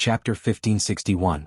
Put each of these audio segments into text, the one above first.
Chapter 1561.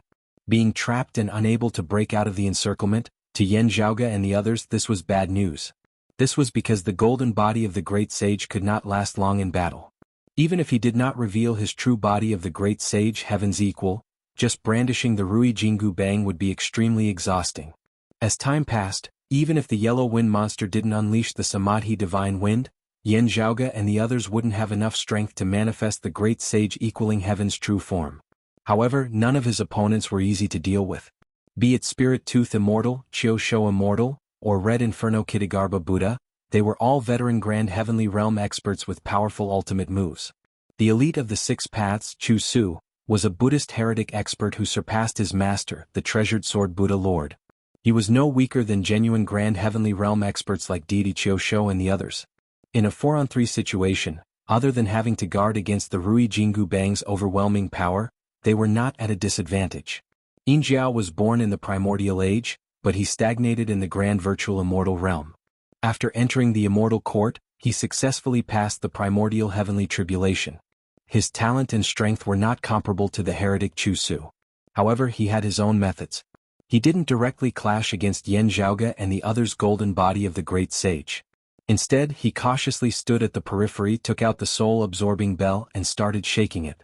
Being trapped and unable to break out of the encirclement, to Yan Zhaoge and the others this was bad news. This was because the golden body of the great sage could not last long in battle. Even if he did not reveal his true body of the great sage heaven's equal, just brandishing the Rui Jianghu bang would be extremely exhausting. As time passed, even if the yellow wind monster didn't unleash the Samadhi divine wind, Yan Zhaoge and the others wouldn't have enough strength to manifest the great sage equaling heaven's true form. However, none of his opponents were easy to deal with. Be it Spirit Tooth Immortal, Qiu Shou Immortal, or Red Inferno Kitagarbha Buddha, they were all veteran Grand Heavenly Realm experts with powerful ultimate moves. The elite of the Six Paths, Chu Su, was a Buddhist heretic expert who surpassed his master, the treasured sword Buddha Lord. He was no weaker than genuine Grand Heavenly Realm experts like deity Qiu Shou and the others. In a 4-on-3 situation, other than having to guard against the Rui Jianghu Bang's overwhelming power, they were not at a disadvantage. Yin Jiao was born in the primordial age, but he stagnated in the grand virtual immortal realm. After entering the immortal court, he successfully passed the primordial heavenly tribulation. His talent and strength were not comparable to the heretic Chu Su. However, he had his own methods. He didn't directly clash against Yan Zhaoge and the others' golden body of the great sage. Instead, he cautiously stood at the periphery, took out the soul-absorbing bell and started shaking it.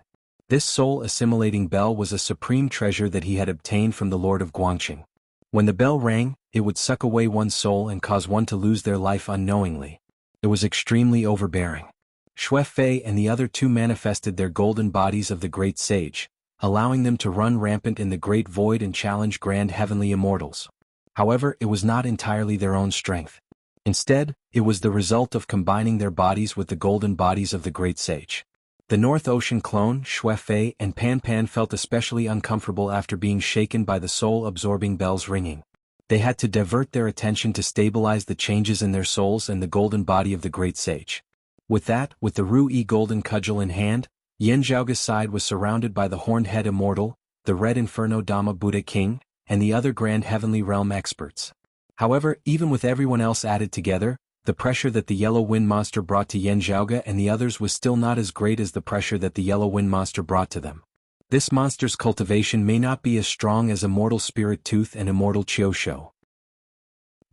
This soul-assimilating bell was a supreme treasure that he had obtained from the Lord of Guangqing. When the bell rang, it would suck away one's soul and cause one to lose their life unknowingly. It was extremely overbearing. Xue Fei and the other two manifested their golden bodies of the great sage, allowing them to run rampant in the great void and challenge grand heavenly immortals. However, it was not entirely their own strength. Instead, it was the result of combining their bodies with the golden bodies of the great sage. The North Ocean clone, Xue Fei and Pan Pan felt especially uncomfortable after being shaken by the soul-absorbing bells ringing. They had to divert their attention to stabilize the changes in their souls and the golden body of the great sage. With the Rui golden cudgel in hand, Yan Zhaoge's side was surrounded by the Horned Head Immortal, the Red Inferno Dhamma Buddha King, and the other Grand Heavenly Realm experts. However, even with everyone else added together, the pressure that the Yellow Wind Monster brought to Yan Zhaoge and the others was still not as great as the pressure that the Yellow Wind Monster brought to them. This monster's cultivation may not be as strong as Immortal Spirit Tooth and Immortal Qiu Shou.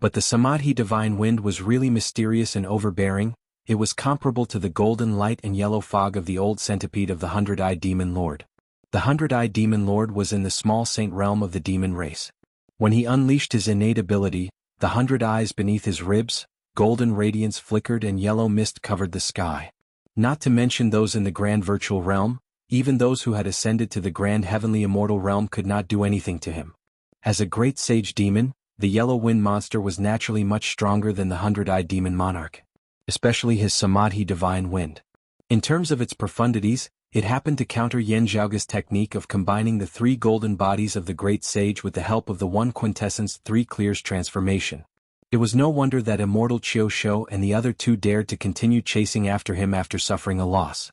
But the Samadhi Divine Wind was really mysterious and overbearing. It was comparable to the golden light and yellow fog of the old centipede of the 100-eyed Demon Lord. The 100-eyed Demon Lord was in the small saint realm of the demon race. When he unleashed his innate ability, the 100 eyes beneath his ribs, golden radiance flickered and yellow mist covered the sky. Not to mention those in the grand virtual realm, even those who had ascended to the grand heavenly immortal realm could not do anything to him. As a great sage demon, the Yellow Wind Monster was naturally much stronger than the 100-eyed demon monarch, especially his Samadhi Divine Wind. In terms of its profundities, it happened to counter Yan Zhaoge's technique of combining the three golden bodies of the great sage with the help of the one quintessence three clears transformation. It was no wonder that Immortal Qiu Shou and the other two dared to continue chasing after him after suffering a loss.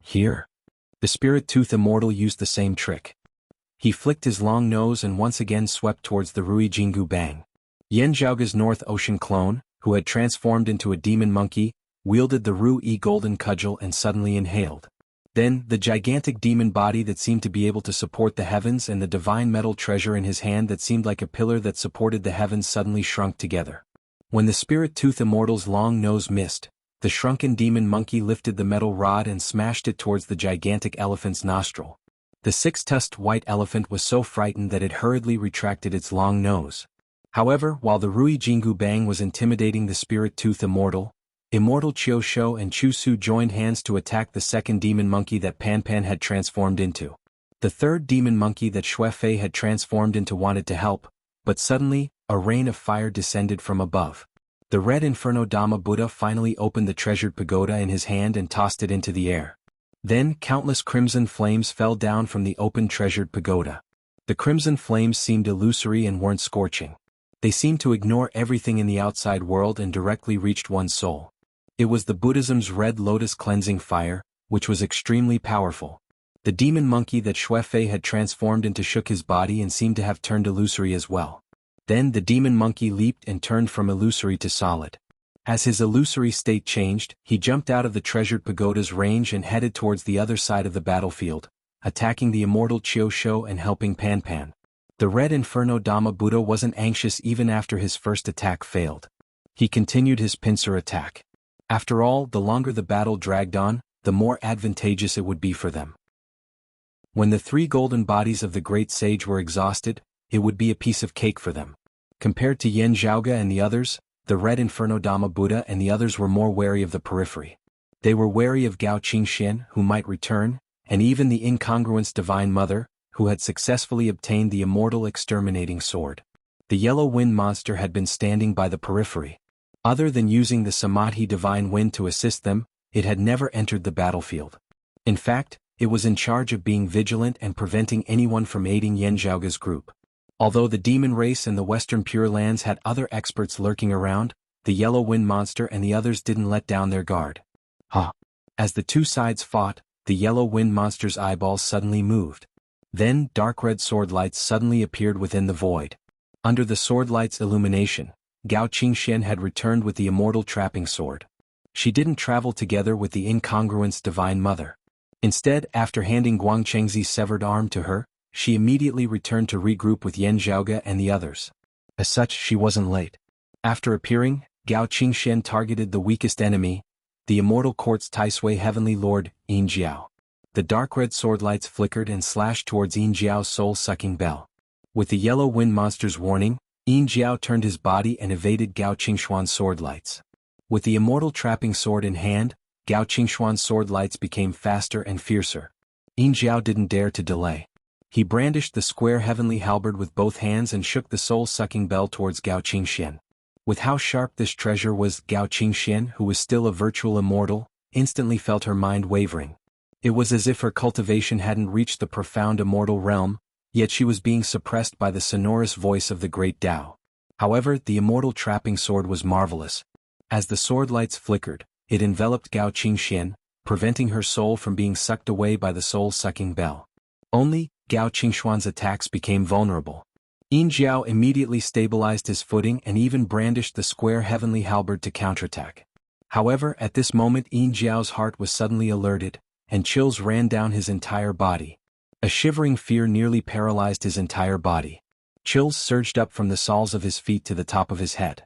Here, the Spirit Tooth Immortal used the same trick. He flicked his long nose and once again swept towards the Rui Jianghu Bang. Yan Zhaoge's North Ocean clone, who had transformed into a demon monkey, wielded the Rui golden cudgel and suddenly inhaled. Then, the gigantic demon body that seemed to be able to support the heavens and the divine metal treasure in his hand that seemed like a pillar that supported the heavens suddenly shrunk together. When the Spirit Tooth Immortal's long nose missed, the shrunken demon monkey lifted the metal rod and smashed it towards the gigantic elephant's nostril. The six-tusked white elephant was so frightened that it hurriedly retracted its long nose. However, while the Rui Jianghu Bang was intimidating the Spirit Tooth Immortal, Immortal Qiu Shou and Chu Su joined hands to attack the second demon monkey that Pan Pan had transformed into. The third demon monkey that Xue Fei had transformed into wanted to help, but suddenly, a rain of fire descended from above. The Red Inferno Dhamma Buddha finally opened the treasured pagoda in his hand and tossed it into the air. Then countless crimson flames fell down from the open treasured pagoda. The crimson flames seemed illusory and weren't scorching. They seemed to ignore everything in the outside world and directly reached one's soul. It was the Buddhism's red lotus cleansing fire, which was extremely powerful. The demon monkey that Xue Fei had transformed into shook his body and seemed to have turned illusory as well. Then the demon monkey leaped and turned from illusory to solid. As his illusory state changed, he jumped out of the treasured pagoda's range and headed towards the other side of the battlefield, attacking the immortal Chiosho and helping Panpan. The Red Inferno Dhamma Buddha wasn't anxious even after his first attack failed. He continued his pincer attack. After all, the longer the battle dragged on, the more advantageous it would be for them. When the 3 golden bodies of the great sage were exhausted, it would be a piece of cake for them. Compared to Yen Zhaoge and the others, the Red Inferno Dhamma Buddha and the others were more wary of the periphery. They were wary of Gao Qingxian, who might return, and even the incongruous Divine Mother, who had successfully obtained the immortal exterminating sword. The yellow wind monster had been standing by the periphery. Other than using the Samadhi Divine Wind to assist them, it had never entered the battlefield. In fact, it was in charge of being vigilant and preventing anyone from aiding Yen Zhaoge's group. Although the demon race and the Western Pure Lands had other experts lurking around, the yellow wind monster and the others didn't let down their guard. As the 2 sides fought, the yellow wind monster's eyeballs suddenly moved. Then dark red sword lights suddenly appeared within the void. Under the sword light's illumination, Gao Qingxian had returned with the immortal trapping sword. She didn't travel together with the incongruous Divine Mother. Instead, after handing Guangchengzi's severed arm to her, she immediately returned to regroup with Yen Zhaoge and the others. As such, she wasn't late. After appearing, Gao Qingxian targeted the weakest enemy, the immortal quartz Taisui Heavenly Lord, Yin Jiao. The dark red sword lights flickered and slashed towards Yin Jiao's soul-sucking bell. With the yellow wind monster's warning, Yin Jiao turned his body and evaded Gao Qingxuan's sword lights. With the immortal trapping sword in hand, Gao Qingxuan's sword lights became faster and fiercer. Yin Jiao didn't dare to delay. He brandished the square heavenly halberd with both hands and shook the soul-sucking bell towards Gao Qingxian. With how sharp this treasure was, Gao Qingxian, who was still a virtual immortal, instantly felt her mind wavering. It was as if her cultivation hadn't reached the profound immortal realm, yet she was being suppressed by the sonorous voice of the great Tao. However, the immortal trapping sword was marvelous. As the sword lights flickered, it enveloped Gao Qingxian, preventing her soul from being sucked away by the soul-sucking bell. Only, Gao Qingxuan's attacks became vulnerable. Yin Jiao immediately stabilized his footing and even brandished the square heavenly halberd to counterattack. However, at this moment Yin Jiao's heart was suddenly alerted, and chills ran down his entire body. A shivering fear nearly paralyzed his entire body. Chills surged up from the soles of his feet to the top of his head.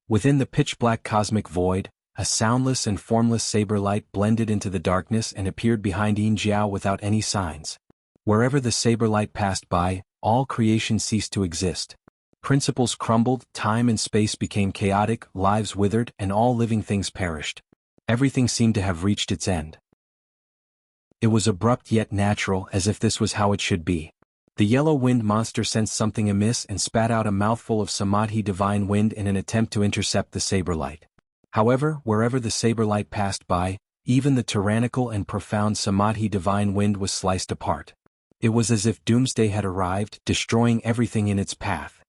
Within the pitch-black cosmic void, a soundless and formless saber light blended into the darkness and appeared behind Yin Jiao without any signs. Wherever the saber light passed by, all creation ceased to exist. Principles crumbled, time and space became chaotic, lives withered, and all living things perished. Everything seemed to have reached its end. It was abrupt yet natural, as if this was how it should be. The yellow wind monster sensed something amiss and spat out a mouthful of Samadhi Divine Wind in an attempt to intercept the saber light. However, wherever the saber light passed by, even the tyrannical and profound Samadhi Divine Wind was sliced apart. It was as if doomsday had arrived, destroying everything in its path.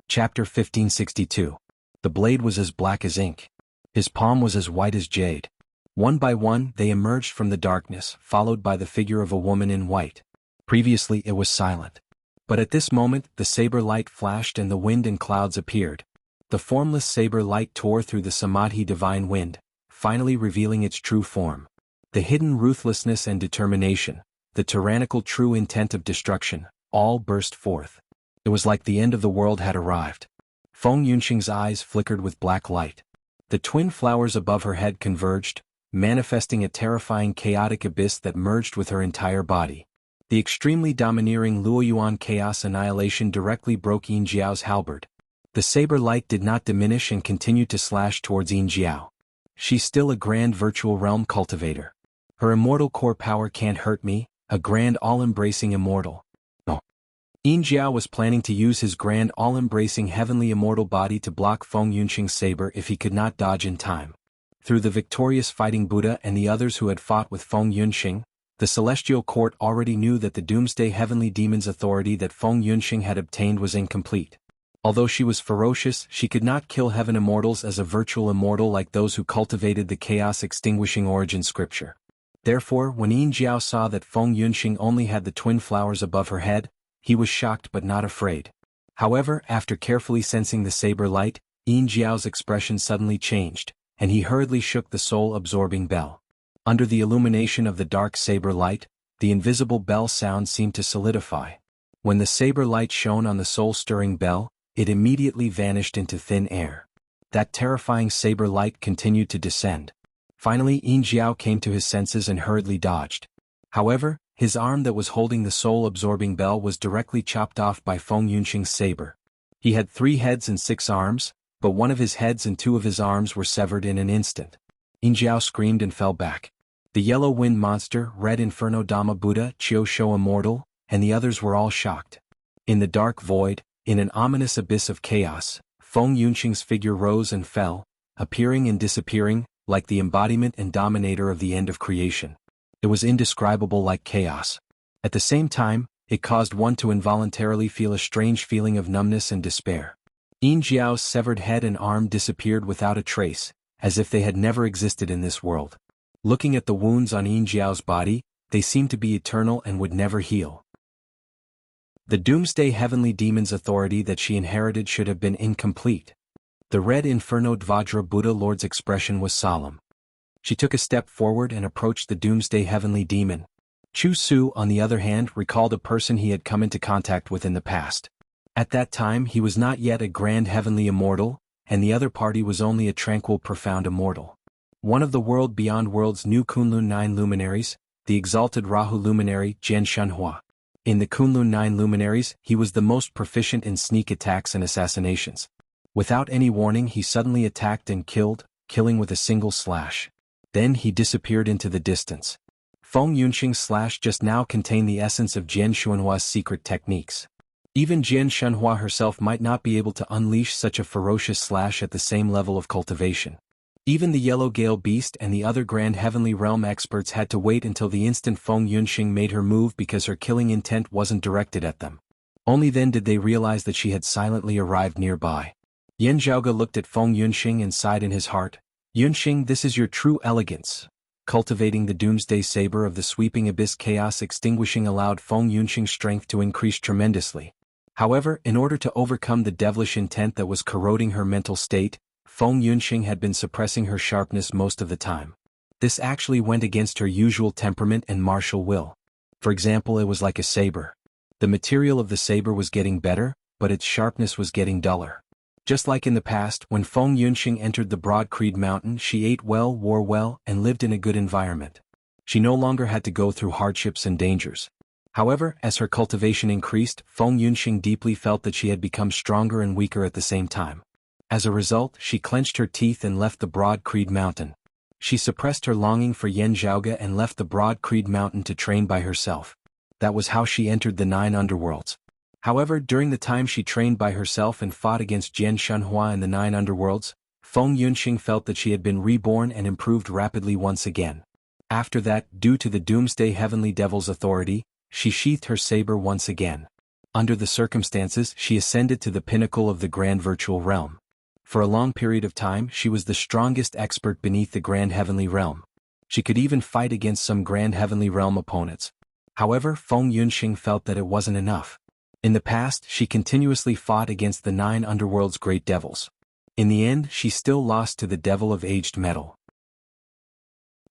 Chapter 1562. The blade was as black as ink. His palm was as white as jade. One by one, they emerged from the darkness, followed by the figure of a woman in white. Previously it was silent. But at this moment, the saber light flashed and the wind and clouds appeared. The formless saber light tore through the Samadhi Divine Wind, finally revealing its true form. The hidden ruthlessness and determination, the tyrannical true intent of destruction, all burst forth. It was like the end of the world had arrived. Feng Yunxing's eyes flickered with black light. The twin flowers above her head converged, manifesting a terrifying chaotic abyss that merged with her entire body. The extremely domineering Luoyuan Chaos Annihilation directly broke Yin Jiao's halberd. The saber light did not diminish and continued to slash towards Yin Jiao. She's still a grand virtual realm cultivator. Her immortal core power can't hurt me, a grand all-embracing immortal. No. Yin Jiao was planning to use his grand all-embracing heavenly immortal body to block Feng Yunxing's saber if he could not dodge in time. Through the victorious Fighting Buddha and the others who had fought with Feng Yunxing, the Celestial Court already knew that the Doomsday Heavenly Demon's authority that Feng Yunxing had obtained was incomplete. Although she was ferocious, she could not kill heaven immortals as a virtual immortal like those who cultivated the chaos-extinguishing origin scripture. Therefore, when Yin Jiao saw that Feng Yunxing only had the twin flowers above her head, he was shocked but not afraid. However, after carefully sensing the saber light, Yin Jiao's expression suddenly changed, and he hurriedly shook the soul-absorbing bell. Under the illumination of the dark saber light, the invisible bell sound seemed to solidify. When the saber light shone on the soul-stirring bell, it immediately vanished into thin air. That terrifying saber light continued to descend. Finally Yin Jiao came to his senses and hurriedly dodged. However, his arm that was holding the soul-absorbing bell was directly chopped off by Feng Yunqing's saber. He had 3 heads and 6 arms, but one of his heads and 2 of his arms were severed in an instant. Yin Jiao screamed and fell back. The yellow wind monster, Red Inferno Dhamma Buddha, Chiu Shou Immortal, and the others were all shocked. In the dark void, in an ominous abyss of chaos, Feng Yunqing's figure rose and fell, appearing and disappearing, like the embodiment and dominator of the end of creation. It was indescribable, like chaos. At the same time, it caused one to involuntarily feel a strange feeling of numbness and despair. Yin Jiao's severed head and arm disappeared without a trace, as if they had never existed in this world. Looking at the wounds on Yin Jiao's body, they seemed to be eternal and would never heal. The Doomsday Heavenly Demon's authority that she inherited should have been incomplete. The Red Inferno Vajra Buddha Lord's expression was solemn. She took a step forward and approached the Doomsday Heavenly Demon. Chu Su, on the other hand, recalled a person he had come into contact with in the past. At that time he was not yet a grand heavenly immortal, and the other party was only a tranquil profound immortal. One of the world beyond world's new Kunlun 9 luminaries, the exalted Rahu luminary Jian Shenhua. In the Kunlun 9 luminaries, he was the most proficient in sneak attacks and assassinations. Without any warning he suddenly attacked and killed, killing with a single slash. Then he disappeared into the distance. Feng Yunqing's slash just now contained the essence of Jian Shenhua's secret techniques. Even Jian Shenhua herself might not be able to unleash such a ferocious slash at the same level of cultivation. Even the Yellow Gale Beast and the other Grand Heavenly Realm experts had to wait until the instant Feng Yunqing made her move because her killing intent wasn't directed at them. Only then did they realize that she had silently arrived nearby. Yan Zhaoge looked at Feng Yunqing and sighed in his heart. Yunqing, this is your true elegance. Cultivating the Doomsday Saber of the Sweeping Abyss Chaos Extinguishing allowed Feng Yunqing's strength to increase tremendously. However, in order to overcome the devilish intent that was corroding her mental state, Feng Yunqing had been suppressing her sharpness most of the time. This actually went against her usual temperament and martial will. For example, it was like a saber. The material of the saber was getting better, but its sharpness was getting duller. Just like in the past, when Feng Yunqing entered the Broad Creed Mountain, she ate well, wore well, and lived in a good environment. She no longer had to go through hardships and dangers. However, as her cultivation increased, Feng Yunqing deeply felt that she had become stronger and weaker at the same time. As a result, she clenched her teeth and left the Broad Creed Mountain. She suppressed her longing for Yan Zhaoge and left the Broad Creed Mountain to train by herself. That was how she entered the 9 underworlds. However, during the time she trained by herself and fought against Jian Shenhua in the 9 underworlds, Feng Yunqing felt that she had been reborn and improved rapidly once again. After that, due to the Doomsday Heavenly Devil's authority, she sheathed her saber once again. Under the circumstances, she ascended to the pinnacle of the Grand Virtual Realm. For a long period of time, she was the strongest expert beneath the Grand Heavenly Realm. She could even fight against some Grand Heavenly Realm opponents. However, Feng Yunqing felt that it wasn't enough. In the past, she continuously fought against the 9 underworld's great devils. In the end, she still lost to the devil of aged metal.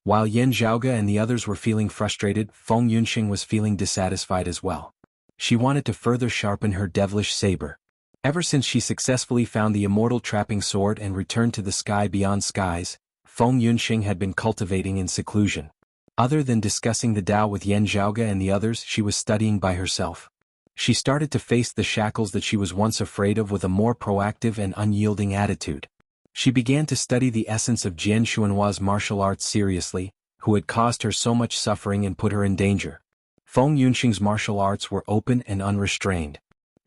While Yan Zhaoge and the others were feeling frustrated, Feng Yunqing was feeling dissatisfied as well. She wanted to further sharpen her devilish saber. Ever since she successfully found the immortal trapping sword and returned to the sky beyond skies, Feng Yunqing had been cultivating in seclusion. Other than discussing the Tao with Yan Zhaoge and the others, she was studying by herself. She started to face the shackles that she was once afraid of with a more proactive and unyielding attitude. She began to study the essence of Jian Shenhua's martial arts seriously, who had caused her so much suffering and put her in danger. Feng Yunqing's martial arts were open and unrestrained.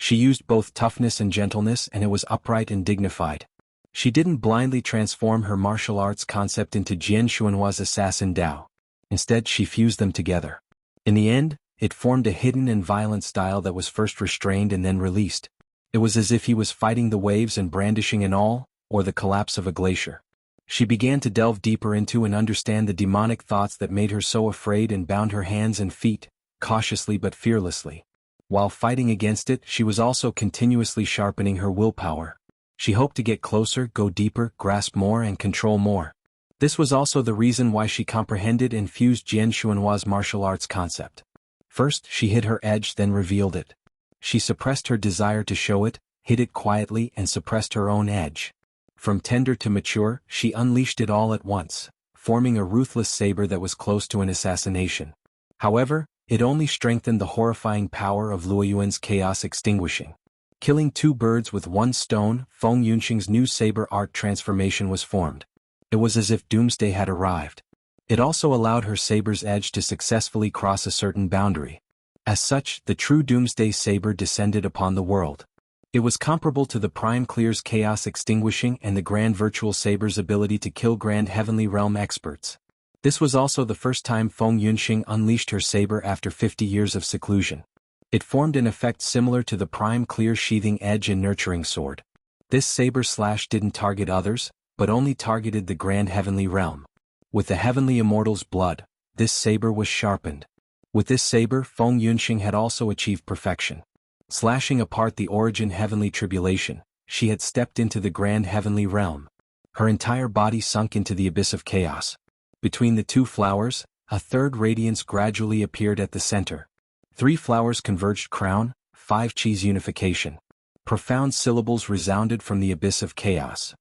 She used both toughness and gentleness, and it was upright and dignified. She didn't blindly transform her martial arts concept into Jian Shenhua's assassin Tao. Instead, she fused them together. In the end, it formed a hidden and violent style that was first restrained and then released. It was as if he was fighting the waves and brandishing an awl, or the collapse of a glacier. She began to delve deeper into and understand the demonic thoughts that made her so afraid and bound her hands and feet, cautiously but fearlessly. While fighting against it, she was also continuously sharpening her willpower. She hoped to get closer, go deeper, grasp more and control more. This was also the reason why she comprehended and fused Jian Xuanhua's martial arts concept. First, she hid her edge, then revealed it. She suppressed her desire to show it, hid it quietly, and suppressed her own edge. From tender to mature, she unleashed it all at once, forming a ruthless saber that was close to an assassination. However, it only strengthened the horrifying power of Luo Yuan's chaos extinguishing. Killing two birds with one stone, Feng Yunxing's new saber art transformation was formed. It was as if doomsday had arrived. It also allowed her saber's edge to successfully cross a certain boundary. As such, the true doomsday saber descended upon the world. It was comparable to the Prime Clear's chaos extinguishing and the Grand Virtual Saber's ability to kill Grand Heavenly Realm experts. This was also the first time Feng Yunxing unleashed her saber after 50 years of seclusion. It formed an effect similar to the Prime Clear sheathing edge and nurturing sword. This saber slash didn't target others, but only targeted the Grand Heavenly Realm. With the Heavenly Immortal's blood, this saber was sharpened. With this saber, Feng Yunxing had also achieved perfection. Slashing apart the origin heavenly tribulation, she had stepped into the Grand Heavenly Realm. Her entire body sunk into the abyss of chaos. Between the two flowers, a third radiance gradually appeared at the center. 3 flowers converged crown, 5 Chi's unification. Profound syllables resounded from the abyss of chaos.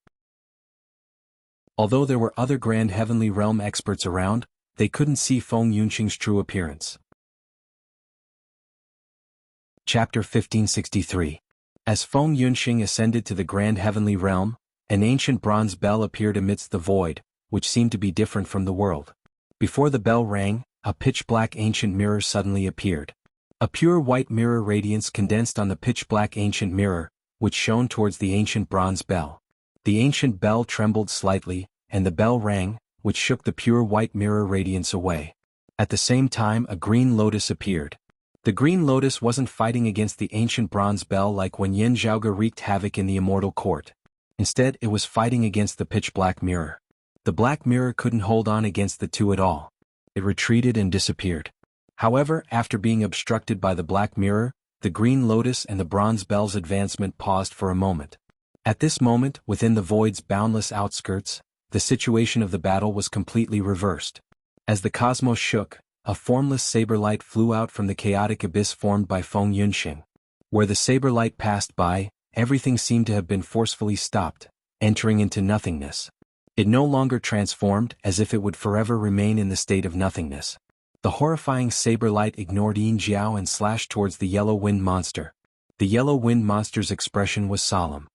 Although there were other Grand Heavenly Realm experts around, they couldn't see Feng Yunxing's true appearance. Chapter 1563. As Feng Yunxing ascended to the Grand Heavenly Realm, an ancient bronze bell appeared amidst the void, which seemed to be different from the world. Before the bell rang, a pitch-black ancient mirror suddenly appeared. A pure white mirror radiance condensed on the pitch-black ancient mirror, which shone towards the ancient bronze bell. The ancient bell trembled slightly, and the bell rang, which shook the pure white mirror radiance away. At the same time, a green lotus appeared. The green lotus wasn't fighting against the ancient bronze bell like when Yen Zhaoge wreaked havoc in the immortal court. Instead, it was fighting against the pitch-black mirror. The black mirror couldn't hold on against the two at all. It retreated and disappeared. However, after being obstructed by the black mirror, the green lotus and the bronze bell's advancement paused for a moment. At this moment, within the void's boundless outskirts, the situation of the battle was completely reversed. As the cosmos shook, a formless saber light flew out from the chaotic abyss formed by Feng Yunxing. Where the saber light passed by, everything seemed to have been forcefully stopped, entering into nothingness. It no longer transformed, as if it would forever remain in the state of nothingness. The horrifying saber light ignored Yin Jiao and slashed towards the yellow wind monster. The yellow wind monster's expression was solemn.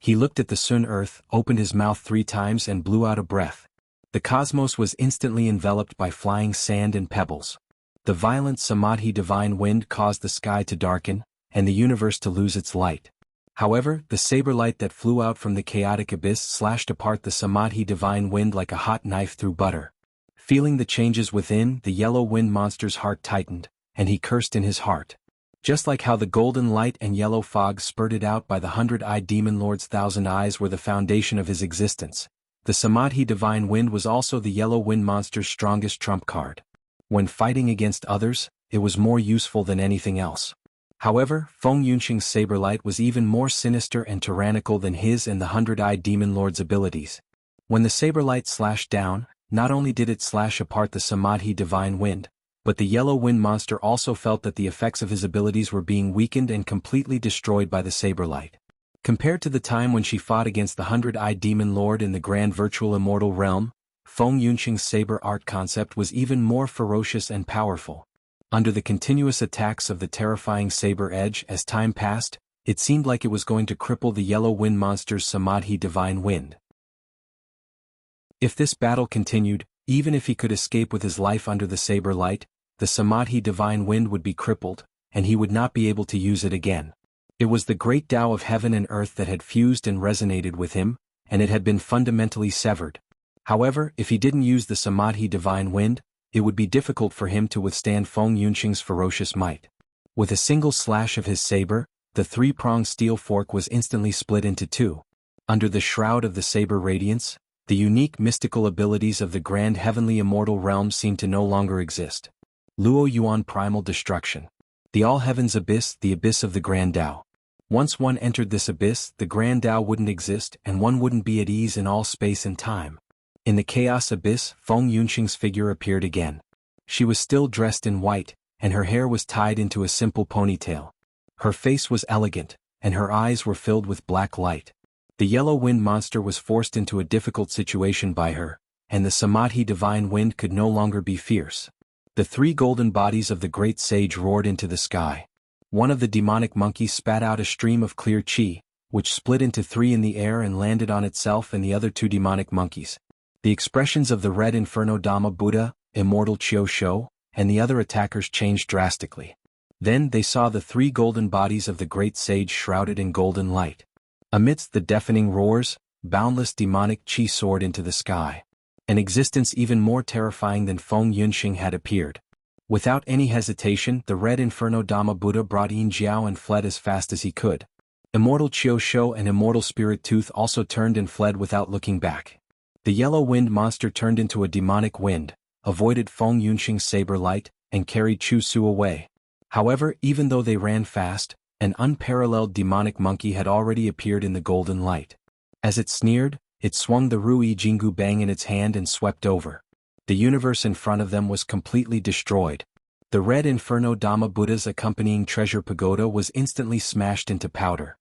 He looked at the Sun Earth, opened his mouth 3 times and blew out a breath. The cosmos was instantly enveloped by flying sand and pebbles. The violent Samadhi divine wind caused the sky to darken, and the universe to lose its light. However, the saber light that flew out from the chaotic abyss slashed apart the Samadhi divine wind like a hot knife through butter. Feeling the changes within, the yellow wind monster's heart tightened, and he cursed in his heart. Just like how the golden light and yellow fog spurted out by the 100-eyed demon lord's 1,000 eyes were the foundation of his existence, the Samadhi divine wind was also the yellow wind monster's strongest trump card. When fighting against others, it was more useful than anything else. However, Feng Yunxing's saber light was even more sinister and tyrannical than his and the 100-eyed demon lord's abilities. When the saber light slashed down, not only did it slash apart the Samadhi divine wind, but the yellow wind monster also felt that the effects of his abilities were being weakened and completely destroyed by the saber light. Compared to the time when she fought against the 100-eyed demon lord in the grand virtual immortal realm, Feng Yunxing's saber art concept was even more ferocious and powerful. Under the continuous attacks of the terrifying saber edge as time passed, it seemed like it was going to cripple the yellow wind monster's Samadhi divine wind. If this battle continued, even if he could escape with his life under the saber light, the Samadhi divine wind would be crippled, and he would not be able to use it again. It was the great Tao of heaven and earth that had fused and resonated with him, and it had been fundamentally severed. However, if he didn't use the Samadhi divine wind, it would be difficult for him to withstand Feng Yunxing's ferocious might. With a single slash of his saber, the 3-pronged steel fork was instantly split into 2. Under the shroud of the saber radiance, the unique mystical abilities of the grand heavenly immortal realm seemed to no longer exist. Luo Yuan Primal Destruction. The all-heavens abyss, the abyss of the Grand Tao. Once one entered this abyss, the Grand Tao wouldn't exist and one wouldn't be at ease in all space and time. In the chaos abyss, Feng Yunxing's figure appeared again. She was still dressed in white, and her hair was tied into a simple ponytail. Her face was elegant, and her eyes were filled with black light. The yellow wind monster was forced into a difficult situation by her, and the Samadhi divine wind could no longer be fierce. The three golden bodies of the great sage roared into the sky. One of the demonic monkeys spat out a stream of clear chi, which split into three in the air and landed on itself and the other two demonic monkeys. The expressions of the red Inferno Dhamma Buddha, Immortal Chio Sho, and the other attackers changed drastically. Then they saw the three golden bodies of the great sage shrouded in golden light. Amidst the deafening roars, boundless demonic chi soared into the sky. An existence even more terrifying than Feng Yunxing had appeared. Without any hesitation, the red Inferno Dhamma Buddha brought Yin Jiao and fled as fast as he could. Immortal Chio Sho and Immortal Spirit Tooth also turned and fled without looking back. The yellow wind monster turned into a demonic wind, avoided Feng Yunxing's saber light, and carried Chu Su away. However, even though they ran fast, an unparalleled demonic monkey had already appeared in the golden light. As it sneered, it swung the Rui Jianghu bang in its hand and swept over. The universe in front of them was completely destroyed. The red Inferno Dhamma Buddha's accompanying treasure pagoda was instantly smashed into powder.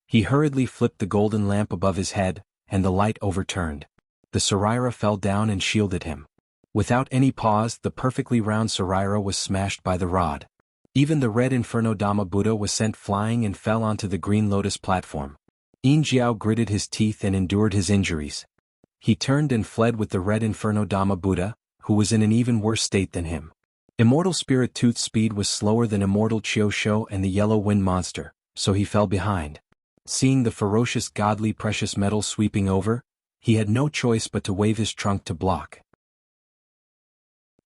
He hurriedly flipped the golden lamp above his head, and the light overturned. The Saraira fell down and shielded him. Without any pause, the perfectly round Saraira was smashed by the rod. Even the red Inferno Dhamma Buddha was sent flying and fell onto the green lotus platform. Yin Jiao gritted his teeth and endured his injuries. He turned and fled with the red Inferno Dhamma Buddha, who was in an even worse state than him. Immortal Spirit Tooth's speed was slower than Immortal Chio Sho and the yellow wind monster, so he fell behind. Seeing the ferocious godly precious metal sweeping over, he had no choice but to wave his trunk to block.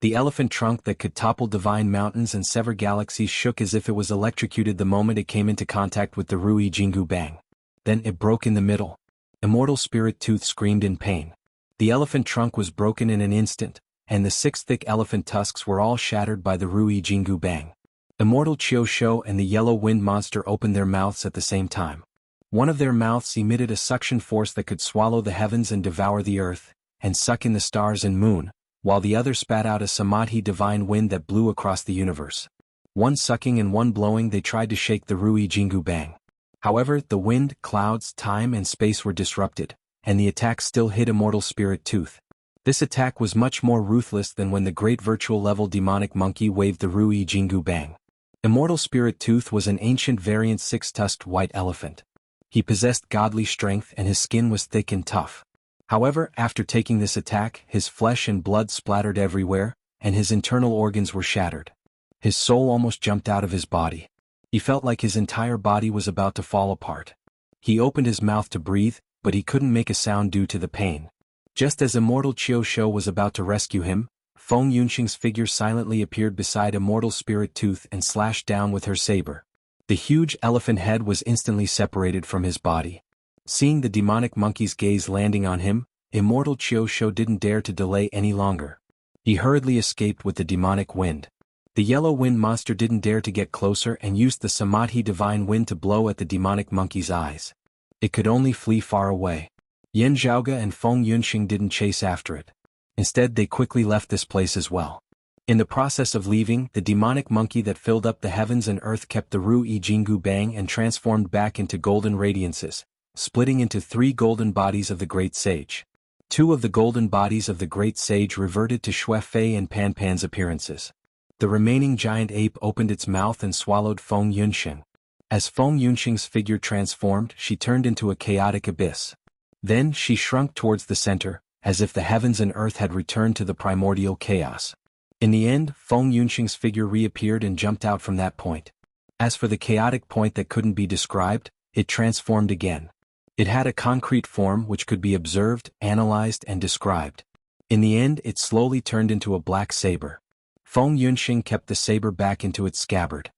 The elephant trunk that could topple divine mountains and sever galaxies shook as if it was electrocuted the moment it came into contact with the Rui Jianghu bang. Then it broke in the middle. Immortal Spirit Tooth screamed in pain. The elephant trunk was broken in an instant, and the 6 thick elephant tusks were all shattered by the Rui Jianghu bang. Immortal Chio Sho and the yellow wind monster opened their mouths at the same time. One of their mouths emitted a suction force that could swallow the heavens and devour the earth, and suck in the stars and moon, while the other spat out a Samadhi divine wind that blew across the universe. One sucking and one blowing, they tried to shake the Rui Jianghu bang. However, the wind, clouds, time and space were disrupted, and the attack still hit Immortal Spirit Tooth. This attack was much more ruthless than when the great virtual-level demonic monkey waved the Rui Jianghu bang. Immortal Spirit Tooth was an ancient variant 6-tusked white elephant. He possessed godly strength and his skin was thick and tough. However, after taking this attack, his flesh and blood splattered everywhere, and his internal organs were shattered. His soul almost jumped out of his body. He felt like his entire body was about to fall apart. He opened his mouth to breathe, but he couldn't make a sound due to the pain. Just as Immortal Chio Sho was about to rescue him, Feng Yunxing's figure silently appeared beside Immortal Spirit Tooth and slashed down with her saber. The huge elephant head was instantly separated from his body. Seeing the demonic monkey's gaze landing on him, Immortal Chio Sho didn't dare to delay any longer. He hurriedly escaped with the demonic wind. The yellow wind monster didn't dare to get closer and used the Samadhi divine wind to blow at the demonic monkey's eyes. It could only flee far away. Yan Zhaoge and Feng Yunxing didn't chase after it. Instead, they quickly left this place as well. In the process of leaving, the demonic monkey that filled up the heavens and earth kept the Rui Jianghu bang and transformed back into golden radiances, splitting into 3 golden bodies of the great sage. 2 of the golden bodies of the great sage reverted to Xue Fei and Pan Pan's appearances. The remaining giant ape opened its mouth and swallowed Feng Yunxing. As Feng Yunxing's figure transformed, she turned into a chaotic abyss. Then she shrunk towards the center, as if the heavens and earth had returned to the primordial chaos. In the end, Feng Yunxing's figure reappeared and jumped out from that point. As for the chaotic point that couldn't be described, it transformed again. It had a concrete form which could be observed, analyzed and described. In the end, it slowly turned into a black saber. Feng Yunxing kept the saber back into its scabbard.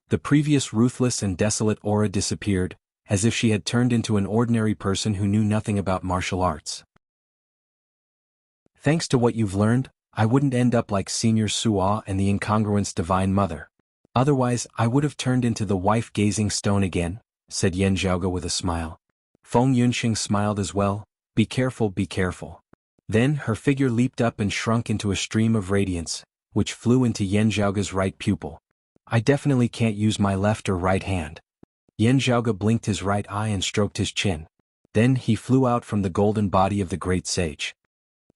The previous ruthless and desolate aura disappeared, as if she had turned into an ordinary person who knew nothing about martial arts. Thanks to what you've learned, I wouldn't end up like Senior Su'a and the incongruence Divine Mother. Otherwise, I would have turned into the wife-gazing stone again, said Yan Zhaoge with a smile. Feng Yunxing smiled as well. Be careful, be careful. Then her figure leaped up and shrunk into a stream of radiance, which flew into Yan Zhaoge's right pupil. I definitely can't use my left or right hand. Yan Zhaoge blinked his right eye and stroked his chin. Then he flew out from the golden body of the great sage.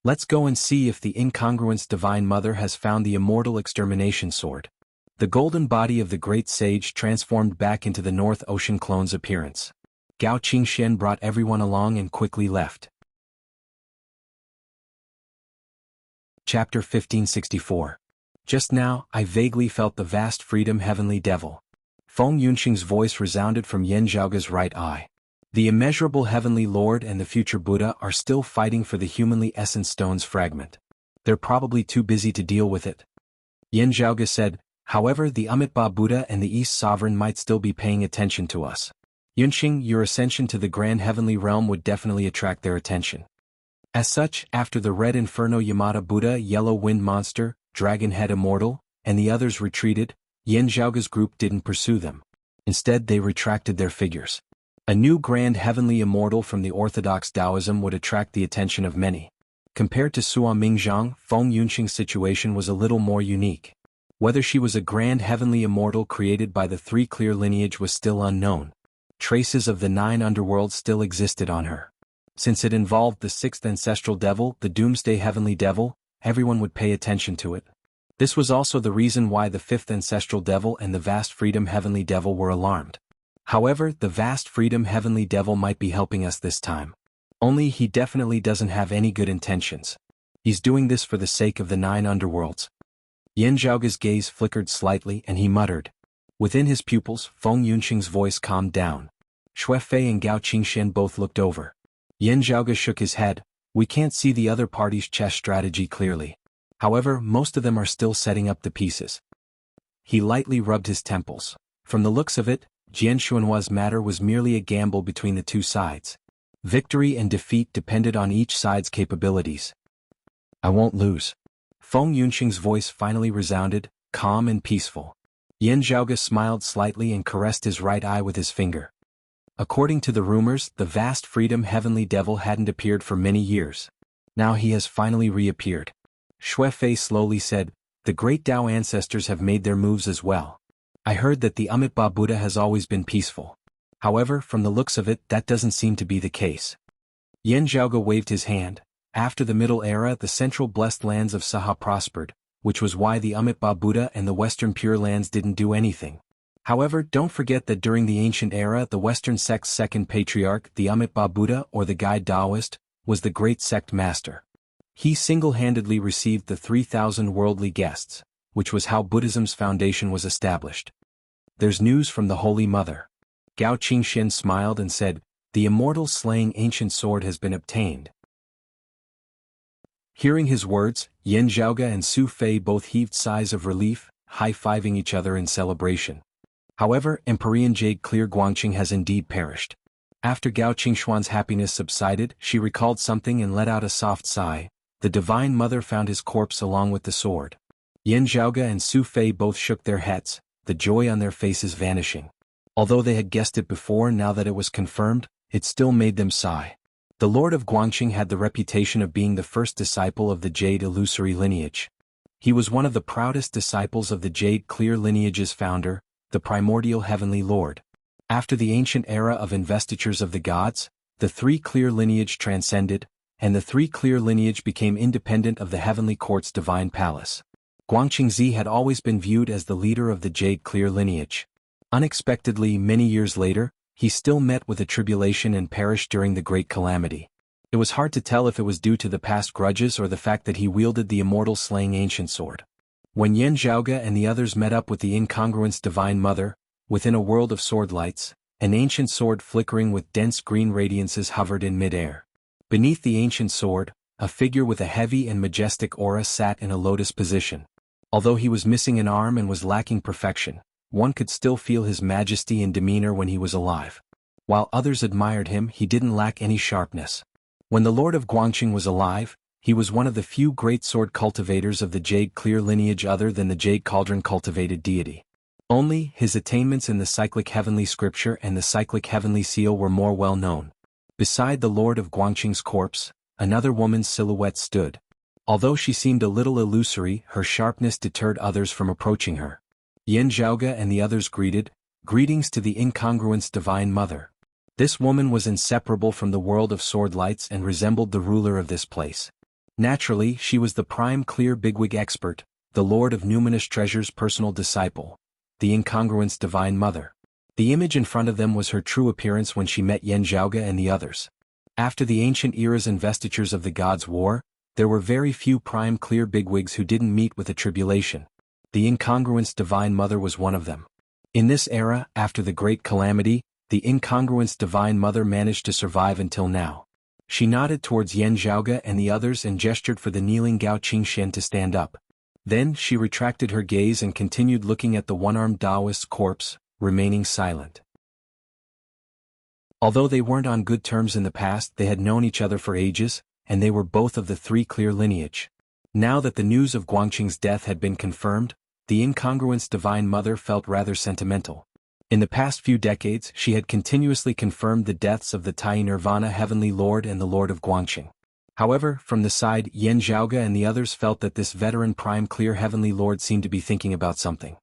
Let's go and see if the incongruence Divine Mother has found the immortal extermination sword. The golden body of the great sage transformed back into the North Ocean clone's appearance. Gao Qingxian brought everyone along and quickly left. Chapter 1564. Just now, I vaguely felt the vast freedom heavenly devil. Feng Yunxing's voice resounded from Yan Zhaoge's right eye. The immeasurable heavenly lord and the future Buddha are still fighting for the humanly essence stone's fragment. They're probably too busy to deal with it. Yan Zhaoge said, however, the Amitabha Buddha and the East Sovereign might still be paying attention to us. Yunxing, your ascension to the grand heavenly realm would definitely attract their attention. As such, after the Red Inferno Yamata Buddha, Yellow Wind Monster, Dragon Head Immortal, and the others retreated, Yan Zhaoge's group didn't pursue them. Instead they retracted their figures. A new grand heavenly immortal from the orthodox Taoism would attract the attention of many. Compared to Sua Mingzhang, Feng Yunxing's situation was a little more unique. Whether she was a grand heavenly immortal created by the three clear lineage was still unknown. Traces of the 9 underworlds still existed on her. Since it involved the 6th ancestral devil, the Doomsday Heavenly Devil, everyone would pay attention to it. This was also the reason why the 5th ancestral devil and the Vast Freedom Heavenly Devil were alarmed. However, the Vast Freedom Heavenly Devil might be helping us this time. Only he definitely doesn't have any good intentions. He's doing this for the sake of the 9 underworlds. Yan Zhaoge's gaze flickered slightly and he muttered. Within his pupils, Feng Yunxing's voice calmed down. Xue Fei and Gao Qingxian both looked over. Yan Zhaoge shook his head. We can't see the other party's chess strategy clearly. However, most of them are still setting up the pieces. He lightly rubbed his temples. From the looks of it, Jian Xuanhua's matter was merely a gamble between the two sides. Victory and defeat depended on each side's capabilities. I won't lose. Feng Yunxing's voice finally resounded, calm and peaceful. Yan Zhaoge smiled slightly and caressed his right eye with his finger. According to the rumors, the Vast Freedom Heavenly Devil hadn't appeared for many years. Now he has finally reappeared. Xue Fei slowly said, the great Tao ancestors have made their moves as well. I heard that the Amitabha Buddha has always been peaceful. However, from the looks of it, that doesn't seem to be the case. Yan Zhaoge waved his hand. After the Middle Era, the central blessed lands of Saha prospered, which was why the Amitabha Buddha and the Western Pure Lands didn't do anything. However, don't forget that during the ancient era the Western sect's second patriarch, the Amitabha Buddha or the guide Taoist, was the great sect master. He single-handedly received the 3,000 worldly guests, which was how Buddhism's foundation was established. There's news from the Holy Mother. Gao Qingxian smiled and said, the immortal slaying ancient sword has been obtained. Hearing his words, Yan Zhaoge and Su Fei both heaved sighs of relief, high-fiving each other in celebration. However, Empyrean Jade Clear Guangqing has indeed perished. After Gao Qingxuan's happiness subsided, she recalled something and let out a soft sigh. The Divine Mother found his corpse along with the sword. Yan Zhaoge and Su Fei both shook their heads, the joy on their faces vanishing. Although they had guessed it before, now that it was confirmed, it still made them sigh. The Lord of Guangqing had the reputation of being the first disciple of the Jade Illusory lineage. He was one of the proudest disciples of the Jade Clear lineage's founder, the primordial heavenly lord. After the ancient era of investitures of the gods, the three clear lineage transcended, and the three clear lineage became independent of the heavenly court's divine palace. Guangqingzi had always been viewed as the leader of the Jade Clear lineage. Unexpectedly, many years later, he still met with a tribulation and perished during the Great Calamity. It was hard to tell if it was due to the past grudges or the fact that he wielded the immortal slaying ancient sword. When Yan Zhaoge and the others met up with the incongruence Divine Mother, within a world of sword lights, an ancient sword flickering with dense green radiances hovered in midair. Beneath the ancient sword, a figure with a heavy and majestic aura sat in a lotus position. Although he was missing an arm and was lacking perfection, one could still feel his majesty and demeanor when he was alive. While others admired him, he didn't lack any sharpness. When the Lord of Guangqing was alive, he was one of the few great sword cultivators of the Jade Clear lineage other than the Jade Cauldron cultivated deity. Only, his attainments in the cyclic heavenly scripture and the cyclic heavenly seal were more well known. Beside the Lord of Guangqing's corpse, another woman's silhouette stood. Although she seemed a little illusory, her sharpness deterred others from approaching her. Yan Zhaoge and the others greeted, "Greetings to the incongruence Divine Mother." This woman was inseparable from the world of sword lights and resembled the ruler of this place. Naturally, she was the prime clear bigwig expert, the Lord of Numinous Treasure's personal disciple, the incongruence Divine Mother. The image in front of them was her true appearance when she met Yan Zhaoge and the others. After the ancient era's investitures of the gods' war, there were very few prime clear bigwigs who didn't meet with a tribulation. The incongruence Divine Mother was one of them. In this era, after the Great Calamity, the incongruence Divine Mother managed to survive until now. She nodded towards Yan Zhaoge and the others and gestured for the kneeling Gao Qingxian to stand up. Then she retracted her gaze and continued looking at the one-armed Taoist's corpse, remaining silent. Although they weren't on good terms in the past, they had known each other for ages, and they were both of the three clear lineage. Now that the news of Guangqing's death had been confirmed, the incongruence Divine Mother felt rather sentimental. In the past few decades, she had continuously confirmed the deaths of the Tai Nirvana Heavenly Lord and the Lord of Guangqing. However, from the side, Yan Zhaoge and the others felt that this veteran prime clear Heavenly Lord seemed to be thinking about something.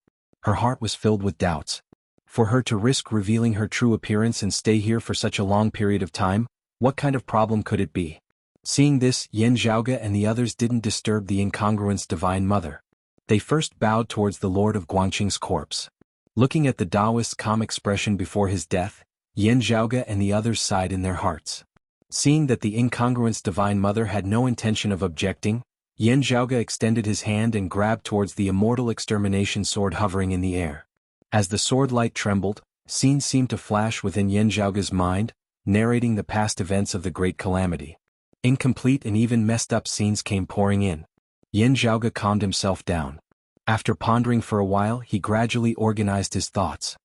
Her heart was filled with doubts. For her to risk revealing her true appearance and stay here for such a long period of time, what kind of problem could it be? Seeing this, Yan Zhaoge and the others didn't disturb the incongruence Divine Mother. They first bowed towards the Lord of Guangqing's corpse. Looking at the Taoist's calm expression before his death, Yan Zhaoge and the others sighed in their hearts. Seeing that the incongruence Divine Mother had no intention of objecting, Yan Zhaoge extended his hand and grabbed towards the immortal extermination sword hovering in the air. As the sword light trembled, scenes seemed to flash within Yan Zhaoge's mind, narrating the past events of the Great Calamity. Incomplete and even messed up scenes came pouring in. Yan Zhaoge calmed himself down. After pondering for a while, he gradually organized his thoughts.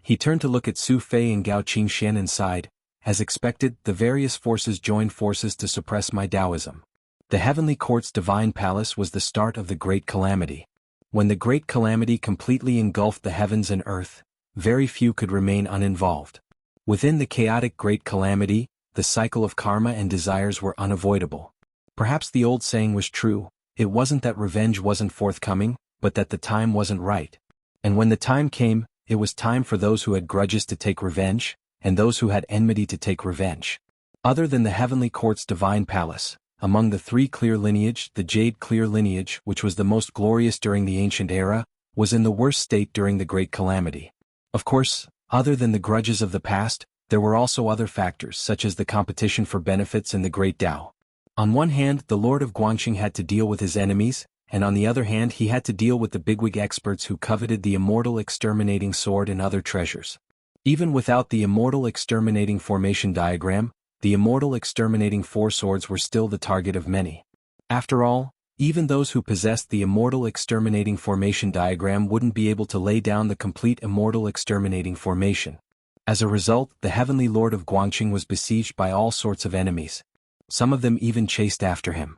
He turned to look at Su Fei and Gao Qingxian and sighed. As expected, the various forces joined forces to suppress my Taoism. The Heavenly Court's divine palace was the start of the Great Calamity. When the Great Calamity completely engulfed the heavens and earth, very few could remain uninvolved. Within the chaotic Great Calamity, the cycle of karma and desires were unavoidable. Perhaps the old saying was true, it wasn't that revenge wasn't forthcoming, but that the time wasn't right. And when the time came, it was time for those who had grudges to take revenge, and those who had enmity to take revenge. Other than the Heavenly Court's divine palace, among the three clear lineage, the Jade clear lineage, which was the most glorious during the ancient era, was in the worst state during the Great Calamity. Of course, other than the grudges of the past, there were also other factors such as the competition for benefits in the Great Tao. On one hand, the Lord of Guangqing had to deal with his enemies, and on the other hand he had to deal with the bigwig experts who coveted the immortal exterminating sword and other treasures. Even without the immortal exterminating formation diagram, the immortal exterminating four swords were still the target of many. After all, even those who possessed the immortal exterminating formation diagram wouldn't be able to lay down the complete immortal exterminating formation. As a result, the Heavenly Lord of Guangqing was besieged by all sorts of enemies. Some of them even chased after him.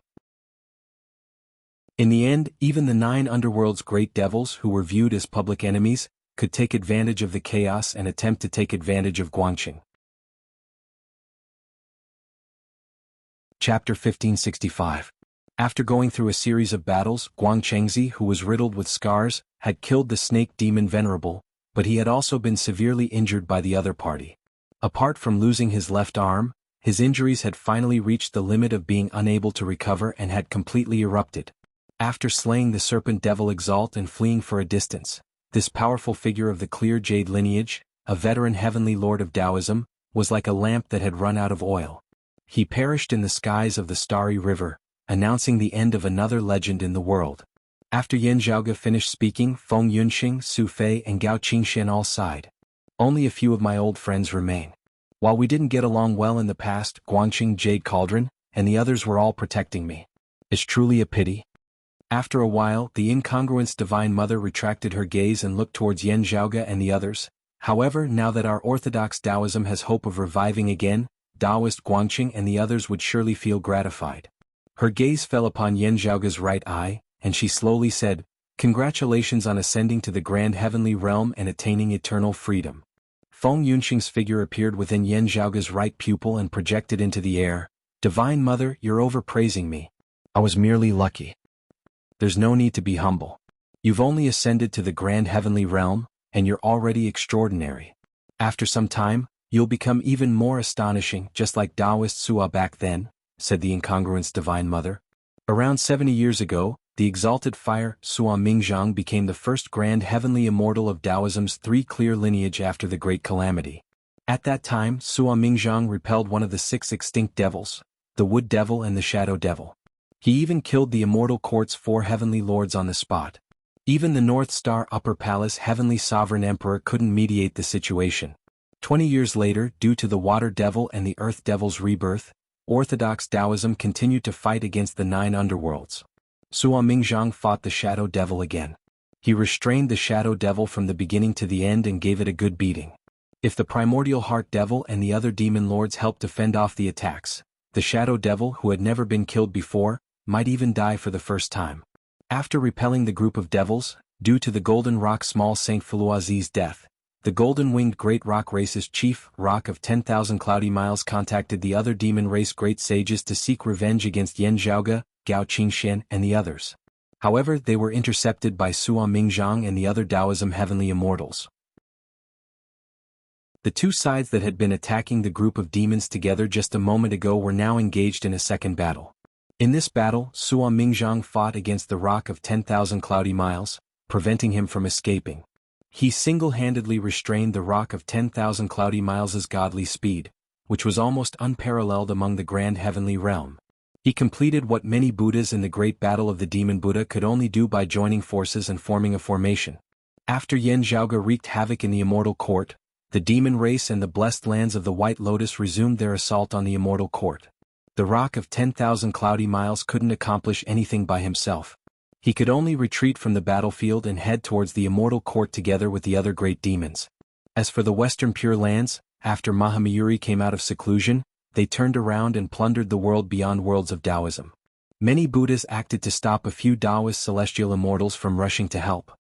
In the end, even the 9 underworld's great devils who were viewed as public enemies, could take advantage of the chaos and attempt to take advantage of Guangqing. Chapter 1565. After going through a series of battles, Guangchengzi, who was riddled with scars, had killed the snake demon Venerable, but he had also been severely injured by the other party. Apart from losing his left arm, his injuries had finally reached the limit of being unable to recover and had completely erupted. After slaying the serpent devil Exalt and fleeing for a distance, this powerful figure of the clear jade lineage, a veteran heavenly lord of Taoism, was like a lamp that had run out of oil. He perished in the skies of the starry river, announcing the end of another legend in the world. After Yan Zhaoge finished speaking, Feng Yunxing, Su Fei and Gao Qingxian all sighed. Only a few of my old friends remain. While we didn't get along well in the past, Guangqing Jade Cauldron, and the others were all protecting me. It's truly a pity. After a while, the incongruence Divine Mother retracted her gaze and looked towards Yan Zhaoge and the others. However, now that our orthodox Taoism has hope of reviving again, Taoist Guangqing and the others would surely feel gratified. Her gaze fell upon Yan Zhaoge's right eye, and she slowly said, "Congratulations on ascending to the grand heavenly realm and attaining eternal freedom." Feng Yunxing's figure appeared within Yan Zhaoge's right pupil and projected into the air, Divine Mother, you're overpraising me. I was merely lucky. There's no need to be humble. You've only ascended to the grand heavenly realm, and you're already extraordinary. After some time, you'll become even more astonishing, just like Taoist Sua back then, said the incongruous Divine Mother. Around 70 years ago, the exalted fire, Sua Mingzhang, became the first grand heavenly immortal of Taoism's three clear lineage after the Great Calamity. At that time, Sua Mingzhang repelled one of the 6 extinct devils, the Wood Devil and the Shadow Devil. He even killed the immortal court's 4 heavenly lords on the spot. Even the North Star Upper Palace Heavenly Sovereign Emperor couldn't mediate the situation. 20 years later, due to the Water Devil and the Earth Devil's rebirth, Orthodox Taoism continued to fight against the 9 underworlds. Sua Mingzhang fought the Shadow Devil again. He restrained the Shadow Devil from the beginning to the end and gave it a good beating. If the Primordial Heart Devil and the other demon lords helped to fend off the attacks, the Shadow Devil, who had never been killed before, might even die for the first time. After repelling the group of devils, due to the Golden Rock Small Saint Filouazi's death, the Golden-Winged Great Rock Race's chief, Rock of 10,000 Cloudy Miles, contacted the other demon race great sages to seek revenge against Yan Zhaoge, Gao Qingxian, and the others. However, they were intercepted by Sua Mingzhang and the other Taoism heavenly immortals. The two sides that had been attacking the group of demons together just a moment ago were now engaged in a second battle. In this battle, Sua Mingzhang fought against the Rock of 10,000 Cloudy Miles, preventing him from escaping. He single-handedly restrained the Rock of 10,000 Cloudy Miles' godly speed, which was almost unparalleled among the grand heavenly realm. He completed what many Buddhas in the great battle of the Demon Buddha could only do by joining forces and forming a formation. After Yan Zhaoge wreaked havoc in the immortal court, the demon race and the blessed lands of the White Lotus resumed their assault on the immortal court. The Rock of 10,000 Cloudy Miles couldn't accomplish anything by himself. He could only retreat from the battlefield and head towards the immortal court together with the other great demons. As for the Western Pure Lands, after Mahamayuri came out of seclusion, they turned around and plundered the world beyond worlds of Taoism. Many Buddhas acted to stop a few Taoist celestial immortals from rushing to help.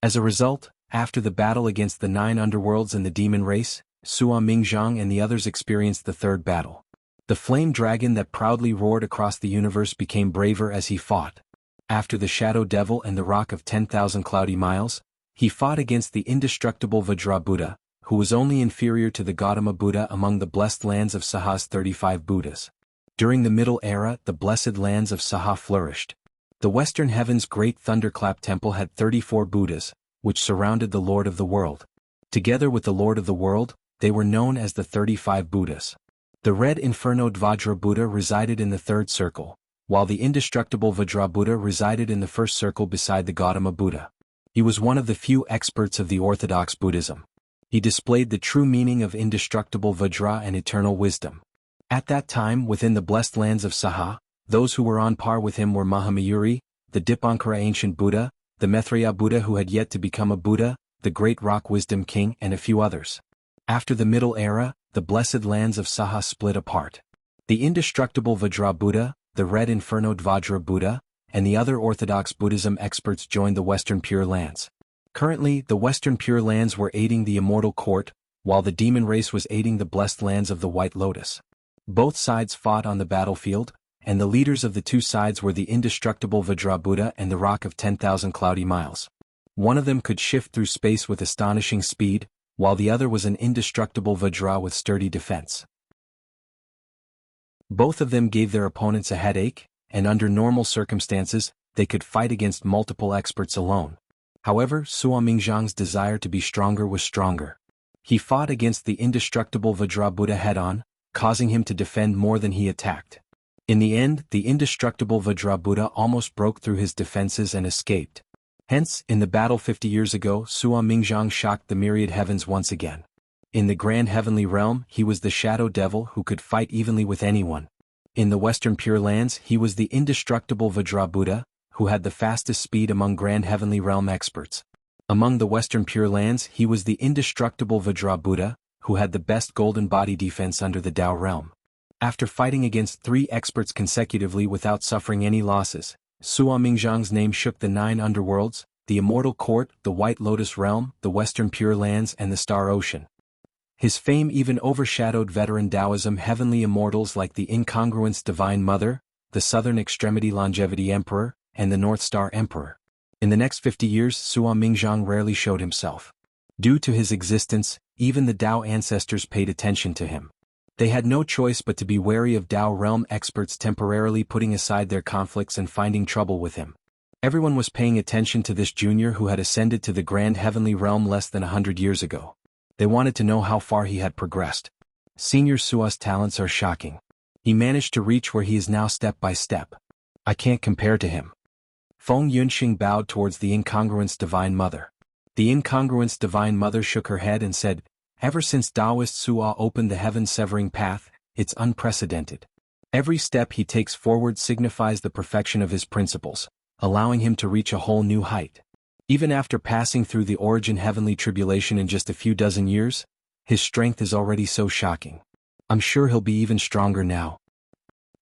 As a result, after the battle against the 9 underworlds and the demon race, Sua Mingzhang and the others experienced the third battle. The flame dragon that proudly roared across the universe became braver as he fought. After the Shadow Devil and the Rock of 10,000 Cloudy Miles, he fought against the indestructible Vajra Buddha, who was only inferior to the Gautama Buddha among the blessed lands of Saha's 35 Buddhas. During the Middle Era, the blessed lands of Saha flourished. The Western Heaven's great thunderclap temple had 34 Buddhas, which surrounded the Lord of the World. Together with the Lord of the World, they were known as the 35 Buddhas. The red Inferno Vajra Buddha resided in the third circle, while the indestructible Vajra Buddha resided in the first circle beside the Gautama Buddha. He was one of the few experts of the Orthodox Buddhism. He displayed the true meaning of indestructible Vajra and eternal wisdom. At that time, within the blessed lands of Saha, those who were on par with him were Mahamayuri, the Dipankara ancient Buddha, the Maitreya Buddha who had yet to become a Buddha, the great rock wisdom king, and a few others. After the Middle Era, the blessed lands of Saha split apart. The indestructible Vajra Buddha, the red Inferno Vajra Buddha, and the other Orthodox Buddhism experts joined the Western Pure Lands. Currently, the Western Pure Lands were aiding the immortal court, while the demon race was aiding the blessed lands of the White Lotus. Both sides fought on the battlefield, and the leaders of the two sides were the indestructible Vajra Buddha and the Rock of 10,000 Cloudy Miles. One of them could shift through space with astonishing speed, while the other was an indestructible Vajra with sturdy defense. Both of them gave their opponents a headache, and under normal circumstances, they could fight against multiple experts alone. However, Sua Mingzhang's desire to be stronger was stronger. He fought against the indestructible Vajra Buddha head-on, causing him to defend more than he attacked. In the end, the indestructible Vajra Buddha almost broke through his defenses and escaped. Hence, in the battle 50 years ago, Sua Mingzhang shocked the myriad heavens once again. In the grand heavenly realm, he was the Shadow Devil who could fight evenly with anyone. In the Western Pure Lands, he was the indestructible Vajra Buddha, who had the fastest speed among grand heavenly realm experts. Among the Western Pure Lands, he was the indestructible Vajra Buddha, who had the best golden body defense under the Tao realm. After fighting against 3 experts consecutively without suffering any losses, Sua Mingzhang's name shook the 9 underworlds, the Immortal Court, the White Lotus Realm, the Western Pure Lands and the Star Ocean. His fame even overshadowed veteran Taoism heavenly immortals like the Incongruence Divine Mother, the Southern Extremity Longevity Emperor, and the North Star Emperor. In the next 50 years, Sua Mingzhang rarely showed himself. Due to his existence, even the Tao ancestors paid attention to him. They had no choice but to be wary of Tao realm experts temporarily putting aside their conflicts and finding trouble with him. Everyone was paying attention to this junior who had ascended to the grand heavenly realm less than 100 years ago. They wanted to know how far he had progressed. Senior Sua's talents are shocking. He managed to reach where he is now step by step. I can't compare to him. Feng Yunxing bowed towards the Incongruence Divine Mother. The Incongruence Divine Mother shook her head and said, "Ever since Taoist Sua opened the heaven-severing path, it's unprecedented. Every step he takes forward signifies the perfection of his principles, allowing him to reach a whole new height. Even after passing through the origin heavenly tribulation in just a few dozen years, his strength is already so shocking. I'm sure he'll be even stronger now.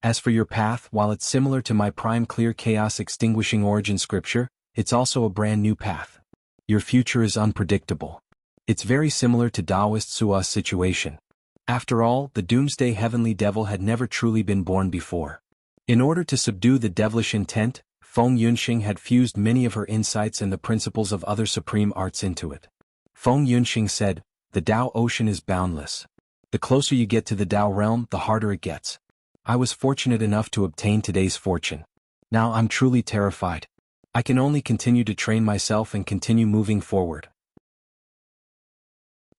As for your path, while it's similar to my prime clear chaos extinguishing origin scripture, it's also a brand new path. Your future is unpredictable. It's very similar to Taoist Sua's situation. After all, the doomsday heavenly devil had never truly been born before. In order to subdue the devilish intent, Feng Yunxing had fused many of her insights and the principles of other supreme arts into it. Feng Yunxing said, "The Tao ocean is boundless. The closer you get to the Tao realm, the harder it gets. I was fortunate enough to obtain today's fortune. Now I'm truly terrified. I can only continue to train myself and continue moving forward."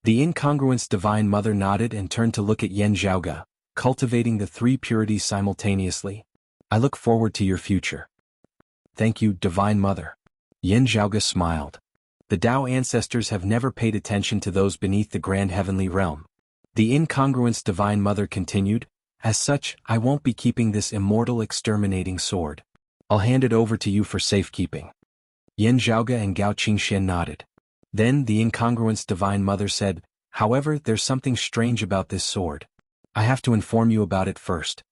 The Incongruence Divine Mother nodded and turned to look at Yan Zhaoge, cultivating the three purities simultaneously. "I look forward to your future." "Thank you, Divine Mother." Yan Zhaoge smiled. The Tao ancestors have never paid attention to those beneath the grand heavenly realm. The Incongruence Divine Mother continued, "As such, I won't be keeping this immortal exterminating sword. I'll hand it over to you for safekeeping." Yan Zhaoge and Gao Qingxian nodded. Then the Incongruence Divine Mother said, "However, there's something strange about this sword. I have to inform you about it first."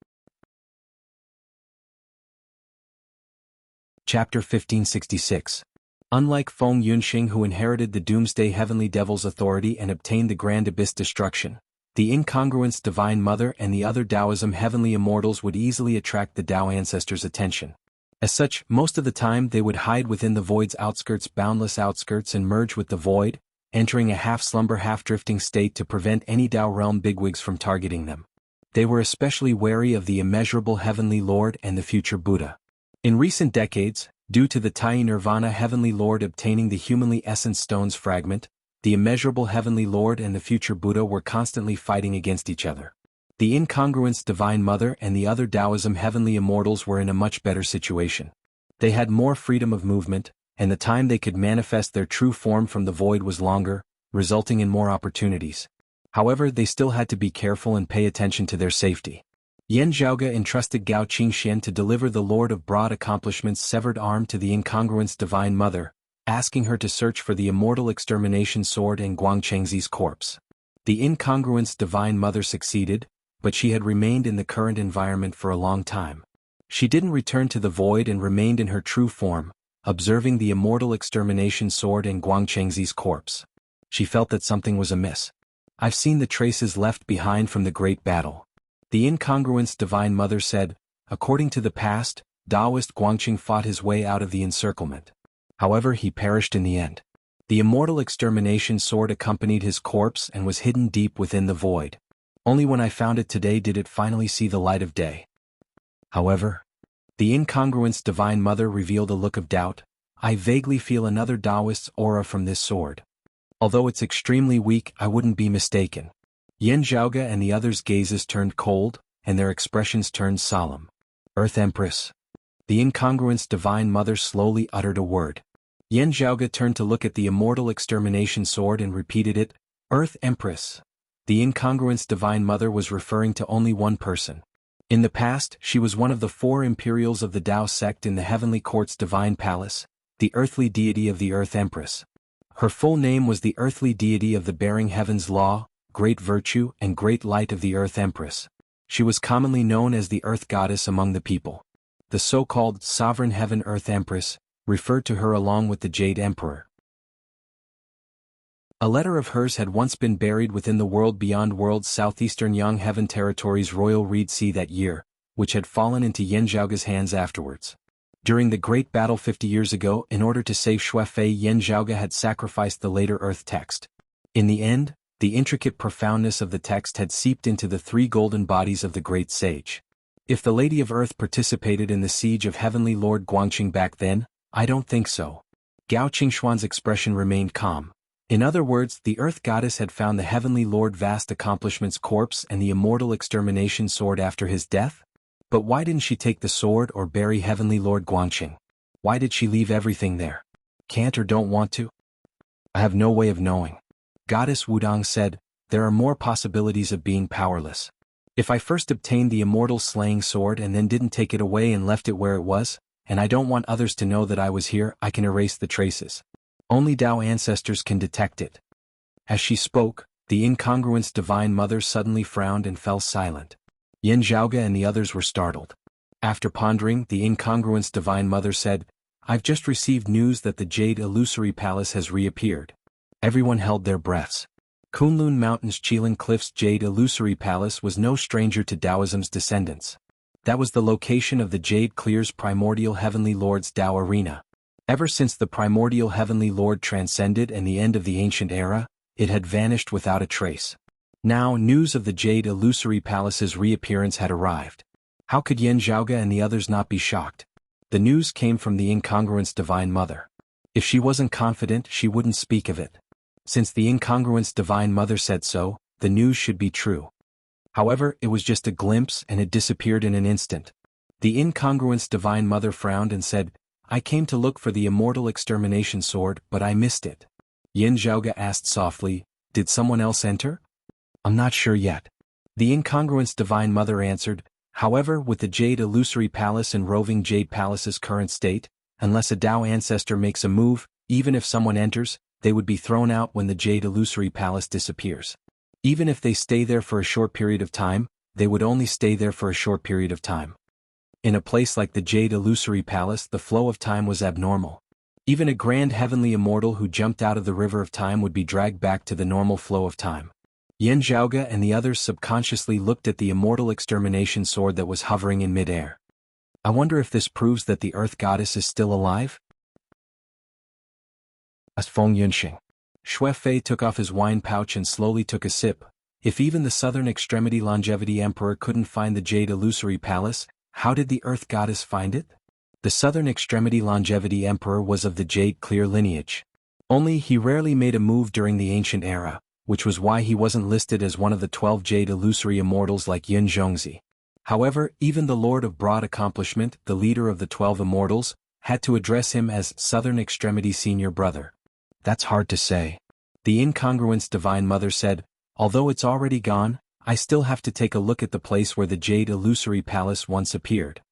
Chapter 1566. Unlike Feng Yunxing, who inherited the Doomsday Heavenly Devil's authority and obtained the Grand Abyss destruction, the Incongruence Divine Mother and the other Taoism Heavenly Immortals would easily attract the Tao ancestors' attention. As such, most of the time they would hide within the void's boundless outskirts and merge with the void, entering a half-slumber half-drifting state to prevent any Tao realm bigwigs from targeting them. They were especially wary of the immeasurable Heavenly Lord and the future Buddha. In recent decades, due to the Tai Nirvana Heavenly Lord obtaining the humanly essence stone's fragment, the immeasurable Heavenly Lord and the future Buddha were constantly fighting against each other. The Incongruence Divine Mother and the other Taoism Heavenly Immortals were in a much better situation. They had more freedom of movement, and the time they could manifest their true form from the void was longer, resulting in more opportunities. However, they still had to be careful and pay attention to their safety. Yan Zhaoge entrusted Gao Qingxian to deliver the Lord of Broad Accomplishment's severed arm to the Incongruence Divine Mother, asking her to search for the immortal extermination sword and Guang Chengzi's corpse. The Incongruence Divine Mother succeeded, but she had remained in the current environment for a long time. She didn't return to the void and remained in her true form, observing the immortal extermination sword and Guang Chengzi's corpse. She felt that something was amiss. "I've seen the traces left behind from the great battle." The Incongruence Divine Mother said, "According to the past, Taoist Guangqing fought his way out of the encirclement. However, he perished in the end. The immortal extermination sword accompanied his corpse and was hidden deep within the void. Only when I found it today did it finally see the light of day." However, the Incongruence Divine Mother revealed a look of doubt. "I vaguely feel another Taoist's aura from this sword. Although it's extremely weak, I wouldn't be mistaken." Yan Zhaoge and the others' gazes turned cold, and their expressions turned solemn. "Earth Empress." The Incongruence Divine Mother slowly uttered a word. Yan Zhaoge turned to look at the immortal extermination sword and repeated it, "Earth Empress." The Incongruence Divine Mother was referring to only one person. In the past, she was one of the 4 Imperials of the Tao sect in the Heavenly Court's Divine Palace, the earthly deity of the Earth Empress. Her full name was the earthly deity of the bearing heaven's law, great virtue and great light of the Earth Empress. She was commonly known as the Earth Goddess among the people. The so-called Sovereign Heaven Earth Empress referred to her along with the Jade Emperor. A letter of hers had once been buried within the world beyond world's southeastern Yang Heaven Territory's Royal Reed Sea that year, which had fallen into Yan Zhaoge's hands afterwards. During the Great Battle 50 years ago, in order to save Xuefei, Yan Zhaoge had sacrificed the later Earth text. In the end, the intricate profoundness of the text had seeped into the three golden bodies of the great sage. If the Lady of Earth participated in the siege of Heavenly Lord Guangqing back then, I don't think so. Gao Qingxuan's expression remained calm. In other words, the Earth Goddess had found the Heavenly Lord Vast Accomplishment's corpse and the immortal extermination sword after his death? But why didn't she take the sword or bury Heavenly Lord Guangqing? Why did she leave everything there? Can't or don't want to? I have no way of knowing. Goddess Wudong said, there are more possibilities of being powerless. If I first obtained the immortal slaying sword and then didn't take it away and left it where it was, and I don't want others to know that I was here, I can erase the traces. Only Tao ancestors can detect it. As she spoke, the incongruence Divine Mother suddenly frowned and fell silent. Yan Zhaoge and the others were startled. After pondering, the incongruence Divine Mother said, I've just received news that the Jade Illusory Palace has reappeared. Everyone held their breaths. Kunlun Mountain's Qilin Cliff's Jade Illusory Palace was no stranger to Taoism's descendants. That was the location of the Jade Clear's primordial Heavenly Lord's Tao Arena. Ever since the primordial Heavenly Lord transcended and the end of the ancient era, it had vanished without a trace. Now news of the Jade Illusory Palace's reappearance had arrived. How could Yan Zhaoge and the others not be shocked? The news came from the incongruence Divine Mother. If she wasn't confident, she wouldn't speak of it. Since the incongruence Divine Mother said so, the news should be true. However, it was just a glimpse and it disappeared in an instant. The incongruence Divine Mother frowned and said, I came to look for the immortal extermination sword, but I missed it. Yan Zhaoge asked softly, did someone else enter? I'm not sure yet. The incongruence Divine Mother answered, however, with the Jade Illusory Palace and Roving Jade Palace's current state, unless a Tao ancestor makes a move, even if someone enters, they would be thrown out when the Jade Illusory Palace disappears. Even if they stay there for a short period of time, they would only stay there for a short period of time. In a place like the Jade Illusory Palace, the flow of time was abnormal. Even a grand heavenly immortal who jumped out of the river of time would be dragged back to the normal flow of time. Yan Zhaoge and the others subconsciously looked at the immortal extermination sword that was hovering in midair. I wonder if this proves that the Earth Goddess is still alive? Asked Feng Yunxing. Xuefei took off his wine pouch and slowly took a sip. If even the Southern Extremity Longevity Emperor couldn't find the Jade Illusory Palace, how did the Earth Goddess find it? The Southern Extremity Longevity Emperor was of the Jade Clear lineage. Only he rarely made a move during the ancient era, which was why he wasn't listed as one of the 12 Jade Illusory Immortals like Yin Zhongzi. However, even the Lord of Broad Accomplishment, the leader of the 12 Immortals, had to address him as Southern Extremity Senior Brother. That's hard to say. The incongruence Divine Mother said, although it's already gone, I still have to take a look at the place where the Jade Illusory Palace once appeared.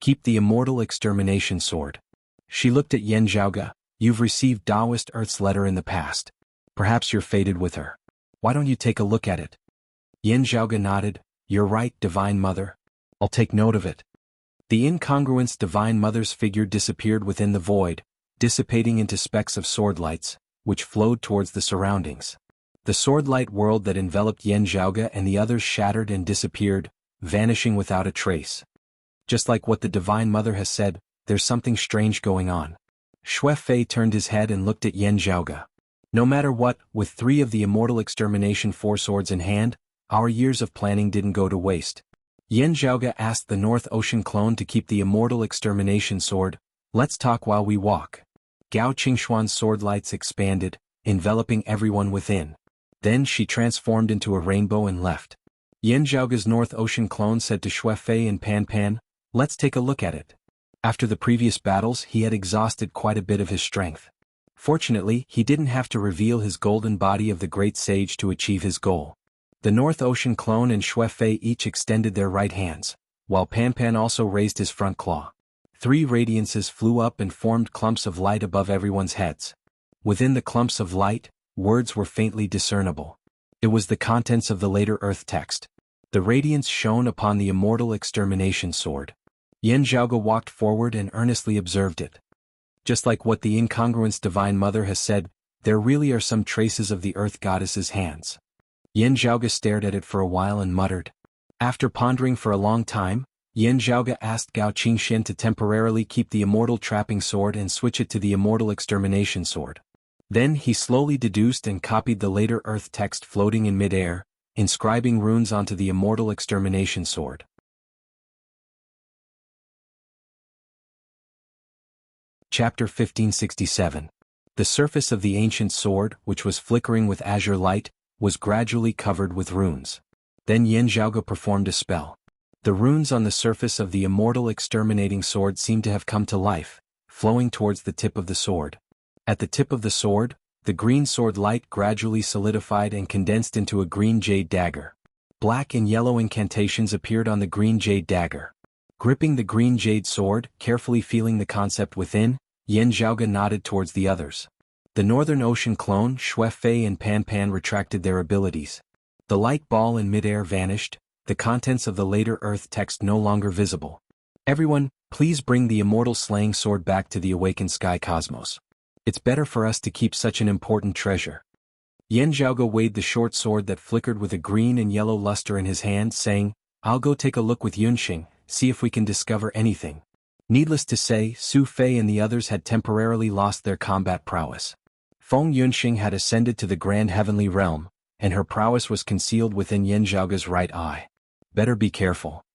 Keep the immortal extermination sword. She looked at Yan Zhaoge. You've received Taoist Earth's letter in the past. Perhaps you're fated with her. Why don't you take a look at it? Yan Zhaoge nodded. You're right, Divine Mother. I'll take note of it. The incongruence Divine Mother's figure disappeared within the void, dissipating into specks of sword lights, which flowed towards the surroundings. The sword-light world that enveloped Yan Zhaoge and the others shattered and disappeared, vanishing without a trace. Just like what the Divine Mother has said, there's something strange going on. Xuefei turned his head and looked at Yan Zhaoge. No matter what, with 3 of the immortal extermination 4 swords in hand, our years of planning didn't go to waste. Yan Zhaoge asked the North Ocean clone to keep the immortal extermination sword. Let's talk while we walk. Gao Qingxuan's sword lights expanded, enveloping everyone within. Then she transformed into a rainbow and left. Yan Zhaoge's North Ocean clone said to Xuefei and Pan Pan, let's take a look at it. After the previous battles, he had exhausted quite a bit of his strength. Fortunately, he didn't have to reveal his golden body of the great sage to achieve his goal. The North Ocean clone and Xuefei each extended their right hands, while Pan Pan also raised his front claw. 3 radiances flew up and formed clumps of light above everyone's heads. Within the clumps of light, words were faintly discernible. It was the contents of the later Earth text. The radiance shone upon the immortal extermination sword. Yan Zhaoge walked forward and earnestly observed it. Just like what the incongruence Divine Mother has said, There really are some traces of the earth goddess's hands. Yan Zhaoge stared at it for a while and muttered. After pondering for a long time, Yan Zhaoge asked Gao Qingxian to temporarily keep the immortal trapping sword and switch it to the immortal extermination sword. Then he slowly deduced and copied the later earth text floating in mid-air, inscribing runes onto the immortal extermination sword. Chapter 1567. The surface of the ancient sword, which was flickering with azure light, was gradually covered with runes. Then Yan Zhaoge performed a spell. The runes on the surface of the immortal exterminating sword seemed to have come to life, flowing towards the tip of the sword. At the tip of the sword, the green sword light gradually solidified and condensed into a green jade dagger. Black and yellow incantations appeared on the green jade dagger. Gripping the green jade sword, carefully feeling the concept within, Yan Zhaoge nodded towards the others. The Northern Ocean clone, Xue Fei and Pan Pan retracted their abilities. The light ball in midair vanished, the contents of the later earth text no longer visible. Everyone, please bring the immortal slaying sword back to the awakened sky cosmos. It's better for us to keep such an important treasure. Yan Zhaoge weighed the short sword that flickered with a green and yellow luster in his hand, saying, I'll go take a look with Yunxing, see if we can discover anything. Needless to say, Su Fei and the others had temporarily lost their combat prowess. Feng Yunxing had ascended to the grand heavenly realm, and her prowess was concealed within Yan Zhaoge's right eye. Better be careful.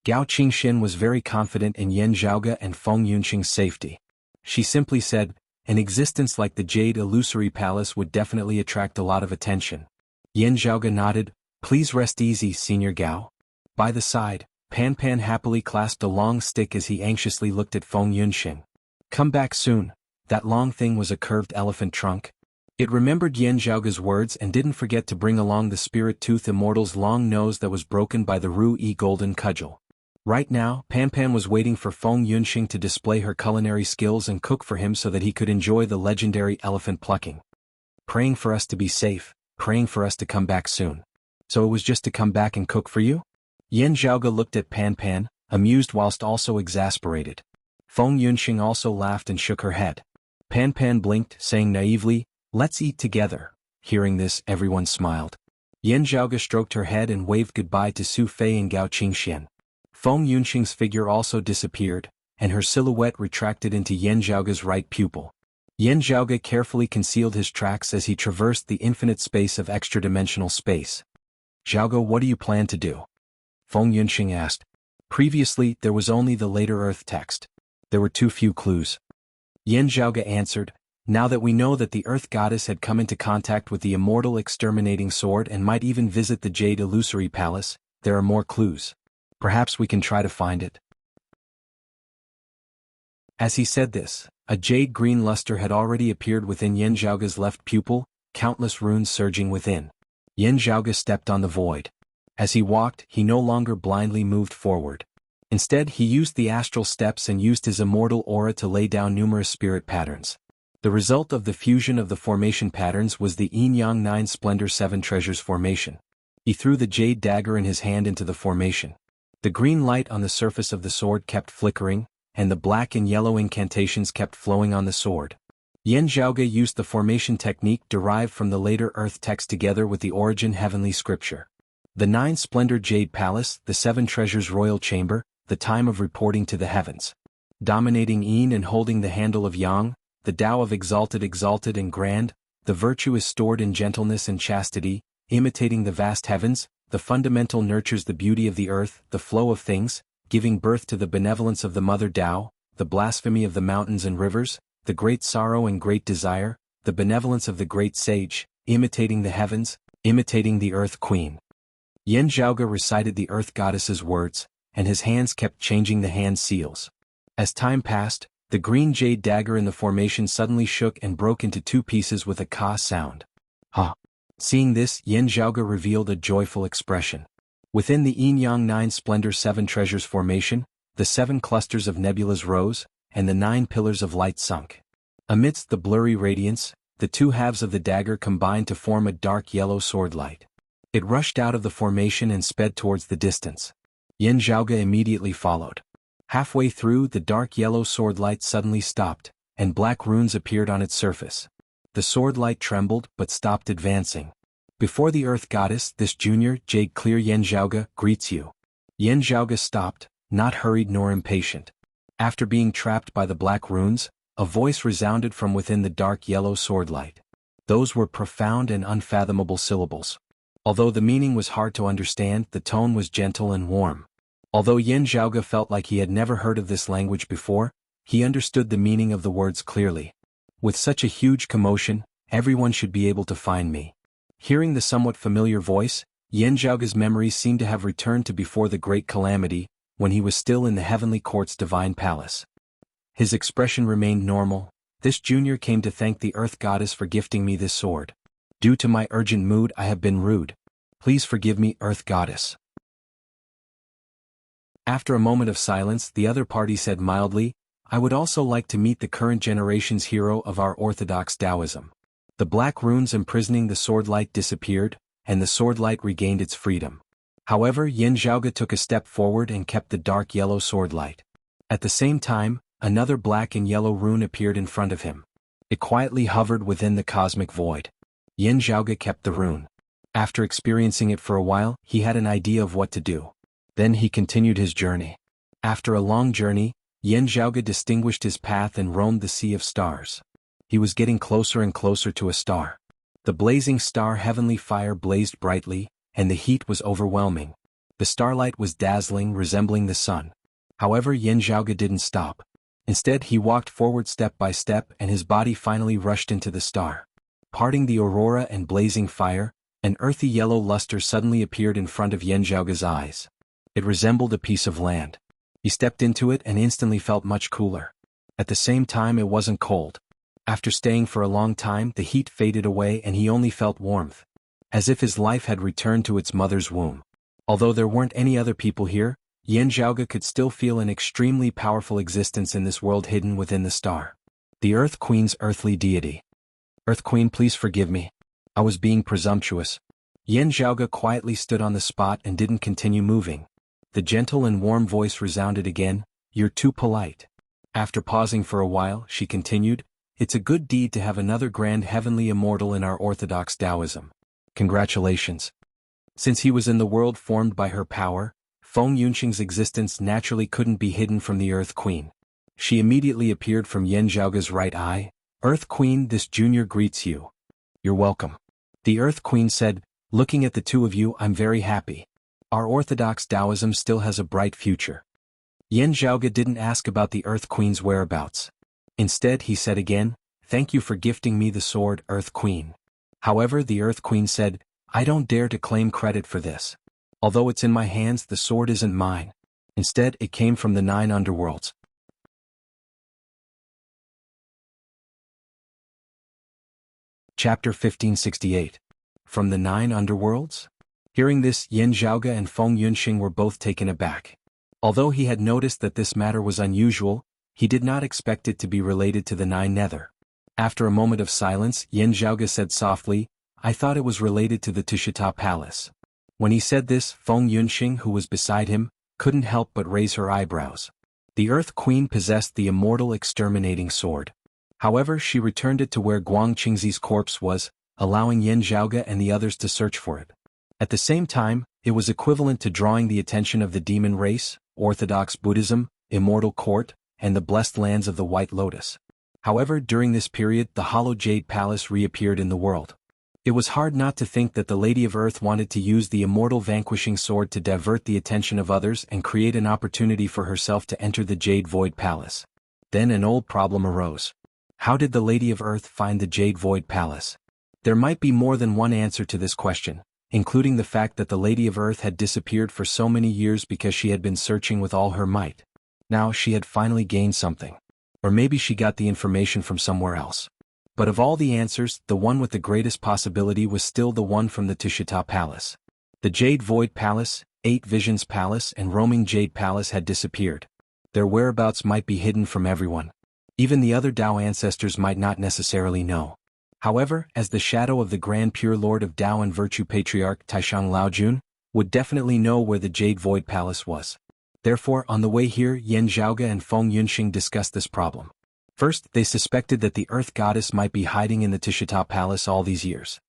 Gao Qingxian was very confident in Yan Zhaoge and Feng Yunxing's safety. She simply said, an existence like the Jade Illusory Palace would definitely attract a lot of attention. Yan Zhaoge nodded, please rest easy, Senior Gao. By the side, Pan Pan happily clasped a long stick as he anxiously looked at Feng Yunxing. Come back soon. That long thing was a curved elephant trunk. It remembered Yan Zhaoge's words and didn't forget to bring along the Spirit Tooth Immortal's long nose that was broken by the Ru-Yi golden cudgel. Right now, Pan Pan was waiting for Feng Yunxing to display her culinary skills and cook for him so that he could enjoy the legendary elephant plucking. Praying for us to be safe, praying for us to come back soon. So it was just to come back and cook for you? Yan Zhaoge looked at Pan Pan, amused whilst also exasperated. Feng Yunxing also laughed and shook her head. Pan Pan blinked, saying naively, let's eat together. Hearing this, everyone smiled. Yan Zhaoge stroked her head and waved goodbye to Su Fei and Gao Qingxian. Feng Yunxing's figure also disappeared, and her silhouette retracted into Yan Zhaoge's right pupil. Yan Zhaoge carefully concealed his tracks as he traversed the infinite space of extra-dimensional space. Zhaoge, what do you plan to do? Feng Yunxing asked. Previously, there was only the later earth text. There were too few clues. Yan Zhaoge answered, now that we know that the earth goddess had come into contact with the immortal exterminating sword and might even visit the Jade Illusory Palace, there are more clues. Perhaps we can try to find it. As he said this, a jade green luster had already appeared within Yan Zhaoge's left pupil, countless runes surging within. Yan Zhaoge stepped on the void. As he walked, he no longer blindly moved forward. Instead, he used the astral steps and used his immortal aura to lay down numerous spirit patterns. The result of the fusion of the formation patterns was the Yin-Yang 9 Splendor 7 Treasures formation. He threw the jade dagger in his hand into the formation. The green light on the surface of the sword kept flickering, and the black and yellow incantations kept flowing on the sword. Yan Zhaoge used the formation technique derived from the later earth text together with the origin heavenly scripture. The 9 Splendor Jade Palace, the 7 Treasures Royal Chamber, the time of reporting to the heavens. Dominating Yin and holding the handle of Yang, the Tao of exalted and grand, the virtue is stored in gentleness and chastity, imitating the vast heavens, the fundamental nurtures the beauty of the earth, the flow of things, giving birth to the benevolence of the mother Tao, the blasphemy of the mountains and rivers, the great sorrow and great desire, the benevolence of the great sage, imitating the heavens, imitating the earth queen. Yan Zhaoge recited the earth goddess's words, and his hands kept changing the hand seals. As time passed, the green jade dagger in the formation suddenly shook and broke into 2 pieces with a ka sound. Ha! Seeing this, Yan Zhaoge revealed a joyful expression. Within the Yin-Yang 9 Splendor 7 Treasures formation, the 7 clusters of nebulas rose, and the 9 pillars of light sunk. Amidst the blurry radiance, the 2 halves of the dagger combined to form a dark yellow sword light. It rushed out of the formation and sped towards the distance. Yan Zhaoge immediately followed. Halfway through, the dark yellow sword light suddenly stopped, and black runes appeared on its surface. The sword light trembled but stopped advancing. Before the Earth Goddess, this junior, Jade Clear Yan Zhaoge, greets you. Yan Zhaoge stopped, not hurried nor impatient. After being trapped by the black runes, a voice resounded from within the dark yellow sword light. Those were profound and unfathomable syllables. Although the meaning was hard to understand, the tone was gentle and warm. Although Yan Zhaoge felt like he had never heard of this language before, he understood the meaning of the words clearly. With such a huge commotion, everyone should be able to find me. Hearing the somewhat familiar voice, Yan Zhaoge's memories seemed to have returned to before the great calamity, when he was still in the heavenly court's divine palace. His expression remained normal. This junior came to thank the Earth Goddess for gifting me this sword. Due to my urgent mood, I have been rude. Please forgive me, Earth Goddess. After a moment of silence, the other party said mildly, I would also like to meet the current generation's hero of our orthodox Taoism. The black runes imprisoning the sword light disappeared, and the sword light regained its freedom. However, Yan Zhaoge took a step forward and kept the dark yellow sword light. At the same time, another black and yellow rune appeared in front of him. It quietly hovered within the cosmic void. Yan Zhaoge kept the rune. After experiencing it for a while, he had an idea of what to do. Then he continued his journey. After a long journey, Yan Zhaoge distinguished his path and roamed the sea of stars. He was getting closer and closer to a star. The blazing star heavenly fire blazed brightly, and the heat was overwhelming. The starlight was dazzling, resembling the sun. However, Yan Zhaoge didn't stop. Instead, he walked forward step by step, and his body finally rushed into the star. Parting the aurora and blazing fire, an earthy yellow luster suddenly appeared in front of Yan Zhaoge's eyes. It resembled a piece of land. He stepped into it and instantly felt much cooler. At the same time, it wasn't cold. After staying for a long time, the heat faded away and he only felt warmth. As if his life had returned to its mother's womb. Although there weren't any other people here, Yan Zhaoge could still feel an extremely powerful existence in this world hidden within the star. The Earth Queen's earthly deity. Earth Queen, please forgive me. I was being presumptuous. Yan Zhaoge quietly stood on the spot and didn't continue moving. The gentle and warm voice resounded again, You're too polite. After pausing for a while, she continued, It's a good deed to have another grand heavenly immortal in our orthodox Taoism. Congratulations. Since he was in the world formed by her power, Feng Yunxing's existence naturally couldn't be hidden from the Earth Queen. She immediately appeared from Yan Zhaoge's right eye. Earth Queen, this junior greets you. You're welcome. The Earth Queen said, Looking at the two of you, I'm very happy. Our orthodox Taoism still has a bright future. Yan Zhaoge didn't ask about the Earth Queen's whereabouts. Instead, he said again, Thank you for gifting me the sword, Earth Queen. However, the Earth Queen said, I don't dare to claim credit for this. Although it's in my hands, the sword isn't mine. Instead, it came from the 9 underworlds. Chapter 1568. From the 9 underworlds? Hearing this, Yan Zhaoge and Feng Yunxing were both taken aback. Although he had noticed that this matter was unusual, he did not expect it to be related to the 9 nether. After a moment of silence, Yan Zhaoge said softly, I thought it was related to the Tushita Palace. When he said this, Feng Yunxing, who was beside him, couldn't help but raise her eyebrows. The Earth Queen possessed the immortal exterminating sword. However, she returned it to where Guang Qingzi's corpse was, allowing Yan Zhaoge and the others to search for it. At the same time, it was equivalent to drawing the attention of the demon race, Orthodox Buddhism, Immortal Court, and the blessed lands of the White Lotus. However, during this period, the Hollow Jade Palace reappeared in the world. It was hard not to think that the Lady of Earth wanted to use the immortal vanquishing sword to divert the attention of others and create an opportunity for herself to enter the Jade Void Palace. Then an old problem arose. How did the Lady of Earth find the Jade Void Palace? There might be more than one answer to this question, including the fact that the Lady of Earth had disappeared for so many years because she had been searching with all her might. Now she had finally gained something. Or maybe she got the information from somewhere else. But of all the answers, the one with the greatest possibility was still the one from the Tushita Palace. The Jade Void Palace, 8 Visions Palace and Roaming Jade Palace had disappeared. Their whereabouts might be hidden from everyone. Even the other Tao ancestors might not necessarily know. However, as the shadow of the Grand Pure Lord of Tao and Virtue Patriarch Taishang Laojun, would definitely know where the Jade Void Palace was. Therefore, on the way here, Yan Zhaoge and Feng Yunxing discussed this problem. First, they suspected that the Earth Goddess might be hiding in the Tishita Palace all these years.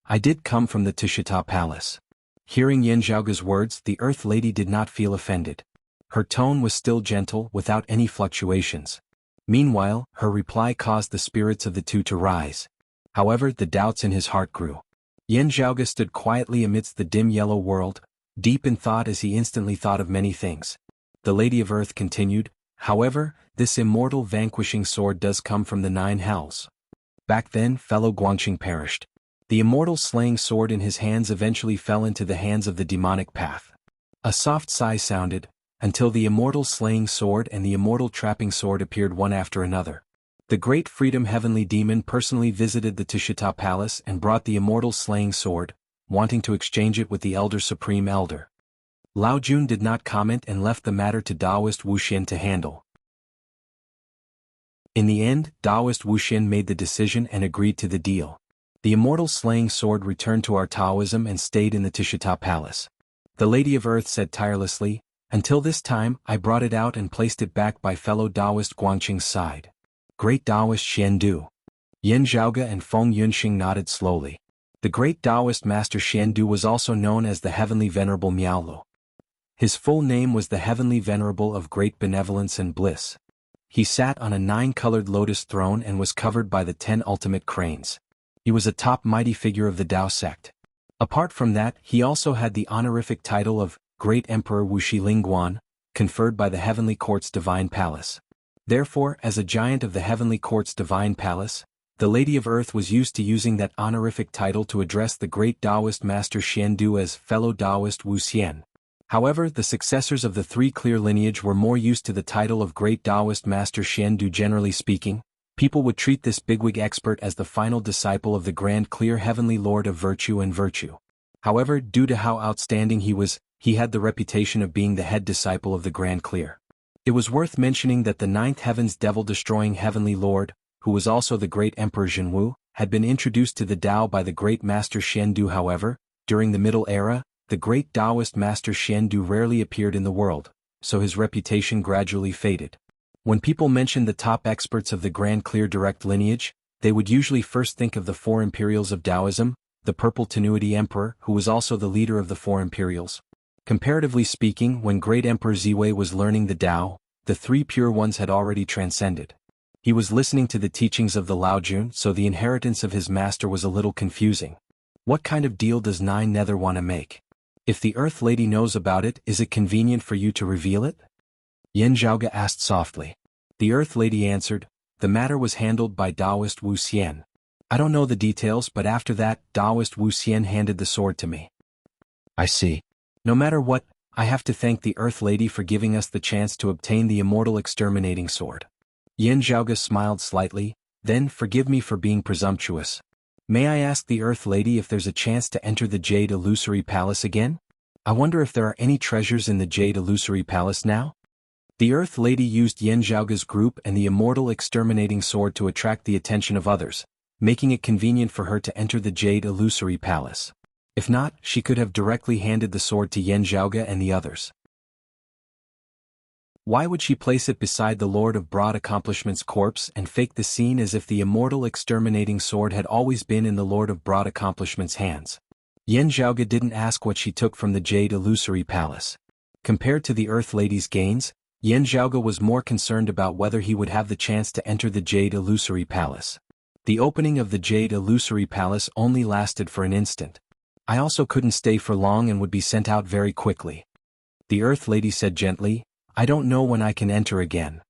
I did come from the Tishita Palace. Hearing Yan Zhaoge's words, the Earth Lady did not feel offended. Her tone was still gentle, without any fluctuations. Meanwhile, her reply caused the spirits of the two to rise. However, the doubts in his heart grew. Yan Zhaoge stood quietly amidst the dim yellow world, deep in thought as he instantly thought of many things. The Lady of Earth continued, "However, this immortal vanquishing sword does come from the 9 hells. Back then, fellow Guangxing perished. The immortal slaying sword in his hands eventually fell into the hands of the demonic path." A soft sigh sounded, until the immortal slaying sword and the immortal trapping sword appeared one after another. The great freedom heavenly demon personally visited the Tishita Palace and brought the immortal slaying sword, wanting to exchange it with the Elder Supreme Elder. Lao Jun did not comment and left the matter to Taoist Wuxian to handle. In the end, Taoist Wuxian made the decision and agreed to the deal. The immortal slaying sword returned to our Taoism and stayed in the Tishita Palace. The Lady of Earth said tirelessly, "Until this time, I brought it out and placed it back by fellow Taoist Guangxing's side. Great Taoist Xiandu." Yan Zhaoge and Feng Yunxing nodded slowly. The great Taoist master Xiandu was also known as the Heavenly Venerable Miaolo. His full name was the Heavenly Venerable of Great Benevolence and Bliss. He sat on a 9-colored lotus throne and was covered by the 10 ultimate cranes. He was a top mighty figure of the Tao sect. Apart from that, he also had the honorific title of Great Emperor Wuxi Lingguan, conferred by the Heavenly Court's Divine Palace. Therefore, as a giant of the Heavenly Court's Divine Palace, the Lady of Earth was used to using that honorific title to address the great Taoist master Xiandu as fellow Taoist Wuxian. However, the successors of the 3 clear lineage were more used to the title of great Taoist master Xiandu. Generally speaking, people would treat this bigwig expert as the final disciple of the Grand Clear Heavenly Lord of Virtue and Virtue. However, due to how outstanding he was, he had the reputation of being the head disciple of the Grand Clear. It was worth mentioning that the 9th Heaven's devil-destroying Heavenly Lord, who was also the great Emperor Jianghu, had been introduced to the Tao by the great Master Xiandu. However, during the Middle Era, the great Taoist Master Xiandu rarely appeared in the world, so his reputation gradually faded. When people mentioned the top experts of the Grand Clear direct lineage, they would usually first think of the 4 Imperials of Taoism, the Purple Tenuity Emperor, who was also the leader of the 4 Imperials. Comparatively speaking, when Great Emperor Ziwei was learning the Tao, the 3 Pure Ones had already transcended. He was listening to the teachings of the Lao Jun, so the inheritance of his master was a little confusing. What kind of deal does 9 Nether want to make? If the Earth Lady knows about it, is it convenient for you to reveal it? Yan Zhaoge asked softly. The Earth Lady answered, "The matter was handled by Taoist Wuxian. I don't know the details, but after that, Taoist Wuxian handed the sword to me." "I see. No matter what, I have to thank the Earth Lady for giving us the chance to obtain the immortal exterminating sword." Yan Zhaoge smiled slightly, "Then forgive me for being presumptuous. May I ask the Earth Lady if there's a chance to enter the Jade Illusory Palace again? I wonder if there are any treasures in the Jade Illusory Palace now?" The Earth Lady used Yan Zhaoge's group and the immortal exterminating sword to attract the attention of others, making it convenient for her to enter the Jade Illusory Palace. If not, she could have directly handed the sword to Yan Zhaoge and the others. Why would she place it beside the Lord of Broad Accomplishment's corpse and fake the scene as if the immortal exterminating sword had always been in the Lord of Broad Accomplishment's hands? Yan Zhaoge didn't ask what she took from the Jade Illusory Palace. Compared to the Earth Lady's gains, Yan Zhaoge was more concerned about whether he would have the chance to enter the Jade Illusory Palace. The opening of the Jade Illusory Palace only lasted for an instant. I also couldn't stay for long and would be sent out very quickly. The Earth Lady said gently, "I don't know when I can enter again."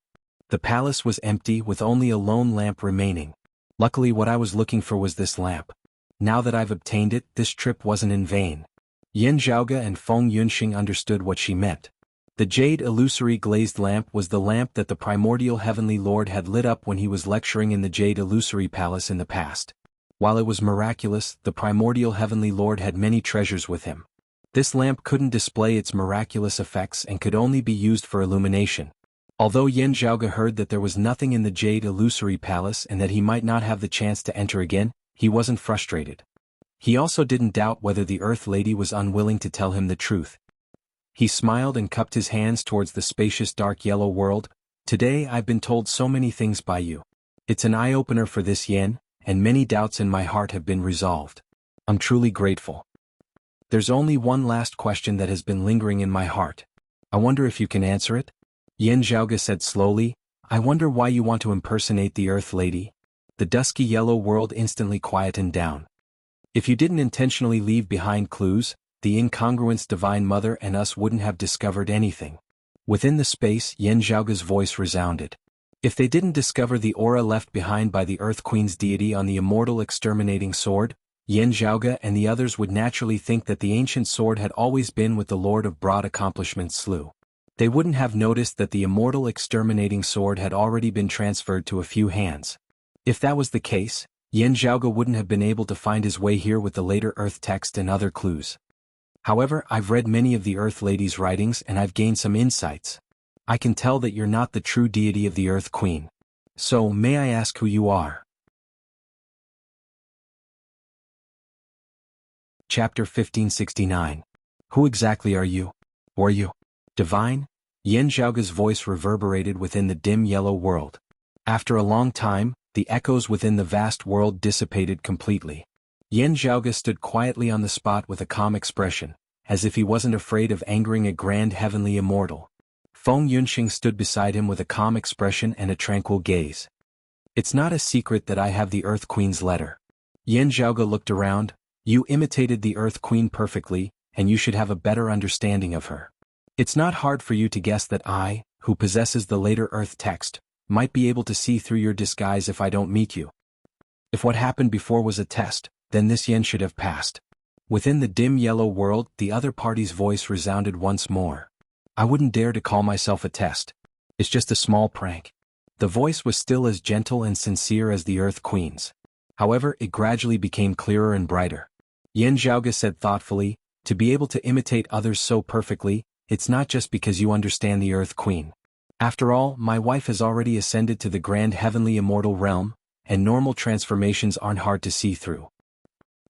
The palace was empty with only a lone lamp remaining. Luckily what I was looking for was this lamp. Now that I've obtained it, this trip wasn't in vain. Yan Zhaoge and Feng Yunxing understood what she meant. The Jade Illusory Glazed Lamp was the lamp that the primordial Heavenly Lord had lit up when he was lecturing in the Jade Illusory Palace in the past. While it was miraculous, the primordial Heavenly Lord had many treasures with him. This lamp couldn't display its miraculous effects and could only be used for illumination. Although Yan Zhaoge heard that there was nothing in the Jade Illusory Palace and that he might not have the chance to enter again, he wasn't frustrated. He also didn't doubt whether the Earth Lady was unwilling to tell him the truth. He smiled and cupped his hands towards the spacious dark yellow world. "Today I've been told so many things by you. It's an eye-opener for this Yan, and many doubts in my heart have been resolved. I'm truly grateful. There's only one last question that has been lingering in my heart. I wonder if you can answer it? Yan Zhaoge said slowly, I wonder why you want to impersonate the Earth Lady? The dusky yellow world instantly quietened down. If you didn't intentionally leave behind clues, the incongruence Divine Mother and us wouldn't have discovered anything. Within the space, Yan Zhaoge's voice resounded. If they didn't discover the aura left behind by the Earth Queen's deity on the immortal exterminating sword, Yan Zhaoge and the others would naturally think that the ancient sword had always been with the Lord of Broad Accomplishment Slew. They wouldn't have noticed that the immortal exterminating sword had already been transferred to a few hands. If that was the case, Yan Zhaoge wouldn't have been able to find his way here with the later Earth text and other clues. However, I've read many of the Earth Lady's writings and I've gained some insights. I can tell that you're not the true deity of the Earth Queen. So, may I ask who you are? Chapter 1569. Who exactly are you? Or you? Divine? Yan Zhaoge's voice reverberated within the dim yellow world. After a long time, the echoes within the vast world dissipated completely. Yan Zhaoge stood quietly on the spot with a calm expression, as if he wasn't afraid of angering a grand heavenly immortal. Feng Yunxing stood beside him with a calm expression and a tranquil gaze. It's not a secret that I have the Earth Queen's letter. Yan Zhaoge looked around. You imitated the Earth Queen perfectly, and you should have a better understanding of her. It's not hard for you to guess that I, who possesses the later Earth text, might be able to see through your disguise if I don't meet you. If what happened before was a test, then this Yan should have passed. Within the dim yellow world, the other party's voice resounded once more. I wouldn't dare to call myself a test. It's just a small prank. The voice was still as gentle and sincere as the Earth Queen's. However, it gradually became clearer and brighter. Yan Zhaoge said thoughtfully, to be able to imitate others so perfectly, it's not just because you understand the Earth Queen. After all, my wife has already ascended to the grand heavenly immortal realm, and normal transformations aren't hard to see through.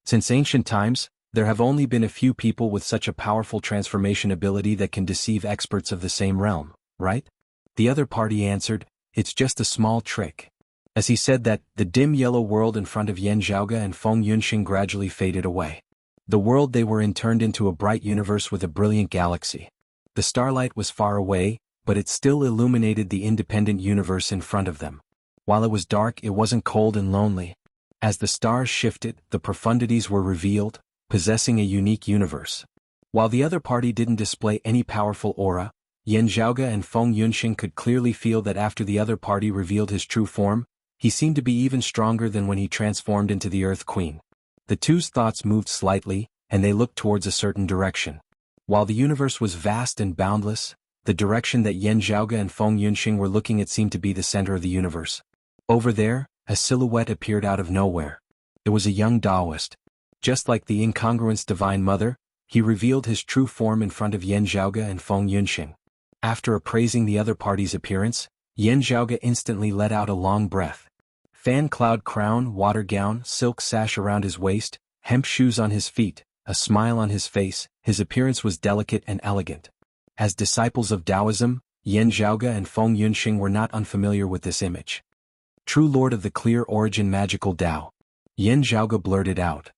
Since ancient times, there have only been a few people with such a powerful transformation ability that can deceive experts of the same realm, right? The other party answered, it's just a small trick. As he said that, the dim yellow world in front of Yan Zhaoge and Feng Yunxing gradually faded away. The world they were in turned into a bright universe with a brilliant galaxy. The starlight was far away, but it still illuminated the independent universe in front of them. While it was dark, it wasn't cold and lonely. As the stars shifted, the profundities were revealed, possessing a unique universe. While the other party didn't display any powerful aura, Yan Zhaoge and Feng Yunxing could clearly feel that after the other party revealed his true form, he seemed to be even stronger than when he transformed into the Earth Queen. The two's thoughts moved slightly, and they looked towards a certain direction. While the universe was vast and boundless, the direction that Yan Zhaoge and Feng Yunxing were looking at seemed to be the center of the universe. Over there, a silhouette appeared out of nowhere. It was a young Taoist. Just like the incongruous Divine Mother, he revealed his true form in front of Yan Zhaoge and Feng Yunxing. After appraising the other party's appearance, Yan Zhaoge instantly let out a long breath. Fan cloud crown, water gown, silk sash around his waist, hemp shoes on his feet, a smile on his face, his appearance was delicate and elegant. As disciples of Taoism, Yan Zhaoge and Feng Yunxing were not unfamiliar with this image. True Lord of the Clear Origin Magical Tao. Yan Zhaoge blurted out.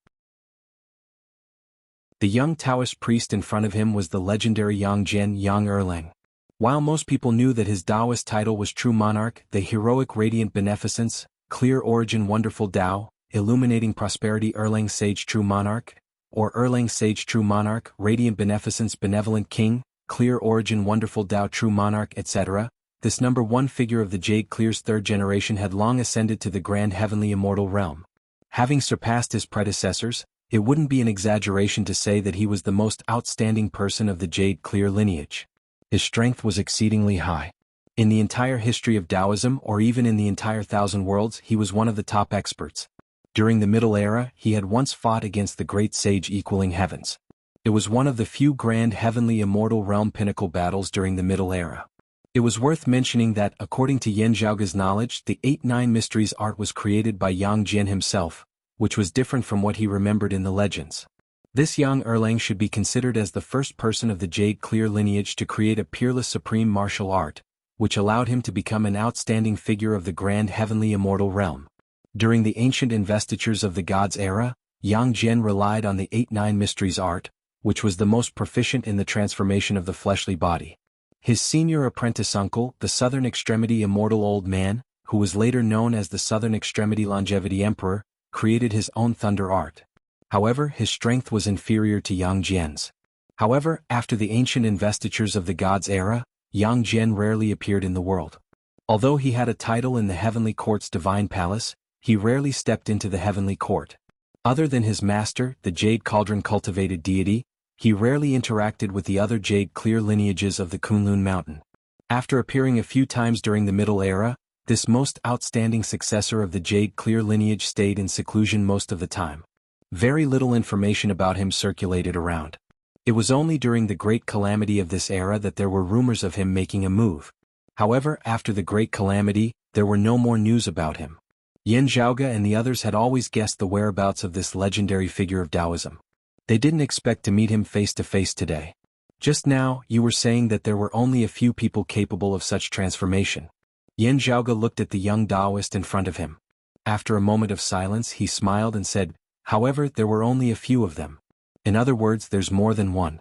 The young Taoist priest in front of him was the legendary Yang Jian Yang Erlang. While most people knew that his Taoist title was True Monarch, the heroic radiant beneficence, Clear Origin Wonderful Tao, Illuminating Prosperity Erlang Sage True Monarch, or Erlang Sage True Monarch, Radiant Beneficence Benevolent King, Clear Origin Wonderful Tao True Monarch, etc., this number one figure of the Jade Clear's third generation had long ascended to the grand heavenly immortal realm. Having surpassed his predecessors, it wouldn't be an exaggeration to say that he was the most outstanding person of the Jade Clear lineage. His strength was exceedingly high. In the entire history of Taoism or even in the entire Thousand Worlds, he was one of the top experts. During the Middle Era, he had once fought against the great sage equaling heavens. It was one of the few grand heavenly immortal realm pinnacle battles during the Middle Era. It was worth mentioning that, according to Yan Zhaoge's knowledge, the 8-9 Mysteries art was created by Yang Jian himself, which was different from what he remembered in the legends. This Yang Erlang should be considered as the first person of the Jade Clear lineage to create a peerless supreme martial art, which allowed him to become an outstanding figure of the grand heavenly immortal realm. During the ancient investitures of the gods era, Yang Jian relied on the 8-9 mysteries art, which was the most proficient in the transformation of the fleshly body. His senior apprentice uncle, the Southern Extremity Immortal Old Man, who was later known as the Southern Extremity Longevity Emperor, created his own thunder art. However, his strength was inferior to Yang Jian's. However, after the ancient investitures of the gods era, Yang Jian rarely appeared in the world. Although he had a title in the heavenly court's divine palace, he rarely stepped into the heavenly court. Other than his master, the Jade Cauldron cultivated deity, he rarely interacted with the other Jade Clear lineages of the Kunlun Mountain. After appearing a few times during the Middle Era, this most outstanding successor of the Jade Clear lineage stayed in seclusion most of the time. Very little information about him circulated around. It was only during the great calamity of this era that there were rumors of him making a move. However, after the great calamity, there were no more news about him. Yan Zhaoge and the others had always guessed the whereabouts of this legendary figure of Taoism. They didn't expect to meet him face to face today. Just now, you were saying that there were only a few people capable of such transformation. Yan Zhaoge looked at the young Taoist in front of him. After a moment of silence, he smiled and said, "However, there were only a few of them. In other words, there's more than one.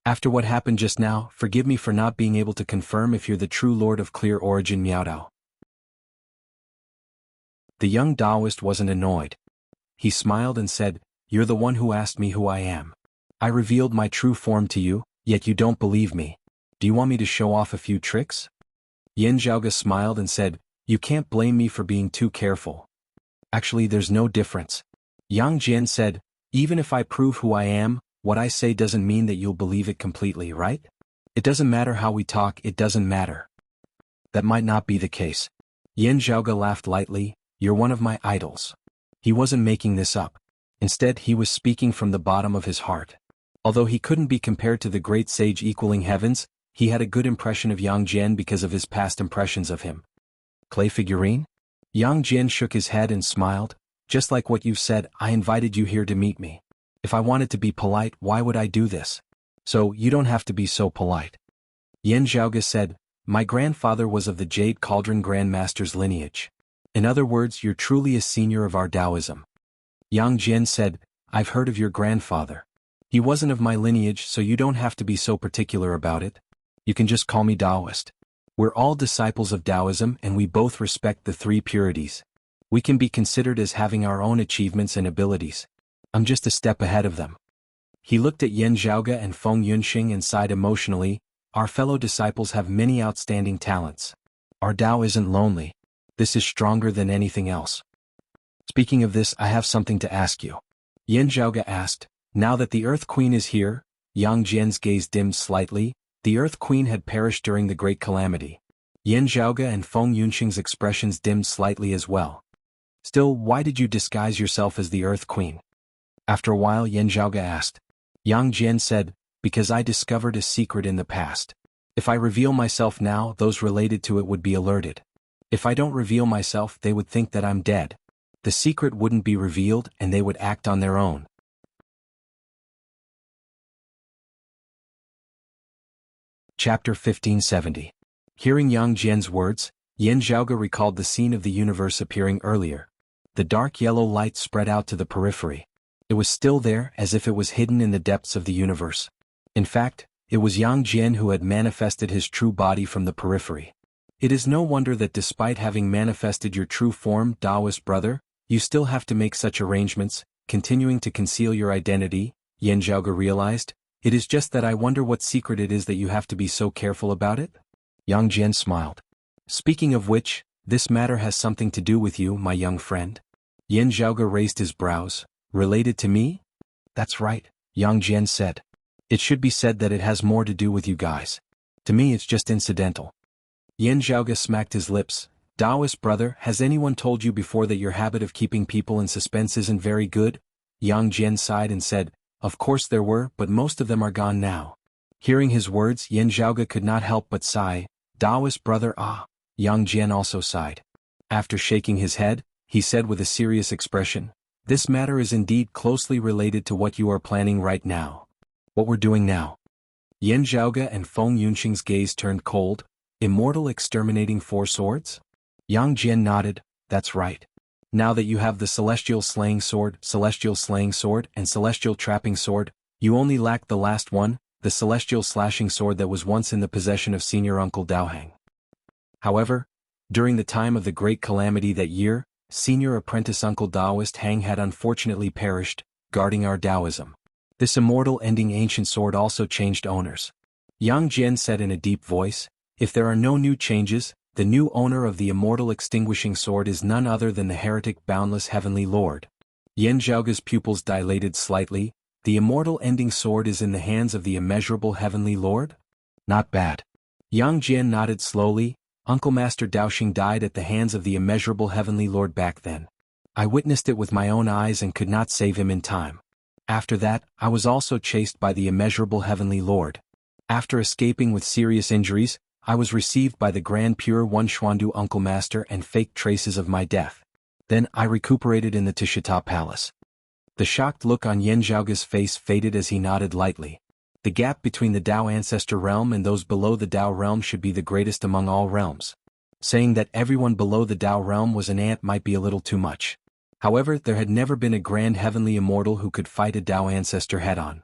After what happened just now, forgive me for not being able to confirm if you're the true Lord of Clear Origin Miao Dao." The young Taoist wasn't annoyed. He smiled and said, "You're the one who asked me who I am. I revealed my true form to you, yet you don't believe me. Do you want me to show off a few tricks?" Yan Zhaoge smiled and said, "You can't blame me for being too careful. Actually, there's no difference." Yang Jian said, "Even if I prove who I am, what I say doesn't mean that you'll believe it completely, right? It doesn't matter how we talk, it doesn't matter." "That might not be the case." Yan Zhaoge laughed lightly, "You're one of my idols." He wasn't making this up. Instead, he was speaking from the bottom of his heart. Although he couldn't be compared to the great sage equaling heavens, he had a good impression of Yang Jian because of his past impressions of him. "Clay figurine?" Yang Jian shook his head and smiled. "Just like what you've said, I invited you here to meet me. If I wanted to be polite, why would I do this? So, you don't have to be so polite." Yan Zhaoge said, "My grandfather was of the Jade Cauldron Grand Master's lineage. In other words, you're truly a senior of our Taoism." Yang Jian said, "I've heard of your grandfather. He wasn't of my lineage, so you don't have to be so particular about it. You can just call me Taoist. We're all disciples of Taoism and we both respect the three purities. We can be considered as having our own achievements and abilities. I'm just a step ahead of them." He looked at Yan Zhaoge and Feng Yunxing and sighed emotionally. "Our fellow disciples have many outstanding talents. Our Tao isn't lonely. This is stronger than anything else. Speaking of this, I have something to ask you." Yan Zhaoge asked, "Now that the Earth Queen is here," Yang Jian's gaze dimmed slightly. The Earth Queen had perished during the Great Calamity. Yan Zhaoge and Feng Yunxing's expressions dimmed slightly as well. "Still, why did you disguise yourself as the Earth Queen?" After a while, Yan Zhaoge asked. Yang Jian said, "Because I discovered a secret in the past. If I reveal myself now, those related to it would be alerted. If I don't reveal myself, they would think that I'm dead. The secret wouldn't be revealed and they would act on their own." Chapter 1570. Hearing Yang Jian's words, Yan Zhaoge recalled the scene of the universe appearing earlier. The dark yellow light spread out to the periphery. It was still there, as if it was hidden in the depths of the universe. In fact, it was Yang Jian who had manifested his true body from the periphery. It is no wonder that despite having manifested your true form, Taoist brother, you still have to make such arrangements, continuing to conceal your identity, Yan Zhaoge realized. It is just that I wonder what secret it is that you have to be so careful about it? Yang Jian smiled. "Speaking of which, this matter has something to do with you, my young friend." Yan Zhaoge raised his brows. "Related to me?" "That's right," Yang Jian said. "It should be said that it has more to do with you guys. To me it's just incidental." Yan Zhaoge smacked his lips. "Taoist brother, has anyone told you before that your habit of keeping people in suspense isn't very good?" Yang Jian sighed and said, "Of course there were, but most of them are gone now." Hearing his words, Yan Zhaoge could not help but sigh. "Taoist brother, ah." Yang Jian also sighed. After shaking his head, he said with a serious expression, "This matter is indeed closely related to what you are planning right now. What we're doing now." Yan Zhaoge and Feng Yunxing's gaze turned cold. Immortal exterminating 4 swords? Yang Jian nodded, that's right. Now that you have the Celestial Slaying Sword, and Celestial Trapping Sword, you only lack the last one, the Celestial Slashing Sword that was once in the possession of Senior Uncle Daohang. However, during the time of the Great Calamity that year, Senior Apprentice Uncle Daoist Hang had unfortunately perished, guarding our Taoism. This immortal ending ancient sword also changed owners. Yang Jian said in a deep voice, if there are no new changes, the new owner of the immortal extinguishing sword is none other than the heretic boundless heavenly lord. Yan Zhaoga's pupils dilated slightly. The immortal ending sword is in the hands of the immeasurable heavenly lord? Not bad. Yang Jian nodded slowly. Uncle Master Daoxing died at the hands of the immeasurable heavenly lord back then. I witnessed it with my own eyes and could not save him in time. After that, I was also chased by the immeasurable heavenly lord. After escaping with serious injuries, I was received by the Grand Pure One Xuandu Uncle Master and faked traces of my death. Then I recuperated in the Tishita Palace. The shocked look on Yan Zhaoga's face faded as he nodded lightly. The gap between the Dao Ancestor realm and those below the Dao realm should be the greatest among all realms. Saying that everyone below the Dao realm was an ant might be a little too much. However, there had never been a grand heavenly immortal who could fight a Dao Ancestor head-on.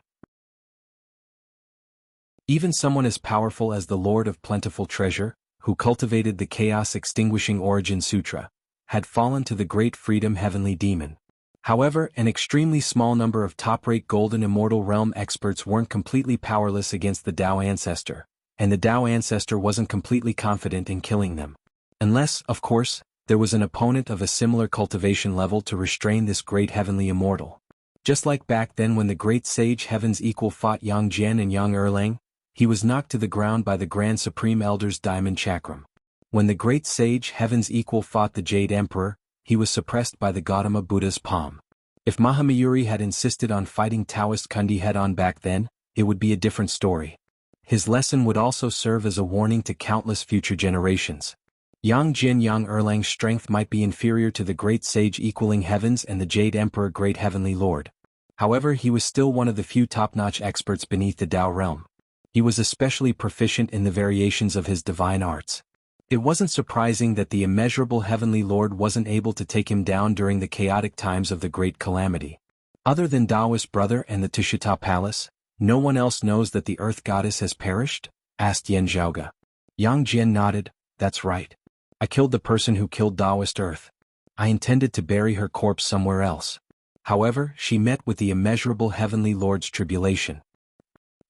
Even someone as powerful as the Lord of Plentiful Treasure, who cultivated the Chaos Extinguishing Origin Sutra, had fallen to the Great Freedom Heavenly Demon. However, an extremely small number of top-rate Golden Immortal Realm experts weren't completely powerless against the Dao Ancestor, and the Dao Ancestor wasn't completely confident in killing them. Unless, of course, there was an opponent of a similar cultivation level to restrain this great heavenly immortal. Just like back then when the great sage Heaven's Equal fought Yang Jian and Yang Erlang, he was knocked to the ground by the Grand Supreme Elder's Diamond Chakram. When the great sage Heaven's Equal fought the Jade Emperor, he was suppressed by the Gautama Buddha's palm. If Mahamayuri had insisted on fighting Taoist Kundi head-on back then, it would be a different story. His lesson would also serve as a warning to countless future generations. Yang Jin Yang Erlang's strength might be inferior to the great sage equaling heavens and the Jade Emperor Great Heavenly Lord. However, he was still one of the few top-notch experts beneath the Dao realm. He was especially proficient in the variations of his divine arts. It wasn't surprising that the immeasurable heavenly lord wasn't able to take him down during the chaotic times of the Great Calamity. Other than Daoist brother and the Tishita Palace, no one else knows that the Earth Goddess has perished? Asked Yan Zhaoga. Yang Jian nodded, that's right. I killed the person who killed Daoist Earth. I intended to bury her corpse somewhere else. However, she met with the immeasurable heavenly lord's tribulation.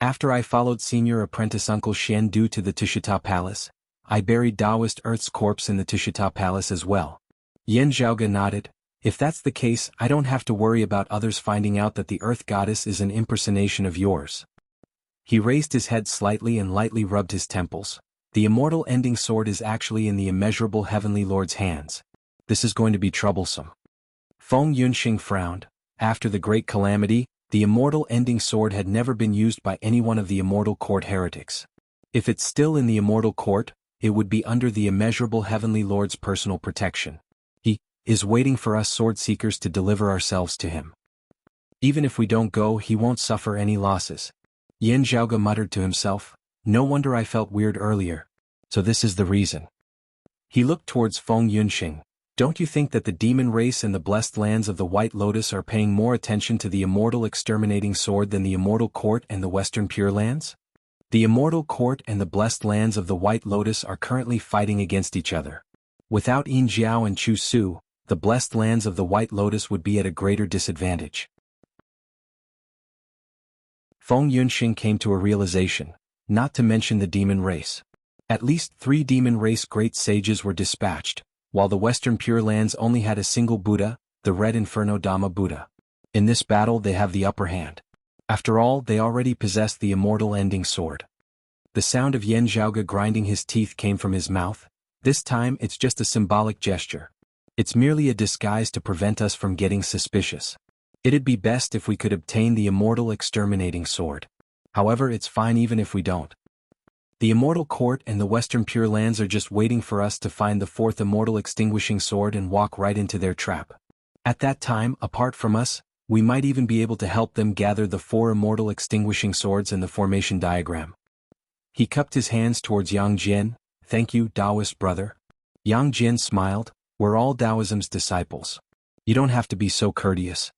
After I followed Senior Apprentice Uncle Shen Du to the Tishita Palace, I buried Daoist Earth's corpse in the Tishita Palace as well. Yan Zhaoga nodded, if that's the case I don't have to worry about others finding out that the Earth Goddess is an impersonation of yours. He raised his head slightly and lightly rubbed his temples. The immortal ending sword is actually in the immeasurable heavenly lord's hands. This is going to be troublesome. Feng Yunxing frowned. After the Great Calamity, the immortal ending sword had never been used by any one of the immortal court heretics. If it's still in the immortal court, it would be under the immeasurable heavenly lord's personal protection. He is waiting for us sword seekers to deliver ourselves to him. Even if we don't go, he won't suffer any losses. Yan Zhaoga muttered to himself, no wonder I felt weird earlier. So this is the reason. He looked towards Feng Yunxing. Don't you think that the demon race and the blessed lands of the White Lotus are paying more attention to the immortal exterminating sword than the immortal court and the Western Pure Lands? The immortal court and the blessed lands of the White Lotus are currently fighting against each other. Without Yin Jiao and Chu Su, the blessed lands of the White Lotus would be at a greater disadvantage. Feng Yunxing came to a realization, not to mention the demon race. At least 3 demon race great sages were dispatched, while the Western Pure Lands only had a single Buddha, the Red Inferno Dhamma Buddha. In this battle they have the upper hand. After all, they already possess the immortal ending sword. The sound of Yan Zhaoga grinding his teeth came from his mouth. This time it's just a symbolic gesture. It's merely a disguise to prevent us from getting suspicious. It'd be best if we could obtain the immortal exterminating sword. However, it's fine even if we don't. The immortal court and the Western Pure Lands are just waiting for us to find the 4th immortal extinguishing sword and walk right into their trap. At that time, apart from us, we might even be able to help them gather the 4 immortal extinguishing swords in the formation diagram. He cupped his hands towards Yang Jian, Thank you, Taoist brother. Yang Jian smiled. We're all Taoism's disciples. You don't have to be so courteous.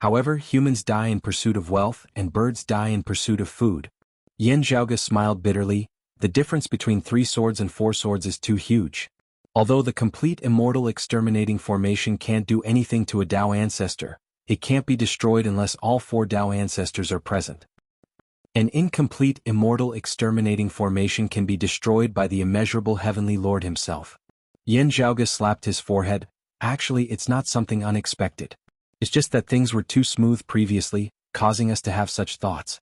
However, humans die in pursuit of wealth and birds die in pursuit of food. Yan Zhaoge smiled bitterly. The difference between 3 swords and 4 swords is too huge. Although the complete immortal exterminating formation can't do anything to a Tao ancestor, it can't be destroyed unless all 4 Tao ancestors are present. An incomplete immortal exterminating formation can be destroyed by the immeasurable Heavenly Lord himself. Yan Zhaoge slapped his forehead. Actually, it's not something unexpected. It's just that things were too smooth previously, causing us to have such thoughts.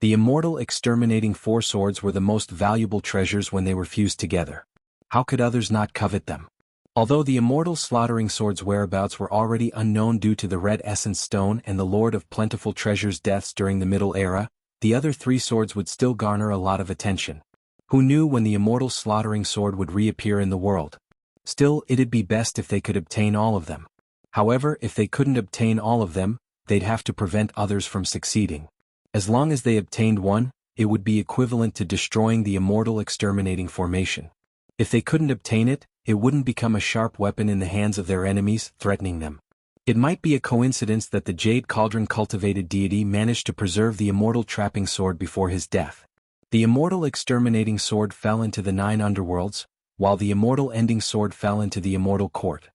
The immortal exterminating 4 swords were the most valuable treasures when they were fused together. How could others not covet them? Although the immortal slaughtering sword's whereabouts were already unknown due to the red essence stone and the Lord of Plentiful Treasures' deaths during the Middle Era, the other 3 swords would still garner a lot of attention. Who knew when the immortal slaughtering sword would reappear in the world? Still, it'd be best if they could obtain all of them. However, if they couldn't obtain all of them, they'd have to prevent others from succeeding. As long as they obtained one, it would be equivalent to destroying the immortal exterminating formation. If they couldn't obtain it, it wouldn't become a sharp weapon in the hands of their enemies, threatening them. It might be a coincidence that the Jade Cauldron cultivated deity managed to preserve the immortal trapping sword before his death. The immortal exterminating sword fell into the 9 underworlds, while the immortal ending sword fell into the immortal court.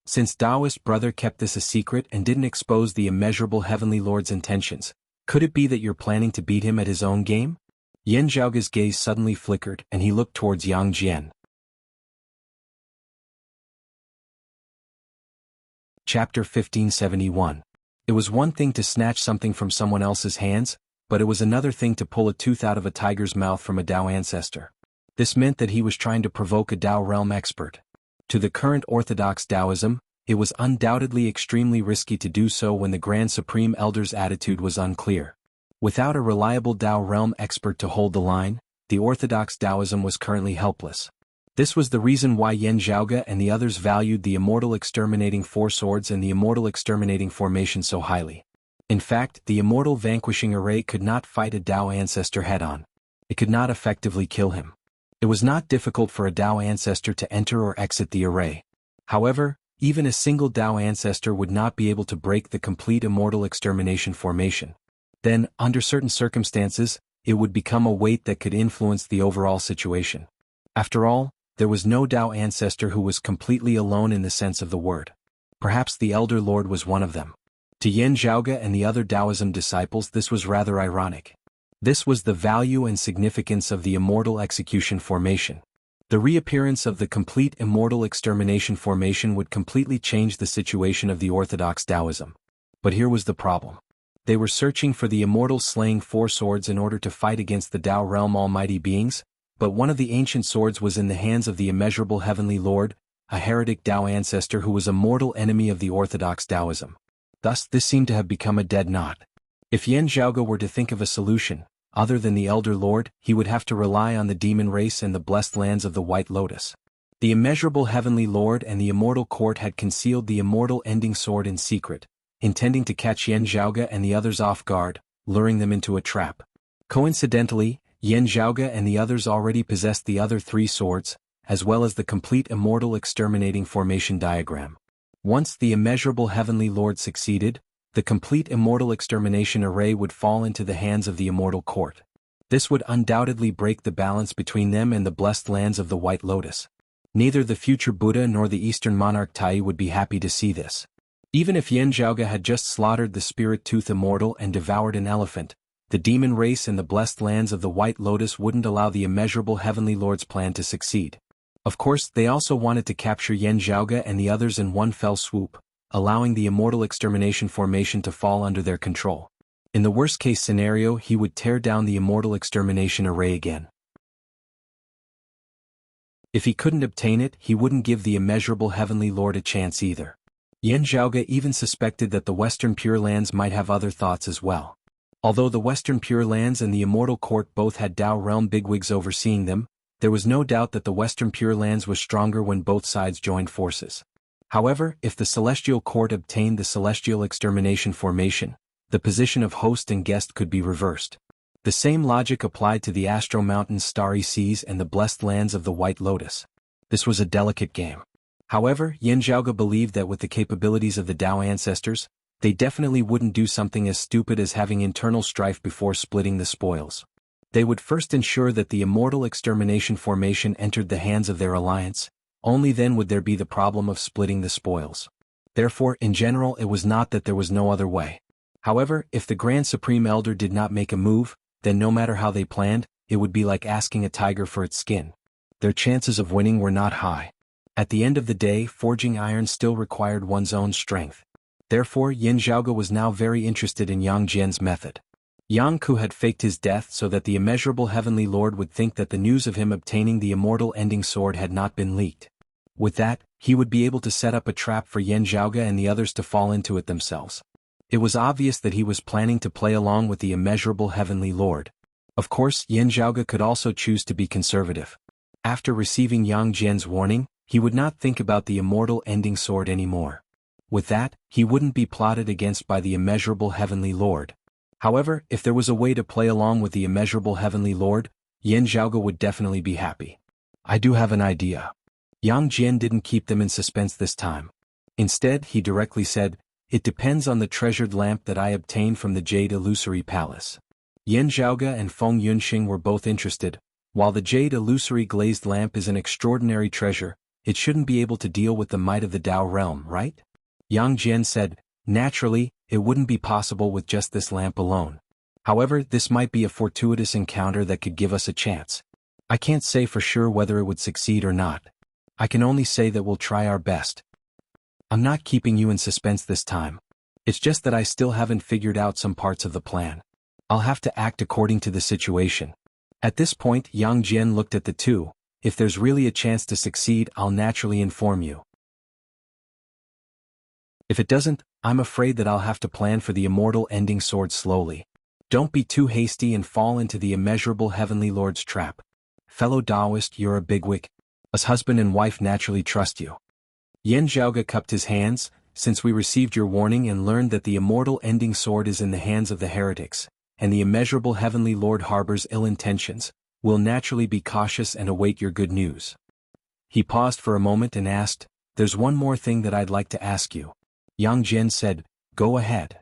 Since Taoist brother kept this a secret and didn't expose the immeasurable Heavenly Lord's intentions, could it be that you're planning to beat him at his own game? Yan Zhaoge's gaze suddenly flickered and he looked towards Yang Jian. Chapter 1571. It was one thing to snatch something from someone else's hands, but it was another thing to pull a tooth out of a tiger's mouth from a Tao ancestor. This meant that he was trying to provoke a Tao realm expert. To the current orthodox Taoism, it was undoubtedly extremely risky to do so when the Grand Supreme Elder's attitude was unclear. Without a reliable Tao realm expert to hold the line, the orthodox Taoism was currently helpless. This was the reason why Yan Zhaoge and the others valued the immortal exterminating 4 swords and the immortal exterminating formation so highly. In fact, the immortal vanquishing array could not fight a Tao ancestor head-on. It could not effectively kill him. It was not difficult for a Tao ancestor to enter or exit the array. However, even a single Tao ancestor would not be able to break the complete immortal extermination formation. Then, under certain circumstances, it would become a weight that could influence the overall situation. After all, there was no Tao ancestor who was completely alone in the sense of the word. Perhaps the Elder Lord was one of them. To Yan Zhaoge and the other Taoism disciples this was rather ironic. This was the value and significance of the immortal execution formation. The reappearance of the complete immortal extermination formation would completely change the situation of the orthodox Taoism. But here was the problem. They were searching for the immortal slaying 4 swords in order to fight against the Tao realm almighty beings, but one of the ancient swords was in the hands of the immeasurable Heavenly Lord, a heretic Tao ancestor who was a mortal enemy of the orthodox Taoism. Thus, this seemed to have become a dead knot. If Yan Zhaoge were to think of a solution, other than the Elder Lord, he would have to rely on the demon race and the blessed lands of the White Lotus. The immeasurable Heavenly Lord and the immortal court had concealed the immortal ending sword in secret, intending to catch Yan Zhaoge and the others off guard, luring them into a trap. Coincidentally, Yan Zhaoge and the others already possessed the other 3 swords, as well as the complete immortal exterminating formation diagram. Once the immeasurable Heavenly Lord succeeded, the complete immortal extermination array would fall into the hands of the immortal court. This would undoubtedly break the balance between them and the blessed lands of the White Lotus. Neither the future Buddha nor the Eastern monarch Tai would be happy to see this. Even if Yan Zhaoge had just slaughtered the spirit tooth immortal and devoured an elephant, the demon race and the blessed lands of the White Lotus wouldn't allow the immeasurable Heavenly Lord's plan to succeed. Of course, they also wanted to capture Yan Zhaoge and the others in one fell swoop, allowing the immortal extermination formation to fall under their control. In the worst-case scenario, he would tear down the immortal extermination array again. If he couldn't obtain it, he wouldn't give the immeasurable Heavenly Lord a chance either. Yan Zhaoge even suspected that the Western Pure Lands might have other thoughts as well. Although the Western Pure Lands and the Immortal Court both had Tao realm bigwigs overseeing them, there was no doubt that the Western Pure Lands was stronger when both sides joined forces. However, if the Celestial Court obtained the Celestial Extermination Formation, the position of host and guest could be reversed. The same logic applied to the Astro Mountains, starry seas and the blessed lands of the White Lotus. This was a delicate game. However, Yan Zhaoge believed that with the capabilities of the Dao ancestors, they definitely wouldn't do something as stupid as having internal strife before splitting the spoils. They would first ensure that the immortal extermination formation entered the hands of their alliance, only then would there be the problem of splitting the spoils. Therefore, in general, it was not that there was no other way. However, if the Grand Supreme Elder did not make a move, then no matter how they planned, it would be like asking a tiger for its skin. Their chances of winning were not high. At the end of the day, forging iron still required one's own strength. Therefore, Yan Zhaoge was now very interested in Yang Jian's method. Jianghu had faked his death so that the immeasurable heavenly lord would think that the news of him obtaining the immortal ending sword had not been leaked. With that, he would be able to set up a trap for Yan Zhaoge and the others to fall into it themselves. It was obvious that he was planning to play along with the immeasurable heavenly lord. Of course, Yan Zhaoge could also choose to be conservative. After receiving Yang Jian's warning, he would not think about the immortal ending sword anymore. With that, he wouldn't be plotted against by the immeasurable heavenly lord. However, if there was a way to play along with the immeasurable heavenly lord, Yan Zhaoge would definitely be happy. I do have an idea. Yang Jian didn't keep them in suspense this time. Instead, he directly said, "It depends on the treasured lamp that I obtained from the Jade Illusory Palace." Yan Zhaoge and Feng Yunxing were both interested. While the Jade Illusory Glazed Lamp is an extraordinary treasure, it shouldn't be able to deal with the might of the Dao realm, right? Yang Jian said, "Naturally, it wouldn't be possible with just this lamp alone. However, this might be a fortuitous encounter that could give us a chance. I can't say for sure whether it would succeed or not. I can only say that we'll try our best." "I'm not keeping you in suspense this time. It's just that I still haven't figured out some parts of the plan. I'll have to act according to the situation." At this point, Yang Jian looked at the two. "If there's really a chance to succeed, I'll naturally inform you. If it doesn't, I'm afraid that I'll have to plan for the immortal ending sword slowly. Don't be too hasty and fall into the immeasurable heavenly lord's trap. Fellow Taoist, you're a bigwig. Us husband and wife naturally trust you." Yan Zhaoge cupped his hands. "Since we received your warning and learned that the immortal ending sword is in the hands of the heretics, and the immeasurable heavenly lord harbors ill intentions, we'll naturally be cautious and await your good news." He paused for a moment and asked, "There's one more thing that I'd like to ask you." Yang Jian said, "Go ahead."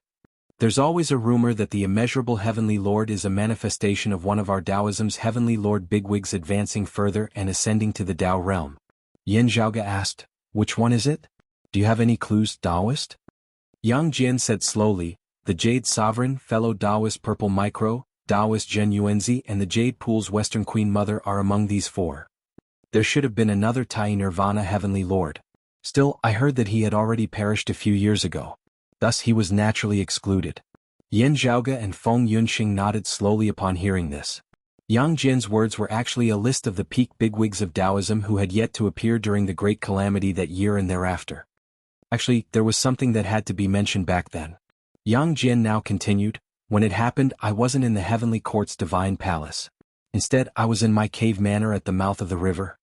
"There's always a rumor that the immeasurable heavenly lord is a manifestation of one of our Taoism's heavenly lord bigwigs advancing further and ascending to the Tao realm." Yan Zhaoge asked, "Which one is it? Do you have any clues, Taoist?" Yang Jian said slowly, "The Jade Sovereign, fellow Taoist Purple Micro, Taoist Zhen Yuanzi and the Jade Pool's Western Queen Mother are among these four. There should have been another Tai Nirvana heavenly lord. Still, I heard that he had already perished a few years ago. Thus he was naturally excluded." Yan Zhaoge and Feng Yunxing nodded slowly upon hearing this. Yang Jian's words were actually a list of the peak bigwigs of Taoism who had yet to appear during the Great Calamity that year and thereafter. Actually, there was something that had to be mentioned back then. Yang Jian now continued, "When it happened, I wasn't in the Heavenly Court's Divine Palace. Instead, I was in my cave manor at the mouth of the river.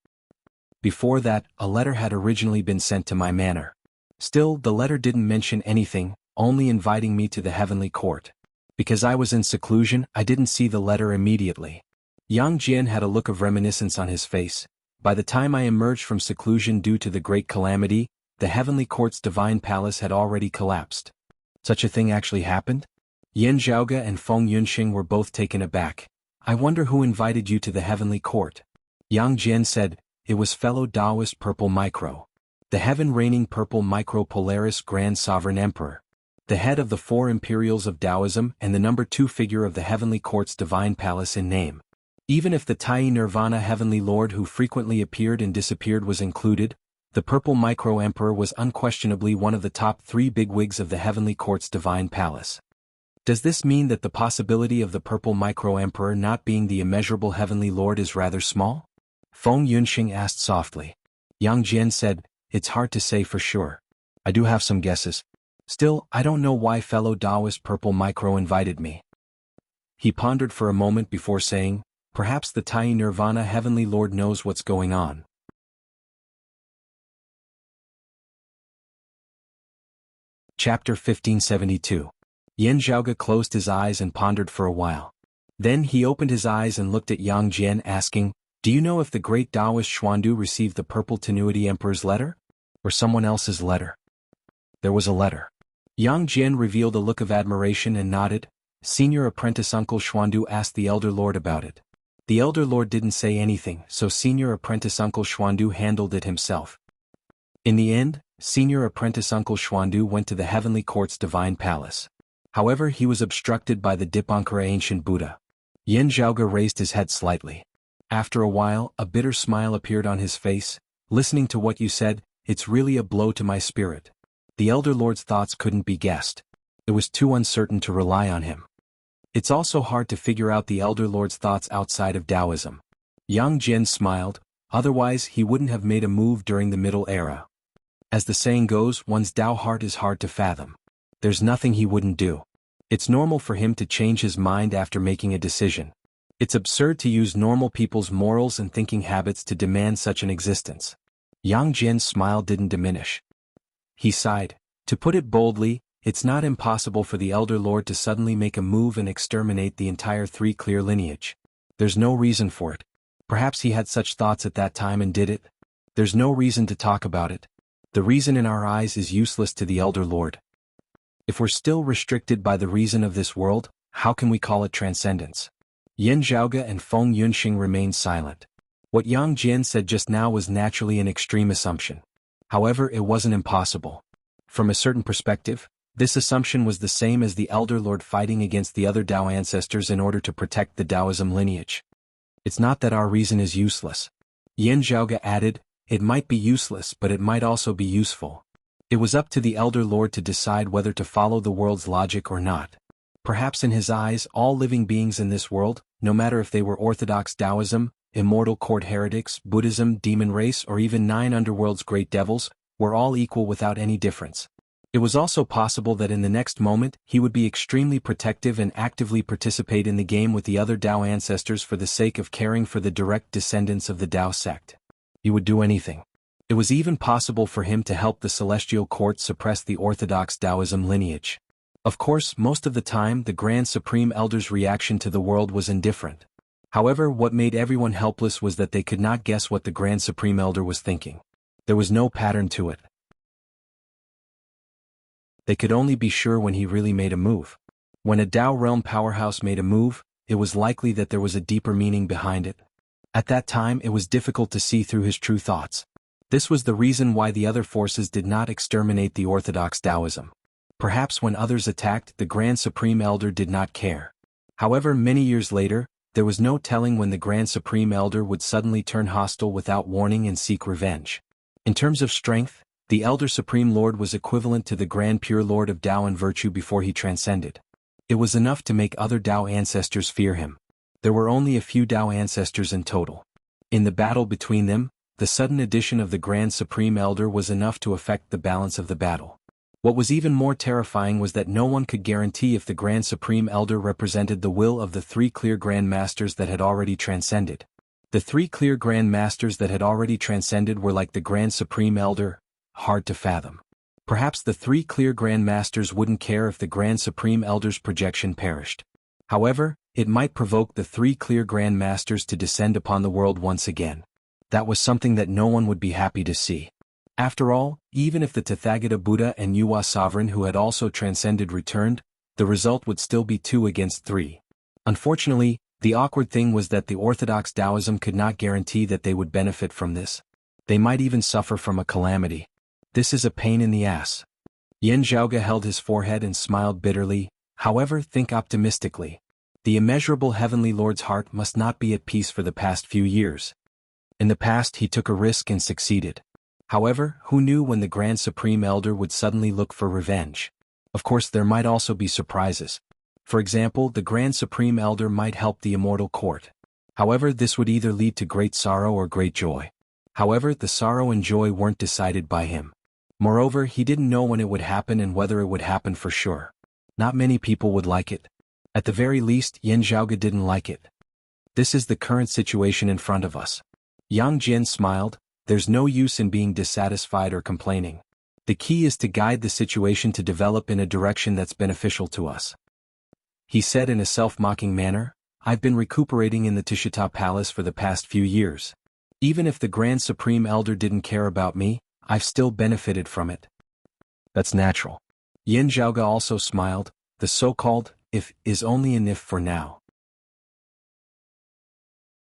Before that, a letter had originally been sent to my manor. Still, the letter didn't mention anything, only inviting me to the Heavenly Court. Because I was in seclusion, I didn't see the letter immediately." Yang Jian had a look of reminiscence on his face. "By the time I emerged from seclusion due to the Great Calamity, the Heavenly Court's Divine Palace had already collapsed." "Such a thing actually happened?" Yan Zhaoge and Feng Yunxing were both taken aback. "I wonder who invited you to the Heavenly Court." Yang Jian said, "It was fellow Taoist Purple Micro. The heaven-reigning Purple Micro Polaris Grand Sovereign Emperor. The head of the four imperials of Taoism and the number 2 figure of the Heavenly Court's Divine Palace in name. Even if the Tai Nirvana Heavenly Lord who frequently appeared and disappeared was included, the Purple Micro Emperor was unquestionably one of the top 3 bigwigs of the Heavenly Court's Divine Palace. Does this mean that the possibility of the Purple Micro Emperor not being the immeasurable Heavenly Lord is rather small?" Feng Yunxing asked softly. Yang Jian said, "It's hard to say for sure. I do have some guesses. Still, I don't know why fellow Taoist Purple Micro invited me." He pondered for a moment before saying, "Perhaps the Tai Nirvana Heavenly Lord knows what's going on." Chapter 1572. Yan Zhaoge closed his eyes and pondered for a while. Then he opened his eyes and looked at Yang Jian asking, "Do you know if the great Taoist Xuandu received the Purple Tenuity Emperor's letter? Or someone else's letter?" There was a letter. Yang Jian revealed a look of admiration and nodded. Senior apprentice Uncle Xuandu asked the Elder Lord about it. The Elder Lord didn't say anything, so Senior apprentice Uncle Xuandu handled it himself. In the end, Senior apprentice Uncle Xuandu went to the Heavenly Court's divine palace. However, he was obstructed by the Dipankara ancient Buddha. Yin Zhaoge raised his head slightly. After a while, a bitter smile appeared on his face. "Listening to what you said, it's really a blow to my spirit." The Elder Lord's thoughts couldn't be guessed. It was too uncertain to rely on him. It's also hard to figure out the Elder Lord's thoughts outside of Taoism. Yang Jian smiled, otherwise he wouldn't have made a move during the Middle Era. As the saying goes, one's Tao heart is hard to fathom. There's nothing he wouldn't do. It's normal for him to change his mind after making a decision. It's absurd to use normal people's morals and thinking habits to demand such an existence. Yang Jian's smile didn't diminish. He sighed. To put it boldly, it's not impossible for the Elder Lord to suddenly make a move and exterminate the entire Three Clear lineage. There's no reason for it. Perhaps he had such thoughts at that time and did it. There's no reason to talk about it. The reason in our eyes is useless to the Elder Lord. If we're still restricted by the reason of this world, how can we call it transcendence? Yin Zhaoge and Feng Yunxing remained silent. What Yang Jian said just now was naturally an extreme assumption. However, it wasn't impossible. From a certain perspective, this assumption was the same as the Elder Lord fighting against the other Tao ancestors in order to protect the Taoism lineage. It's not that our reason is useless. Yin Zhaoge added, it might be useless but it might also be useful. It was up to the Elder Lord to decide whether to follow the world's logic or not. Perhaps in his eyes, all living beings in this world, no matter if they were Orthodox Taoism, Immortal Court heretics, Buddhism, demon race or even 9 underworld's great devils, were all equal without any difference. It was also possible that in the next moment, he would be extremely protective and actively participate in the game with the other Tao ancestors for the sake of caring for the direct descendants of the Tao sect. He would do anything. It was even possible for him to help the Celestial Court suppress the Orthodox Taoism lineage. Of course, most of the time the Grand Supreme Elder's reaction to the world was indifferent. However, what made everyone helpless was that they could not guess what the Grand Supreme Elder was thinking. There was no pattern to it. They could only be sure when he really made a move. When a Tao realm powerhouse made a move, it was likely that there was a deeper meaning behind it. At that time it was difficult to see through his true thoughts. This was the reason why the other forces did not exterminate the Orthodox Taoism. Perhaps when others attacked, the Grand Supreme Elder did not care. However, many years later, there was no telling when the Grand Supreme Elder would suddenly turn hostile without warning and seek revenge. In terms of strength, the Elder Supreme Lord was equivalent to the Grand Pure Lord of Tao and virtue before he transcended. It was enough to make other Tao ancestors fear him. There were only a few Tao ancestors in total. In the battle between them, the sudden addition of the Grand Supreme Elder was enough to affect the balance of the battle. What was even more terrifying was that no one could guarantee if the Grand Supreme Elder represented the will of the 3 clear Grand Masters that had already transcended. The 3 clear Grand Masters that had already transcended were like the Grand Supreme Elder, hard to fathom. Perhaps the 3 clear Grand Masters wouldn't care if the Grand Supreme Elder's projection perished. However, it might provoke the 3 clear Grand Masters to descend upon the world once again. That was something that no one would be happy to see. After all, even if the Tathagata Buddha and Yuhua sovereign who had also transcended returned, the result would still be 2 against 3. Unfortunately, the awkward thing was that the Orthodox Taoism could not guarantee that they would benefit from this. They might even suffer from a calamity. This is a pain in the ass. Yin Zhaoge held his forehead and smiled bitterly. However, think optimistically. The immeasurable Heavenly Lord's heart must not be at peace for the past few years. In the past he took a risk and succeeded. However, who knew when the Grand Supreme Elder would suddenly look for revenge? Of course, there might also be surprises. For example, the Grand Supreme Elder might help the Immortal Court. However, this would either lead to great sorrow or great joy. However, the sorrow and joy weren't decided by him. Moreover, he didn't know when it would happen and whether it would happen for sure. Not many people would like it. At the very least, Yin Zhaoge didn't like it. This is the current situation in front of us. Yang Jian smiled. There's no use in being dissatisfied or complaining. The key is to guide the situation to develop in a direction that's beneficial to us. He said in a self-mocking manner, I've been recuperating in the Tishita Palace for the past few years. Even if the Grand Supreme Elder didn't care about me, I've still benefited from it. That's natural. Yin Zhaoge also smiled. The so-called if is only an if for now.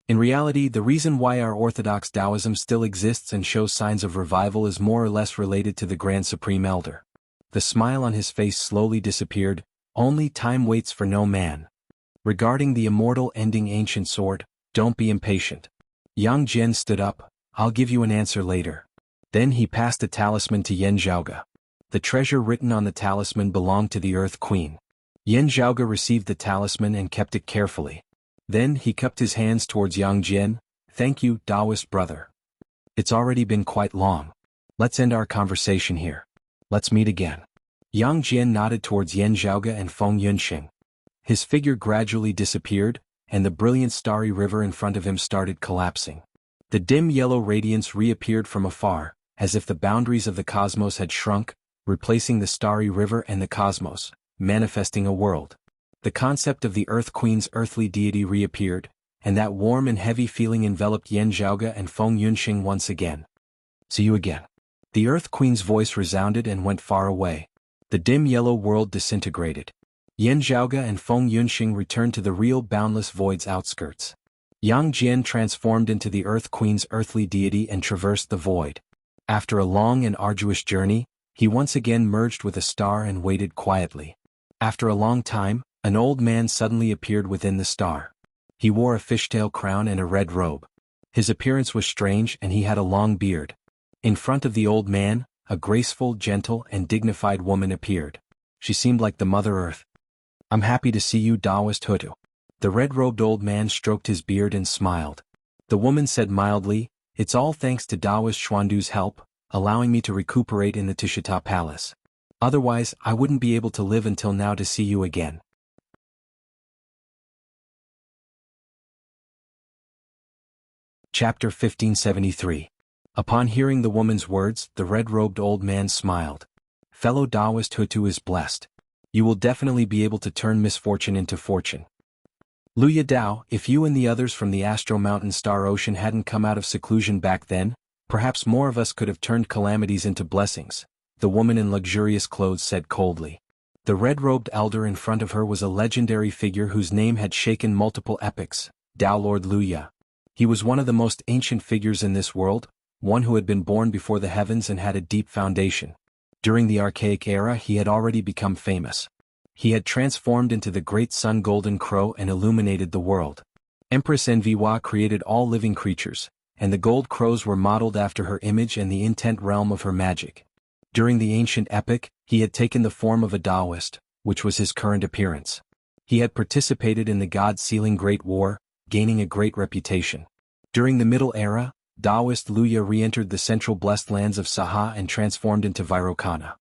In reality, the reason why our orthodox Taoism still exists and shows signs of revival is more or less related to the Grand Supreme Elder. The smile on his face slowly disappeared. Only time waits for no man. Regarding the immortal ending ancient sword, don't be impatient. Yang Jian stood up. I'll give you an answer later. Then he passed the talisman to Yin Zhaoge. The treasure written on the talisman belonged to the Earth Queen. Yin Zhaoge received the talisman and kept it carefully. Then he cupped his hands towards Yang Jian. Thank you, Taoist brother. It's already been quite long. Let's end our conversation here. Let's meet again. Yang Jian nodded towards Yin Zhaoge and Feng Yunxing. His figure gradually disappeared, and the brilliant starry river in front of him started collapsing. The dim yellow radiance reappeared from afar, as if the boundaries of the cosmos had shrunk, replacing the starry river and the cosmos, manifesting a world. The concept of the Earth Queen's earthly deity reappeared, and that warm and heavy feeling enveloped Yin Zhaoge and Feng Yunxing once again. See you again. The Earth Queen's voice resounded and went far away. The dim yellow world disintegrated. Yin Zhaoge and Feng Yunxing returned to the real boundless void's outskirts. Yang Jian transformed into the Earth Queen's earthly deity and traversed the void. After a long and arduous journey, he once again merged with a star and waited quietly. After a long time, an old man suddenly appeared within the star. He wore a fishtail crown and a red robe. His appearance was strange and he had a long beard. In front of the old man, a graceful, gentle, and dignified woman appeared. She seemed like the Mother Earth. I'm happy to see you, Taoist Hutu. The red-robed old man stroked his beard and smiled. The woman said mildly, it's all thanks to Taoist Xuandu's help, allowing me to recuperate in the Tishita Palace. Otherwise, I wouldn't be able to live until now to see you again. Chapter 1573. Upon hearing the woman's words, the red-robed old man smiled. Fellow Taoist Hutu is blessed. You will definitely be able to turn misfortune into fortune. Luya Dao, if you and the others from the Astro Mountain Star Ocean hadn't come out of seclusion back then, perhaps more of us could have turned calamities into blessings, the woman in luxurious clothes said coldly. The red-robed elder in front of her was a legendary figure whose name had shaken multiple epochs, Dao Lord Luya. He was one of the most ancient figures in this world, one who had been born before the heavens and had a deep foundation. During the archaic era he had already become famous. He had transformed into the great sun Golden Crow and illuminated the world. Empress Enviwa created all living creatures, and the gold crows were modeled after her image and the intent realm of her magic. During the ancient epoch, he had taken the form of a Taoist, which was his current appearance. He had participated in the God-sealing Great War, gaining a great reputation. During the Middle Era, Taoist Luya re-entered the central blessed lands of Saha and transformed into Vairocana.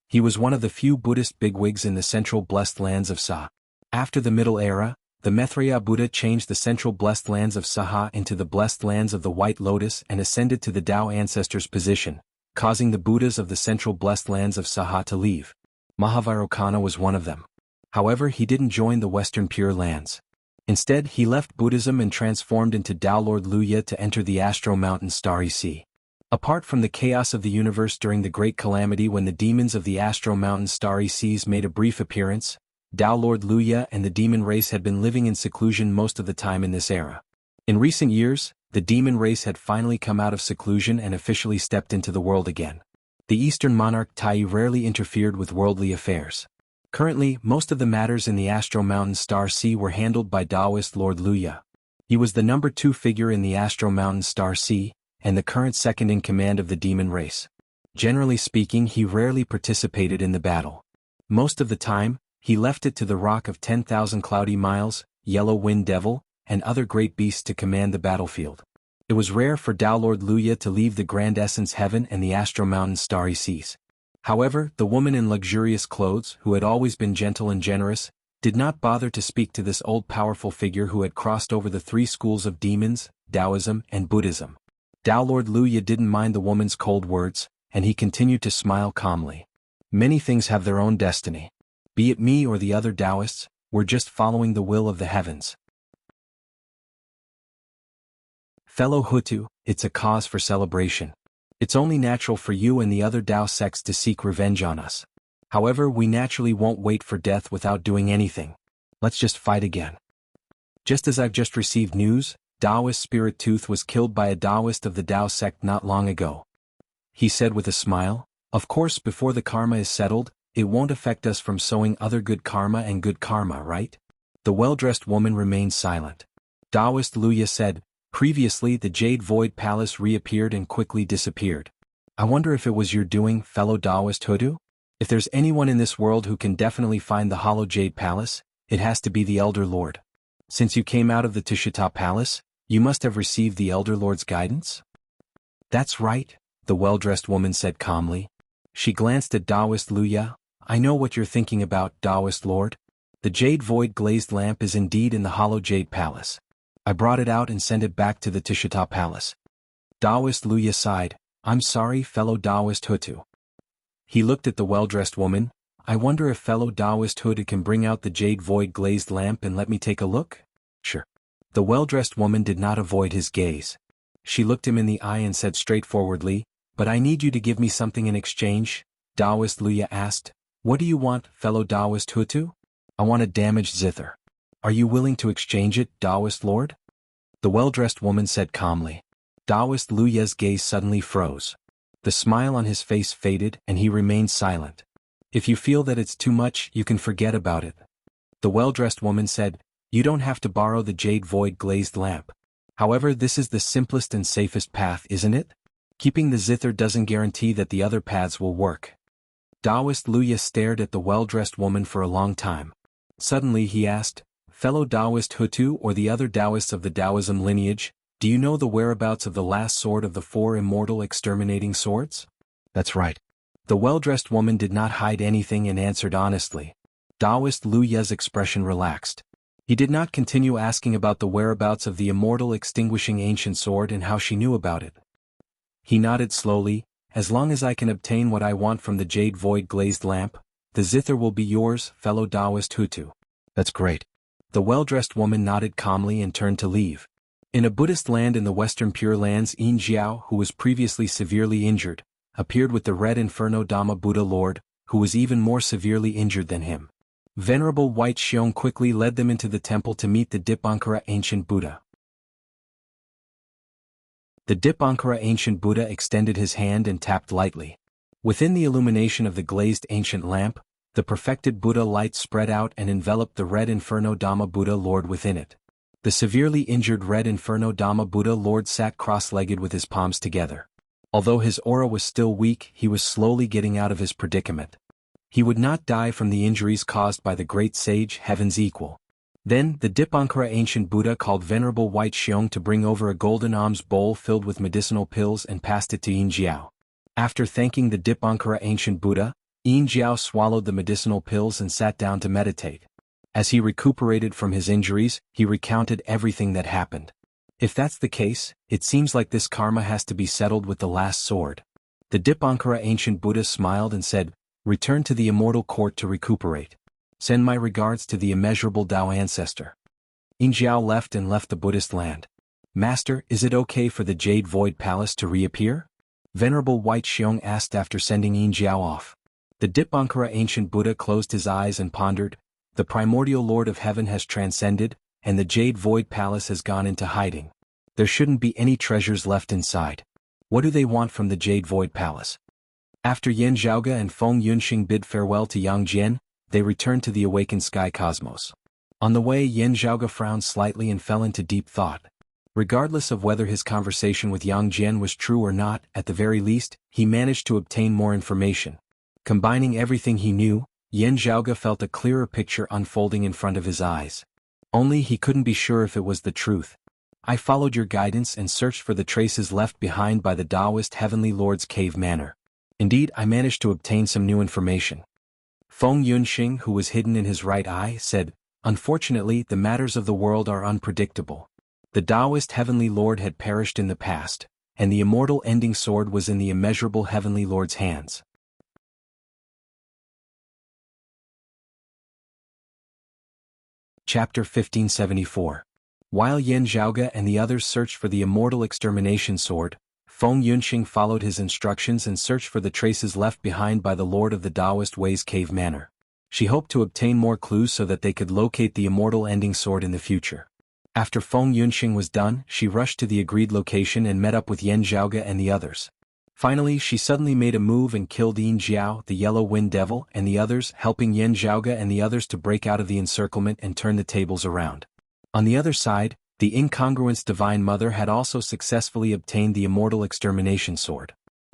He was one of the few Buddhist bigwigs in the central blessed lands of Saha. After the Middle Era, the Maitreya Buddha changed the central blessed lands of Saha into the blessed lands of the White Lotus and ascended to the Tao ancestors' position, causing the Buddhas of the central blessed lands of Saha to leave. Mahavairocana was one of them. However, he didn't join the Western Pure Lands. Instead, he left Buddhism and transformed into Tao Lord Luya to enter the Astro Mountain Starry Sea. Apart from the chaos of the universe during the Great Calamity when the demons of the Astro Mountain Starry Seas made a brief appearance, Tao Lord Luya and the demon race had been living in seclusion most of the time in this era. In recent years, the demon race had finally come out of seclusion and officially stepped into the world again. The Eastern monarch Tai rarely interfered with worldly affairs. Currently, most of the matters in the Astro Mountain Star Sea were handled by Taoist Lord Luya. He was the number 2 figure in the Astro Mountain Star Sea, and the current second in command of the demon race. Generally speaking, he rarely participated in the battle. Most of the time, he left it to the Rock of 10,000 Cloudy Miles, Yellow Wind Devil, and other great beasts to command the battlefield. It was rare for Tao Lord Luya to leave the Grand Essence Heaven and the Astro Mountain Starry Seas. However, the woman in luxurious clothes, who had always been gentle and generous, did not bother to speak to this old powerful figure who had crossed over the 3 schools of demons, Taoism, and Buddhism. Tao Lord Luya didn't mind the woman's cold words, and he continued to smile calmly. Many things have their own destiny. Be it me or the other Taoists, we're just following the will of the heavens. Fellow Hutu, it's a cause for celebration. It's only natural for you and the other Tao sects to seek revenge on us. However, we naturally won't wait for death without doing anything. Let's just fight again. Just as I've just received news, Taoist Spirit Tooth was killed by a Taoist of the Tao sect not long ago. He said with a smile, of course before the karma is settled, it won't affect us from sowing other good karma and good karma, right? The well-dressed woman remained silent. Taoist Luya said, previously the Jade Void Palace reappeared and quickly disappeared. I wonder if it was your doing, fellow Taoist Hutu? If there's anyone in this world who can definitely find the Hollow Jade Palace, it has to be the Elder Lord. Since you came out of the Tushita Palace, you must have received the Elder Lord's guidance? That's right, the well-dressed woman said calmly. She glanced at Taoist Luya. I know what you're thinking about, Taoist Lord. The Jade Void glazed lamp is indeed in the Hollow Jade Palace. I brought it out and sent it back to the Tushita Palace. Taoist Luya sighed. I'm sorry, fellow Taoist Hutu. He looked at the well-dressed woman. I wonder if fellow Taoist Hutu can bring out the Jade Void glazed lamp and let me take a look? Sure. The well-dressed woman did not avoid his gaze. She looked him in the eye and said straightforwardly, but I need you to give me something in exchange. Taoist Luya asked, what do you want, fellow Taoist Hutu? I want a damaged zither. Are you willing to exchange it, Taoist Lord? The well-dressed woman said calmly. Taoist Luya's gaze suddenly froze. The smile on his face faded and he remained silent. If you feel that it's too much, you can forget about it. The well-dressed woman said, you don't have to borrow the Jade Void glazed lamp. However, this is the simplest and safest path, isn't it? Keeping the zither doesn't guarantee that the other paths will work. Taoist Luya stared at the well-dressed woman for a long time. Suddenly he asked, fellow Taoist Hutu or the other Taoists of the Taoism lineage, do you know the whereabouts of the last sword of the 4 immortal exterminating swords? That's right. The well-dressed woman did not hide anything and answered honestly. Taoist Luya's expression relaxed. He did not continue asking about the whereabouts of the immortal extinguishing ancient sword and how she knew about it. He nodded slowly. As long as I can obtain what I want from the Jade Void glazed lamp, the zither will be yours, fellow Taoist Hutu. That's great. The well-dressed woman nodded calmly and turned to leave. In a Buddhist land in the western Pure Lands, Yin Jiao, who was previously severely injured, appeared with the Red Inferno Dhamma Buddha Lord, who was even more severely injured than him. Venerable White Xiong quickly led them into the temple to meet the Dipankara ancient Buddha. The Dipankara ancient Buddha extended his hand and tapped lightly. Within the illumination of the glazed ancient lamp, the perfected Buddha light spread out and enveloped the Red Inferno Dhamma Buddha Lord within it. The severely injured Red Inferno Dhamma Buddha Lord sat cross-legged with his palms together. Although his aura was still weak, he was slowly getting out of his predicament. He would not die from the injuries caused by the great sage, Heaven's equal. Then, the Dipankara ancient Buddha called Venerable White Xiong to bring over a golden alms bowl filled with medicinal pills and passed it to Yin Jiao. After thanking the Dipankara ancient Buddha, Yin Jiao swallowed the medicinal pills and sat down to meditate. As he recuperated from his injuries, he recounted everything that happened. If that's the case, it seems like this karma has to be settled with the last sword. The Dipankara ancient Buddha smiled and said, return to the immortal court to recuperate. Send my regards to the immeasurable Tao ancestor. Yin Jiao left the Buddhist land. Master, is it okay for the Jade Void Palace to reappear? Venerable White Xiong asked after sending Yin Jiao off. The Dipankara ancient Buddha closed his eyes and pondered. The primordial Lord of Heaven has transcended, and the Jade Void Palace has gone into hiding. There shouldn't be any treasures left inside. What do they want from the Jade Void Palace? After Yan Zhaoga and Feng Yunxing bid farewell to Yang Jian, they returned to the awakened sky cosmos. On the way, Yan Zhaoga frowned slightly and fell into deep thought. Regardless of whether his conversation with Yang Jian was true or not, at the very least, he managed to obtain more information. Combining everything he knew, Yan Zhaoga felt a clearer picture unfolding in front of his eyes. Only he couldn't be sure if it was the truth. I followed your guidance and searched for the traces left behind by the Taoist Heavenly Lord's cave manor. Indeed, I managed to obtain some new information. Feng Yunxing, who was hidden in his right eye, said, unfortunately, the matters of the world are unpredictable. The Taoist Heavenly Lord had perished in the past, and the immortal ending sword was in the immeasurable Heavenly Lord's hands. Chapter 1574. While Yan Zhaoge and the others searched for the immortal extermination sword, Feng Yunxing followed his instructions and searched for the traces left behind by the Lord of the Taoist Wei's cave manor. She hoped to obtain more clues so that they could locate the immortal ending sword in the future. After Feng Yunxing was done, she rushed to the agreed location and met up with Yan Zhaoge and the others. Finally, she suddenly made a move and killed Yin Jiao, the Yellow Wind Devil, and the others, helping Yan Zhaoge and the others to break out of the encirclement and turn the tables around. On the other side, the incongruence Divine Mother had also successfully obtained the immortal extermination sword.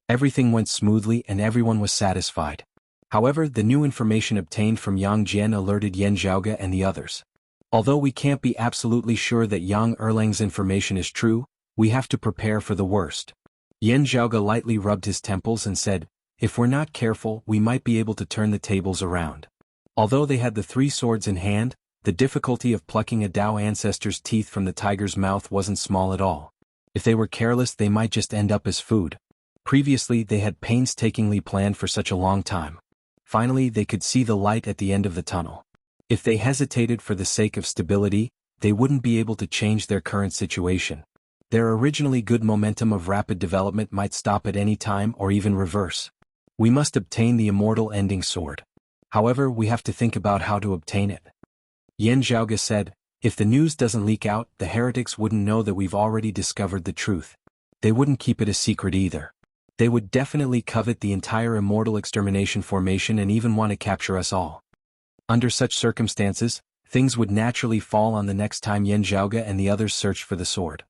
Everything went smoothly and everyone was satisfied. However, the new information obtained from Yang Jian alerted Yan Zhaoge and the others. Although we can't be absolutely sure that Yang Erlang's information is true, we have to prepare for the worst. Yan Zhaoge lightly rubbed his temples and said, if we're not careful, we might be able to turn the tables around. Although they had the 3 swords in hand, the difficulty of plucking a Dao ancestor's teeth from the tiger's mouth wasn't small at all. If they were careless, they might just end up as food. Previously, they had painstakingly planned for such a long time. Finally, they could see the light at the end of the tunnel. If they hesitated for the sake of stability, they wouldn't be able to change their current situation. Their originally good momentum of rapid development might stop at any time or even reverse. We must obtain the immortal ending sword. However, we have to think about how to obtain it. Yan Zhaoge said, if the news doesn't leak out, the heretics wouldn't know that we've already discovered the truth. They wouldn't keep it a secret either. They would definitely covet the entire immortal extermination formation and even want to capture us all. Under such circumstances, things would naturally fall on the next time Yan Zhaoge and the others searched for the sword.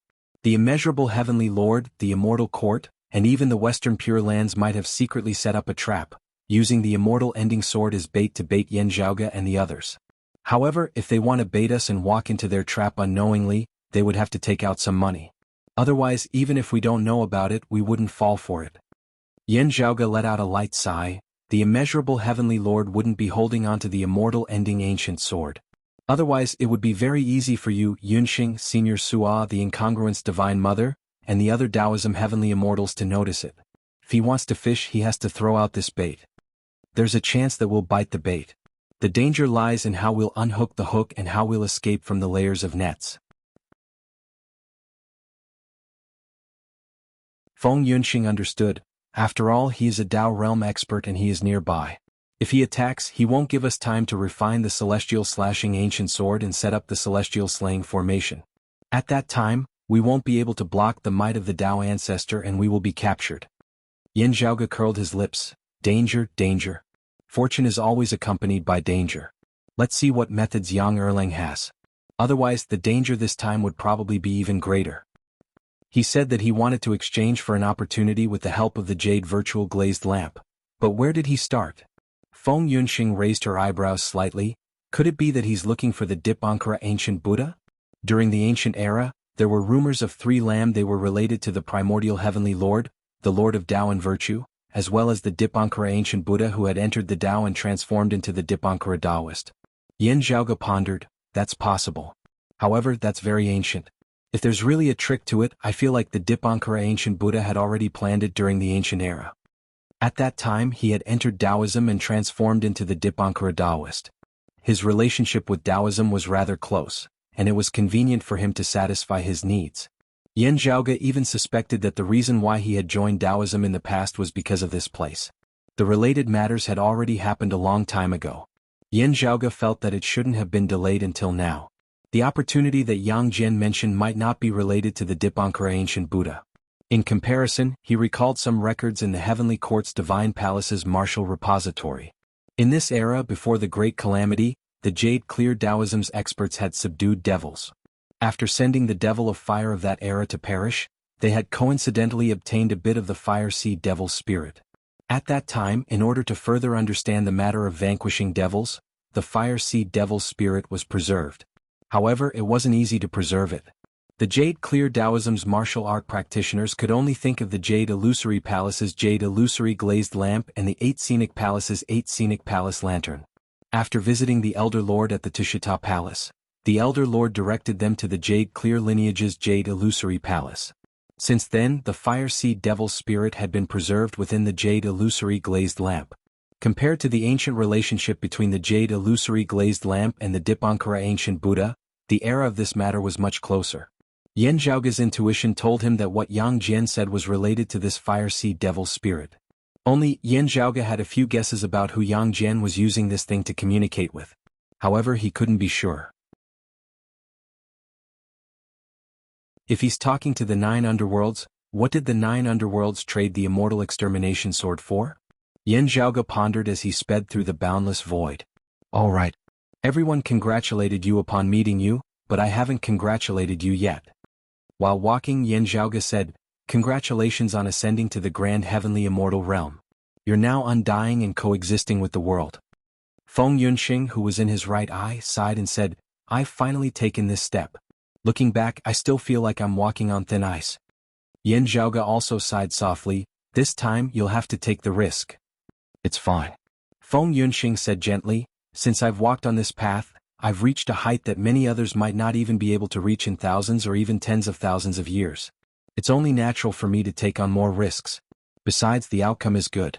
The immeasurable heavenly lord, the immortal court, and even the western Pure Lands might have secretly set up a trap, using the immortal ending sword as bait to bait Yan Zhaoge and the others. However, if they want to bait us and walk into their trap unknowingly, they would have to take out some money. Otherwise, even if we don't know about it, we wouldn't fall for it. Yan Zhaoge let out a light sigh. The immeasurable heavenly lord wouldn't be holding onto the immortal ending ancient sword. Otherwise, it would be very easy for you, Yunxing, Senior Sua, the incongruence Divine Mother, and the other Taoism heavenly immortals to notice it. If he wants to fish, he has to throw out this bait. There's a chance that we'll bite the bait. The danger lies in how we'll unhook the hook and how we'll escape from the layers of nets. Feng Yunxing understood. After all, he is a Dao realm expert and he is nearby. If he attacks, he won't give us time to refine the celestial slashing ancient sword and set up the celestial slaying formation. At that time, we won't be able to block the might of the Dao ancestor and we will be captured. Yan Zhaoge curled his lips. Danger, danger. Fortune is always accompanied by danger. Let's see what methods Yang Erlang has. Otherwise, the danger this time would probably be even greater. He said that he wanted to exchange for an opportunity with the help of the jade virtual glazed lamp. But where did he start? Feng Yunxing raised her eyebrows slightly. Could it be that he's looking for the Dipankara ancient Buddha? During the ancient era, there were rumors of 3 lamb. They were related to the primordial heavenly lord, the lord of Tao and virtue, as well as the Dipankara ancient Buddha who had entered the Tao and transformed into the Dipankara Taoist. Yan Zhaoge pondered, that's possible. However, that's very ancient. If there's really a trick to it, I feel like the Dipankara ancient Buddha had already planned it during the ancient era. At that time, he had entered Taoism and transformed into the Dipankara Taoist. His relationship with Taoism was rather close, and it was convenient for him to satisfy his needs. Yan Zhaoge even suspected that the reason why he had joined Taoism in the past was because of this place. The related matters had already happened a long time ago. Yan Zhaoge felt that it shouldn't have been delayed until now. The opportunity that Yang Jian mentioned might not be related to the Dipankara ancient Buddha. In comparison, he recalled some records in the Heavenly Court's Divine Palace's martial repository. In this era before the Great Calamity, the Jade Clear Taoism's experts had subdued devils. After sending the devil of fire of that era to perish, they had coincidentally obtained a bit of the fire seed devil's spirit. At that time, in order to further understand the matter of vanquishing devils, the fire seed devil's spirit was preserved. However, it wasn't easy to preserve it. The Jade Clear Taoism's martial art practitioners could only think of the Jade Illusory Palace's Jade Illusory Glazed Lamp and the 8 Scenic Palace's 8 Scenic Palace Lantern. After visiting the Elder Lord at the Tushita Palace, the Elder Lord directed them to the Jade Clear lineage's Jade Illusory Palace. Since then, the Fire Seed Devil's spirit had been preserved within the Jade Illusory Glazed Lamp. Compared to the ancient relationship between the Jade Illusory Glazed Lamp and the Dipankara ancient Buddha, the era of this matter was much closer. Yan Zhaoge's intuition told him that what Yang Jian said was related to this fire sea devil spirit. Only, Yan Zhaoge had a few guesses about who Yang Jian was using this thing to communicate with. However, he couldn't be sure. If he's talking to the 9 underworlds, what did the 9 underworlds trade the immortal extermination sword for? Yan Zhaoge pondered as he sped through the boundless void. All right. Everyone congratulated you upon meeting you, but I haven't congratulated you yet. While walking, Yan Zhaoge said, congratulations on ascending to the grand heavenly immortal realm. You're now undying and coexisting with the world. Feng Yunxing, who was in his right eye, sighed and said, I've finally taken this step. Looking back, I still feel like I'm walking on thin ice. Yan Zhaoge also sighed softly, this time you'll have to take the risk. It's fine. Feng Yunxing said gently, since I've walked on this path, I've reached a height that many others might not even be able to reach in thousands or even tens of thousands of years. It's only natural for me to take on more risks. Besides, the outcome is good.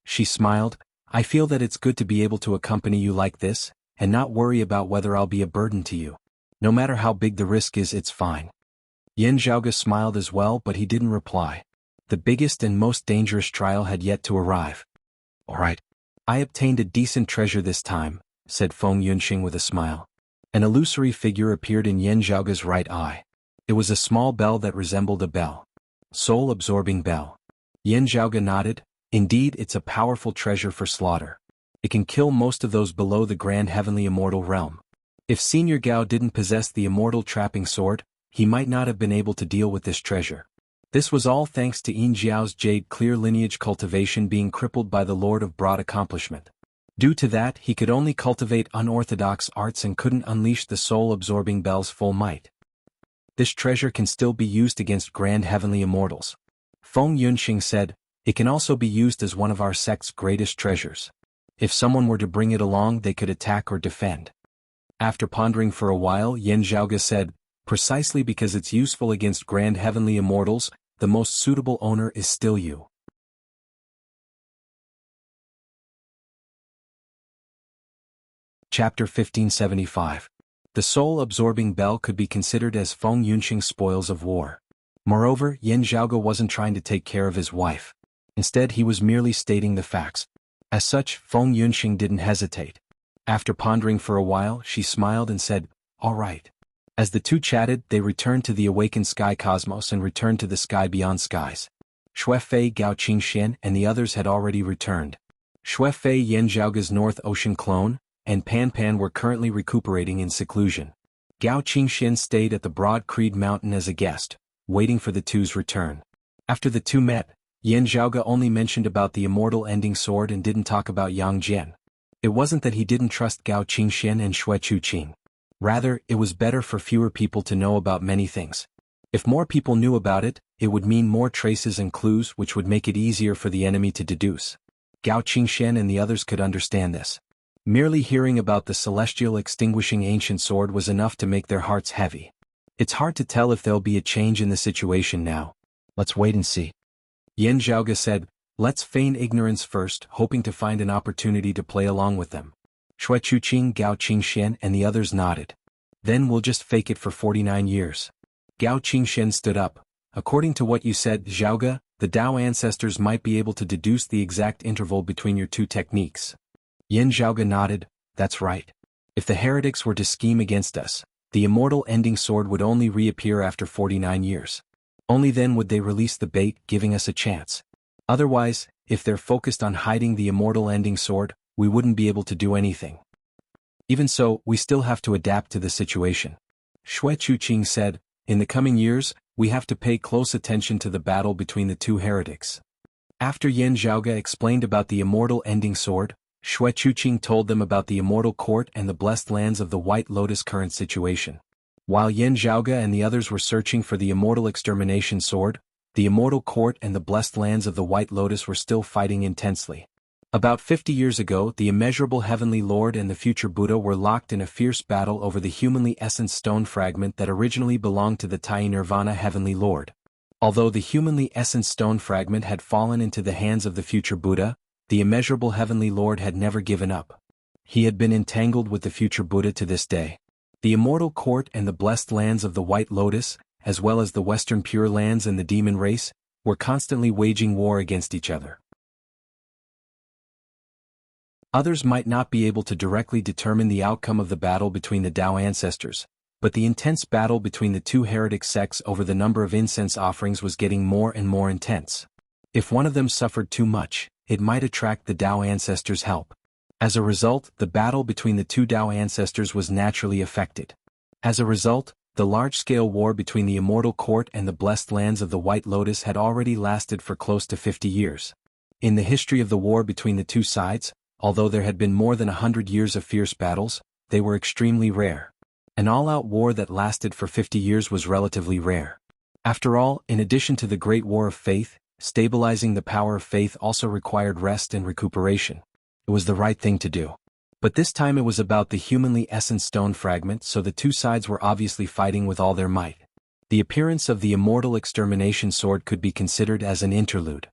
She smiled, I feel that it's good to be able to accompany you like this, and not worry about whether I'll be a burden to you. No matter how big the risk is, it's fine. Yan Zhaoge smiled as well, but he didn't reply. The biggest and most dangerous trial had yet to arrive. All right. I obtained a decent treasure this time, said Feng Yunxing with a smile. An illusory figure appeared in Yan Zhaoge's right eye. It was a small bell that resembled a bell. Soul-absorbing bell. Yan Zhaoge nodded, indeed it's a powerful treasure for slaughter. It can kill most of those below the grand heavenly immortal realm. If Senior Gao didn't possess the immortal trapping sword, he might not have been able to deal with this treasure. This was all thanks to Yin Jiao's jade clear lineage cultivation being crippled by the Lord of Broad Accomplishment. Due to that, he could only cultivate unorthodox arts and couldn't unleash the soul-absorbing bell's full might. This treasure can still be used against grand heavenly immortals. Feng Yunxing said, it can also be used as one of our sect's greatest treasures. If someone were to bring it along, they could attack or defend. After pondering for a while, Yan Zhaoge said, precisely because it's useful against grand heavenly immortals, the most suitable owner is still you. Chapter 1575. The soul-absorbing bell could be considered as Feng Yunxing's spoils of war. Moreover, Yan Zhaoge wasn't trying to take care of his wife. Instead, he was merely stating the facts. As such, Feng Yunxing didn't hesitate. After pondering for a while, she smiled and said, all right. As the two chatted, they returned to the awakened sky cosmos and returned to the sky beyond skies. Xuefei, Gao Qingxian, and the others had already returned. Xuefei, Yan Zhaoge's North Ocean clone, and Pan Pan were currently recuperating in seclusion. Gao Qingxian stayed at the Broad Creed Mountain as a guest, waiting for the two's return. After the two met, Yan Zhaoge only mentioned about the immortal ending sword and didn't talk about Yang Jian. It wasn't that he didn't trust Gao Qingxian and Xue Chuqing. Rather, it was better for fewer people to know about many things. If more people knew about it, it would mean more traces and clues which would make it easier for the enemy to deduce. Gao Qingxian and the others could understand this. Merely hearing about the celestial extinguishing ancient sword was enough to make their hearts heavy. It's hard to tell if there'll be a change in the situation now. Let's wait and see. Yan Zhaoge said, let's feign ignorance first, hoping to find an opportunity to play along with them. Xue Chuqing, Gao Qingxian, and the others nodded. Then we'll just fake it for 49 years. Gao Qingxian stood up. According to what you said, Zhaoge, the Dao ancestors might be able to deduce the exact interval between your two techniques. Yan Zhaoge nodded, that's right. If the heretics were to scheme against us, the immortal ending sword would only reappear after 49 years. Only then would they release the bait, giving us a chance. Otherwise, if they're focused on hiding the immortal ending sword, we wouldn't be able to do anything. Even so, we still have to adapt to the situation. Xue Chuqing said, in the coming years, we have to pay close attention to the battle between the two heretics. After Yan Zhaoge explained about the immortal ending sword, Xue Chuqing told them about the immortal court and the blessed lands of the White Lotus current situation. While Yan Zhaoge and the others were searching for the immortal extermination sword, the immortal court and the blessed lands of the White Lotus were still fighting intensely. About 50 years ago, the immeasurable heavenly Lord and the future Buddha were locked in a fierce battle over the humanly essence stone fragment that originally belonged to the Tai Nirvana heavenly Lord. Although the humanly essence stone fragment had fallen into the hands of the future Buddha, the immeasurable heavenly Lord had never given up. He had been entangled with the future Buddha to this day. The Immortal Court and the Blessed Lands of the White Lotus, as well as the Western Pure Lands and the Demon Race, were constantly waging war against each other. Others might not be able to directly determine the outcome of the battle between the Tao ancestors, but the intense battle between the two heretic sects over the number of incense offerings was getting more and more intense. If one of them suffered too much, it might attract the Tao ancestors' help. As a result, the battle between the two Tao ancestors was naturally affected. As a result, the large-scale war between the Immortal Court and the Blessed Lands of the White Lotus had already lasted for close to 50 years. In the history of the war between the two sides, although there had been more than 100 years of fierce battles, they were extremely rare. An all-out war that lasted for 50 years was relatively rare. After all, in addition to the Great War of Faith, stabilizing the power of faith also required rest and recuperation. It was the right thing to do. But this time it was about the humanly essence stone fragment, so the two sides were obviously fighting with all their might. The appearance of the immortal extermination sword could be considered as an interlude.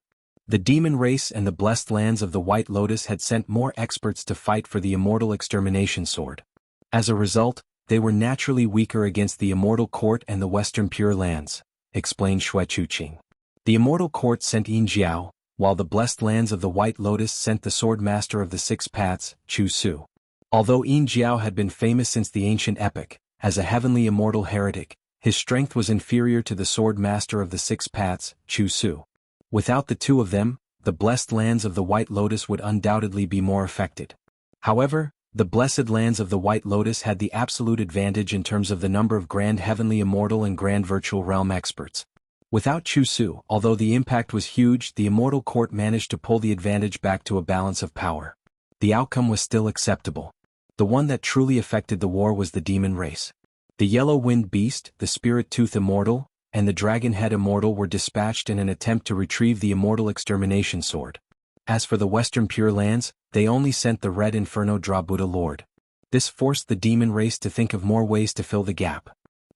The demon race and the blessed lands of the White Lotus had sent more experts to fight for the immortal extermination sword. As a result, they were naturally weaker against the Immortal Court and the Western Pure Lands, explained Xue Chuqing. The Immortal Court sent Yin Jiao, while the blessed lands of the White Lotus sent the Sword Master of the Six Paths, Chu Su. Although Yin Jiao had been famous since the ancient epoch, as a heavenly immortal heretic, his strength was inferior to the Sword Master of the Six Paths, Chu Su. Without the two of them, the blessed lands of the White Lotus would undoubtedly be more affected. However, the blessed lands of the White Lotus had the absolute advantage in terms of the number of grand heavenly immortal and grand virtual realm experts. Without Chu Su, although the impact was huge, the Immortal Court managed to pull the advantage back to a balance of power. The outcome was still acceptable. The one that truly affected the war was the demon race. The Yellow-Winged Beast, the Spirit-Tooth Immortal, and the Dragon-Head Immortal were dispatched in an attempt to retrieve the Immortal Extermination Sword. As for the Western Pure Lands, they only sent the Red Inferno Draw Buddha Lord. This forced the demon race to think of more ways to fill the gap.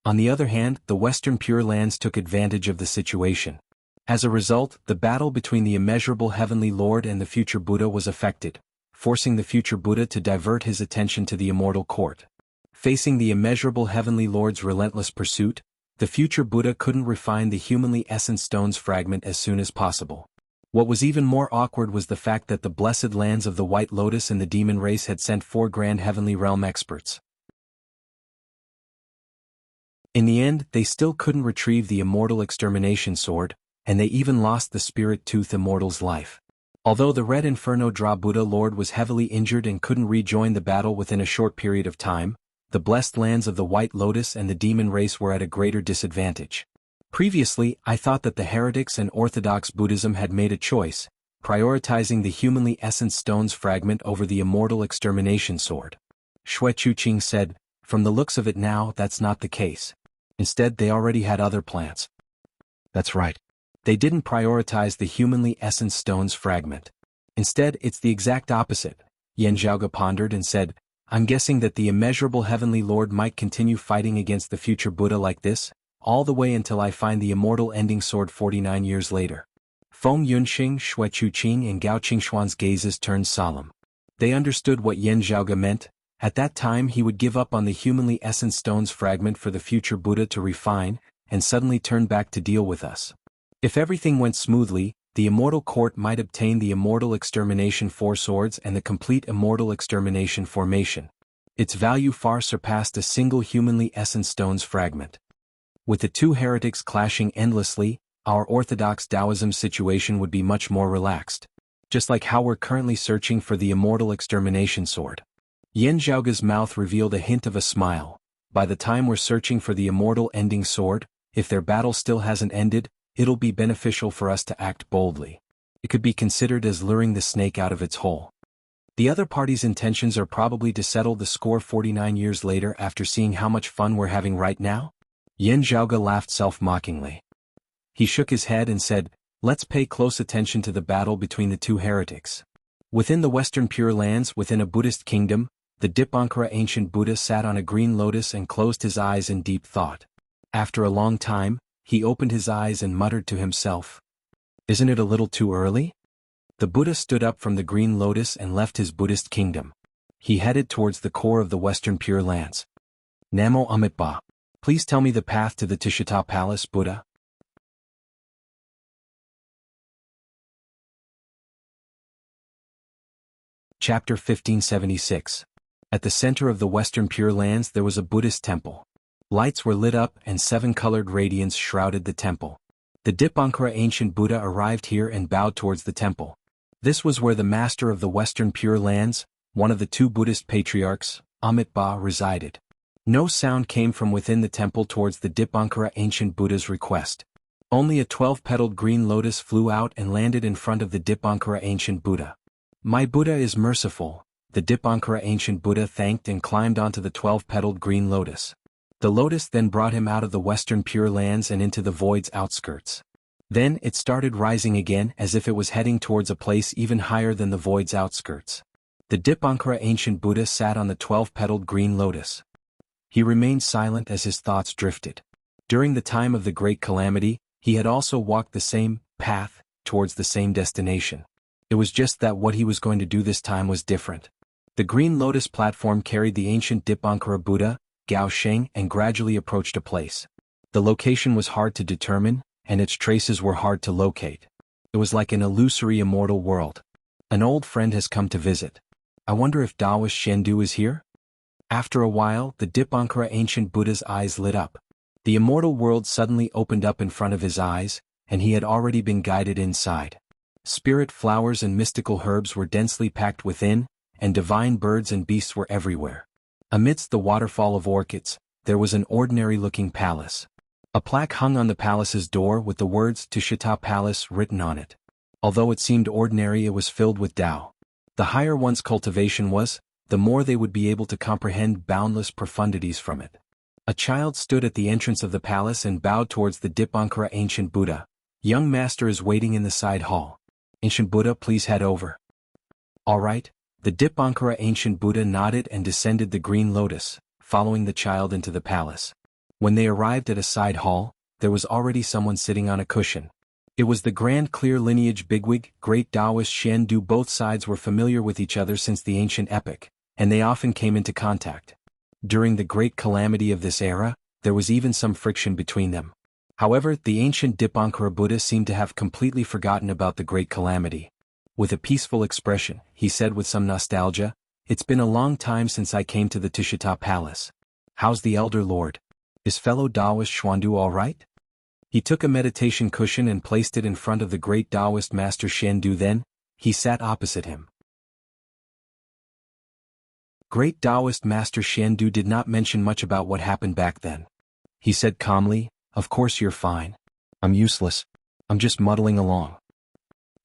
On the other hand, the Western Pure Lands took advantage of the situation. As a result, the battle between the immeasurable Heavenly Lord and the future Buddha was affected, forcing the future Buddha to divert his attention to the Immortal Court. Facing the immeasurable Heavenly Lord's relentless pursuit, the future Buddha couldn't refine the humanly essence stone's fragment as soon as possible. What was even more awkward was the fact that the blessed lands of the White Lotus and the demon race had sent 4 grand heavenly realm experts. In the end, they still couldn't retrieve the immortal extermination sword, and they even lost the Spirit-Tooth Immortal's life. Although the Red Inferno Draw Buddha Lord was heavily injured and couldn't rejoin the battle within a short period of time, the blessed lands of the White Lotus and the demon race were at a greater disadvantage. Previously, I thought that the heretics and Orthodox Buddhism had made a choice, prioritizing the humanly essence stone's fragment over the immortal extermination sword. Xue Chuqing said, "From the looks of it now, that's not the case. Instead, they already had other plans." That's right. They didn't prioritize the humanly essence stone's fragment. Instead, it's the exact opposite. Yan Zhaoge pondered and said, "I'm guessing that the immeasurable Heavenly Lord might continue fighting against the future Buddha like this, all the way until I find the immortal ending sword 49 years later." Feng Yunxing, Xue Chuqing and Gao Qingxuan's gazes turned solemn. They understood what Yan Zhaoge meant. At that time he would give up on the humanly essence stone's fragment for the future Buddha to refine, and suddenly turn back to deal with us. If everything went smoothly, the Immortal Court might obtain the Immortal Extermination 4 swords and the complete Immortal Extermination formation. Its value far surpassed a single humanly essence stone's fragment. With the two heretics clashing endlessly, our Orthodox Taoism situation would be much more relaxed. Just like how we're currently searching for the Immortal Extermination sword. Yan Zhaoge's mouth revealed a hint of a smile. By the time we're searching for the immortal ending sword, if their battle still hasn't ended, it'll be beneficial for us to act boldly. It could be considered as luring the snake out of its hole. The other party's intentions are probably to settle the score 49 years later after seeing how much fun we're having right now? Yan Zhaoge laughed self-mockingly. He shook his head and said, "Let's pay close attention to the battle between the two heretics." Within the Western Pure Lands, within a Buddhist kingdom, the Dipankara ancient Buddha sat on a green lotus and closed his eyes in deep thought. After a long time, he opened his eyes and muttered to himself, "Isn't it a little too early?" The Buddha stood up from the green lotus and left his Buddhist kingdom. He headed towards the core of the Western Pure Lands. Namo Amitabha. Please tell me the path to the Tishita Palace, Buddha. Chapter 1576. At the center of the Western Pure Lands there was a Buddhist temple. Lights were lit up and 7-colored radiance shrouded the temple. The Dipankara ancient Buddha arrived here and bowed towards the temple. This was where the master of the Western Pure Lands, one of the 2 Buddhist patriarchs, Amitabha, resided. No sound came from within the temple towards the Dipankara ancient Buddha's request. Only a 12-petaled green lotus flew out and landed in front of the Dipankara ancient Buddha. My Buddha is merciful, the Dipankara ancient Buddha thanked and climbed onto the 12-petaled green lotus. The lotus then brought him out of the Western Pure Lands and into the void's outskirts. Then it started rising again as if it was heading towards a place even higher than the void's outskirts. The Dipankara ancient Buddha sat on the 12-petaled green lotus. He remained silent as his thoughts drifted. During the time of the great calamity, he had also walked the same path towards the same destination. It was just that what he was going to do this time was different. The green lotus platform carried the ancient Dipankara Buddha, Gao Sheng, and gradually approached a place. The location was hard to determine, and its traces were hard to locate. It was like an illusory immortal world. An old friend has come to visit. I wonder if Taoist Shendu is here? After a while, the Dipankara ancient Buddha's eyes lit up. The immortal world suddenly opened up in front of his eyes, and he had already been guided inside. Spirit flowers and mystical herbs were densely packed within, and divine birds and beasts were everywhere. Amidst the waterfall of orchids, there was an ordinary-looking palace. A plaque hung on the palace's door with the words Tishita Palace written on it. Although it seemed ordinary, it was filled with Tao. The higher one's cultivation was, the more they would be able to comprehend boundless profundities from it. A child stood at the entrance of the palace and bowed towards the Dipankara ancient Buddha. Young master is waiting in the side hall. Ancient Buddha, please head over. All right. The Dipankara ancient Buddha nodded and descended the green lotus, following the child into the palace. When they arrived at a side hall, there was already someone sitting on a cushion. It was the grand clear lineage bigwig, great Taoist Shendu. Both sides were familiar with each other since the ancient epoch, and they often came into contact. During the great calamity of this era, there was even some friction between them. However, the ancient Dipankara Buddha seemed to have completely forgotten about the great calamity. With a peaceful expression, he said with some nostalgia, "It's been a long time since I came to the Tishita Palace. How's the Elder Lord? Is fellow Taoist Xuandu all right?" He took a meditation cushion and placed it in front of the great Taoist master Shendu. Then, he sat opposite him. Great Taoist master Shendu did not mention much about what happened back then. He said calmly, "Of course you're fine. I'm useless. I'm just muddling along."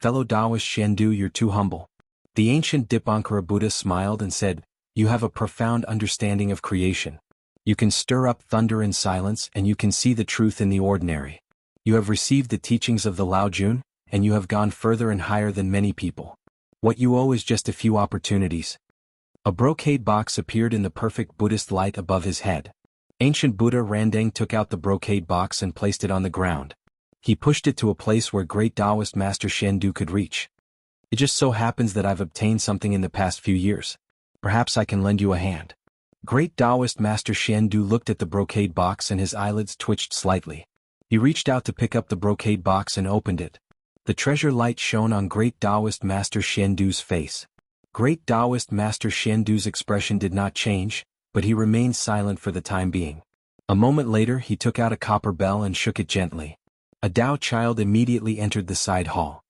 "Fellow Taoist Shendu, you're too humble." The ancient Dipankara Buddha smiled and said, "You have a profound understanding of creation. You can stir up thunder in silence and you can see the truth in the ordinary. You have received the teachings of the Lao Jun, and you have gone further and higher than many people. What you owe is just a few opportunities." A brocade box appeared in the perfect Buddhist light above his head. Ancient Buddha Randang took out the brocade box and placed it on the ground. He pushed it to a place where great Taoist master Shendu could reach. "It just so happens that I've obtained something in the past few years. Perhaps I can lend you a hand." Great Taoist master Shendu looked at the brocade box and his eyelids twitched slightly. He reached out to pick up the brocade box and opened it. The treasure light shone on great Taoist master Shendu's face. Great Taoist master Shendu's expression did not change, but he remained silent for the time being. A moment later he took out a copper bell and shook it gently. A Tao child immediately entered the side hall.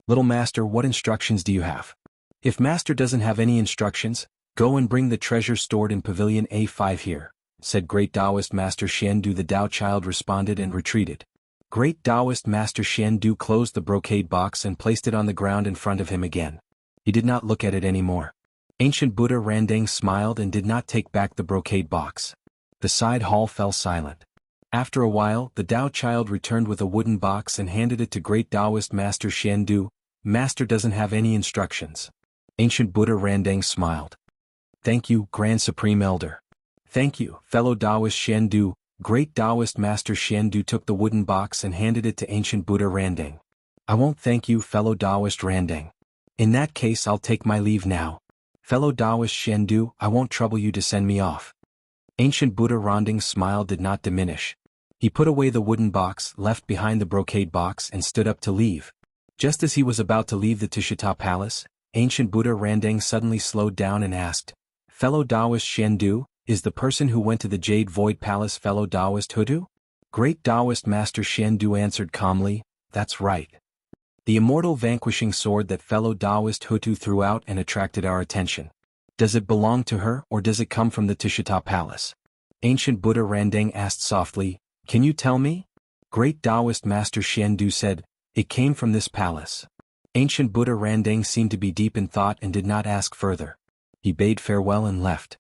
"Little master, what instructions do you have?" "If master doesn't have any instructions, go and bring the treasure stored in Pavilion A5 here," said great Taoist master Shendu. The Tao child responded and retreated. Great Taoist master Shendu closed the brocade box and placed it on the ground in front of him again. He did not look at it anymore. Ancient Buddha Randang smiled and did not take back the brocade box. The side hall fell silent. After a while, the Tao child returned with a wooden box and handed it to great Taoist master Shendu. "Master doesn't have any instructions." Ancient Buddha Randang smiled. "Thank you, Grand Supreme Elder." "Thank you, fellow Taoist Shendu." Great Taoist master Shendu took the wooden box and handed it to Ancient Buddha Randang. "I won't thank you, fellow Taoist Randang. In that case I'll take my leave now. Fellow Taoist Shendu, I won't trouble you to send me off." Ancient Buddha Ronding's smile did not diminish. He put away the wooden box left behind the brocade box and stood up to leave. Just as he was about to leave the Tishita Palace, Ancient Buddha Randang suddenly slowed down and asked, "Fellow Taoist Shendu, is the person who went to the Jade Void Palace fellow Taoist Hudu?" Great Taoist Master Shendu answered calmly, "That's right. The immortal vanquishing sword that fellow Taoist Hutu threw out and attracted our attention. Does it belong to her or does it come from the Tishita Palace?" Ancient Buddha Randang asked softly, "Can you tell me?" Great Taoist Master Shendu said, "It came from this palace." Ancient Buddha Randang seemed to be deep in thought and did not ask further. He bade farewell and left.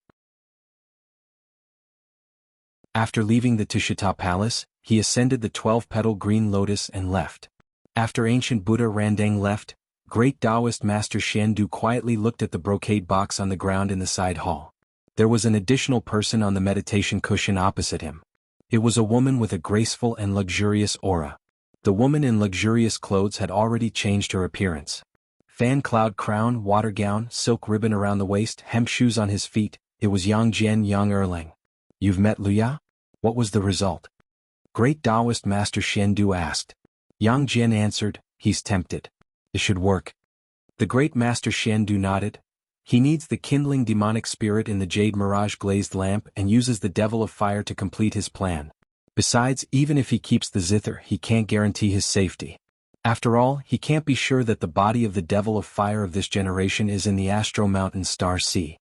After leaving the Tishita Palace, he ascended the 12-petal green lotus and left. After Ancient Buddha Randang left, Great Taoist Master Shendu quietly looked at the brocade box on the ground in the side hall. There was an additional person on the meditation cushion opposite him. It was a woman with a graceful and luxurious aura. The woman in luxurious clothes had already changed her appearance. Fan cloud crown, water gown, silk ribbon around the waist, hemp shoes on his feet. It was Yang Jian Yang Erlang. "You've met Luya? What was the result?" Great Taoist Master Shendu asked. Yang Jian answered, "He's tempted. It should work." The Great Master Shendu nodded. "He needs the kindling demonic spirit in the jade mirage glazed lamp and uses the devil of fire to complete his plan. Besides, even if he keeps the zither, he can't guarantee his safety. After all, he can't be sure that the body of the devil of fire of this generation is in the Astro Mountain Star Sea.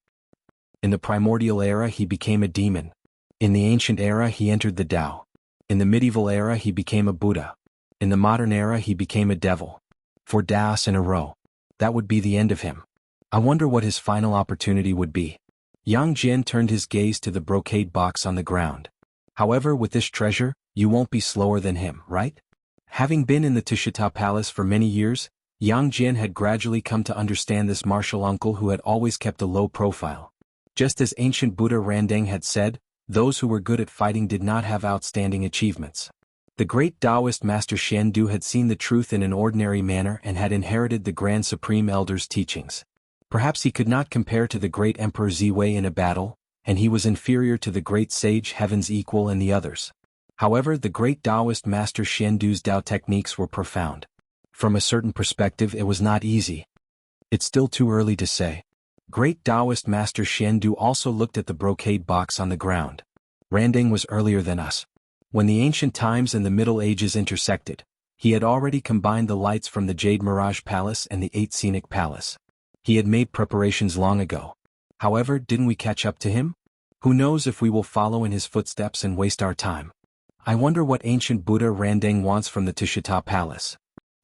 In the primordial era he became a demon. In the ancient era he entered the Tao. In the medieval era he became a Buddha. In the modern era he became a devil. 4 Daos in a row. That would be the end of him. I wonder what his final opportunity would be." Yang Jian turned his gaze to the brocade box on the ground. "However, with this treasure, you won't be slower than him, right?" Having been in the Tishita Palace for many years, Yang Jian had gradually come to understand this martial uncle who had always kept a low profile. Just as Ancient Buddha Randang had said, those who were good at fighting did not have outstanding achievements. The great Taoist Master Shendu had seen the truth in an ordinary manner and had inherited the Grand Supreme Elder's teachings. Perhaps he could not compare to the great Emperor Ziwei in a battle, and he was inferior to the great sage Heaven's Equal and the others. However, the great Taoist Master Shendu's Tao techniques were profound. From a certain perspective it was not easy. It's still too early to say. Great Taoist Master Shendu also looked at the brocade box on the ground. Randang was earlier than us. When the ancient times and the Middle Ages intersected, he had already combined the lights from the Jade Mirage Palace and the 8 Scenic Palace. He had made preparations long ago. However, didn't we catch up to him? Who knows if we will follow in his footsteps and waste our time? I wonder what ancient Buddha Randang wants from the Tishita Palace.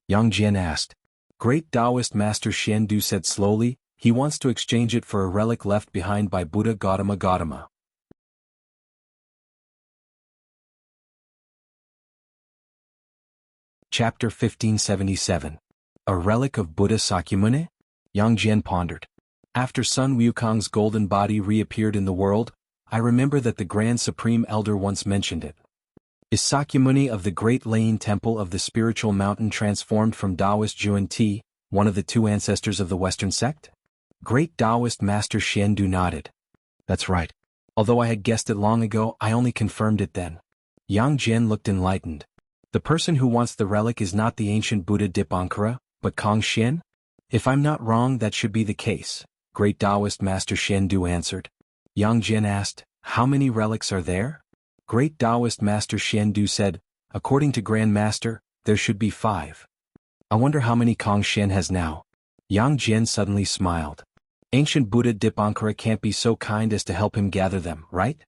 Yang Jian asked. Great Taoist Master Shendu said slowly, he wants to exchange it for a relic left behind by Buddha Gautama Gautama. Chapter 1577. A relic of Buddha Sakyamuni? Yang Jian pondered. After Sun Wukong's golden body reappeared in the world, I remember that the Grand Supreme Elder once mentioned it. Is Sakyamuni of the Great Lane Temple of the Spiritual Mountain transformed from Taoist Juan Ti, one of the 2 ancestors of the Western sect? Great Taoist Master Shendu nodded. That's right. Although I had guessed it long ago, I only confirmed it then. Yang Jian looked enlightened. The person who wants the relic is not the ancient Buddha Dipankara, but Kong Xian? If I'm not wrong, that should be the case, Great Taoist Master Shendu answered. Yang Jian asked, how many relics are there? Great Taoist Master Shendu said, according to Grand Master, there should be 5. I wonder how many Kong Xian has now. Yang Jian suddenly smiled. Ancient Buddha Dipankara can't be so kind as to help him gather them, right?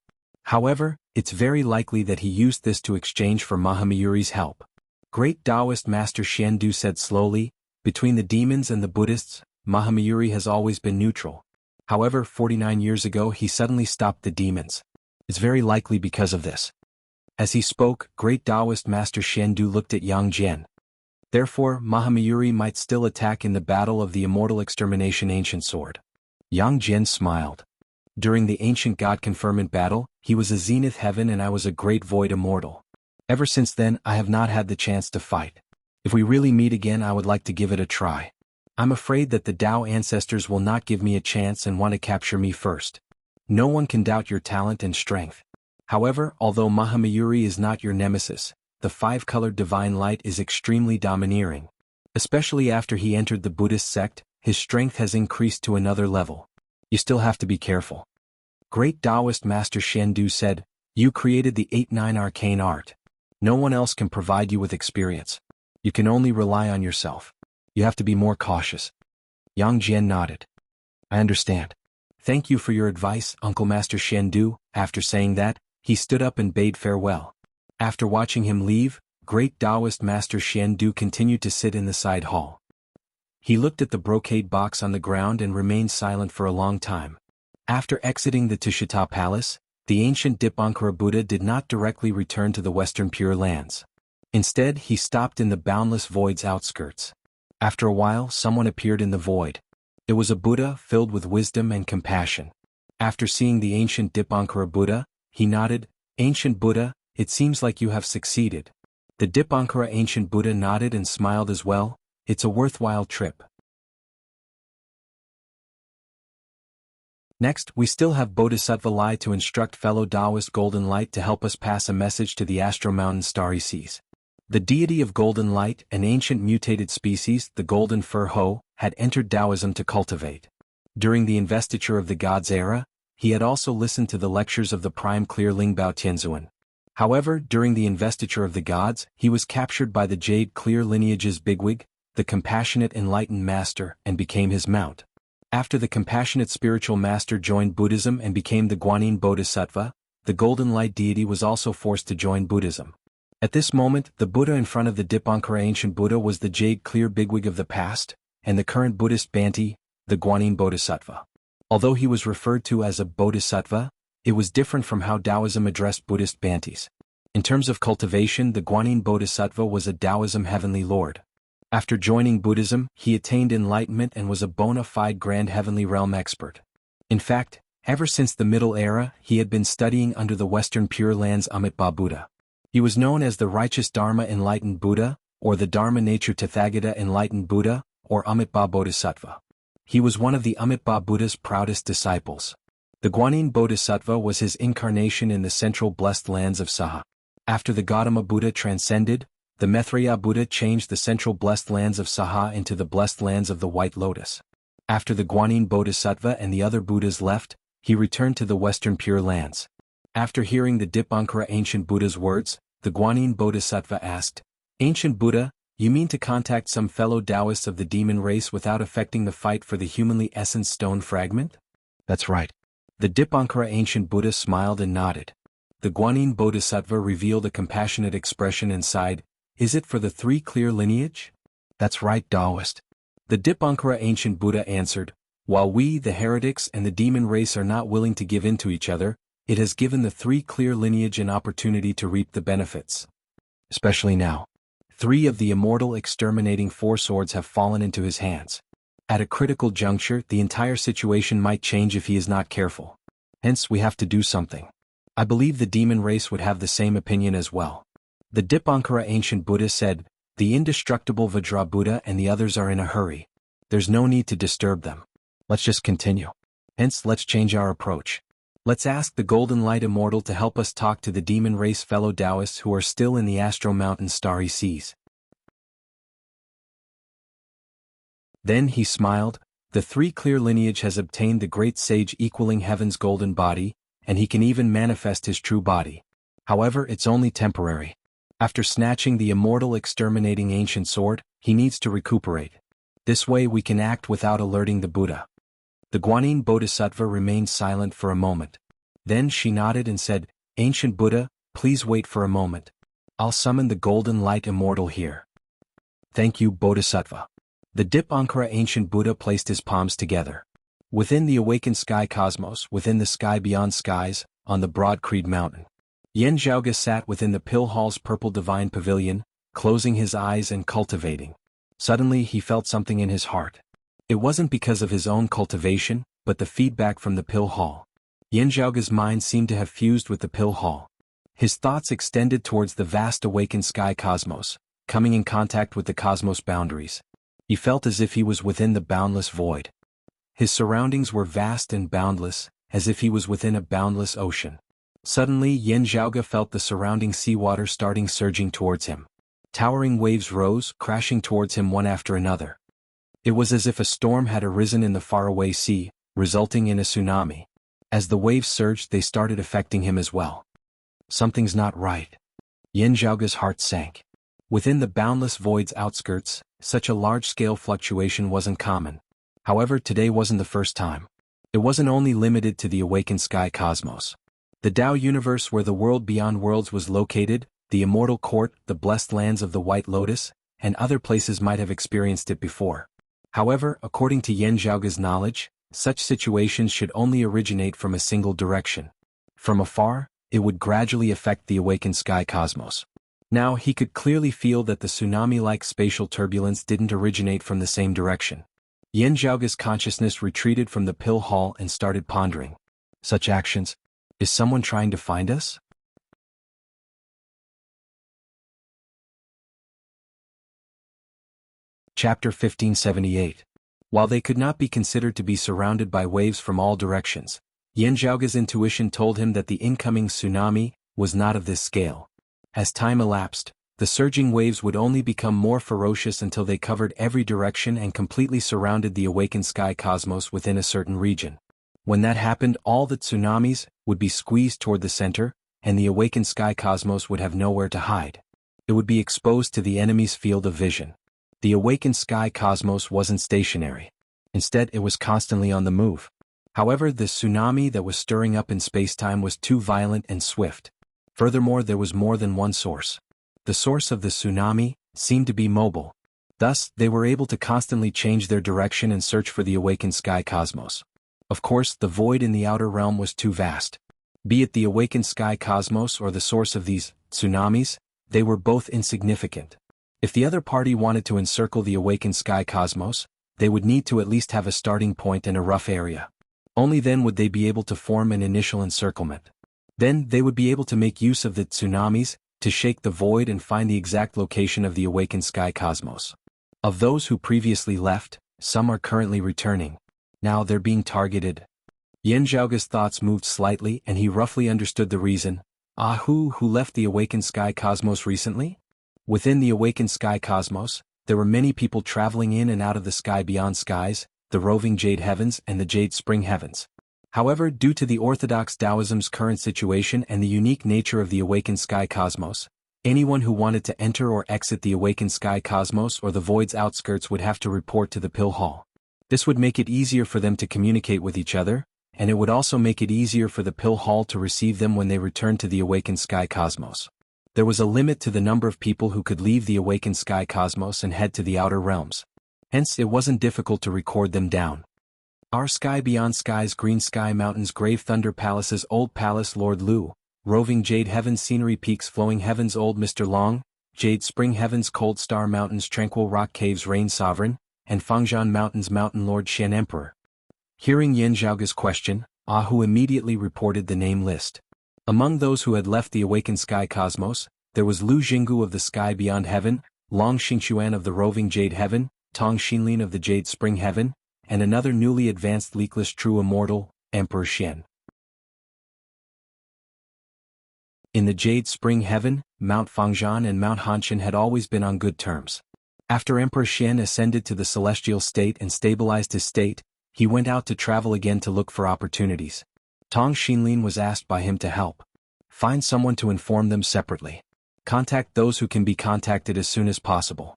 However, it's very likely that he used this to exchange for Mahamayuri's help. Great Taoist Master Shendu said slowly, between the demons and the Buddhists, Mahamayuri has always been neutral. However, 49 years ago he suddenly stopped the demons. It's very likely because of this. As he spoke, Great Taoist Master Shendu looked at Yang Jian. Therefore, Mahamayuri might still attack in the battle of the immortal extermination ancient sword. Yang Jian smiled. During the ancient god conferment battle, he was a zenith heaven and I was a great void immortal. Ever since then, I have not had the chance to fight. If we really meet again, I would like to give it a try. I'm afraid that the Tao ancestors will not give me a chance and want to capture me first. No one can doubt your talent and strength. However, although Mahamayuri is not your nemesis, the five-colored divine light is extremely domineering. Especially after he entered the Buddhist sect, his strength has increased to another level. You still have to be careful. Great Taoist Master Shendu said, "You created the 8-9 arcane art. No one else can provide you with experience. You can only rely on yourself. You have to be more cautious." Yang Jian nodded. "I understand. Thank you for your advice, Uncle Master Shendu." After saying that, he stood up and bade farewell. After watching him leave, Great Taoist Master Shendu continued to sit in the side hall. He looked at the brocade box on the ground and remained silent for a long time. After exiting the Tushita Palace, the ancient Dipankara Buddha did not directly return to the Western Pure Lands. Instead, he stopped in the Boundless Void's outskirts. After a while, someone appeared in the void. It was a Buddha filled with wisdom and compassion. After seeing the ancient Dipankara Buddha, he nodded, "Ancient Buddha, it seems like you have succeeded." The Dipankara ancient Buddha nodded and smiled as well. "It's a worthwhile trip." Next, we still have Bodhisattva Lai to instruct fellow Taoist Golden Light to help us pass a message to the Astro Mountain Starry Seas. The deity of Golden Light, an ancient mutated species, the Golden Fur Ho, had entered Taoism to cultivate. During the investiture of the gods era, he had also listened to the lectures of the prime clear Lingbao Tianzuan. However, during the investiture of the gods, he was captured by the Jade Clear lineage's bigwig, the compassionate enlightened master, and became his mount. After the compassionate spiritual master joined Buddhism and became the Guanyin Bodhisattva, the Golden Light deity was also forced to join Buddhism. At this moment, the Buddha in front of the Dipankara ancient Buddha was the Jade Clear bigwig of the past, and the current Buddhist Bhante, the Guanyin Bodhisattva. Although he was referred to as a Bodhisattva, it was different from how Taoism addressed Buddhist Bhantes. In terms of cultivation, the Guanyin Bodhisattva was a Taoism heavenly lord. After joining Buddhism, he attained enlightenment and was a bona fide grand heavenly realm expert. In fact, ever since the Middle Era, he had been studying under the Western Pure Lands Amitabha Buddha. He was known as the Righteous Dharma Enlightened Buddha, or the Dharma Nature Tathagata Enlightened Buddha, or Amitabha Bodhisattva. He was one of the Amitabha Buddha's proudest disciples. The Guanyin Bodhisattva was his incarnation in the central blessed lands of Saha. After the Gautama Buddha transcended, the Maitreya Buddha changed the central blessed lands of Saha into the blessed lands of the White Lotus. After the Guanyin Bodhisattva and the other Buddhas left, he returned to the Western Pure Lands. After hearing the Dipankara ancient Buddha's words, the Guanyin Bodhisattva asked, "Ancient Buddha, you mean to contact some fellow Taoists of the demon race without affecting the fight for the humanly essence stone fragment?" "That's right." The Dipankara ancient Buddha smiled and nodded. The Guanyin Bodhisattva revealed a compassionate expression and sighed, "Is it for the three clear lineage?" "That's right, Taoist." The Dipankara ancient Buddha answered, "While we, the heretics and the demon race are not willing to give in to each other, it has given the three clear lineage an opportunity to reap the benefits. Especially now. 3 of the immortal exterminating 4 swords have fallen into his hands. At a critical juncture, the entire situation might change if he is not careful. Hence, we have to do something. I believe the demon race would have the same opinion as well." The Dipankara ancient Buddha said, "The indestructible Vajra Buddha and the others are in a hurry. There's no need to disturb them. Let's just continue. Hence, let's change our approach. Let's ask the Golden Light Immortal to help us talk to the demon race fellow Taoists who are still in the Astro Mountain Starry Seas." Then he smiled, "The 3 clear lineage has obtained the great sage equaling heaven's golden body, and he can even manifest his true body. However, it's only temporary. After snatching the immortal exterminating ancient sword, he needs to recuperate. This way we can act without alerting the Buddha." The Guanyin Bodhisattva remained silent for a moment. Then she nodded and said, "Ancient Buddha, please wait for a moment. I'll summon the Golden Light Immortal here." "Thank you, Bodhisattva." The Dipankara ancient Buddha placed his palms together. Within the awakened sky cosmos, within the sky beyond skies, on the broad Creed Mountain, Yen Zhaoge sat within the Pill Hall's purple divine pavilion, closing his eyes and cultivating. Suddenly he felt something in his heart. It wasn't because of his own cultivation, but the feedback from the Pill Hall. Yen Zhaoge's mind seemed to have fused with the Pill Hall. His thoughts extended towards the vast awakened sky cosmos, coming in contact with the cosmos boundaries. He felt as if he was within the boundless void. His surroundings were vast and boundless, as if he was within a boundless ocean. Suddenly Yan Zhaoge felt the surrounding seawater starting surging towards him. Towering waves rose, crashing towards him one after another. It was as if a storm had arisen in the faraway sea, resulting in a tsunami. As the waves surged, they started affecting him as well. Something's not right. Yan Zhaoge's heart sank. Within the boundless void's outskirts, such a large-scale fluctuation wasn't common. However, today wasn't the first time. It wasn't only limited to the awakened sky cosmos. The Tao universe where the world beyond worlds was located, the immortal court, the blessed lands of the White Lotus, and other places might have experienced it before. However, according to Yan Zhaoge's knowledge, such situations should only originate from a single direction. From afar, it would gradually affect the awakened sky cosmos. Now he could clearly feel that the tsunami-like spatial turbulence didn't originate from the same direction. Yan Zhaoge's consciousness retreated from the pill hall and started pondering. Such actions? Is someone trying to find us? Chapter 1578. While they could not be considered to be surrounded by waves from all directions, Yan Zhaoge's intuition told him that the incoming tsunami was not of this scale. As time elapsed, the surging waves would only become more ferocious until they covered every direction and completely surrounded the awakened sky cosmos within a certain region. When that happened, all the tsunamis would be squeezed toward the center, and the awakened sky cosmos would have nowhere to hide. It would be exposed to the enemy's field of vision. The awakened sky cosmos wasn't stationary. Instead, it was constantly on the move. However, the tsunami that was stirring up in spacetime was too violent and swift. Furthermore, there was more than one source. The source of the tsunami seemed to be mobile. Thus, they were able to constantly change their direction and search for the awakened sky cosmos. Of course, the void in the outer realm was too vast. Be it the awakened sky cosmos or the source of these tsunamis, they were both insignificant. If the other party wanted to encircle the awakened sky cosmos, they would need to at least have a starting point and a rough area. Only then would they be able to form an initial encirclement. Then they would be able to make use of the tsunamis to shake the void and find the exact location of the awakened sky cosmos. Of those who previously left, some are currently returning. Now they're being targeted. Yan Zhaoge's thoughts moved slightly and he roughly understood the reason. Who left the awakened sky cosmos recently? Within the awakened sky cosmos, there were many people traveling in and out of the sky beyond skies, the roving jade heavens and the jade spring heavens. However, due to the orthodox Taoism's current situation and the unique nature of the awakened sky cosmos, anyone who wanted to enter or exit the awakened sky cosmos or the void's outskirts would have to report to the pill hall. This would make it easier for them to communicate with each other, and it would also make it easier for the pill hall to receive them when they returned to the awakened sky cosmos. There was a limit to the number of people who could leave the awakened sky cosmos and head to the outer realms. Hence, it wasn't difficult to record them down. Our sky beyond skies, green sky mountains, grave thunder palaces, old palace, Lord Lu, roving jade heavens, scenery peaks, flowing heavens, old Mr. Long, jade spring heavens, cold star mountains, tranquil rock caves, rain sovereign, and Fangzhan mountains, mountain lord Xian emperor. Hearing Yan Zhaoge's question, Hu immediately reported the name list. Among those who had left the awakened sky cosmos, there was Lu Jianghu of the sky beyond heaven, Long Xingxuan of the roving jade heaven, Tong Xinlin of the jade spring heaven, and another newly advanced leakless true immortal, Emperor Xian. In the jade spring heaven, Mount Fangzhan and Mount Hanshan had always been on good terms. After Emperor Xian ascended to the celestial state and stabilized his state, he went out to travel again to look for opportunities. Tong Xinlin was asked by him to help. Find someone to inform them separately. Contact those who can be contacted as soon as possible.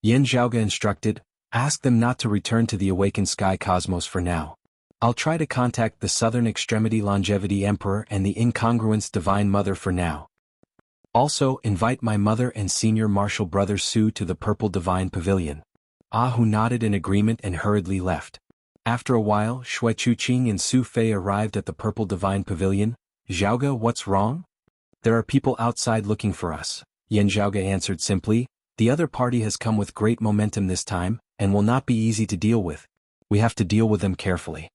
Yan Zhaoge instructed, ask them not to return to the awakened sky cosmos for now. I'll try to contact the southern extremity longevity emperor and the incongruence divine mother for now. Also, invite my mother and senior martial brother Su to the purple divine pavilion. Hu nodded in agreement and hurriedly left. After a while, Shui Chuqing and Su Fei arrived at the purple divine pavilion. Zhaoge, what's wrong? There are people outside looking for us, Yan Zhaoge answered simply. The other party has come with great momentum this time, and will not be easy to deal with. We have to deal with them carefully.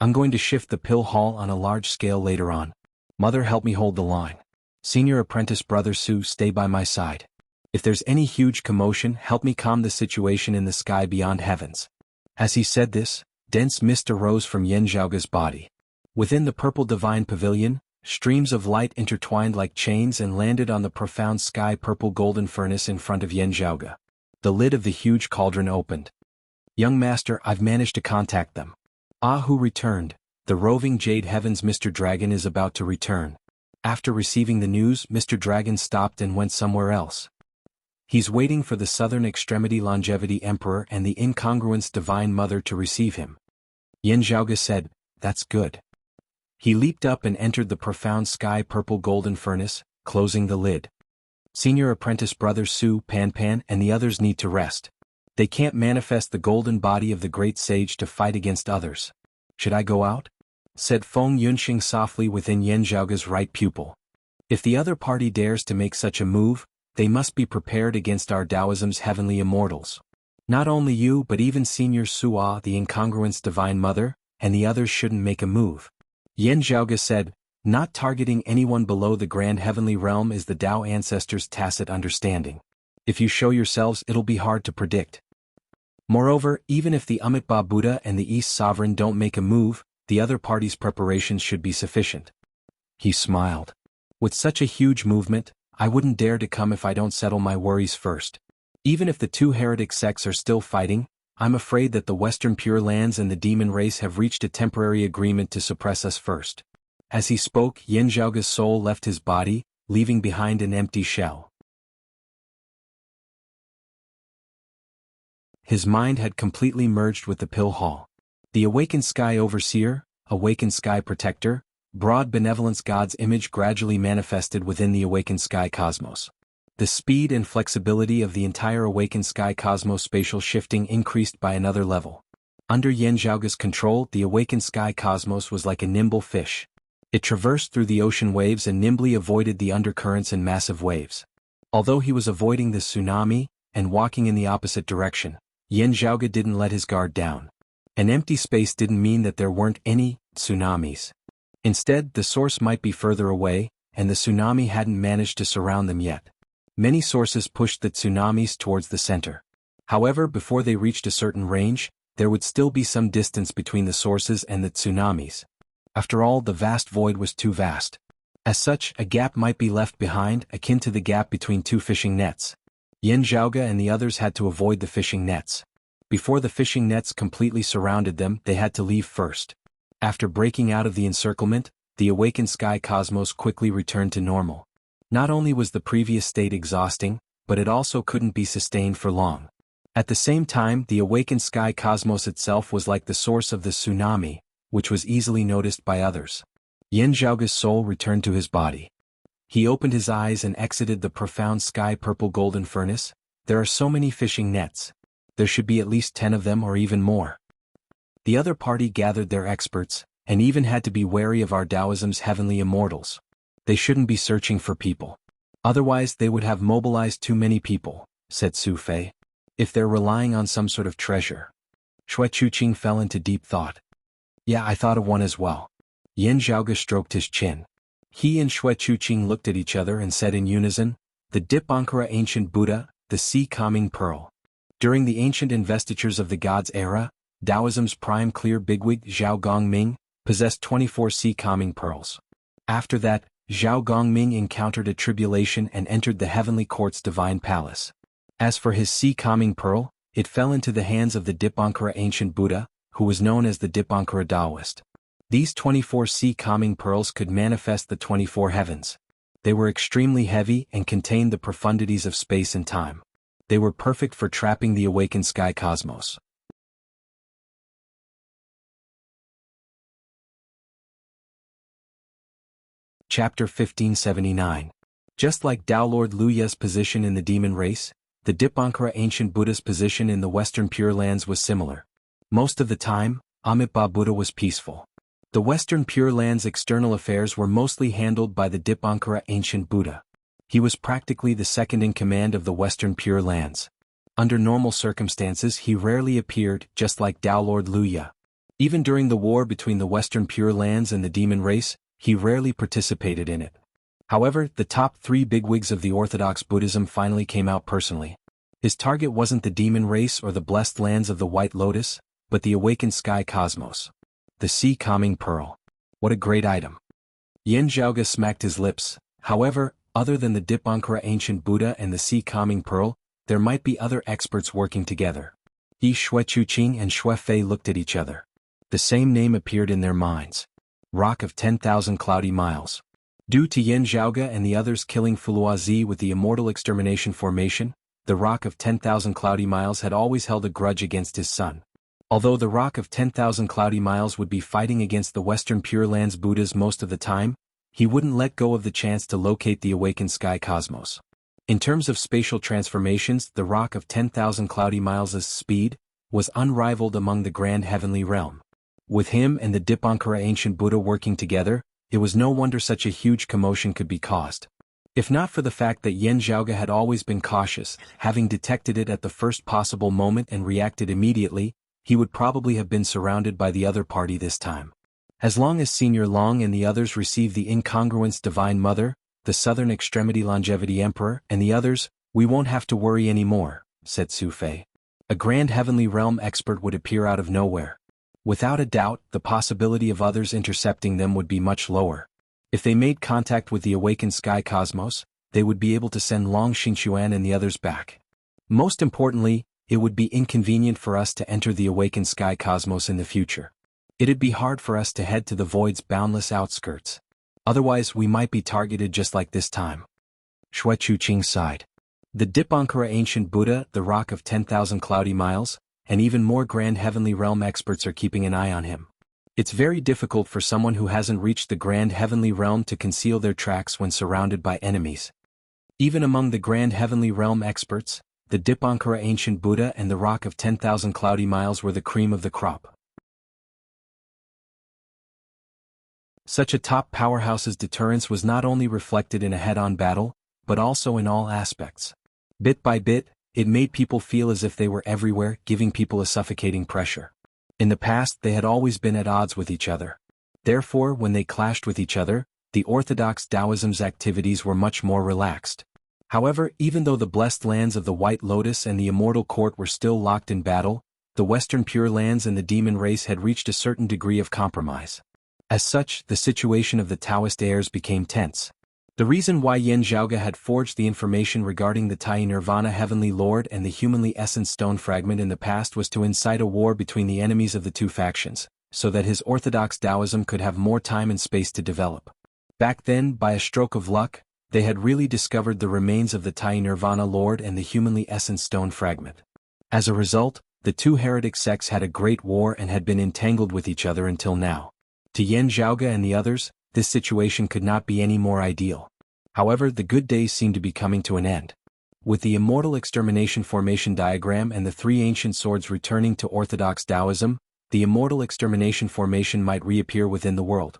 I'm going to shift the pill hall on a large scale later on. Mother, help me hold the line. Senior apprentice brother Su, stay by my side. If there's any huge commotion, help me calm the situation in the sky beyond heavens. As he said this, dense mist arose from Yan Zhaoge's body. Within the purple divine pavilion, streams of light intertwined like chains and landed on the profound sky-purple golden furnace in front of Yan Zhaoge. The lid of the huge cauldron opened. "Young master, I've managed to contact them." "Ah, who returned?" "The roving Jade Heavens Mr. Dragon is about to return." After receiving the news, Mr. Dragon stopped and went somewhere else. "He's waiting for the Southern Extremity Longevity Emperor and the Incongruence Divine Mother to receive him." Yan Zhaoge said, "That's good." He leaped up and entered the profound sky-purple golden furnace, closing the lid. "Senior apprentice brothers Su, Pan Pan, and the others need to rest. They can't manifest the golden body of the great sage to fight against others. Should I go out?" said Feng Yunxing softly within Yan Zhaoge's right pupil. "If the other party dares to make such a move, they must be prepared against our Taoism's heavenly immortals. Not only you but even Senior Su'a, the Incongruence Divine Mother, and the others shouldn't make a move." Yan Zhaoge said, "Not targeting anyone below the grand heavenly realm is the Tao ancestors' tacit understanding. If you show yourselves, it'll be hard to predict. Moreover, even if the Amitabha Buddha and the East Sovereign don't make a move, the other party's preparations should be sufficient." He smiled. "With such a huge movement, I wouldn't dare to come if I don't settle my worries first. Even if the two heretic sects are still fighting, I'm afraid that the Western Pure Lands and the demon race have reached a temporary agreement to suppress us first." As he spoke, Yan Zhaoge's soul left his body, leaving behind an empty shell. His mind had completely merged with the Pill Hall. The awakened sky overseer, awakened sky protector, broad benevolence God's image gradually manifested within the awakened sky cosmos. The speed and flexibility of the entire awakened sky cosmos spatial shifting increased by another level. Under Yan Zhaoge's control, the awakened sky cosmos was like a nimble fish. It traversed through the ocean waves and nimbly avoided the undercurrents and massive waves. Although he was avoiding the tsunami and walking in the opposite direction, Yan Zhaoge didn't let his guard down. An empty space didn't mean that there weren't any tsunamis. Instead, the source might be further away, and the tsunami hadn't managed to surround them yet. Many sources pushed the tsunamis towards the center. However, before they reached a certain range, there would still be some distance between the sources and the tsunamis. After all, the vast void was too vast. As such, a gap might be left behind, akin to the gap between two fishing nets. Yan Zhaoge and the others had to avoid the fishing nets. Before the fishing nets completely surrounded them, they had to leave first. After breaking out of the encirclement, the awakened sky cosmos quickly returned to normal. Not only was the previous state exhausting, but it also couldn't be sustained for long. At the same time, the awakened sky cosmos itself was like the source of the tsunami, which was easily noticed by others. Yan Zhaoge's soul returned to his body. He opened his eyes and exited the profound sky-purple golden furnace. There are so many fishing nets. There should be at least 10 of them or even more. The other party gathered their experts, and even had to be wary of our Taoism's heavenly immortals. They shouldn't be searching for people. Otherwise they would have mobilized too many people, said Su Fei. If they're relying on some sort of treasure. Xue Chuqing fell into deep thought. Yeah, I thought of one as well. Yan Zhaoge stroked his chin. He and Xue Chuqing looked at each other and said in unison, the Dipankara ancient Buddha, the sea calming pearl. During the ancient investitures of the gods era, Taoism's prime clear bigwig Zhao Gongming possessed 24 sea calming pearls. After that, Zhao Gongming encountered a tribulation and entered the heavenly court's divine palace. As for his sea calming pearl, it fell into the hands of the Dipankara ancient Buddha, who was known as the Dipankara Taoist. These 24 sea calming pearls could manifest the 24 heavens. They were extremely heavy and contained the profundities of space and time. They were perfect for trapping the awakened sky cosmos. Chapter 1579. Just like Tao Lord Luya's position in the demon race, the Dipankara ancient Buddha's position in the Western Pure Lands was similar. Most of the time, Amitabha Buddha was peaceful. The Western Pure Lands' external affairs were mostly handled by the Dipankara ancient Buddha. He was practically the second in command of the Western Pure Lands. Under normal circumstances he rarely appeared, just like Tao Lord Luya. Even during the war between the Western Pure Lands and the demon race, he rarely participated in it. However, the top 3 bigwigs of the Orthodox Buddhism finally came out personally. His target wasn't the demon race or the blessed lands of the White Lotus, but the awakened sky cosmos. The sea calming pearl. What a great item. Yen Zhaoge smacked his lips. However, other than the Dipankara ancient Buddha and the sea calming pearl, there might be other experts working together. Yi Shuechuqing and Shuefei looked at each other. The same name appeared in their minds. Rock of 10,000 Cloudy Miles. Due to Yen Zhaoge and the others killing Fuluazi with the Immortal Extermination Formation, the Rock of 10,000 Cloudy Miles had always held a grudge against his son. Although the Rock of 10,000 Cloudy Miles would be fighting against the Western Pure Lands Buddhas most of the time, he wouldn't let go of the chance to locate the awakened sky cosmos. In terms of spatial transformations, the Rock of 10,000 Cloudy Miles' speed was unrivaled among the Grand Heavenly Realm. With him and the Dipankara ancient Buddha working together, it was no wonder such a huge commotion could be caused. If not for the fact that Yen Zhaoge had always been cautious, having detected it at the first possible moment and reacted immediately, he would probably have been surrounded by the other party this time. As long as Senior Long and the others receive the incongruence Divine Mother, the Southern Extremity Longevity Emperor, and the others, we won't have to worry anymore, said Su Fei. A Grand Heavenly Realm expert would appear out of nowhere. Without a doubt, the possibility of others intercepting them would be much lower. If they made contact with the awakened sky cosmos, they would be able to send Long Xingquan and the others back. Most importantly, it would be inconvenient for us to enter the awakened sky cosmos in the future. It'd be hard for us to head to the void's boundless outskirts. Otherwise we might be targeted just like this time. Shuechuqing sighed. The Dipankara ancient Buddha, the Rock of 10,000 Cloudy Miles, and even more Grand Heavenly Realm experts are keeping an eye on him. It's very difficult for someone who hasn't reached the Grand Heavenly Realm to conceal their tracks when surrounded by enemies. Even among the Grand Heavenly Realm experts, the Dipankara ancient Buddha and the Rock of 10,000 Cloudy Miles were the cream of the crop. Such a top powerhouse's deterrence was not only reflected in a head-on battle, but also in all aspects. Bit by bit, it made people feel as if they were everywhere, giving people a suffocating pressure. In the past they had always been at odds with each other. Therefore, when they clashed with each other, the orthodox Taoism's activities were much more relaxed. However, even though the blessed lands of the White Lotus and the Immortal Court were still locked in battle, the Western Pure Lands and the demon race had reached a certain degree of compromise. As such, the situation of the Taoist heirs became tense. The reason why Yen Zhaoge had forged the information regarding the Tai Nirvana Heavenly Lord and the Humanly Essence Stone Fragment in the past was to incite a war between the enemies of the two factions, so that his orthodox Taoism could have more time and space to develop. Back then, by a stroke of luck, they had really discovered the remains of the Tai Nirvana Lord and the Humanly Essence Stone Fragment. As a result, the two heretic sects had a great war and had been entangled with each other until now. To Yen Zhaoge and the others, this situation could not be any more ideal. However, the good days seemed to be coming to an end. With the Immortal Extermination Formation diagram and the three ancient swords returning to Orthodox Taoism, the Immortal Extermination Formation might reappear within the world.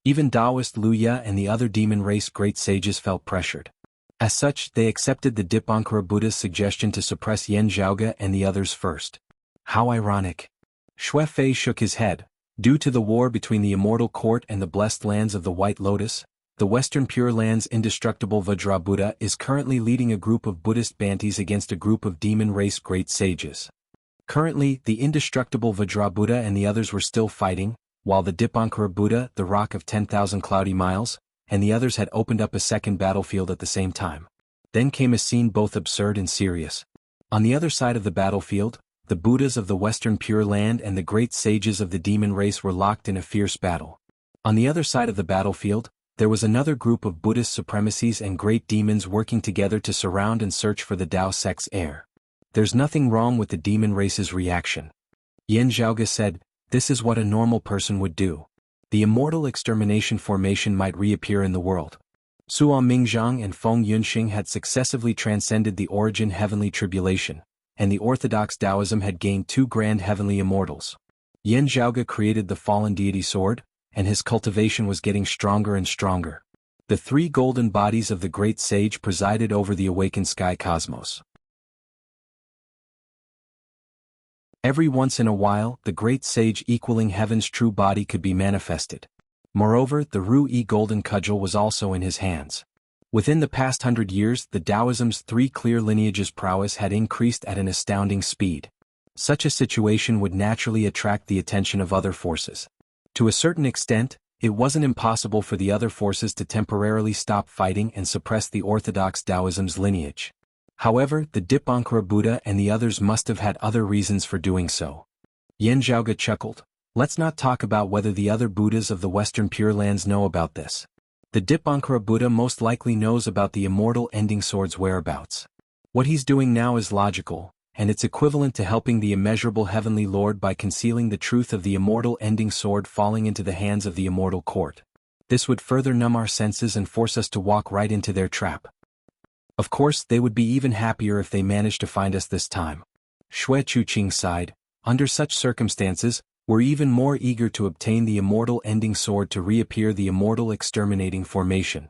Even Taoist Luya and the other demon race great sages felt pressured. As such, they accepted the Dipankara Buddha's suggestion to suppress Yen Zhaoge and the others first. How ironic. Shuefei shook his head. Due to the war between the Immortal Court and the blessed lands of the White Lotus, the Western Pure Lands' indestructible Vajra Buddha is currently leading a group of Buddhist Bantis against a group of demon race great sages. Currently, the indestructible Vajra Buddha and the others were still fighting, while the Dipankara Buddha, the Rock of 10,000 Cloudy Miles, and the others had opened up a second battlefield at the same time. Then came a scene both absurd and serious. On the other side of the battlefield, the Buddhas of the Western Pure Land and the great sages of the demon race were locked in a fierce battle. On the other side of the battlefield, there was another group of Buddhist supremacies and great demons working together to surround and search for the Tao sect's heir. There's nothing wrong with the demon race's reaction. Yen Zhaoge said, this is what a normal person would do. The Immortal Extermination Formation might reappear in the world. Suo Mingzhang and Feng Yunxing had successively transcended the origin heavenly tribulation, and the orthodox Taoism had gained two grand heavenly immortals. Yen Zhaoge created the fallen deity sword, and his cultivation was getting stronger and stronger. The three golden bodies of the great sage presided over the awakened sky cosmos. Every once in a while, the great sage equaling heaven's true body could be manifested. Moreover, the Ru-Yi golden cudgel was also in his hands. Within the past 100 years, the Taoism's three clear lineages' prowess had increased at an astounding speed. Such a situation would naturally attract the attention of other forces. To a certain extent, It wasn't impossible for the other forces to temporarily stop fighting and suppress the orthodox Taoism's lineage. However, the Dipankara Buddha and the others must have had other reasons for doing so. Yen Zhaoge chuckled. Let's not talk about whether the other Buddhas of the Western Pure Lands know about this. The Dipankara Buddha most likely knows about the immortal ending sword's whereabouts. What he's doing now is logical, and it's equivalent to helping the immeasurable Heavenly Lord by concealing the truth of the immortal ending sword falling into the hands of the immortal court. This would further numb our senses and force us to walk right into their trap. Of course, they would be even happier if they managed to find us this time. Xue Chuqing sighed. Under such circumstances, we're even more eager to obtain the immortal ending sword to reappear the immortal exterminating formation.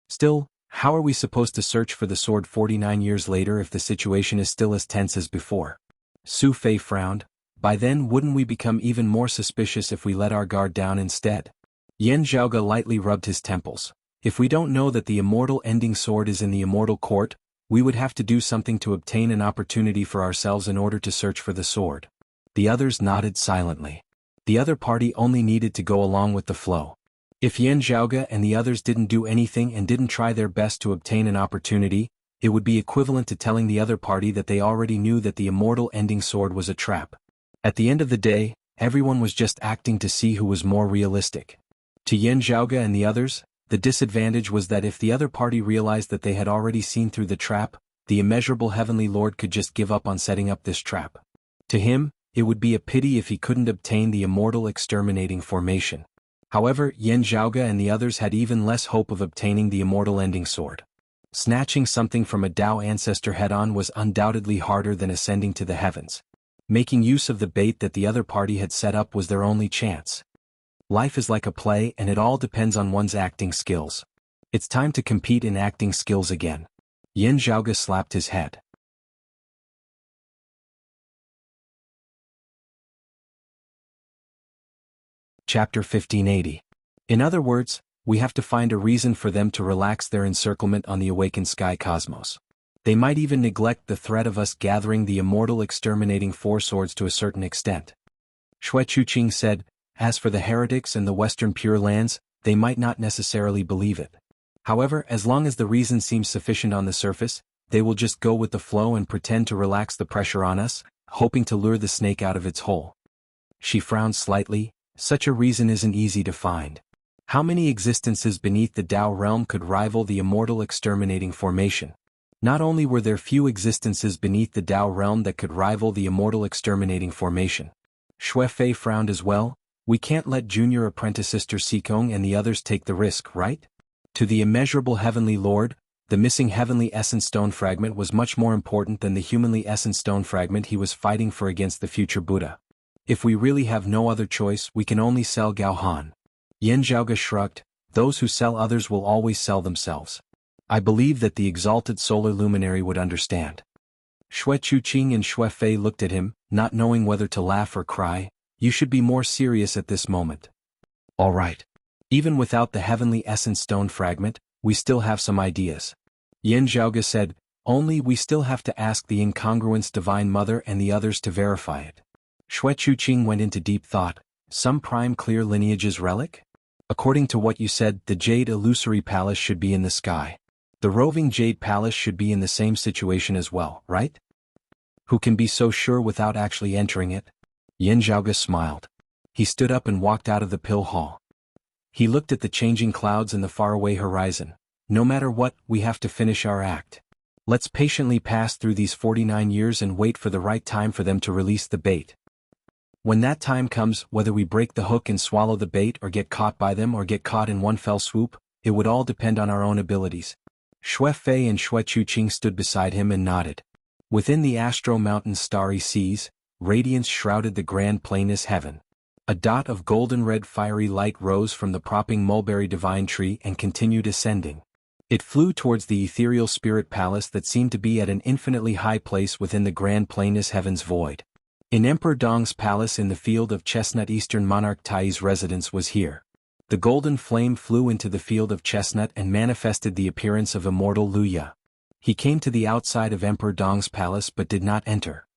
Still, how are we supposed to search for the sword 49 years later if the situation is still as tense as before? Su Fei frowned. By then wouldn't we become even more suspicious if we let our guard down instead? Yen Zhaoge lightly rubbed his temples. If we don't know that the immortal ending sword is in the immortal court, we would have to do something to obtain an opportunity for ourselves in order to search for the sword. The others nodded silently. The other party only needed to go along with the flow. If Yen Zhaoge and the others didn't do anything and didn't try their best to obtain an opportunity, it would be equivalent to telling the other party that they already knew that the immortal ending sword was a trap. At the end of the day, everyone was just acting to see who was more realistic. To Yen Zhaoge and the others, the disadvantage was that if the other party realized that they had already seen through the trap, the immeasurable Heavenly Lord could just give up on setting up this trap. To him, it would be a pity if he couldn't obtain the immortal exterminating formation. However, Yen Zhaoge and the others had even less hope of obtaining the immortal ending sword. Snatching something from a Tao ancestor head-on was undoubtedly harder than ascending to the heavens. Making use of the bait that the other party had set up was their only chance. Life is like a play and it all depends on one's acting skills. It's time to compete in acting skills again. Yen Zhaoge slapped his head. Chapter 1580. In other words, we have to find a reason for them to relax their encirclement on the awakened sky cosmos. They might even neglect the threat of us gathering the immortal exterminating four swords to a certain extent. Xue Chuqing said, as for the heretics and the Western Pure Lands, they might not necessarily believe it. However, as long as the reason seems sufficient on the surface, they will just go with the flow and pretend to relax the pressure on us, hoping to lure the snake out of its hole. She frowned slightly. Such a reason isn't easy to find. How many existences beneath the Tao realm could rival the immortal exterminating formation? Not only were there few existences beneath the Tao realm that could rival the immortal exterminating formation. Xue Fei frowned as well. We can't let junior apprentice Sister Sikong and the others take the risk, right? To the immeasurable Heavenly Lord, the missing heavenly essence stone fragment was much more important than the humanly essence stone fragment he was fighting for against the future Buddha. If we really have no other choice, we can only sell Gao Han. Yen Zhaoge shrugged. Those who sell others will always sell themselves. I believe that the exalted solar luminary would understand. Xue Chuqing and Xue Fei looked at him, not knowing whether to laugh or cry. You should be more serious at this moment. All right. Even without the heavenly essence stone fragment, we still have some ideas. Yen Zhaoge said, only we still have to ask the incongruence Divine Mother and the others to verify it. Xue Chuqing went into deep thought. Some prime clear lineage's relic? According to what you said, the Jade Illusory Palace should be in the sky. The roving Jade Palace should be in the same situation as well, right? Who can be so sure without actually entering it? Yen Zhaoge smiled. He stood up and walked out of the pill hall. He looked at the changing clouds and the faraway horizon. No matter what, we have to finish our act. Let's patiently pass through these 49 years and wait for the right time for them to release the bait. When that time comes, whether we break the hook and swallow the bait or get caught by them or get caught in one fell swoop, it would all depend on our own abilities. Xue Fei and Xue Chuqing stood beside him and nodded. Within the Astro Mountain's starry seas, radiance shrouded the grand plainless heaven. A dot of golden-red fiery light rose from the propping mulberry divine tree and continued ascending. It flew towards the ethereal spirit palace that seemed to be at an infinitely high place within the grand plainless heaven's void. In Emperor Dong's palace in the field of chestnut Eastern Monarch Tai's residence was here. The golden flame flew into the field of chestnut and manifested the appearance of immortal Luya. He came to the outside of Emperor Dong's palace but did not enter.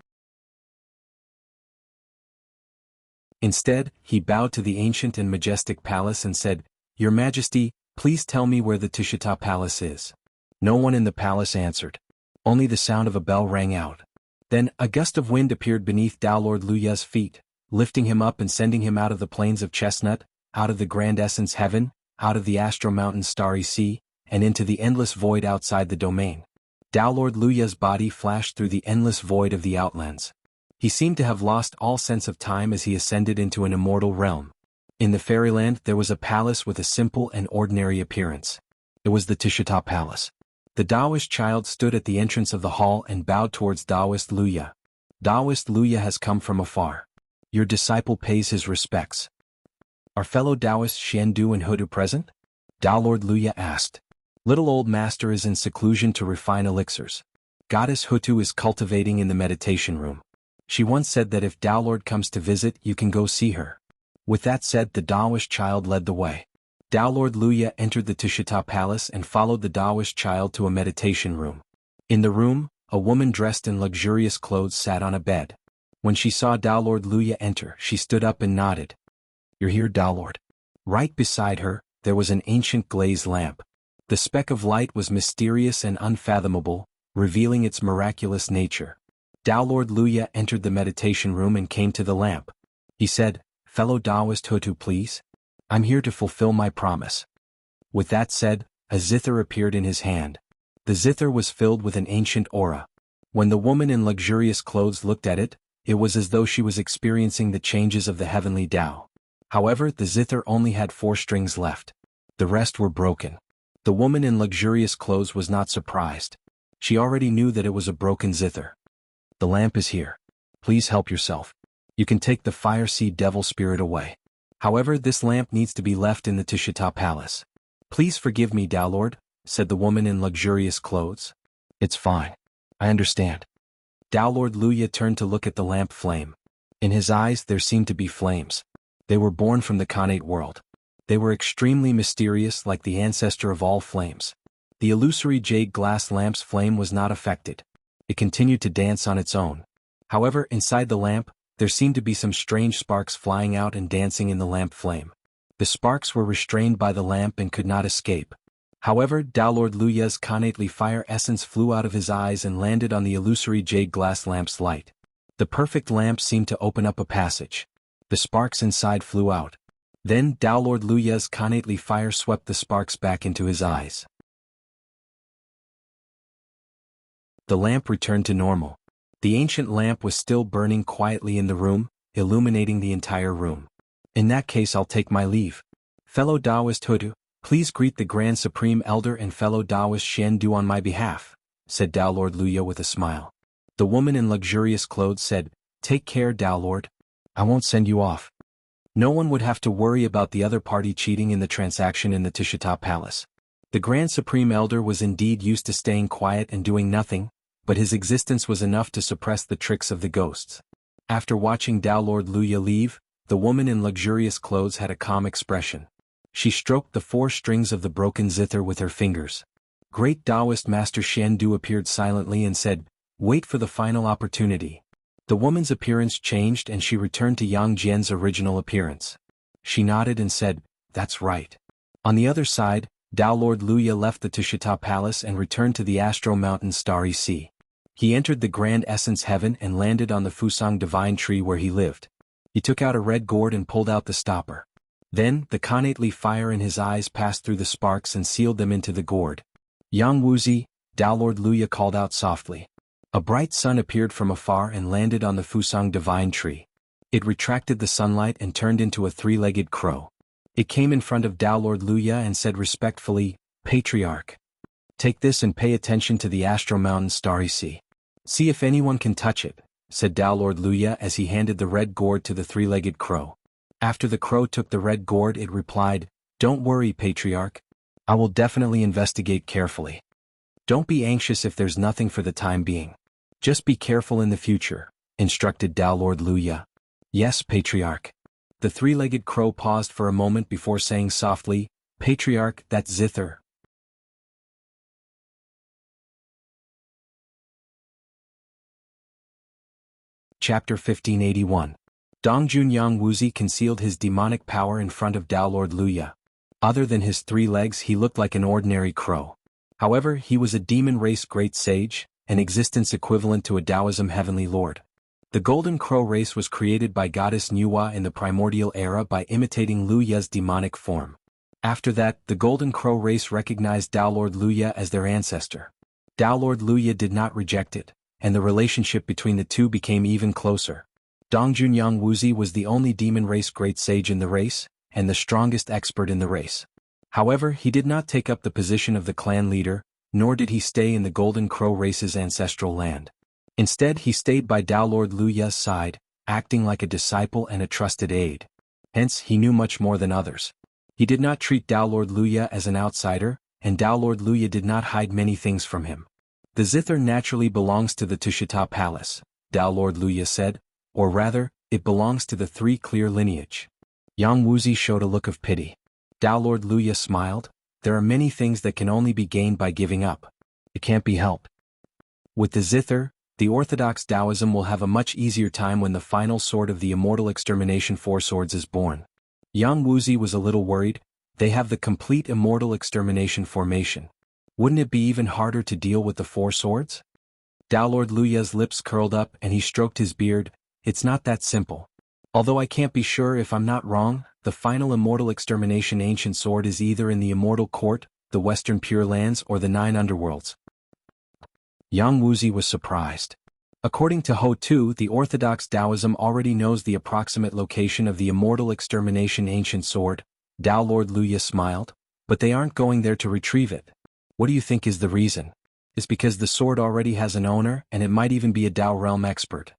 Instead, he bowed to the ancient and majestic palace and said, "Your Majesty, please tell me where the Tishita Palace is." No one in the palace answered. Only the sound of a bell rang out. Then, a gust of wind appeared beneath Tao Lord Luya's feet, lifting him up and sending him out of the plains of Chestnut, out of the grand essence heaven, out of the astral mountain's starry sea, and into the endless void outside the domain. Tao Lord Luya's body flashed through the endless void of the outlands. He seemed to have lost all sense of time as he ascended into an immortal realm. In the fairyland there was a palace with a simple and ordinary appearance. It was the Tishita Palace. The Taoist child stood at the entrance of the hall and bowed towards Taoist Luya. Taoist Luya has come from afar. Your disciple pays his respects. Are fellow Taoists Xiandu and Hudu present? Tao Lord Luya asked. Little old master is in seclusion to refine elixirs. Goddess Hutu is cultivating in the meditation room. She once said that if Tao Lord comes to visit, you can go see her. With that said, the Taoist child led the way. Tao Lord Luya entered the Tishita Palace and followed the Taoist child to a meditation room. In the room, a woman dressed in luxurious clothes sat on a bed. When she saw Tao Lord Luya enter, she stood up and nodded. You're here, Tao Lord. Right beside her, there was an ancient glazed lamp. The speck of light was mysterious and unfathomable, revealing its miraculous nature. Tao Lord Luya entered the meditation room and came to the lamp. He said, "Fellow Taoist Hutu, please. I'm here to fulfill my promise." With that said, a zither appeared in his hand. The zither was filled with an ancient aura. When the woman in luxurious clothes looked at it, it was as though she was experiencing the changes of the heavenly Tao. However, the zither only had 4 strings left. The rest were broken. The woman in luxurious clothes was not surprised. She already knew that it was a broken zither. The lamp is here. Please help yourself. You can take the fire seed devil spirit away. However, this lamp needs to be left in the Tishita Palace. Please forgive me, Tao Lord, said the woman in luxurious clothes. It's fine. I understand. Tao Lord Luya turned to look at the lamp flame. In his eyes there seemed to be flames. They were born from the Khanate world. They were extremely mysterious, like the ancestor of all flames. The illusory jade glass lamp's flame was not affected. It continued to dance on its own. However, inside the lamp, there seemed to be some strange sparks flying out and dancing in the lamp flame. The sparks were restrained by the lamp and could not escape. However, Tao Lord Luya's Khanate fire essence flew out of his eyes and landed on the illusory jade glass lamp's light. The perfect lamp seemed to open up a passage. The sparks inside flew out. Then Tao Lord Luya's Khanate fire swept the sparks back into his eyes. The lamp returned to normal. The ancient lamp was still burning quietly in the room, illuminating the entire room. In that case, I'll take my leave. Fellow Taoist Hutu, please greet the Grand Supreme Elder and fellow Taoist Xiandu on my behalf, said Tao Lord Luya with a smile. The woman in luxurious clothes said, Take care, Tao Lord. I won't send you off. No one would have to worry about the other party cheating in the transaction in the Tishita Palace. The Grand Supreme Elder was indeed used to staying quiet and doing nothing, but his existence was enough to suppress the tricks of the ghosts. After watching Tao Lord Luya leave, the woman in luxurious clothes had a calm expression. She stroked the 4 strings of the broken zither with her fingers. Great Taoist Master Xiandu appeared silently and said, Wait for the final opportunity. The woman's appearance changed and she returned to Yang Jian's original appearance. She nodded and said, That's right. On the other side, Tao Lord Luya left the Tishita Palace and returned to the Astral Mountain Starry Sea. He entered the Grand Essence Heaven and landed on the Fusang Divine Tree where he lived. He took out a red gourd and pulled out the stopper. Then, the Khanate fire in his eyes passed through the sparks and sealed them into the gourd. Yang Wuxia, Tao Lord Luya called out softly. A bright sun appeared from afar and landed on the Fusang Divine Tree. It retracted the sunlight and turned into a 3-legged crow. It came in front of Tao Lord Luya and said respectfully, Patriarch. Take this and pay attention to the Astral Mountain Starry Sea. See if anyone can touch it, said Tao Lord Luya as he handed the red gourd to the 3-legged crow. After the crow took the red gourd, it replied, Don't worry, Patriarch. I will definitely investigate carefully. Don't be anxious if there's nothing for the time being. Just be careful in the future, instructed Tao Lord Luya. Yes, Patriarch. The 3-legged crow paused for a moment before saying softly, Patriarch, that's zither. Chapter 1581. Dongjun Yang Wuzi concealed his demonic power in front of Tao Lord Luya. Other than his 3 legs, he looked like an ordinary crow. However, he was a demon race great sage, an existence equivalent to a Taoism heavenly lord. The Golden Crow race was created by goddess Nuwa in the primordial era by imitating Luya's demonic form. After that, the Golden Crow race recognized Tao Lord Luya as their ancestor. Tao Lord Luya did not reject it, and the relationship between the two became even closer. Dongjun Yang Wuzi was the only demon race great sage in the race, and the strongest expert in the race. However, he did not take up the position of the clan leader, nor did he stay in the Golden Crow race's ancestral land. Instead, he stayed by Tao Lord Luya's side, acting like a disciple and a trusted aide. Hence, he knew much more than others. He did not treat Tao Lord Luya as an outsider, and Tao Lord Luya did not hide many things from him. The zither naturally belongs to the Tushita Palace, Tao Lord Luya said, or rather, it belongs to the 3 clear lineage. Yang Wuzi showed a look of pity. Tao Lord Luya smiled. There are many things that can only be gained by giving up. It can't be helped. With the zither, the orthodox Taoism will have a much easier time when the final sword of the immortal extermination 4 swords is born. Yang Wuzi was a little worried. They have the complete immortal extermination formation. Wouldn't it be even harder to deal with the 4 swords? Tao Lord Luya's lips curled up and he stroked his beard. It's not that simple. Although I can't be sure if I'm not wrong, the final immortal extermination ancient sword is either in the immortal court, the western Pure Lands, or the 9 underworlds. Yang Wuzi was surprised. According to Ho Tu, the orthodox Taoism already knows the approximate location of the immortal extermination ancient sword. Tao Lord Luya smiled, but they aren't going there to retrieve it. What do you think is the reason? It's because the sword already has an owner, and it might even be a Tao realm expert.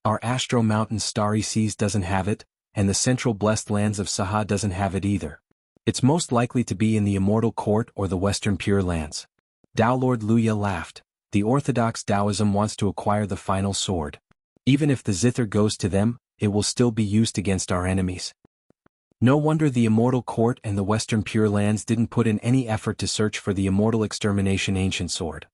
Our Astro Mountain Starry Seas doesn't have it, and the central blessed lands of Saha doesn't have it either. It's most likely to be in the immortal court or the western Pure Lands. Tao Lord Luya laughed. The orthodox Taoism wants to acquire the final sword. Even if the zither goes to them, it will still be used against our enemies. No wonder the immortal court and the western Pure Lands didn't put in any effort to search for the immortal extermination ancient sword.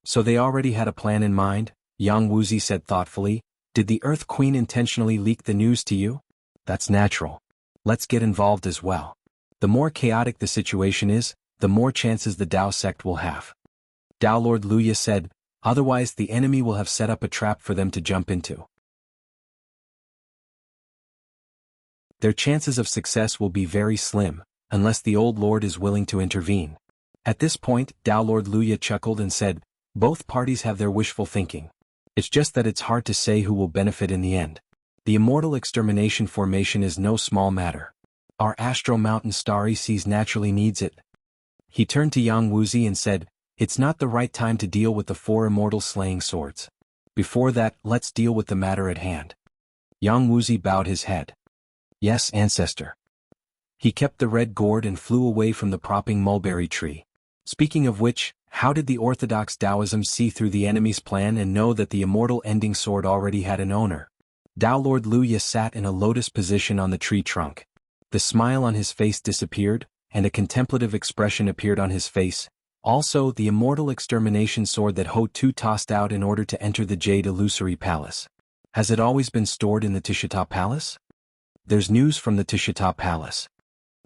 So they already had a plan in mind, Yang Wuzi said thoughtfully. Did the Earth Queen intentionally leak the news to you? That's natural. Let's get involved as well. The more chaotic the situation is, the more chances the Tao sect will have. Tao Lord Luya said, otherwise the enemy will have set up a trap for them to jump into. Their chances of success will be very slim, unless the old lord is willing to intervene. At this point, Tao Lord Luya chuckled and said, both parties have their wishful thinking. It's just that it's hard to say who will benefit in the end. The immortal extermination formation is no small matter. Our Astro Mountain Starry Seas naturally needs it. He turned to Yang Wuzi and said, it's not the right time to deal with the 4 immortal slaying swords. Before that, let's deal with the matter at hand. Yang Wuzi bowed his head. Yes, ancestor. He kept the red gourd and flew away from the propping mulberry tree. Speaking of which, how did the orthodox Taoism see through the enemy's plan and know that the immortal ending sword already had an owner? Tao Lord Luya sat in a lotus position on the tree trunk. The smile on his face disappeared, and a contemplative expression appeared on his face. Also, the immortal extermination sword that Ho Tu tossed out in order to enter the Jade Illusory Palace. Has it always been stored in the Tushita Palace? There's news from the Tushita Palace.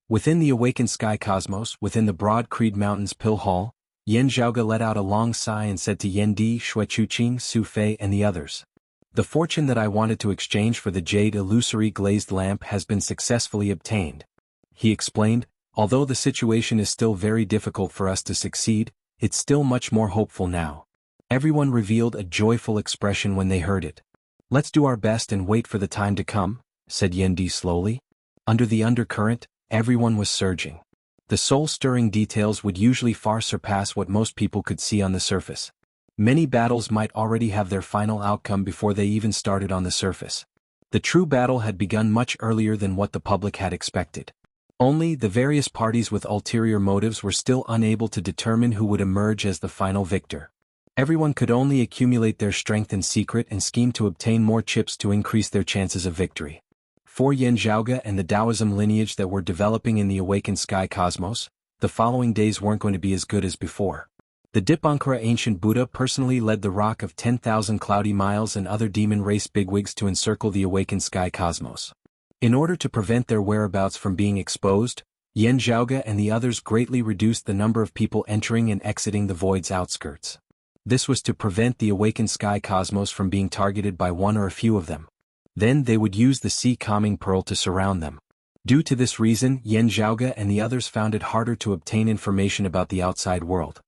Within the awakened sky cosmos, within the broad Creed Mountains Pill Hall, Yan Zhaoge let out a long sigh and said to Yan Di, Shui Chuqing, Su Fei and the others. The fortune that I wanted to exchange for the Jade Illusory Glazed Lamp has been successfully obtained. He explained, although the situation is still very difficult for us to succeed, it's still much more hopeful now. Everyone revealed a joyful expression when they heard it. Let's do our best and wait for the time to come, said Yan Di slowly. Under the undercurrent, everyone was surging. The soul-stirring details would usually far surpass what most people could see on the surface. Many battles might already have their final outcome before they even started on the surface. The true battle had begun much earlier than what the public had expected. Only the various parties with ulterior motives were still unable to determine who would emerge as the final victor. Everyone could only accumulate their strength in secret and scheme to obtain more chips to increase their chances of victory. For Yan Zhaoge and the Taoism lineage that were developing in the awakened sky cosmos, the following days weren't going to be as good as before. The Dipankara ancient Buddha personally led the Rock of 10,000 Cloudy Miles and other demon race bigwigs to encircle the awakened sky cosmos. In order to prevent their whereabouts from being exposed, Yan Zhaoge and the others greatly reduced the number of people entering and exiting the void's outskirts. This was to prevent the awakened sky cosmos from being targeted by one or a few of them. Then they would use the sea calming pearl to surround them. Due to this reason, Yan Zhaoge and the others found it harder to obtain information about the outside world.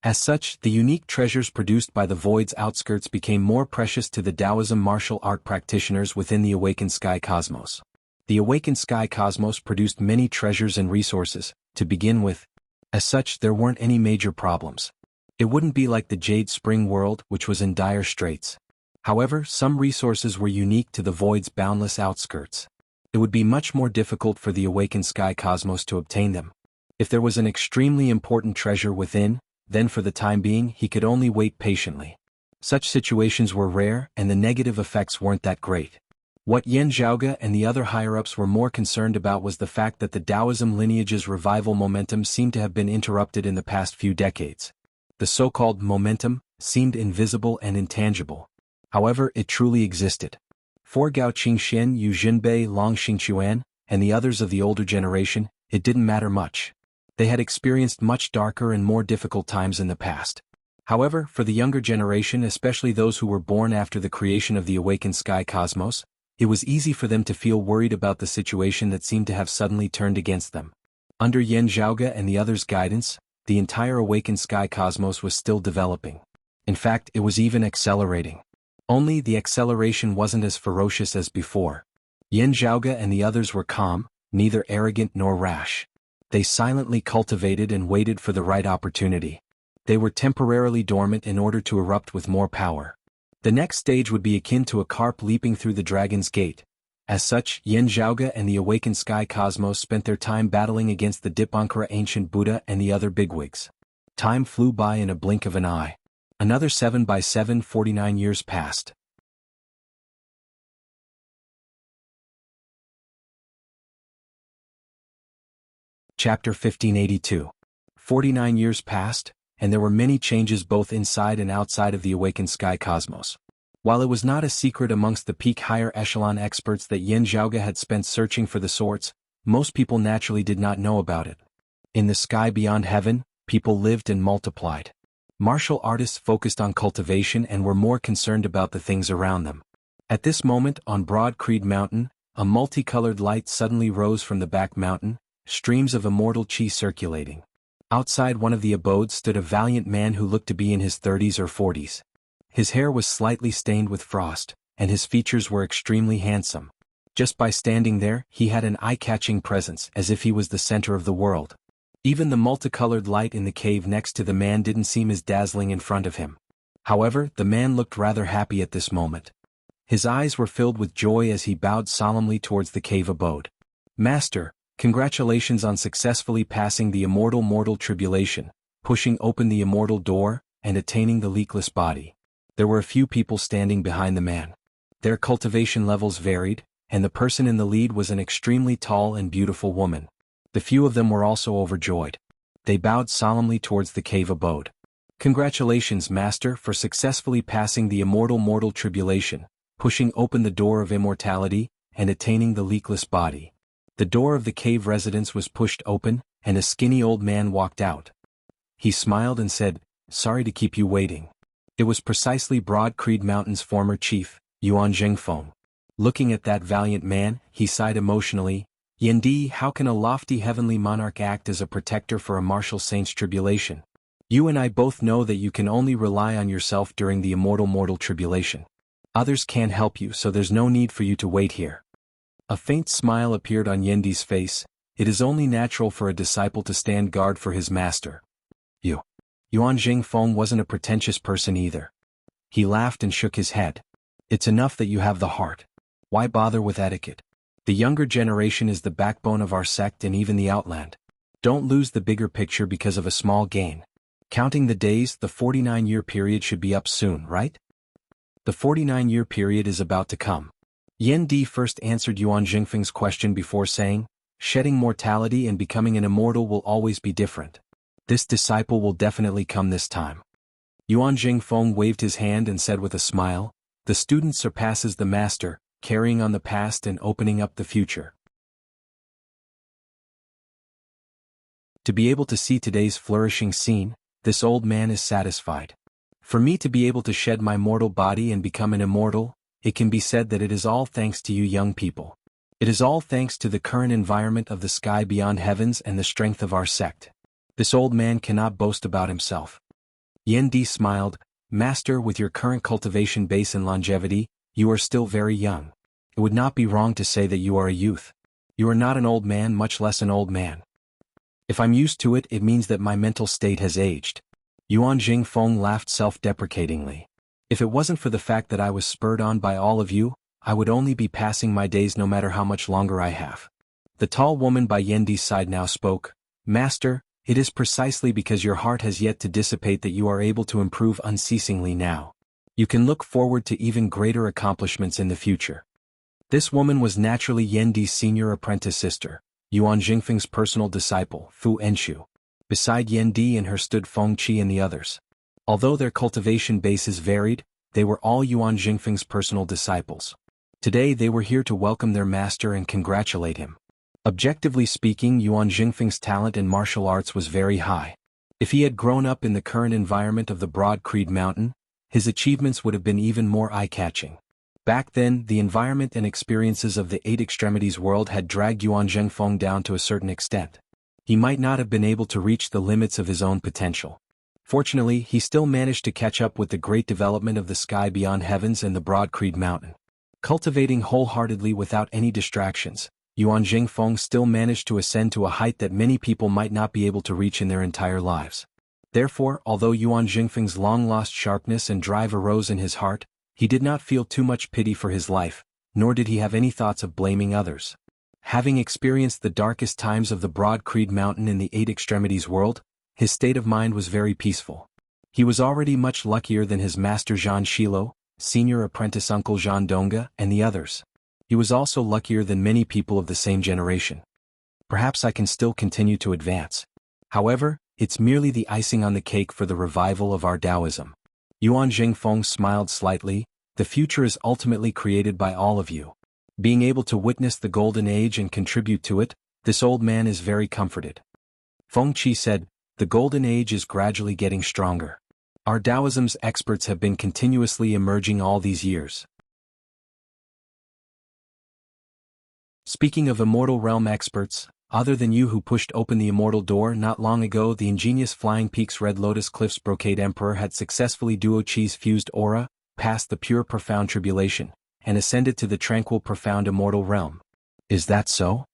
As such, the unique treasures produced by the void's outskirts became more precious to the Taoism martial art practitioners within the awakened sky cosmos. The awakened sky cosmos produced many treasures and resources, to begin with. As such, there weren't any major problems. It wouldn't be like the Jade Spring world, which was in dire straits. However, some resources were unique to the void's boundless outskirts. It would be much more difficult for the awakened sky cosmos to obtain them. If there was an extremely important treasure within, then for the time being he could only wait patiently. Such situations were rare and the negative effects weren't that great. What Yan Zhaoge and the other higher-ups were more concerned about was the fact that the Taoism lineage's revival momentum seemed to have been interrupted in the past few decades. The so-called momentum seemed invisible and intangible. However, it truly existed. For Gao Qingxian, Yu Jinbei, Long Xingquan, and the others of the older generation, it didn't matter much. They had experienced much darker and more difficult times in the past. However, for the younger generation, especially those who were born after the creation of the awakened sky cosmos, it was easy for them to feel worried about the situation that seemed to have suddenly turned against them. Under Yan Zhaoge and the others' guidance, the entire awakened sky cosmos was still developing. In fact, it was even accelerating. Only the acceleration wasn't as ferocious as before. Yan Zhaoge and the others were calm, neither arrogant nor rash. They silently cultivated and waited for the right opportunity. They were temporarily dormant in order to erupt with more power. The next stage would be akin to a carp leaping through the dragon's gate. As such, Yan Zhaoge and the awakened sky cosmos spent their time battling against the Dipankara ancient Buddha and the other bigwigs. Time flew by in a blink of an eye. Another 7 by 7 49 years passed. Chapter 1582. 49 years passed, and there were many changes both inside and outside of the awakened sky cosmos. While it was not a secret amongst the peak higher echelon experts that Yan Zhaoge had spent searching for the swords, most people naturally did not know about it. In the sky beyond heaven, people lived and multiplied. Martial artists focused on cultivation and were more concerned about the things around them. At this moment, on Broad Creed Mountain, a multicolored light suddenly rose from the back mountain, streams of immortal chi circulating. Outside one of the abodes stood a valiant man who looked to be in his 30s or 40s. His hair was slightly stained with frost, and his features were extremely handsome. Just by standing there, he had an eye-catching presence, as if he was the center of the world. Even the multicolored light in the cave next to the man didn't seem as dazzling in front of him. However, the man looked rather happy at this moment. His eyes were filled with joy as he bowed solemnly towards the cave abode. "Master, congratulations on successfully passing the mortal tribulation, pushing open the immortal door, and attaining the leakless body." There were a few people standing behind the man. Their cultivation levels varied, and the person in the lead was an extremely tall and beautiful woman. The few of them were also overjoyed. They bowed solemnly towards the cave abode. "Congratulations, Master, for successfully passing the mortal tribulation, pushing open the door of immortality, and attaining the leakless body." The door of the cave residence was pushed open, and a skinny old man walked out. He smiled and said, "Sorry to keep you waiting." It was precisely Broad Creed Mountain's former chief, Yuan Zhengfeng. Looking at that valiant man, he sighed emotionally. "Yendi, how can a lofty heavenly monarch act as a protector for a martial saint's tribulation? You and I both know that you can only rely on yourself during the mortal tribulation. Others can't help you, so there's no need for you to wait here." A faint smile appeared on Yendi's face. It is only natural for a disciple to stand guard for his master. Yuan Zhengfeng wasn't a pretentious person either. He laughed and shook his head. "It's enough that you have the heart. Why bother with etiquette? The younger generation is the backbone of our sect and even the outland. Don't lose the bigger picture because of a small gain. Counting the days, the 49-year period should be up soon, right?" "The 49-year period is about to come." Yan Di first answered Yuan Zhengfeng's question before saying, shedding mortality and becoming an immortal will always be different. This disciple will definitely come this time. Yuan Jingfeng waved his hand and said with a smile, the student surpasses the master, carrying on the past and opening up the future. To be able to see today's flourishing scene, this old man is satisfied. For me to be able to shed my mortal body and become an immortal, it can be said that it is all thanks to you young people. It is all thanks to the current environment of the sky beyond heavens and the strength of our sect. This old man cannot boast about himself. Yan Di smiled, Master, with your current cultivation base and longevity, you are still very young. It would not be wrong to say that you are a youth. You are not an old man, much less an old man. If I'm used to it, it means that my mental state has aged. Yuan Jingfeng laughed self-deprecatingly. If it wasn't for the fact that I was spurred on by all of you, I would only be passing my days no matter how much longer I have. The tall woman by Yendi's side now spoke, Master, it is precisely because your heart has yet to dissipate that you are able to improve unceasingly now. You can look forward to even greater accomplishments in the future. This woman was naturally Yendi's senior apprentice sister, Yuan Jingfeng's personal disciple, Fu Enshu. Beside Yendi and her stood Feng Qi and the others. Although their cultivation bases varied, they were all Yuan Jingfeng's personal disciples. Today they were here to welcome their master and congratulate him. Objectively speaking, Yuan Jingfeng's talent in martial arts was very high. If he had grown up in the current environment of the Broad Creed Mountain, his achievements would have been even more eye-catching. Back then, the environment and experiences of the Eight Extremities world had dragged Yuan Jingfeng down to a certain extent. He might not have been able to reach the limits of his own potential. Fortunately, he still managed to catch up with the great development of the sky beyond heavens and the Broad Creed Mountain. Cultivating wholeheartedly without any distractions, Yuan Jingfeng still managed to ascend to a height that many people might not be able to reach in their entire lives. Therefore, although Yuan Jingfeng's long-lost sharpness and drive arose in his heart, he did not feel too much pity for his life, nor did he have any thoughts of blaming others. Having experienced the darkest times of the Broad Creed Mountain in the Eight Extremities world, his state of mind was very peaceful. He was already much luckier than his master Zhan Shilo, senior apprentice uncle Zhan Donga, and the others. He was also luckier than many people of the same generation. Perhaps I can still continue to advance. However, it's merely the icing on the cake for the revival of our Taoism. Yuan Jingfeng smiled slightly, the future is ultimately created by all of you. Being able to witness the golden age and contribute to it, this old man is very comforted. Feng Qi said, the golden age is gradually getting stronger. Our Taoism's experts have been continuously emerging all these years. Speaking of immortal realm experts, other than you who pushed open the immortal door not long ago, the ingenious Flying Peaks Red Lotus Cliffs Brocade Emperor had successfully Duo Chi's fused aura, passed the pure profound tribulation, and ascended to the tranquil profound immortal realm. Is that so?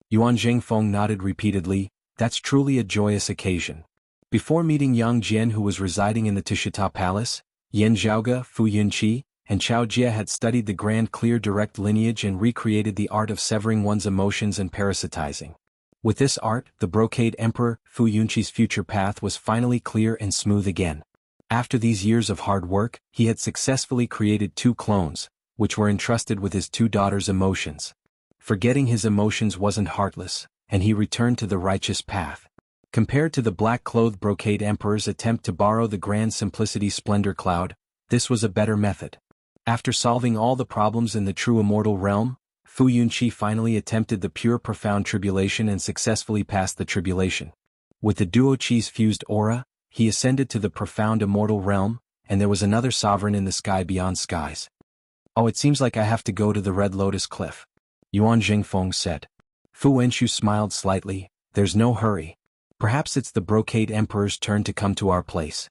Yuan Jingfeng nodded repeatedly, that's truly a joyous occasion. Before meeting Yang Jian, who was residing in the Tushita Palace, Yan Zhaoge, Fu Yunqi, and Chao Jie had studied the grand clear direct lineage and recreated the art of severing one's emotions and parasitizing. With this art, the Brocade Emperor, Fu Yunqi's future path was finally clear and smooth again. After these years of hard work, he had successfully created 2 clones, which were entrusted with his 2 daughters' emotions. Forgetting his emotions wasn't heartless, and he returned to the righteous path. Compared to the black-clothed Brocade Emperor's attempt to borrow the grand simplicity splendor cloud, this was a better method. After solving all the problems in the true immortal realm, Fu Yunqi finally attempted the pure profound tribulation and successfully passed the tribulation. With the Duo Chi's fused aura, he ascended to the profound immortal realm, and there was another sovereign in the sky beyond skies. Oh, it seems like I have to go to the Red Lotus Cliff, Yuan Jingfeng said. Fu Enshu smiled slightly, there's no hurry. Perhaps it's the Brocade Emperor's turn to come to our place.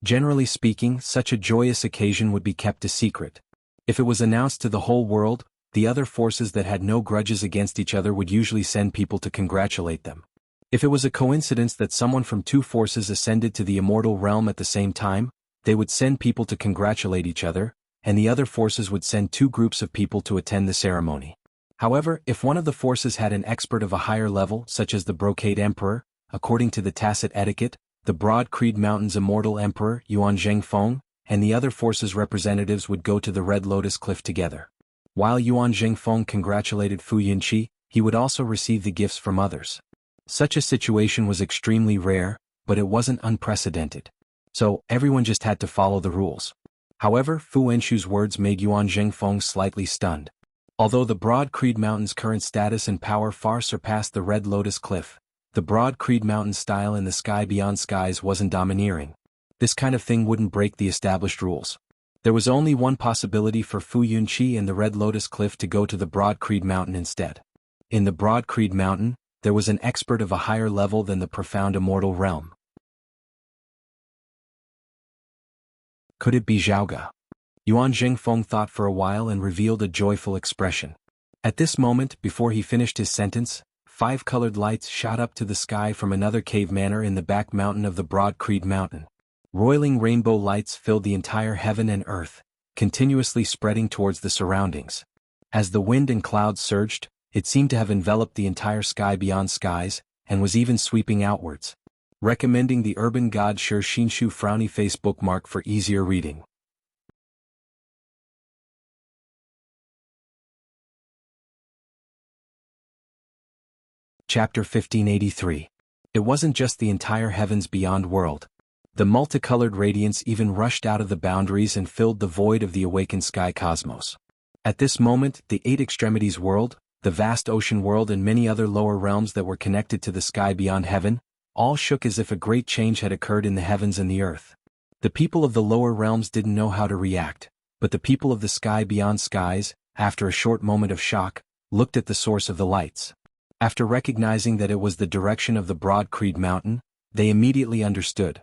Generally speaking, such a joyous occasion would be kept a secret. If it was announced to the whole world, the other forces that had no grudges against each other would usually send people to congratulate them. If it was a coincidence that someone from 2 forces ascended to the immortal realm at the same time, they would send people to congratulate each other, and the other forces would send 2 groups of people to attend the ceremony. However, if one of the forces had an expert of a higher level, such as the Brocade Emperor, according to the tacit etiquette, the Broad Creed Mountain's immortal emperor, Yuan Jingfeng, and the other forces' representatives would go to the Red Lotus Cliff together. While Yuan Jingfeng congratulated Fu Yunqi, he would also receive the gifts from others. Such a situation was extremely rare, but it wasn't unprecedented. So, everyone just had to follow the rules. However, Fu Wenshu's words made Yuan Zhengfeng slightly stunned. Although the Broad Creed Mountain's current status and power far surpassed the Red Lotus Cliff, the Broad Creed Mountain style in the sky beyond skies wasn't domineering. This kind of thing wouldn't break the established rules. There was only one possibility for Fu Yunqi and the Red Lotus Cliff to go to the Broad Creed Mountain instead. In the Broad Creed Mountain, there was an expert of a higher level than the profound immortal realm. Could it be Zhaoge? Yuan Zhengfeng thought for a while and revealed a joyful expression. At this moment, before he finished his sentence, 5 colored lights shot up to the sky from another cave manor in the back mountain of the Broad Creed Mountain. Roiling rainbow lights filled the entire heaven and earth, continuously spreading towards the surroundings. As the wind and clouds surged, it seemed to have enveloped the entire sky beyond skies, and was even sweeping outwards. Recommending the Urban God Shi Shinshu Frowny Face bookmark for easier reading. Chapter 1583. It wasn't just the entire heavens beyond world. The multicolored radiance even rushed out of the boundaries and filled the void of the awakened sky cosmos. At this moment, the 8 extremities world, the vast ocean world and many other lower realms that were connected to the sky beyond heaven, all shook as if a great change had occurred in the heavens and the earth. The people of the lower realms didn't know how to react, but the people of the sky beyond skies, after a short moment of shock, looked at the source of the lights. After recognizing that it was the direction of the Broad Creed Mountain, they immediately understood.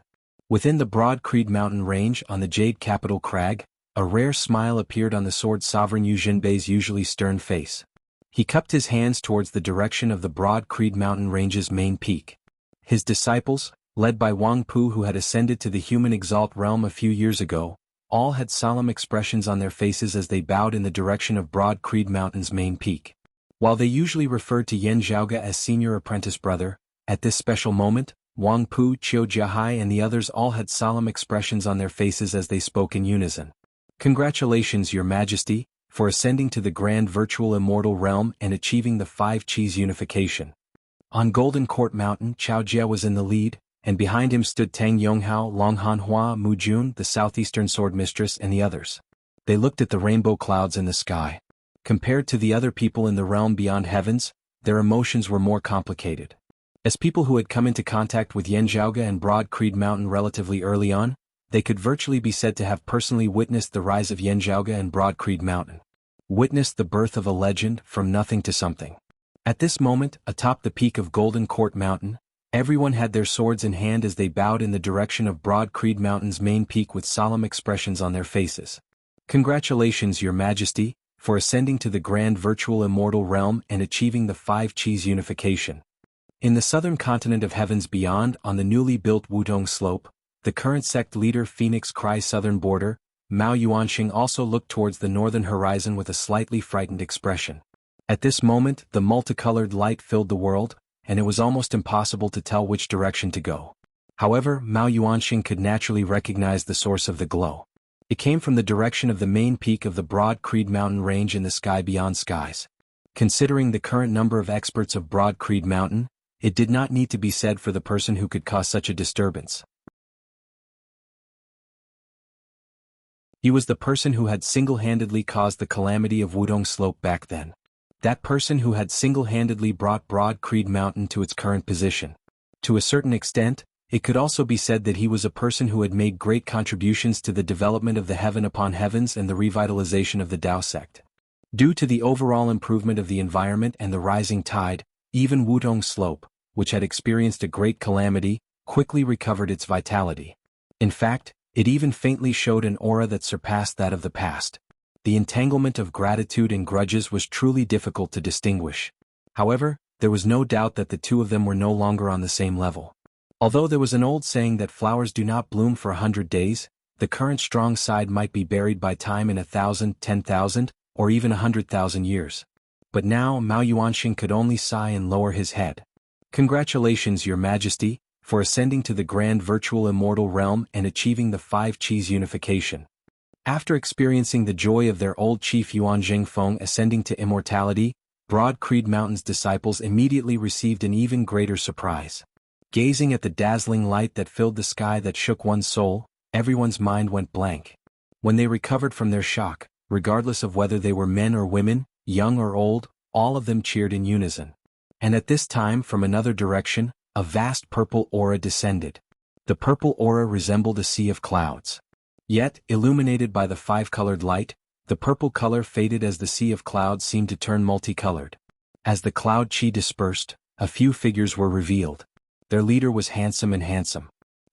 Within the Broad Creed Mountain range on the Jade Capital Crag, a rare smile appeared on the Sword Sovereign Yu Jinbei's usually stern face. He cupped his hands towards the direction of the Broad Creed Mountain range's main peak. His disciples, led by Wang Pu who had ascended to the human exalt realm a few years ago, all had solemn expressions on their faces as they bowed in the direction of Broad Creed Mountain's main peak. While they usually referred to Yan Zhaoge as senior apprentice brother, at this special moment, Wang Pu, Qiu Jiahai and the others all had solemn expressions on their faces as they spoke in unison. Congratulations, Your Majesty, for ascending to the grand virtual immortal realm and achieving the 5 Qis unification. On Golden Court Mountain, Chao Jie was in the lead, and behind him stood Tang Yonghao, Long Hanhua, Mu Jun, the southeastern sword mistress and the others. They looked at the rainbow clouds in the sky. Compared to the other people in the realm beyond heavens, their emotions were more complicated. As people who had come into contact with Yan Zhaoge and Broad Creed Mountain relatively early on, they could virtually be said to have personally witnessed the rise of Yan Zhaoge and Broad Creed Mountain. Witnessed the birth of a legend from nothing to something. At this moment, atop the peak of Golden Court Mountain, everyone had their swords in hand as they bowed in the direction of Broad Creed Mountain's main peak with solemn expressions on their faces. Congratulations, Your Majesty, for ascending to the grand virtual immortal realm and achieving the 5 Qis unification. In the southern continent of heavens beyond, on the newly built Wudong Slope, the current sect leader Phoenix Cry's southern border, Mao Yuanxing also looked towards the northern horizon with a slightly frightened expression. At this moment, the multicolored light filled the world, and it was almost impossible to tell which direction to go. However, Mao Yuanxing could naturally recognize the source of the glow. It came from the direction of the main peak of the Broad Creed Mountain range in the sky beyond skies. Considering the current number of experts of Broad Creed Mountain, it did not need to be said for the person who could cause such a disturbance. He was the person who had single-handedly caused the calamity of Wudong Slope back then. That person who had single-handedly brought Broad Creed Mountain to its current position. To a certain extent, it could also be said that he was a person who had made great contributions to the development of the heaven upon heavens and the revitalization of the Tao sect. Due to the overall improvement of the environment and the rising tide, even Wudong Slope, which had experienced a great calamity, quickly recovered its vitality. In fact, it even faintly showed an aura that surpassed that of the past. The entanglement of gratitude and grudges was truly difficult to distinguish. However, there was no doubt that the two of them were no longer on the same level. Although there was an old saying that flowers do not bloom for 100 days, the current strong side might be buried by time in 1,000, 10,000, or even 100,000 years. But now Mao Yuanxing could only sigh and lower his head. Congratulations, Your Majesty, for ascending to the grand virtual immortal realm and achieving the 5 Qis unification. After experiencing the joy of their old chief Yuan Zhengfeng ascending to immortality, Broad Creed Mountain's disciples immediately received an even greater surprise. Gazing at the dazzling light that filled the sky that shook one's soul, everyone's mind went blank. When they recovered from their shock, regardless of whether they were men or women, young or old, all of them cheered in unison. And at this time, from another direction, a vast purple aura descended. The purple aura resembled a sea of clouds. Yet, illuminated by the five-colored light, the purple color faded as the sea of clouds seemed to turn multicolored. As the cloud chi dispersed, a few figures were revealed. Their leader was handsome.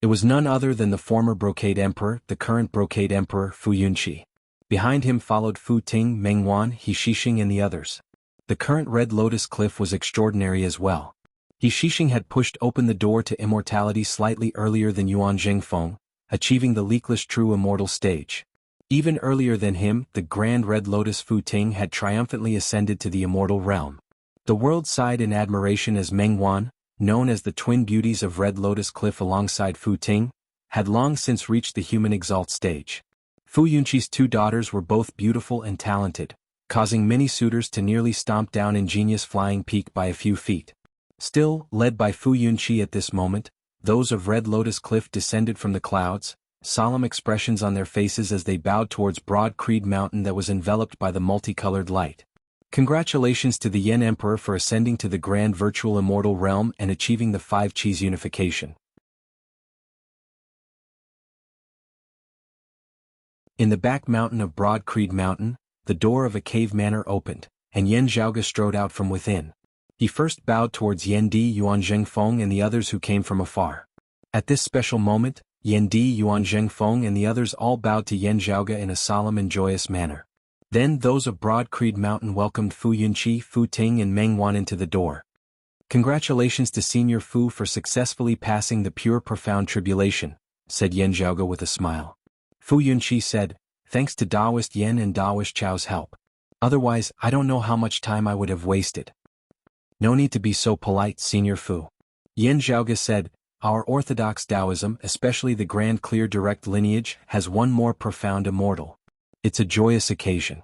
It was none other than the former Brocade Emperor, the current Brocade Emperor, Fu Yunqi. Behind him followed Fu Ting, Mengwan, He Shixing and the others. The current Red Lotus Cliff was extraordinary as well. He Shixing had pushed open the door to immortality slightly earlier than Yuan Zhengfeng, achieving the leakless true immortal stage. Even earlier than him, the Grand Red Lotus Fu Ting had triumphantly ascended to the immortal realm. The world sighed in admiration as Mengwan, known as the twin beauties of Red Lotus Cliff alongside Fu Ting, had long since reached the human exalt stage. Fu Yunqi's two daughters were both beautiful and talented, causing many suitors to nearly stomp down ingenious Flying Peak by a few feet. Still, led by Fu Yunqi at this moment, those of Red Lotus Cliff descended from the clouds, solemn expressions on their faces as they bowed towards Broad Creed Mountain that was enveloped by the multicolored light. Congratulations to the Yen Emperor for ascending to the grand virtual immortal realm and achieving the five Qis unification. In the back mountain of Broad Creed Mountain, the door of a cave manor opened, and Yen Zhaoge strode out from within. He first bowed towards Yan Di, Yuan Zhengfeng and the others who came from afar. At this special moment, Yan Di, Yuan Zhengfeng and the others all bowed to Yen Zhaoge in a solemn and joyous manner. Then those of Broad Creed Mountain welcomed Fu Yunqi, Fu Ting and Mengwan into the door. Congratulations to Senior Fu for successfully passing the pure profound tribulation, said Yen Zhaoge with a smile. Fu Yunqi said, thanks to Daoist Yen and Daoist Chao's help. Otherwise, I don't know how much time I would have wasted. No need to be so polite, Senior Fu. Yen Zhaoge said, our orthodox Taoism, especially the grand clear direct lineage, has one more profound immortal. It's a joyous occasion.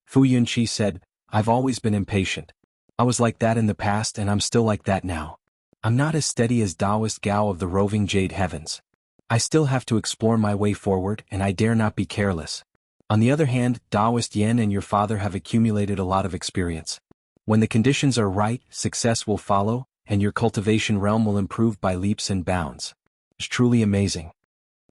Fu Yunqi said, I've always been impatient. I was like that in the past and I'm still like that now. I'm not as steady as Taoist Gao of the roving Jade Heavens. I still have to explore my way forward and I dare not be careless. On the other hand, Taoist Yen and your father have accumulated a lot of experience. When the conditions are right, success will follow, and your cultivation realm will improve by leaps and bounds. It's truly amazing.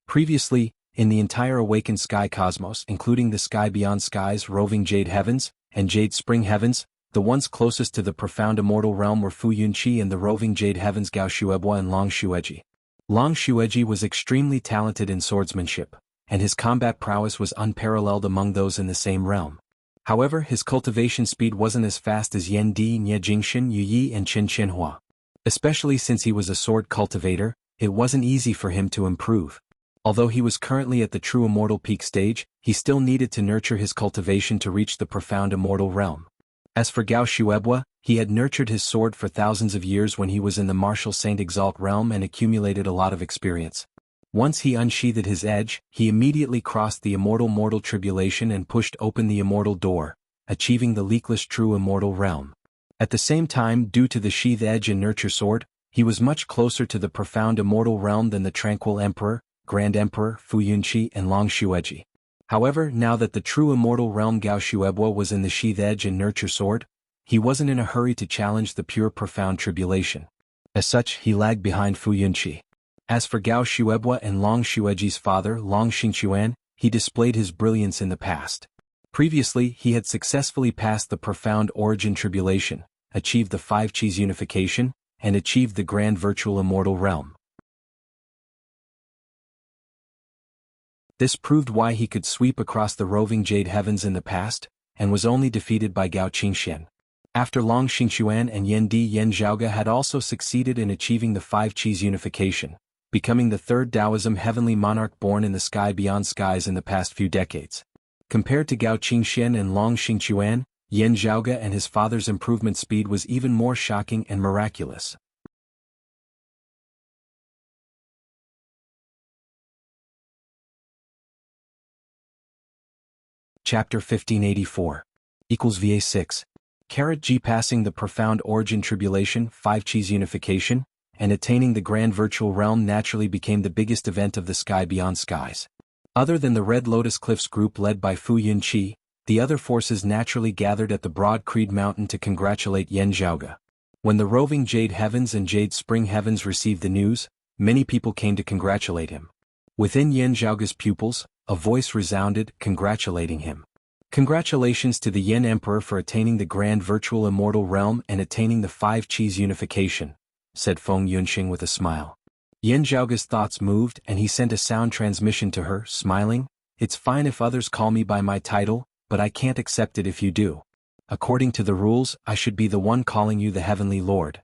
Previously, in the entire awakened sky cosmos, including the sky beyond skies, roving Jade Heavens, and Jade Spring Heavens, the ones closest to the profound immortal realm were Fu Yunqi and the roving Jade Heavens Gao Shuebua and Long Xueji. Long Xueji was extremely talented in swordsmanship, and his combat prowess was unparalleled among those in the same realm. However, his cultivation speed wasn't as fast as Yan Di, Nie Jingxin, Yu Yi and Qin Qinhua. Especially since he was a sword cultivator, it wasn't easy for him to improve. Although he was currently at the true immortal peak stage, he still needed to nurture his cultivation to reach the profound immortal realm. As for Gao Shuebua, he had nurtured his sword for thousands of years when he was in the martial Saint Exalt realm and accumulated a lot of experience. Once he unsheathed his edge, he immediately crossed the immortal mortal tribulation and pushed open the immortal door, achieving the leakless true immortal realm. At the same time, due to the sheath edge and nurture sword, he was much closer to the profound immortal realm than the tranquil emperor, Grand Emperor, Fu Yunqi and Long Xueji. However, now that the true immortal realm Gao Shuebua was in the sheath edge and nurture sword, he wasn't in a hurry to challenge the pure profound tribulation. As such, he lagged behind Fu Yunqi. As for Gao Shuebua and Long Xueji's father, Long Xingquan, he displayed his brilliance in the past. Previously, he had successfully passed the profound origin tribulation, achieved the five Qis unification, and achieved the grand virtual immortal realm. This proved why he could sweep across the roving Jade Heavens in the past, and was only defeated by Gao Qingxian. After Long Xingquan and Yan Di, Yen Zhaoge had also succeeded in achieving the five Qis unification, becoming the third Taoism heavenly monarch born in the sky beyond skies in the past few decades. Compared to Gao Qingxian and Long Xingquan, Yen Zhaoge and his father's improvement speed was even more shocking and miraculous. Chapter 1584. == VA 6. G passing the profound origin tribulation, 5 Chi's unification, and attaining the grand virtual realm naturally became the biggest event of the sky beyond skies. Other than the Red Lotus Cliffs group led by Fu Yunqi, the other forces naturally gathered at the Broad Creed Mountain to congratulate Yan Zhaoge. When the roving Jade Heavens and Jade Spring Heavens received the news, many people came to congratulate him. Within Yan Zhaoge's pupils, a voice resounded, congratulating him. Congratulations to the Yan Emperor for attaining the grand virtual immortal realm and attaining the 5 Chi's unification, said Feng Yunxing with a smile. Yan Zhaoge's thoughts moved and he sent a sound transmission to her, smiling, "It's fine if others call me by my title, but I can't accept it if you do. According to the rules, I should be the one calling you the Heavenly Lord."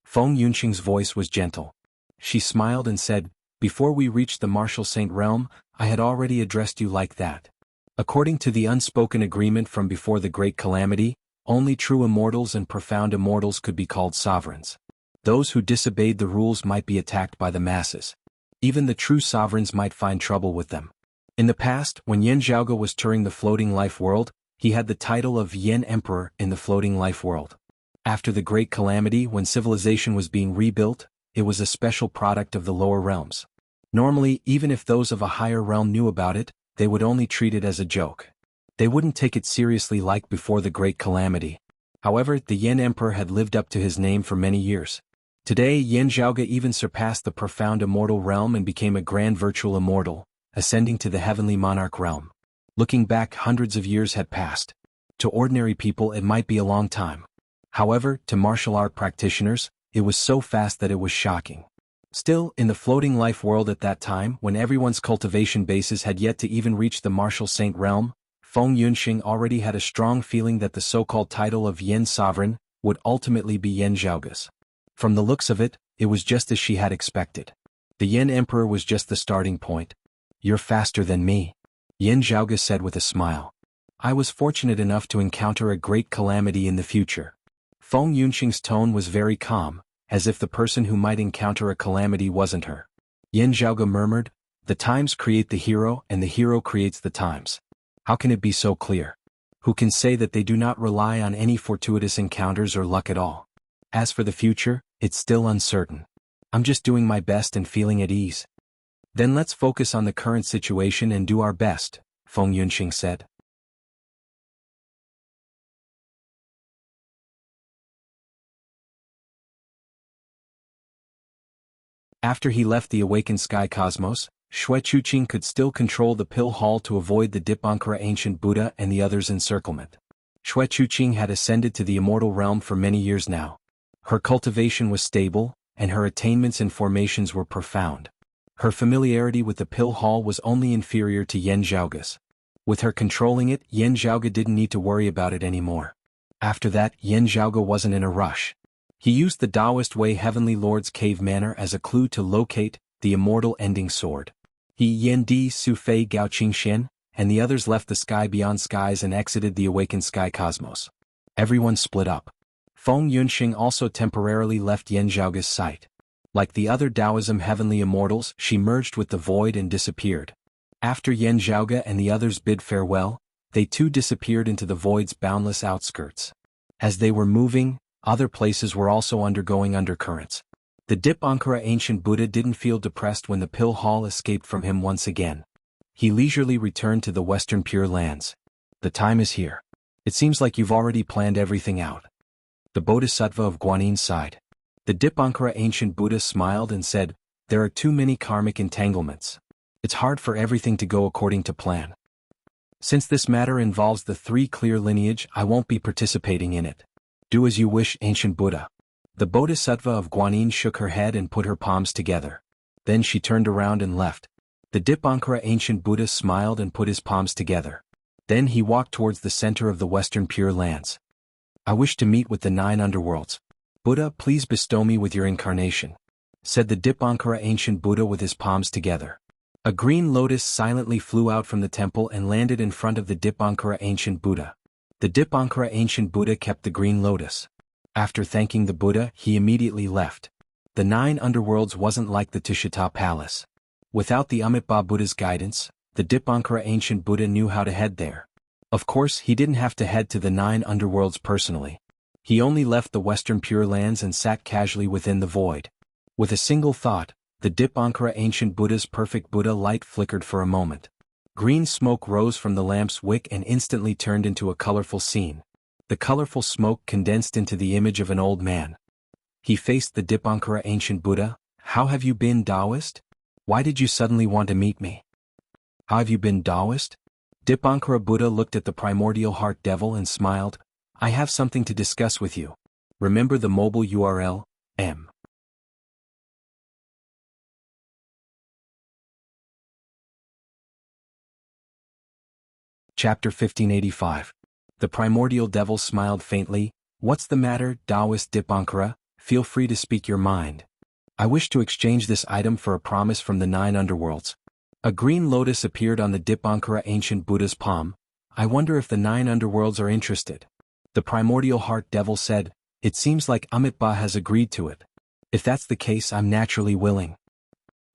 Feng Yunxing's voice was gentle. She smiled and said, "Before we reached the Martial Saint realm, I had already addressed you like that. According to the unspoken agreement from before the Great Calamity, only true immortals and profound immortals could be called sovereigns. Those who disobeyed the rules might be attacked by the masses. Even the true sovereigns might find trouble with them. In the past, when Yan Zhaoge was touring the floating life world, he had the title of Yan Emperor in the floating life world. After the Great Calamity, when civilization was being rebuilt, it was a special product of the lower realms. Normally, even if those of a higher realm knew about it, they would only treat it as a joke. They wouldn't take it seriously like before the Great Calamity. However, the Yan Emperor had lived up to his name for many years. Today, Yan Zhaoge even surpassed the profound immortal realm and became a grand virtual immortal, ascending to the heavenly monarch realm. Looking back, hundreds of years had passed. To ordinary people it might be a long time. However, to martial art practitioners, it was so fast that it was shocking. Still, in the floating life world at that time, when everyone's cultivation bases had yet to even reach the Martial Saint realm, Feng Yunxing already had a strong feeling that the so-called title of Yan Sovereign would ultimately be Yan Zhaoge's. From the looks of it, it was just as she had expected. The Yan Emperor was just the starting point. "You're faster than me," Yan Zhaoge said with a smile. "I was fortunate enough to encounter a great calamity in the future." Feng Yunxing's tone was very calm, as if the person who might encounter a calamity wasn't her. Yan Zhaoge murmured, "The times create the hero and the hero creates the times. How can it be so clear? Who can say that they do not rely on any fortuitous encounters or luck at all? As for the future, it's still uncertain. I'm just doing my best and feeling at ease." "Then let's focus on the current situation and do our best," Feng Yunxing said. After he left the awakened sky cosmos, Xue Chuqing could still control the pill hall to avoid the Dipankara ancient Buddha and the others' encirclement. Xue Chuqing had ascended to the immortal realm for many years now. Her cultivation was stable, and her attainments and formations were profound. Her familiarity with the pill hall was only inferior to Yan Zhaoge's. With her controlling it, Yan Zhaoge didn't need to worry about it anymore. After that, Yan Zhaoge wasn't in a rush. He used the Taoist Way Heavenly Lord's cave manor as a clue to locate the immortal ending sword. He, Yan Di, Su Fei, Gao Qingxian, and the others left the sky beyond skies and exited the awakened sky cosmos. Everyone split up. Feng Yunxing also temporarily left Yan Zhaoge's sight. Like the other Taoism heavenly immortals, she merged with the void and disappeared. After Yan Zhaoge and the others bid farewell, they too disappeared into the void's boundless outskirts. As they were moving, other places were also undergoing undercurrents. The Dipankara ancient Buddha didn't feel depressed when the pill hall escaped from him once again. He leisurely returned to the Western Pure Lands. "The time is here. It seems like you've already planned everything out." The Bodhisattva of Guanyin sighed. The Dipankara ancient Buddha smiled and said, "There are too many karmic entanglements. It's hard for everything to go according to plan. Since this matter involves the 3 clear lineage, I won't be participating in it. Do as you wish, ancient Buddha." The Bodhisattva of Guanyin shook her head and put her palms together. Then she turned around and left. The Dipankara ancient Buddha smiled and put his palms together. Then he walked towards the center of the Western Pure Lands. "I wish to meet with the 9 underworlds. Buddha, please bestow me with your incarnation," said the Dipankara ancient Buddha with his palms together. A green lotus silently flew out from the temple and landed in front of the Dipankara ancient Buddha. The Dipankara ancient Buddha kept the green lotus. After thanking the Buddha, he immediately left. The 9 underworlds wasn't like the Tushita Palace. Without the Amitabha Buddha's guidance, the Dipankara ancient Buddha knew how to head there. Of course, he didn't have to head to the 9 underworlds personally. He only left the Western Pure Lands and sat casually within the void. With a single thought, the Dipankara ancient Buddha's perfect Buddha light flickered for a moment. Green smoke rose from the lamp's wick and instantly turned into a colorful scene. The colorful smoke condensed into the image of an old man. He faced the Dipankara ancient Buddha. "How have you been, Taoist? Why did you suddenly want to meet me? How have you been, Taoist?" Dipankara Buddha looked at the primordial heart devil and smiled. "I have something to discuss with you. Remember the mobile URL, m. Chapter 1585. The primordial devil smiled faintly. "What's the matter, Taoist Dipankara? Feel free to speak your mind. I wish to exchange this item for a promise from the 9 underworlds." A green lotus appeared on the Dipankara ancient Buddha's palm. "I wonder if the 9 underworlds are interested." The primordial heart devil said, "It seems like Amitabha has agreed to it. If that's the case, I'm naturally willing."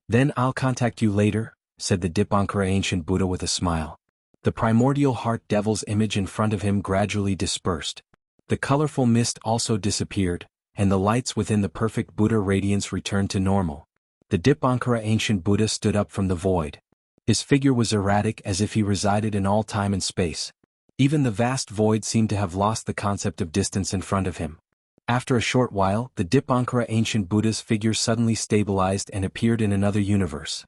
"Then I'll contact you later," said the Dipankara ancient Buddha with a smile. The primordial heart devil's image in front of him gradually dispersed. The colorful mist also disappeared, and the lights within the perfect Buddha radiance returned to normal. The Dipankara ancient Buddha stood up from the void. His figure was erratic as if he resided in all time and space. Even the vast void seemed to have lost the concept of distance in front of him. After a short while, the Dipankara ancient Buddha's figure suddenly stabilized and appeared in another universe.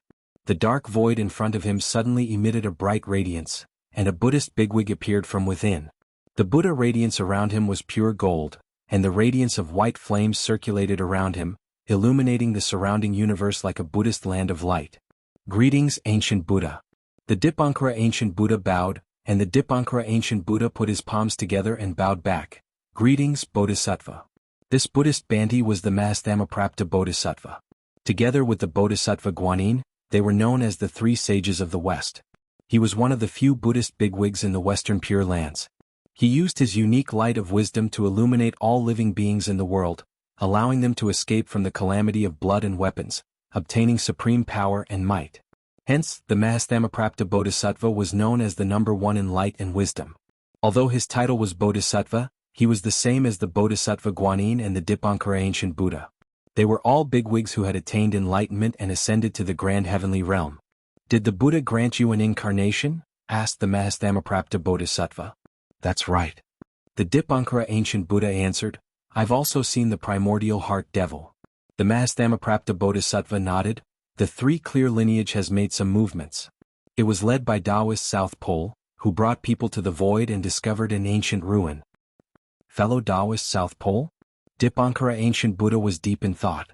The dark void in front of him suddenly emitted a bright radiance, and a Buddhist bigwig appeared from within. The Buddha radiance around him was pure gold, and the radiance of white flames circulated around him, illuminating the surrounding universe like a Buddhist land of light. "Greetings, ancient Buddha." The Dipankara ancient Buddha bowed, and the Dipankara ancient Buddha put his palms together and bowed back. "Greetings, Bodhisattva." This Buddhist Banti was the Mahastamaprapta Bodhisattva. Together with the Bodhisattva Guanyin, they were known as the 3 sages of the West. He was one of the few Buddhist bigwigs in the Western Pure Lands. He used his unique light of wisdom to illuminate all living beings in the world, allowing them to escape from the calamity of blood and weapons, obtaining supreme power and might. Hence, the Mahastamaprapta Bodhisattva was known as the number 1 in light and wisdom. Although his title was Bodhisattva, he was the same as the Bodhisattva Guanyin and the Dipankara ancient Buddha. They were all bigwigs who had attained enlightenment and ascended to the grand heavenly realm. "Did the Buddha grant you an incarnation?" asked the Mahastamaprapta Bodhisattva. "That's right." The Dipankara ancient Buddha answered, "I've also seen the primordial heart devil." The Mahastamaprapta Bodhisattva nodded. "The 3 clear lineage has made some movements. It was led by Taoist South Pole, who brought people to the void and discovered an ancient ruin." "Fellow Taoist South Pole?" Dipankara ancient Buddha was deep in thought.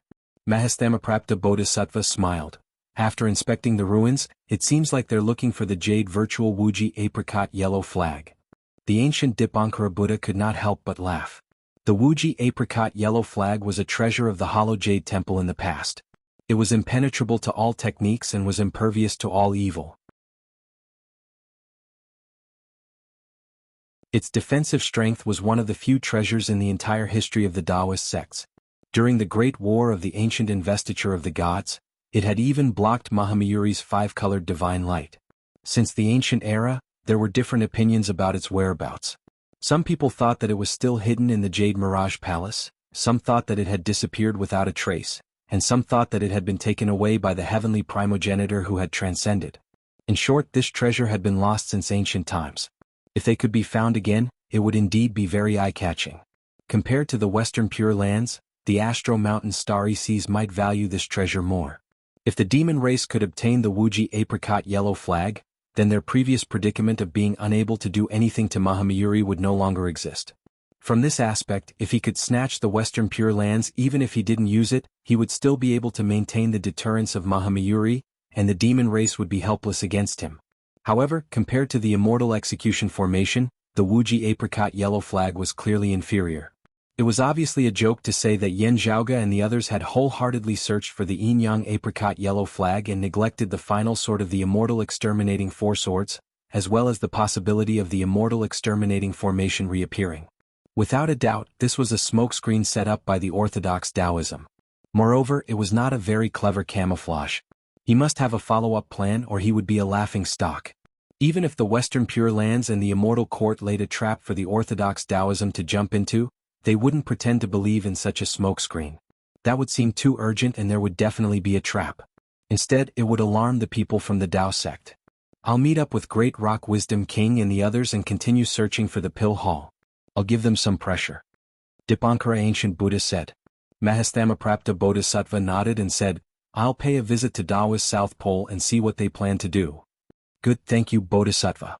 Mahastamaprapta Bodhisattva smiled. "After inspecting the ruins, it seems like they're looking for the jade virtual Wuxia apricot yellow flag." The ancient Dipankara Buddha could not help but laugh. The Wuxia apricot yellow flag was a treasure of the hollow jade temple in the past. It was impenetrable to all techniques and was impervious to all evil. Its defensive strength was one of the few treasures in the entire history of the Taoist sects. During the Great War of the ancient investiture of the gods, it had even blocked Mahamayuri's 5-colored divine light. Since the ancient era, there were different opinions about its whereabouts. Some people thought that it was still hidden in the Jade Mirage Palace, some thought that it had disappeared without a trace, and some thought that it had been taken away by the heavenly primogenitor who had transcended. In short, this treasure had been lost since ancient times. If they could be found again, it would indeed be very eye-catching. Compared to the Western Pure Lands, the Astro Mountain starry seas might value this treasure more. If the demon race could obtain the Wuxia apricot yellow flag, then their previous predicament of being unable to do anything to Mahamayuri would no longer exist. From this aspect, if he could snatch the Western Pure Lands even if he didn't use it, he would still be able to maintain the deterrence of Mahamayuri, and the demon race would be helpless against him. However, compared to the immortal execution formation, the Wuxia apricot yellow flag was clearly inferior. It was obviously a joke to say that Yen Zhaoga and the others had wholeheartedly searched for the Yin Yang apricot yellow flag and neglected the final sword of the immortal exterminating 4 swords, as well as the possibility of the immortal exterminating formation reappearing. Without a doubt, this was a smokescreen set up by the orthodox Taoism. Moreover, it was not a very clever camouflage. He must have a follow-up plan or he would be a laughing stock. Even if the Western Pure Lands and the Immortal Court laid a trap for the orthodox Taoism to jump into, they wouldn't pretend to believe in such a smokescreen. That would seem too urgent and there would definitely be a trap. Instead, it would alarm the people from the Tao sect. I'll meet up with Great Rock Wisdom King and the others and continue searching for the Pill Hall. I'll give them some pressure. Dipankara Ancient Buddha said. Mahastamaprapta Bodhisattva nodded and said, I'll pay a visit to Taoist South Pole and see what they plan to do. Good, thank you, Bodhisattva.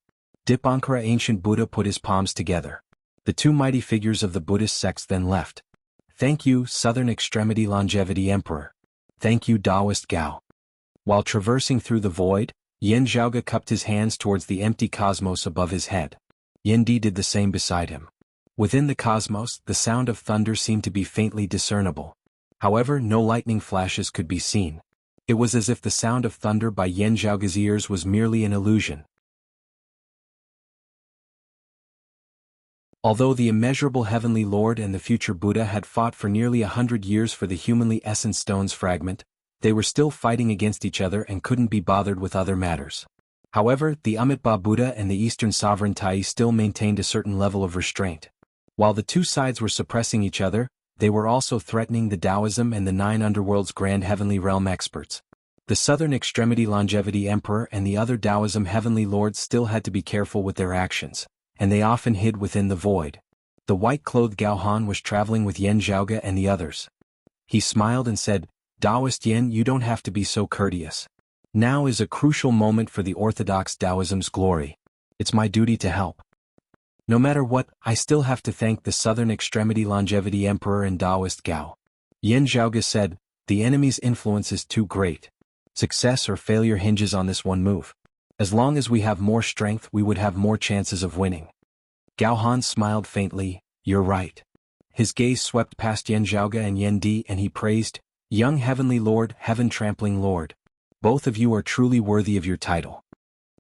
Dipankara Ancient Buddha put his palms together. The two mighty figures of the Buddhist sects then left. Thank you, Southern Extremity Longevity Emperor. Thank you, Taoist Gao. While traversing through the void, Yen Zhaoge cupped his hands towards the empty cosmos above his head. Yen Di did the same beside him. Within the cosmos, the sound of thunder seemed to be faintly discernible. However, no lightning flashes could be seen. It was as if the sound of thunder by Yen Zhaoge's ears was merely an illusion. Although the immeasurable Heavenly Lord and the future Buddha had fought for nearly 100 years for the humanly essence stone's fragment, they were still fighting against each other and couldn't be bothered with other matters. However, the Amitabha Buddha and the Eastern Sovereign Tai still maintained a certain level of restraint. While the two sides were suppressing each other, they were also threatening the Taoism and the Nine Underworld's Grand Heavenly Realm experts. The Southern Extremity Longevity Emperor and the other Taoism Heavenly Lords still had to be careful with their actions, and they often hid within the void. The white-clothed Gao Han was traveling with Yen Zhaoge and the others. He smiled and said, Taoist Yen, you don't have to be so courteous. Now is a crucial moment for the orthodox Taoism's glory. It's my duty to help. No matter what, I still have to thank the Southern Extremity Longevity Emperor and Taoist Gao. Yen Zhaoge said, the enemy's influence is too great. Success or failure hinges on this one move. As long as we have more strength, we would have more chances of winning. Gao Han smiled faintly, you're right. His gaze swept past Yen Zhaoge and Yen Di and he praised, young Heavenly Lord, Heaven-trampling Lord. Both of you are truly worthy of your title.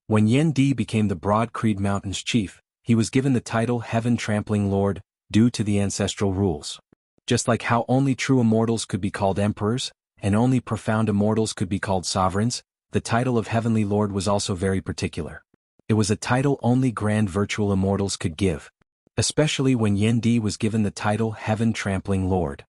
When Yen Di became the Broad Creed Mountain's chief, he was given the title Heaven-trampling Lord, due to the ancestral rules. Just like how only true immortals could be called emperors, and only profound immortals could be called sovereigns, the title of Heavenly Lord was also very particular. It was a title only grand virtual immortals could give. Especially when Yen Di was given the title Heaven-trampling Lord.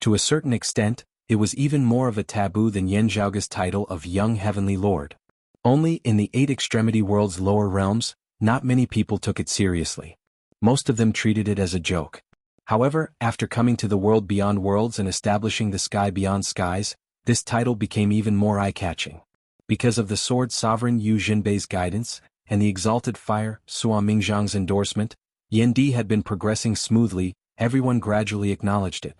To a certain extent, it was even more of a taboo than Yen Zhaoge's title of Young Heavenly Lord. Only in the Eight Extremity World's lower realms, not many people took it seriously. Most of them treated it as a joke. However, after coming to the world beyond worlds and establishing the sky beyond skies, this title became even more eye-catching. Because of the Sword Sovereign Yu Jinbei's guidance, and the Exalted Fire, Sua Mingzhang's endorsement, Yen Di had been progressing smoothly, everyone gradually acknowledged it.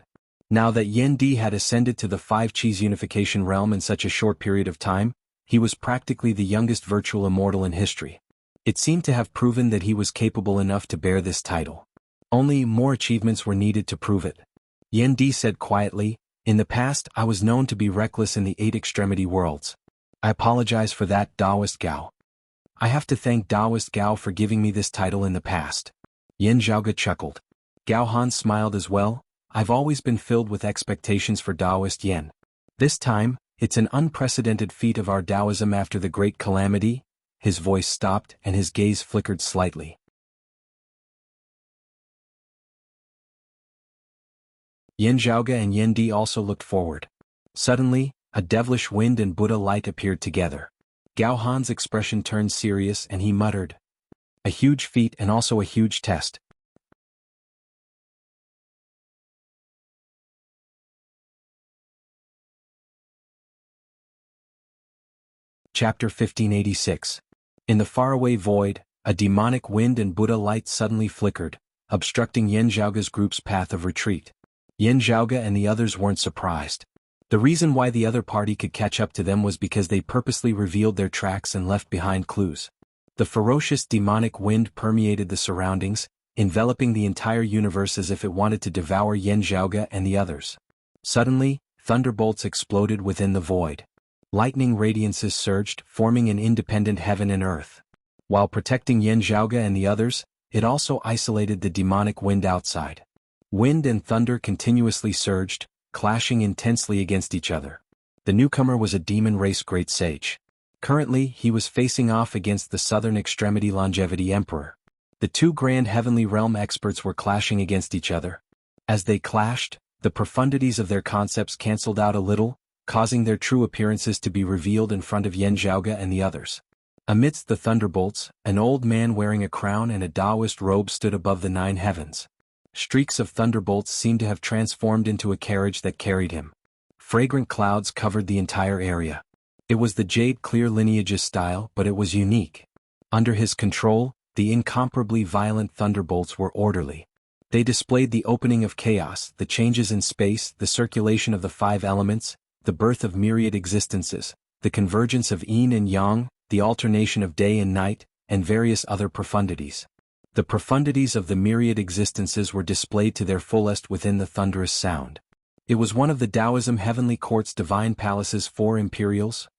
Now that Yen Di had ascended to the Five Qis unification realm in such a short period of time, he was practically the youngest virtual immortal in history. It seemed to have proven that he was capable enough to bear this title. Only more achievements were needed to prove it. Yen Di said quietly, in the past I was known to be reckless in the Eight Extremity Worlds. I apologize for that, Taoist Gao. I have to thank Taoist Gao for giving me this title in the past. Yen Zhaoge chuckled. Gao Han smiled as well. I've always been filled with expectations for Taoist Yen. This time, it's an unprecedented feat of our Taoism after the Great Calamity. His voice stopped and his gaze flickered slightly. Yen Zhaoge and Yen Di also looked forward. Suddenly, a devilish wind and Buddha light appeared together. Gao Han's expression turned serious and he muttered, a huge feat and also a huge test. Chapter 1586. In the faraway void, a demonic wind and Buddha light suddenly flickered, obstructing Yen Zhaoge's group's path of retreat. Yen Zhaoge and the others weren't surprised. The reason why the other party could catch up to them was because they purposely revealed their tracks and left behind clues. The ferocious demonic wind permeated the surroundings, enveloping the entire universe as if it wanted to devour Yen Zhaoge and the others. Suddenly, thunderbolts exploded within the void. Lightning radiances surged, forming an independent heaven and earth. While protecting Yen Zhaoge and the others, it also isolated the demonic wind outside. Wind and thunder continuously surged, clashing intensely against each other. The newcomer was a demon race great sage. Currently, he was facing off against the Southern Extremity Longevity Emperor. The two Grand Heavenly Realm experts were clashing against each other. As they clashed, the profundities of their concepts cancelled out a little, causing their true appearances to be revealed in front of Yan Zhaoge and the others. Amidst the thunderbolts, an old man wearing a crown and a Taoist robe stood above the 9 heavens. Streaks of thunderbolts seemed to have transformed into a carriage that carried him. Fragrant clouds covered the entire area. It was the Jade Clear lineage's style, but it was unique. Under his control, the incomparably violent thunderbolts were orderly. They displayed the opening of chaos, the changes in space, the circulation of the 5 elements, the birth of myriad existences, the convergence of yin and yang, the alternation of day and night, and various other profundities. The profundities of the myriad existences were displayed to their fullest within the thunderous sound. It was one of the Taoism Heavenly Court's Divine Palace's 4 Imperials,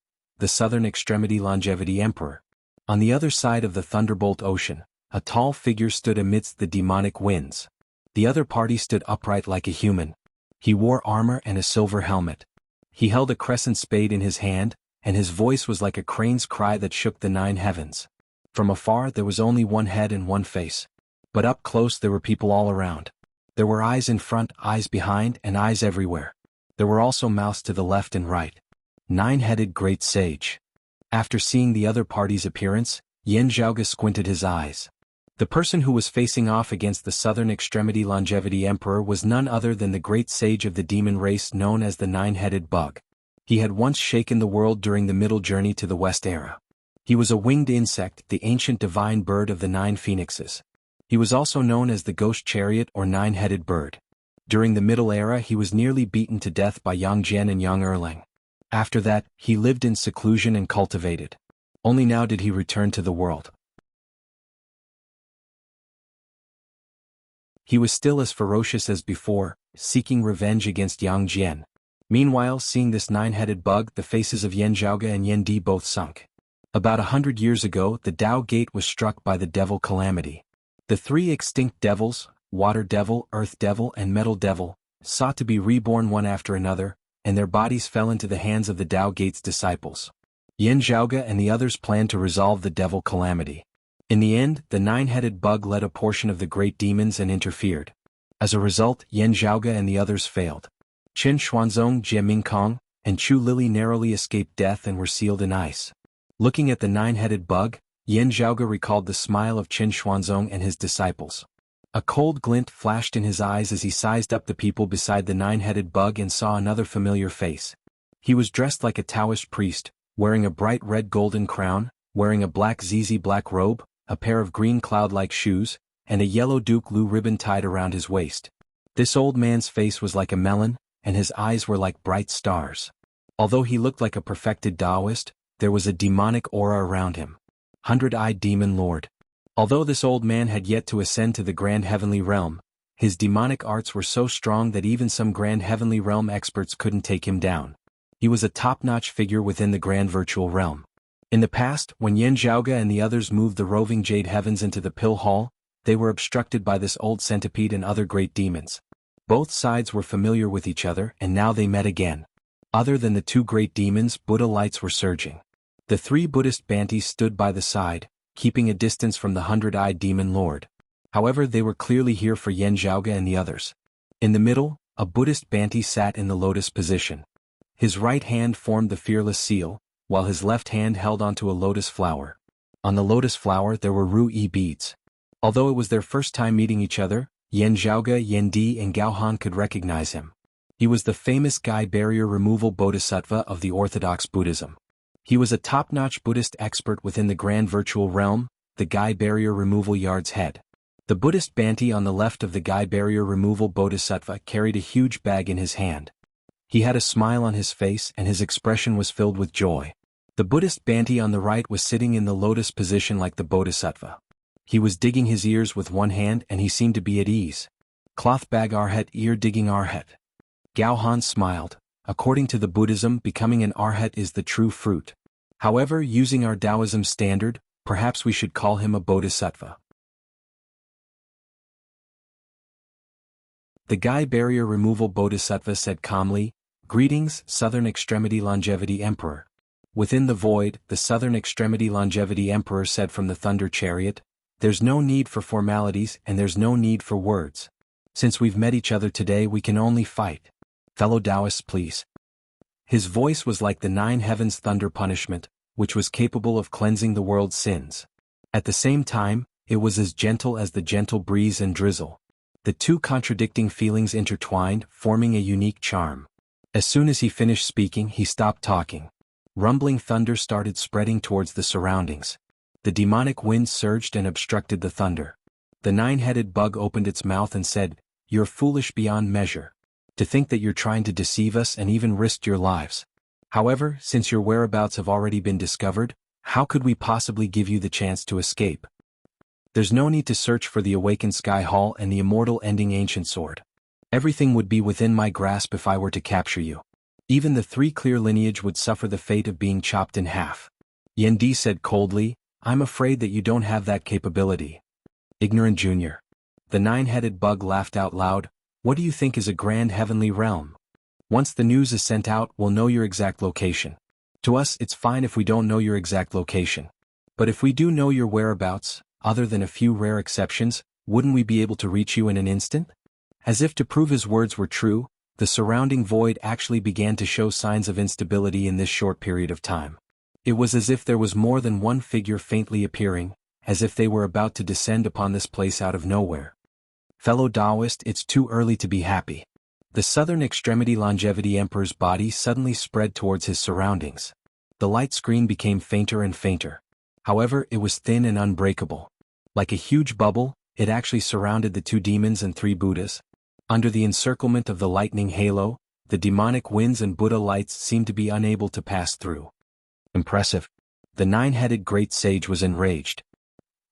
the Southern Extremity Longevity Emperor. On the other side of the Thunderbolt Ocean, a tall figure stood amidst the demonic winds. The other party stood upright like a human. He wore armor and a silver helmet. He held a crescent spade in his hand, and his voice was like a crane's cry that shook the 9 heavens. From afar there was only one head and one face. But up close there were people all around. There were eyes in front, eyes behind, and eyes everywhere. There were also mouths to the left and right. 9-headed great sage. After seeing the other party's appearance, Yan Zhaoge squinted his eyes. The person who was facing off against the Southern Extremity Longevity Emperor was none other than the great sage of the demon race known as the 9-headed bug. He had once shaken the world during the Middle Journey to the West era. He was a winged insect, the ancient divine bird of the 9 phoenixes. He was also known as the Ghost Chariot or 9-headed bird. During the Middle Era he was nearly beaten to death by Yang Jian and Yang Erlang. After that, he lived in seclusion and cultivated. Only now did he return to the world. He was still as ferocious as before, seeking revenge against Yang Jian. Meanwhile, seeing this 9-headed bug, the faces of Yan Zhaoge and Yan Di both sunk. About 100 years ago, the Tao Gate was struck by the devil Calamity. The 3 extinct devils, Water Devil, Earth Devil, and Metal Devil, sought to be reborn one after another, and their bodies fell into the hands of the Tao Gate's disciples. Yan Zhaoge and the others planned to resolve the devil Calamity. In the end, the 9-headed bug led a portion of the great demons and interfered. As a result, Yan Zhaoge and the others failed. Qin Xuanzong, Jie Mingkong, and Chu Lili narrowly escaped death and were sealed in ice. Looking at the 9-headed bug, Yan Zhaoge recalled the smile of Qin Xuanzong and his disciples. A cold glint flashed in his eyes as he sized up the people beside the 9-headed bug and saw another familiar face. He was dressed like a Taoist priest, wearing a bright red golden crown, wearing a black zizi black robe, a pair of green cloud-like shoes, and a yellow Duke Lu ribbon tied around his waist. This old man's face was like a melon, and his eyes were like bright stars. Although he looked like a perfected Taoist, there was a demonic aura around him. 100-eyed Demon Lord. Although this old man had yet to ascend to the Grand Heavenly Realm, his demonic arts were so strong that even some Grand Heavenly Realm experts couldn't take him down. He was a top-notch figure within the Grand Virtual Realm. In the past, when Yan Zhaoge and the others moved the roving Jade Heavens into the Pill Hall, they were obstructed by this old centipede and other great demons. Both sides were familiar with each other, and now they met again. Other than the 2 great demons, Buddha lights were surging. The 3 Buddhist Bantis stood by the side, keeping a distance from the 100-eyed Demon Lord. However, they were clearly here for Yan Zhaoge and the others. In the middle, a Buddhist Banti sat in the lotus position. His right hand formed the fearless seal, while his left hand held onto a lotus flower. On the lotus flower there were Ru-yi beads. Although it was their first time meeting each other, Yan Zhaoge, Yan Di and Gao Han could recognize him. He was the famous Gai Barrier Removal Bodhisattva of the Orthodox Buddhism. He was a top-notch Buddhist expert within the Grand Virtual Realm, the Gai Barrier Removal Yard's head. The Buddhist Banti on the left of the Gai Barrier Removal Bodhisattva carried a huge bag in his hand. He had a smile on his face and his expression was filled with joy. The Buddhist Banti on the right was sitting in the lotus position like the Bodhisattva. He was digging his ears with one hand and he seemed to be at ease. Cloth bag Arhat, ear digging Arhat. Gao Han smiled. According to the Buddhism, becoming an Arhat is the true fruit. However, using our Taoism standard, perhaps we should call him a Bodhisattva. The Gai Barrier Removal Bodhisattva said calmly, "Greetings, Southern Extremity Longevity Emperor. Within the void, the Southern Extremity Longevity Emperor said from the Thunder Chariot, "There's no need for formalities and there's no need for words. Since we've met each other today we can only fight. Fellow Taoists, please." His voice was like the nine heavens' thunder punishment, which was capable of cleansing the world's sins. At the same time, it was as gentle as the gentle breeze and drizzle. The two contradicting feelings intertwined, forming a unique charm. As soon as he finished speaking, he stopped talking. Rumbling thunder started spreading towards the surroundings. The demonic winds surged and obstructed the thunder. The nine-headed bug opened its mouth and said, "You're foolish beyond measure. To think that you're trying to deceive us and even risked your lives. However, since your whereabouts have already been discovered, how could we possibly give you the chance to escape? There's no need to search for the awakened Sky Hall and the immortal ending ancient sword. Everything would be within my grasp if I were to capture you. Even the three clear lineage would suffer the fate of being chopped in half." Yen Di said coldly, "I'm afraid that you don't have that capability. Ignorant junior." The nine-headed bug laughed out loud. "What do you think is a grand heavenly realm? Once the news is sent out, we'll know your exact location. To us, it's fine if we don't know your exact location. But if we do know your whereabouts, other than a few rare exceptions, wouldn't we be able to reach you in an instant?" As if to prove his words were true, the surrounding void actually began to show signs of instability in this short period of time. It was as if there was more than one figure faintly appearing, as if they were about to descend upon this place out of nowhere. Fellow Taoist, it's too early to be happy. The Southern Extremity Longevity Emperor's body suddenly spread towards his surroundings. The light screen became fainter and fainter. However, it was thin and unbreakable. Like a huge bubble, it actually surrounded the two demons and three Buddhas. Under the encirclement of the lightning halo, the demonic winds and Buddha lights seemed to be unable to pass through. Impressive. The nine-headed great sage was enraged.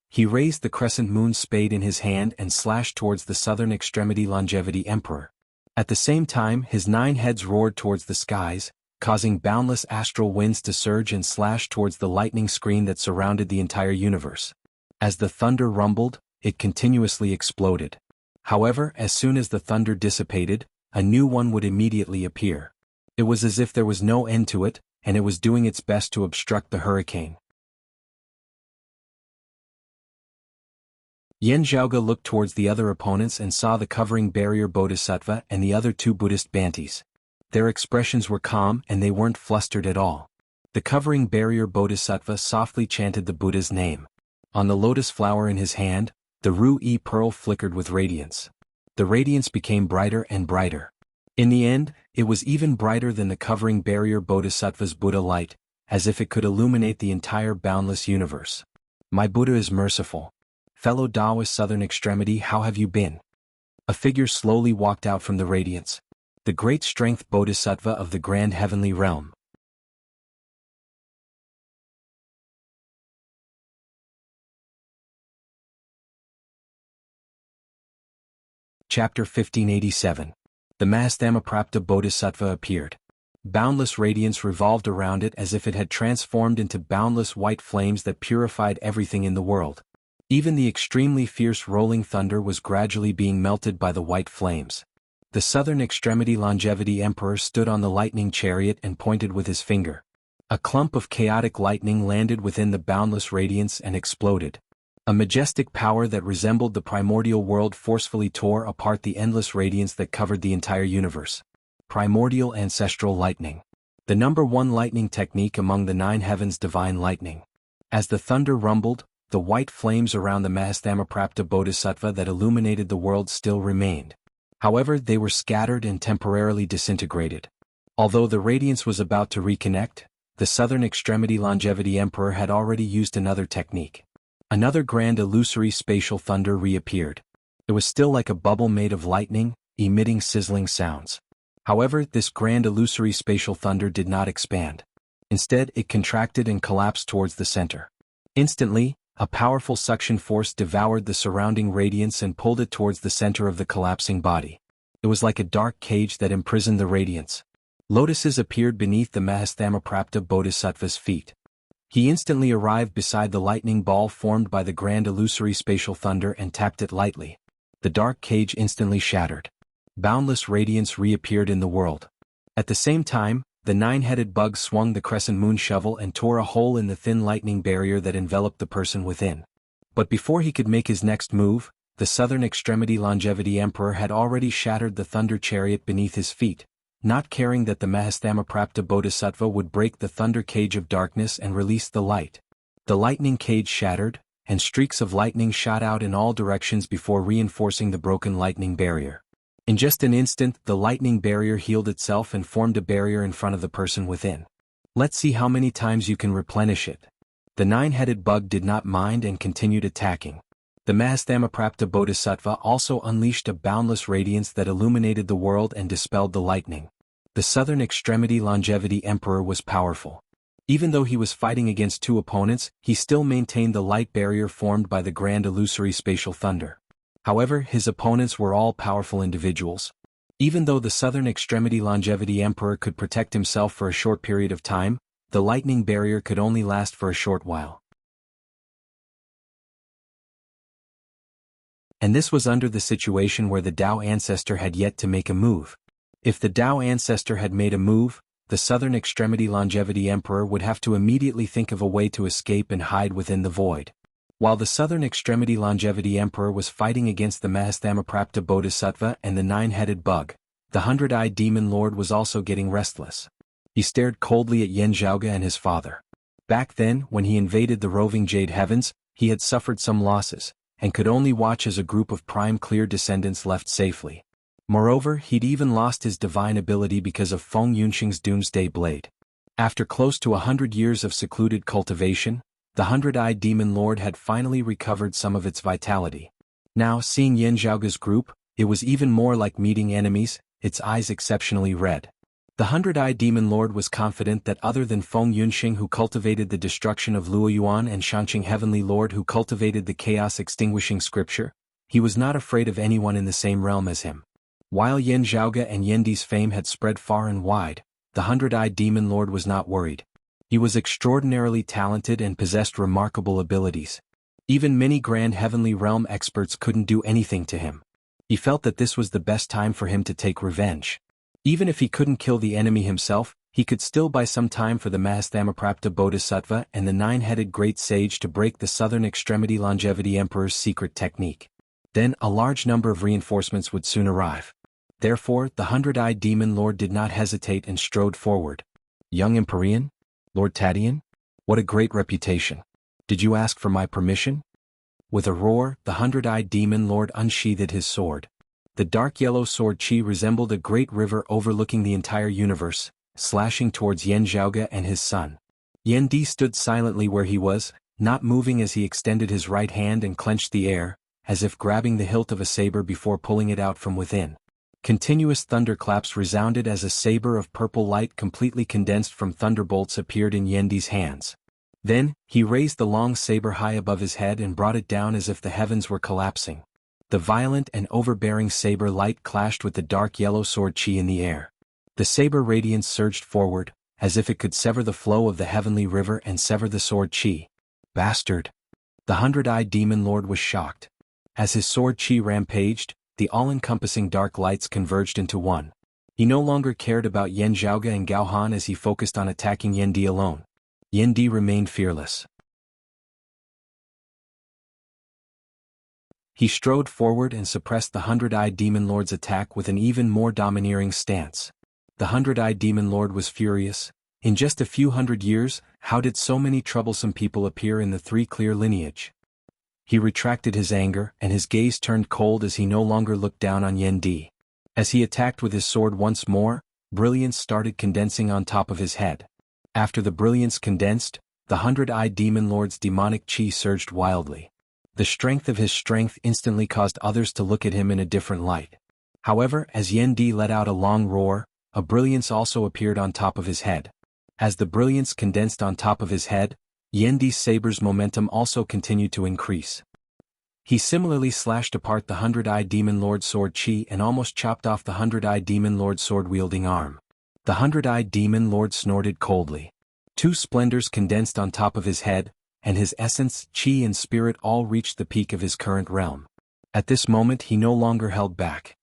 He raised the crescent moon spade in his hand and slashed towards the Southern Extremity Longevity Emperor. At the same time, his nine heads roared towards the skies, causing boundless astral winds to surge and slash towards the lightning screen that surrounded the entire universe. As the thunder rumbled, it continuously exploded. However, as soon as the thunder dissipated, a new one would immediately appear. It was as if there was no end to it, and it was doing its best to obstruct the hurricane. Yen Zhaoge looked towards the other opponents and saw the covering barrier Bodhisattva and the other two Buddhist Bantis. Their expressions were calm and they weren't flustered at all. The covering barrier Bodhisattva softly chanted the Buddha's name. On the lotus flower in his hand, the Ru-E pearl flickered with radiance. The radiance became brighter and brighter. In the end, it was even brighter than the covering barrier Bodhisattva's Buddha light, as if it could illuminate the entire boundless universe. "My Buddha is merciful. Fellow Taoist Southern Extremity, how have you been?" A figure slowly walked out from the radiance. The great strength Bodhisattva of the grand heavenly realm. Chapter 1587. The Mahastamaprapta Bodhisattva appeared. Boundless radiance revolved around it as if it had transformed into boundless white flames that purified everything in the world. Even the extremely fierce rolling thunder was gradually being melted by the white flames. The Southern Extremity Longevity Emperor stood on the lightning chariot and pointed with his finger. A clump of chaotic lightning landed within the boundless radiance and exploded. A majestic power that resembled the primordial world forcefully tore apart the endless radiance that covered the entire universe. Primordial ancestral lightning. The number one lightning technique among the nine heavens, divine lightning. As the thunder rumbled, the white flames around the Mahastamaprapta Bodhisattva that illuminated the world still remained. However, they were scattered and temporarily disintegrated. Although the radiance was about to reconnect, the Southern Extremity Longevity Emperor had already used another technique. Another grand illusory spatial thunder reappeared. It was still like a bubble made of lightning, emitting sizzling sounds. However, this grand illusory spatial thunder did not expand. Instead, it contracted and collapsed towards the center. Instantly, a powerful suction force devoured the surrounding radiance and pulled it towards the center of the collapsing body. It was like a dark cage that imprisoned the radiance. Lotuses appeared beneath the Mahastamaprapta Bodhisattva's feet. He instantly arrived beside the lightning ball formed by the grand illusory spatial thunder and tapped it lightly. The dark cage instantly shattered. Boundless radiance reappeared in the world. At the same time, the nine-headed bug swung the crescent moon shovel and tore a hole in the thin lightning barrier that enveloped the person within. But before he could make his next move, the southern extremity longevity emperor had already shattered the thunder chariot beneath his feet, not caring that the Mahastamaprapta Bodhisattva would break the thunder cage of darkness and release the light. The lightning cage shattered, and streaks of lightning shot out in all directions before reinforcing the broken lightning barrier. In just an instant, the lightning barrier healed itself and formed a barrier in front of the person within. Let's see how many times you can replenish it. The nine-headed bug did not mind and continued attacking. The Mahastamaprapta Bodhisattva also unleashed a boundless radiance that illuminated the world and dispelled the lightning. The southern extremity longevity emperor was powerful. Even though he was fighting against two opponents, he still maintained the light barrier formed by the grand illusory spatial thunder. However, his opponents were all powerful individuals. Even though the southern extremity longevity emperor could protect himself for a short period of time, the lightning barrier could only last for a short while. And this was under the situation where the Tao ancestor had yet to make a move. If the Tao ancestor had made a move, the southern extremity longevity emperor would have to immediately think of a way to escape and hide within the void. While the southern extremity longevity emperor was fighting against the Mahastamaprapta Bodhisattva and the nine-headed bug, the hundred-eyed demon lord was also getting restless. He stared coldly at Yen Zhaoge and his father. Back then, when he invaded the roving Jade Heavens, he had suffered some losses, and could only watch as a group of prime clear descendants left safely. Moreover, he'd even lost his divine ability because of Feng Yunxing's Doomsday Blade. After close to 100 years of secluded cultivation, the hundred-eyed demon lord had finally recovered some of its vitality. Now, seeing Yen Zhaoge's group, it was even more like meeting enemies, its eyes exceptionally red. The hundred-eyed demon lord was confident that other than Feng Yunxing who cultivated the destruction of Luoyuan and Shanqing Heavenly Lord who cultivated the chaos-extinguishing scripture, he was not afraid of anyone in the same realm as him. While Yen Zhaoge and Yendi's fame had spread far and wide, the hundred-eyed demon lord was not worried. He was extraordinarily talented and possessed remarkable abilities. Even many grand heavenly realm experts couldn't do anything to him. He felt that this was the best time for him to take revenge. Even if he couldn't kill the enemy himself, he could still buy some time for the Mahastamaprapta Bodhisattva and the nine-headed great sage to break the southern extremity longevity emperor's secret technique. Then a large number of reinforcements would soon arrive. Therefore, the hundred-eyed demon lord did not hesitate and strode forward. Young Empyrean? Lord Tadian? What a great reputation. Did you ask for my permission? With a roar, the hundred-eyed demon lord unsheathed his sword. The dark yellow sword Qi resembled a great river overlooking the entire universe, slashing towards Yen Zhaoge and his son. Yen Di stood silently where he was, not moving as he extended his right hand and clenched the air, as if grabbing the hilt of a saber before pulling it out from within. Continuous thunderclaps resounded as a saber of purple light completely condensed from thunderbolts appeared in Yendi's hands. Then, he raised the long saber high above his head and brought it down as if the heavens were collapsing. The violent and overbearing saber light clashed with the dark yellow sword Qi in the air. The saber radiance surged forward, as if it could sever the flow of the heavenly river and sever the sword Qi. Bastard! The hundred-eyed demon lord was shocked. As his sword Qi rampaged, the all-encompassing dark lights converged into one. He no longer cared about Yen Zhaoge and Gao Han as he focused on attacking Yen Di alone. Yen Di remained fearless. He strode forward and suppressed the hundred-eyed demon lord's attack with an even more domineering stance. The hundred-eyed demon lord was furious. In just a few hundred years, how did so many troublesome people appear in the three clear lineage? He retracted his anger, and his gaze turned cold as he no longer looked down on Yen Di. As he attacked with his sword once more, brilliance started condensing on top of his head. After the brilliance condensed, the hundred-eyed demon lord's demonic Qi surged wildly. The strength of his strength instantly caused others to look at him in a different light. However, as Yen Di let out a long roar, a brilliance also appeared on top of his head. As the brilliance condensed on top of his head, Yen Di's saber's momentum also continued to increase. He similarly slashed apart the hundred-eyed demon lord's sword Qi and almost chopped off the hundred-eyed demon lord's sword-wielding arm. The hundred-eyed demon lord snorted coldly. Two splendors condensed on top of his head, and his essence, Qi and spirit all reached the peak of his current realm. At this moment he no longer held back.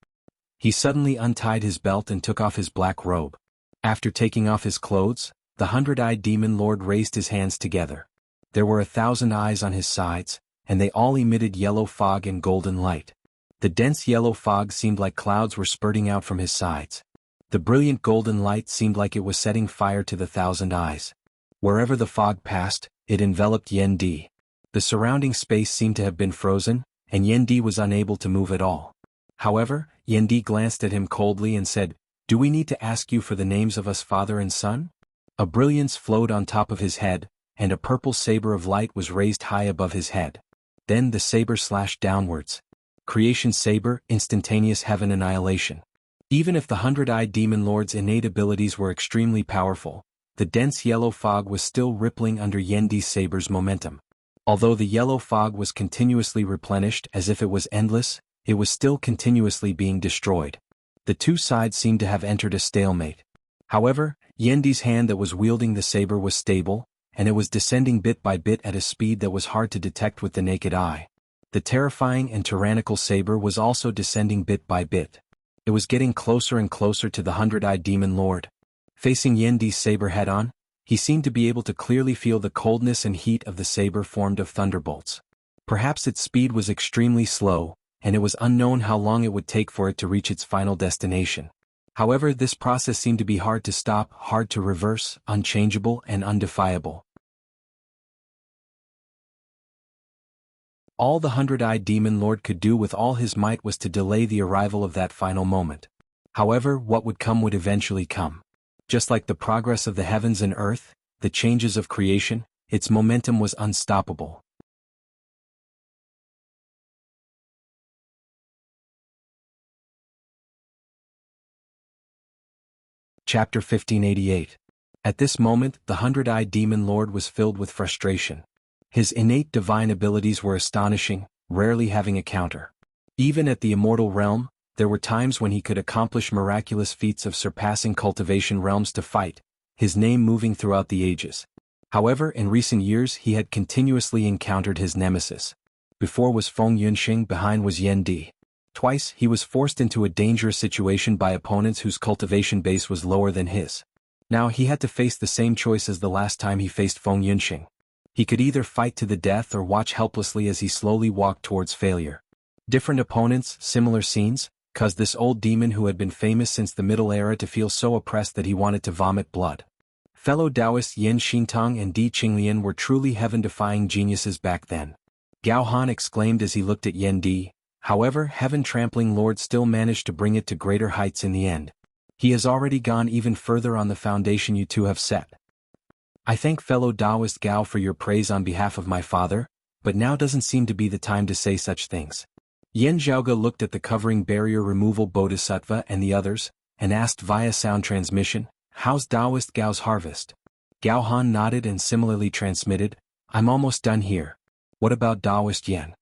He suddenly untied his belt and took off his black robe. After taking off his clothes, the 100-eyed demon lord raised his hands together. There were 1,000 eyes on his sides, and they all emitted yellow fog and golden light. The dense yellow fog seemed like clouds were spurting out from his sides. The brilliant golden light seemed like it was setting fire to the 1,000 eyes. Wherever the fog passed, it enveloped Yen Di. The surrounding space seemed to have been frozen, and Yen Di was unable to move at all. However, Yen Di glanced at him coldly and said, "Do we need to ask you for the names of us father and son?" A brilliance flowed on top of his head, and a purple saber of light was raised high above his head. Then the saber slashed downwards. Creation saber, instantaneous heaven annihilation. Even if the 100-eyed demon lord's innate abilities were extremely powerful, the dense yellow fog was still rippling under Yen Di's saber's momentum. Although the yellow fog was continuously replenished as if it was endless, it was still continuously being destroyed. The two sides seemed to have entered a stalemate. However, Yen Di's hand that was wielding the saber was stable, and it was descending bit by bit at a speed that was hard to detect with the naked eye. The terrifying and tyrannical saber was also descending bit by bit. It was getting closer and closer to the 100-eyed demon lord. Facing Yen Di's saber head-on, he seemed to be able to clearly feel the coldness and heat of the saber formed of thunderbolts. Perhaps its speed was extremely slow, and it was unknown how long it would take for it to reach its final destination. However, this process seemed to be hard to stop, hard to reverse, unchangeable and undefiable. All the 100-eyed demon lord could do with all his might was to delay the arrival of that final moment. However, what would come would eventually come. Just like the progress of the heavens and earth, the changes of creation, its momentum was unstoppable. Chapter 1588. At this moment, the 100-eyed demon lord was filled with frustration. His innate divine abilities were astonishing, rarely having a counter. Even at the immortal realm, there were times when he could accomplish miraculous feats of surpassing cultivation realms to fight, his name moving throughout the ages. However, in recent years he had continuously encountered his nemesis. Before was Feng Yunxing, behind was Yen Di. Twice he was forced into a dangerous situation by opponents whose cultivation base was lower than his. Now he had to face the same choice as the last time he faced Feng Yunxing. He could either fight to the death or watch helplessly as he slowly walked towards failure. Different opponents, similar scenes, caused this old demon who had been famous since the Middle Era to feel so oppressed that he wanted to vomit blood. Fellow Taoists Yen Xintong and Di Qinglian were truly heaven-defying geniuses back then. Gao Han exclaimed as he looked at Yen Di. However, heaven-trampling Lord still managed to bring it to greater heights in the end. He has already gone even further on the foundation you two have set. I thank fellow Taoist Gao for your praise on behalf of my father, but now doesn't seem to be the time to say such things. Yen Zhaoge looked at the covering barrier removal bodhisattva and the others, and asked via sound transmission, "How's Taoist Gao's harvest?" Gao Han nodded and similarly transmitted, "I'm almost done here. What about Taoist Yen?"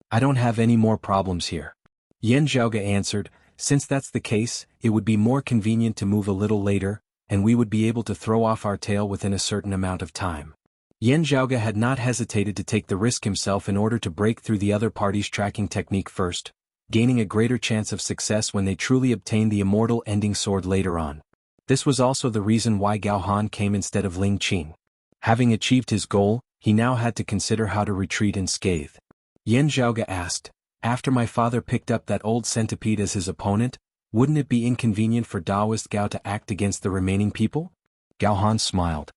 "I don't have any more problems here." Yen Zhaoge answered, "Since that's the case, it would be more convenient to move a little later, and we would be able to throw off our tail within a certain amount of time." Yen Zhaoge had not hesitated to take the risk himself in order to break through the other party's tracking technique first, gaining a greater chance of success when they truly obtained the immortal ending sword later on. This was also the reason why Gao Han came instead of Ling Qin. Having achieved his goal, he now had to consider how to retreat unscathed. Yen Zhaoge asked, "After my father picked up that old centipede as his opponent, wouldn't it be inconvenient for Taoist Gao to act against the remaining people?" Gao Han smiled.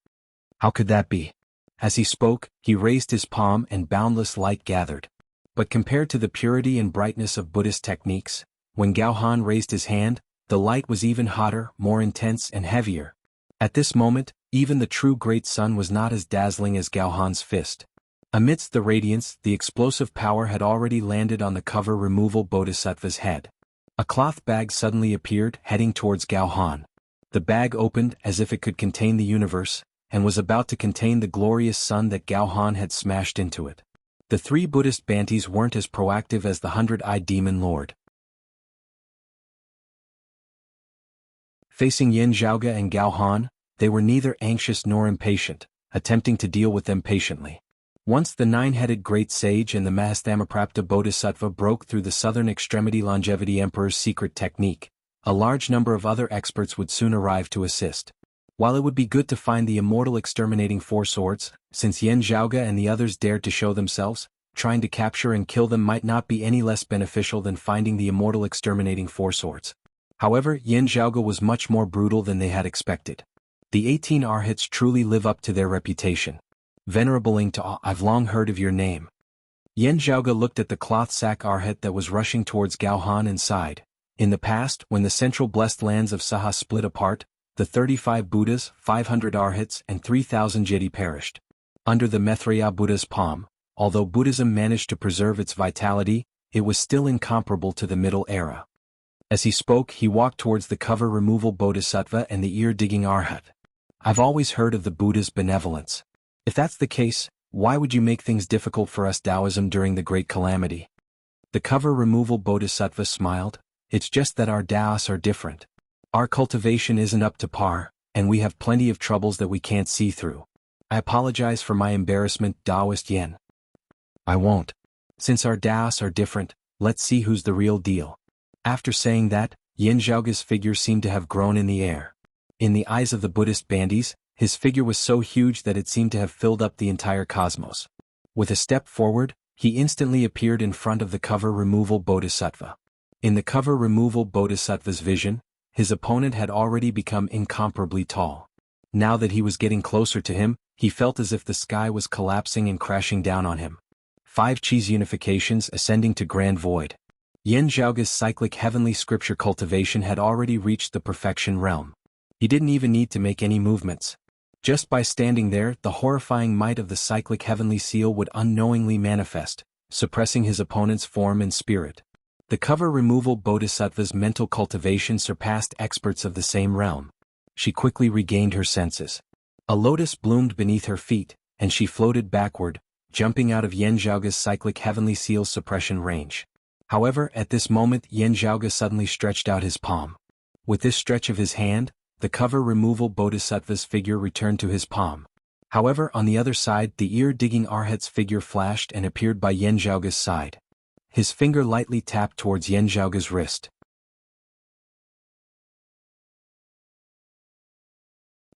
"How could that be?" As he spoke, he raised his palm and boundless light gathered. But compared to the purity and brightness of Buddhist techniques, when Gao Han raised his hand, the light was even hotter, more intense and heavier. At this moment, even the true great sun was not as dazzling as Gao Han's fist. Amidst the radiance, the explosive power had already landed on the cover removal bodhisattva's head. A cloth bag suddenly appeared, heading towards Gao Han. The bag opened as if it could contain the universe, and was about to contain the glorious sun that Gao Han had smashed into it. The three Buddhist Bantis weren't as proactive as the 100-eyed demon lord. Facing Yen Zhaoge and Gao Han, they were neither anxious nor impatient, attempting to deal with them patiently. Once the nine-headed great sage and the Mahastamaprapta Bodhisattva broke through the southern extremity longevity emperor's secret technique, A large number of other experts would soon arrive to assist. While it would be good to find the immortal exterminating four swords, since Yan Zhaoge and the others dared to show themselves, trying to capture and kill them might not be any less beneficial than finding the immortal exterminating four swords. However, Yan Zhaoge was much more brutal than they had expected. The 18 Arhats truly live up to their reputation. Venerable Ing to I've long heard of your name. Yan Zhaoge looked at the cloth sack Arhat that was rushing towards Gaohan and sighed. In the past, when the central blessed lands of Saha split apart, the 35 Buddhas, 500 Arhats and 3,000 Jedi perished. Under the Maitreya Buddha's palm, although Buddhism managed to preserve its vitality, it was still incomparable to the Middle Era. As he spoke, he walked towards the cover removal Bodhisattva and the ear-digging Arhat. I've always heard of the Buddha's benevolence. If that's the case, why would you make things difficult for us Taoism during the Great Calamity? The cover removal Bodhisattva smiled. It's just that our Taos are different. Our cultivation isn't up to par, and we have plenty of troubles that we can't see through. I apologize for my embarrassment, Taoist Yen. I won't. Since our Taos are different, let's see who's the real deal. After saying that, Yan Zhaoge's figure seemed to have grown in the air. In the eyes of the Buddhist bandis, his figure was so huge that it seemed to have filled up the entire cosmos. With a step forward, he instantly appeared in front of the cover removal Bodhisattva. In the cover removal Bodhisattva's vision, his opponent had already become incomparably tall. Now that he was getting closer to him, he felt as if the sky was collapsing and crashing down on him. 5 Chi's unifications ascending to grand void. Yan Zhaoge's cyclic heavenly scripture cultivation had already reached the perfection realm. He didn't even need to make any movements. Just by standing there, the horrifying might of the cyclic heavenly seal would unknowingly manifest, suppressing his opponent's form and spirit. The cover removal Bodhisattva's mental cultivation surpassed experts of the same realm. She quickly regained her senses. A lotus bloomed beneath her feet, and she floated backward, jumping out of Yan Zhaoge's cyclic heavenly seal suppression range. However, at this moment Yan Zhaoge suddenly stretched out his palm. With this stretch of his hand, the cover removal Bodhisattva's figure returned to his palm. However, on the other side, the ear-digging Arhat's figure flashed and appeared by Yan Zhaoge's side. His finger lightly tapped towards Yan Zhaoge's wrist.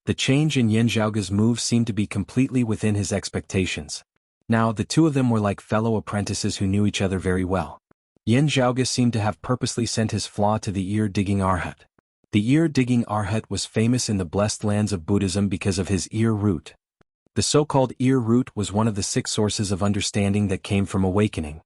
The change in Yan Zhaoge's move seemed to be completely within his expectations. Now, the two of them were like fellow apprentices who knew each other very well. Yan Zhaoge seemed to have purposely sent his flaw to the ear-digging Arhat. The ear-digging Arhat was famous in the blessed lands of Buddhism because of his ear root. The so-called ear root was one of the 6 sources of understanding that came from awakening.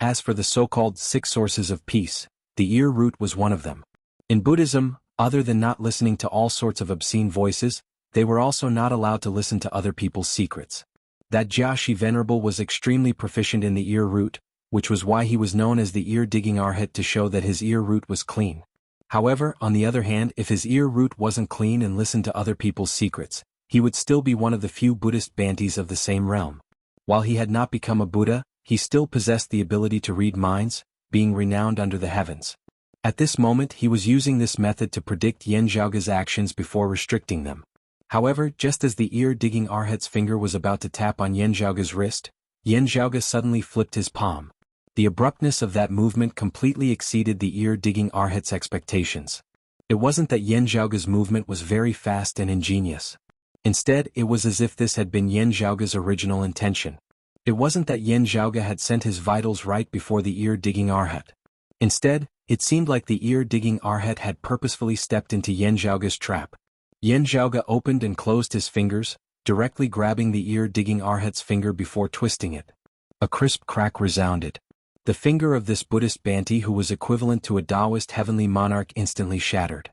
As for the so-called 6 sources of peace, the ear root was one of them. In Buddhism, other than not listening to all sorts of obscene voices, they were also not allowed to listen to other people's secrets. That Jiashi Venerable was extremely proficient in the ear root, which was why he was known as the ear-digging Arhat to show that his ear root was clean. However, on the other hand, if his ear root wasn't clean and listened to other people's secrets, he would still be one of the few Buddhist Bantis of the same realm. While he had not become a Buddha, he still possessed the ability to read minds, being renowned under the heavens. At this moment he was using this method to predict Yan Zhaoge's actions before restricting them. However, just as the ear-digging Arhat's finger was about to tap on Yan Zhaoge's wrist, Yan Zhaoge suddenly flipped his palm. The abruptness of that movement completely exceeded the ear-digging Arhat's expectations. It wasn't that Yan Zhaoge's movement was very fast and ingenious. Instead, it was as if this had been Yan Zhaoge's original intention. It wasn't that Yan Zhaoge had sent his vitals right before the ear-digging Arhat. Instead, it seemed like the ear-digging Arhat had purposefully stepped into Yan Zhaoge's trap. Yan Zhaoge opened and closed his fingers, directly grabbing the ear-digging Arhat's finger before twisting it. A crisp crack resounded. The finger of this Buddhist Banti who was equivalent to a Taoist heavenly monarch instantly shattered.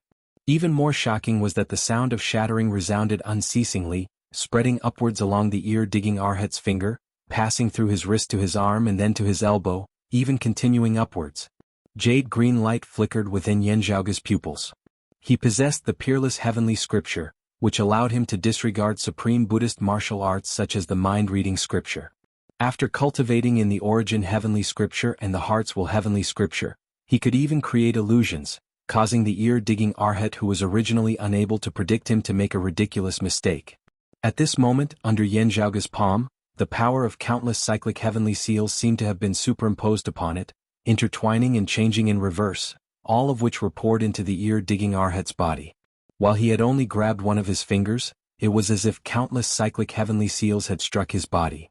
Even more shocking was that the sound of shattering resounded unceasingly, spreading upwards along the ear-digging Arhat's finger, passing through his wrist to his arm and then to his elbow, even continuing upwards. Jade green light flickered within Yan Zhaoge's pupils. He possessed the peerless heavenly scripture, which allowed him to disregard supreme Buddhist martial arts such as the mind-reading scripture. After cultivating in the origin heavenly scripture and the heart's will heavenly scripture, he could even create illusions, causing the ear-digging Arhat who was originally unable to predict him to make a ridiculous mistake. At this moment, under Yan Zhaoge's palm, the power of countless cyclic heavenly seals seemed to have been superimposed upon it, intertwining and changing in reverse, all of which were poured into the ear-digging Arhat's body. While he had only grabbed one of his fingers, it was as if countless cyclic heavenly seals had struck his body.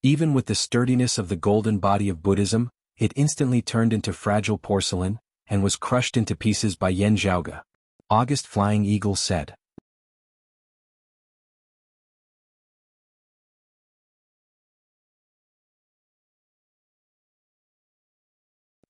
Even with the sturdiness of the golden body of Buddhism, it instantly turned into fragile porcelain, and was crushed into pieces by Yan Zhaoge. August Flying Eagle said.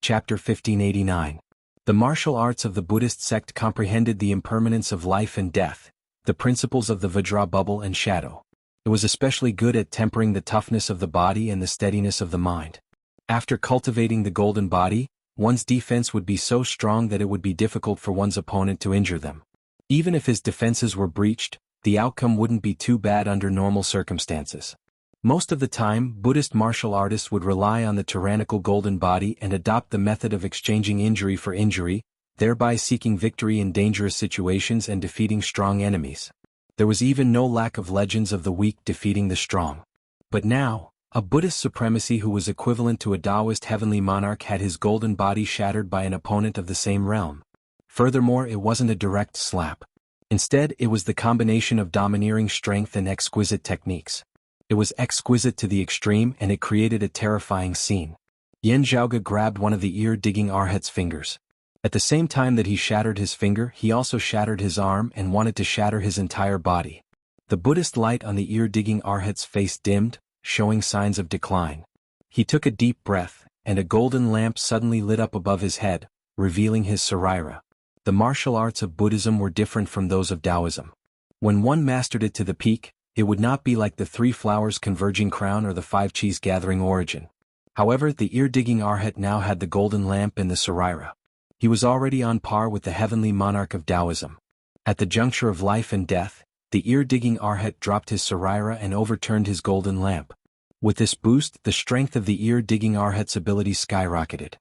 Chapter 1589. The martial arts of the Buddhist sect comprehended the impermanence of life and death, the principles of the Vajra bubble and shadow. It was especially good at tempering the toughness of the body and the steadiness of the mind. After cultivating the golden body, one's defense would be so strong that it would be difficult for one's opponent to injure them. Even if his defenses were breached, the outcome wouldn't be too bad under normal circumstances. Most of the time, Buddhist martial artists would rely on the tyrannical golden body and adopt the method of exchanging injury for injury, thereby seeking victory in dangerous situations and defeating strong enemies. There was even no lack of legends of the weak defeating the strong. But now, a Buddhist supremacy who was equivalent to a Taoist heavenly monarch had his golden body shattered by an opponent of the same realm. Furthermore, it wasn't a direct slap. Instead, it was the combination of domineering strength and exquisite techniques. It was exquisite to the extreme, and it created a terrifying scene. Yan Zhaoge grabbed one of the ear-digging Arhat's fingers. At the same time that he shattered his finger, he also shattered his arm and wanted to shatter his entire body. The Buddhist light on the ear-digging Arhat's face dimmed, showing signs of decline. He took a deep breath, and a golden lamp suddenly lit up above his head, revealing his saraira. The martial arts of Buddhism were different from those of Taoism. When one mastered it to the peak, it would not be like the 3 flowers converging crown or the 5 cheese gathering origin. However, the ear-digging Arhat now had the golden lamp and the saraira. He was already on par with the heavenly monarch of Taoism. At the juncture of life and death, the ear-digging Arhat dropped his saraira and overturned his golden lamp. With this boost, the strength of the ear-digging Arhat's ability skyrocketed.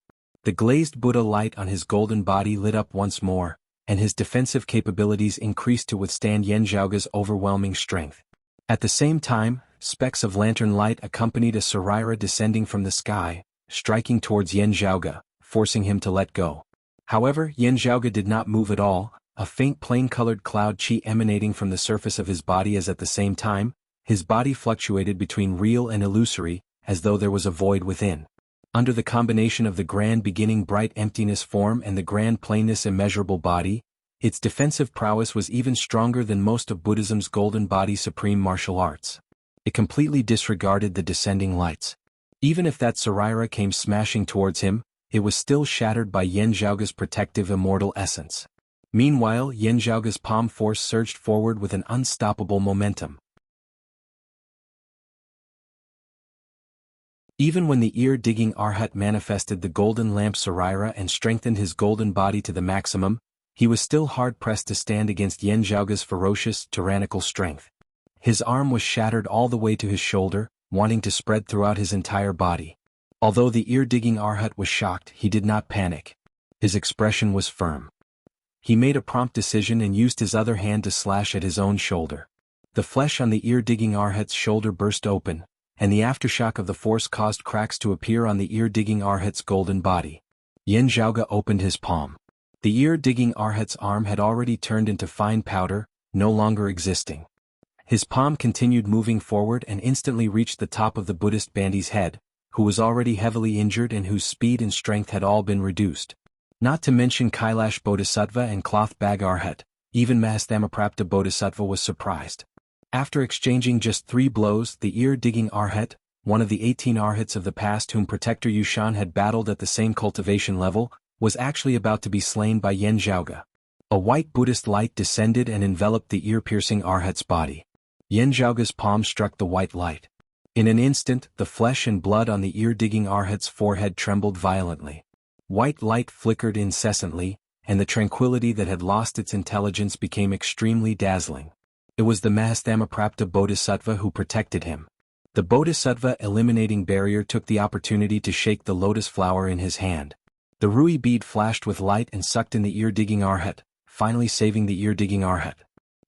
The glazed Buddha light on his golden body lit up once more, and his defensive capabilities increased to withstand Yan Zhaoge's overwhelming strength. At the same time, specks of lantern light accompanied a saraira descending from the sky, striking towards Yan Zhaoge, forcing him to let go. However, Yan Zhaoge did not move at all, a faint plain-colored cloud chi emanating from the surface of his body as at the same time, his body fluctuated between real and illusory, as though there was a void within. Under the combination of the grand beginning bright emptiness form and the grand plainness immeasurable body, its defensive prowess was even stronger than most of Buddhism's golden body supreme martial arts. It completely disregarded the descending lights. Even if that saraira came smashing towards him, it was still shattered by Yan Zhaoge's protective immortal essence. Meanwhile, Yan Zhaoge's palm force surged forward with an unstoppable momentum. Even when the ear-digging Arhat manifested the golden lamp saraira and strengthened his golden body to the maximum, he was still hard-pressed to stand against Yan Zhaoge's ferocious, tyrannical strength. His arm was shattered all the way to his shoulder, wanting to spread throughout his entire body. Although the ear-digging Arhat was shocked, he did not panic. His expression was firm. He made a prompt decision and used his other hand to slash at his own shoulder. The flesh on the ear-digging Arhat's shoulder burst open, and the aftershock of the force caused cracks to appear on the ear-digging Arhat's golden body. Yan Zhaoge opened his palm. The ear-digging Arhat's arm had already turned into fine powder, no longer existing. His palm continued moving forward and instantly reached the top of the Buddhist bandi's head, who was already heavily injured and whose speed and strength had all been reduced. Not to mention Kailash Bodhisattva and Cloth Bag Arhat, even Mahastamaprapta Bodhisattva was surprised. After exchanging just 3 blows, the ear-digging Arhat, one of the 18 Arhats of the past whom Protector Yushan had battled at the same cultivation level, was actually about to be slain by Yan Zhaoge. A white Buddhist light descended and enveloped the ear-piercing Arhat's body. Yan Zhaoge's palm struck the white light. In an instant, the flesh and blood on the ear-digging Arhat's forehead trembled violently. White light flickered incessantly, and the tranquility that had lost its intelligence became extremely dazzling. It was the Mahastamaprapta Bodhisattva who protected him. The Bodhisattva eliminating barrier took the opportunity to shake the lotus flower in his hand. The Rui bead flashed with light and sucked in the ear-digging Arhat, finally saving the ear-digging Arhat.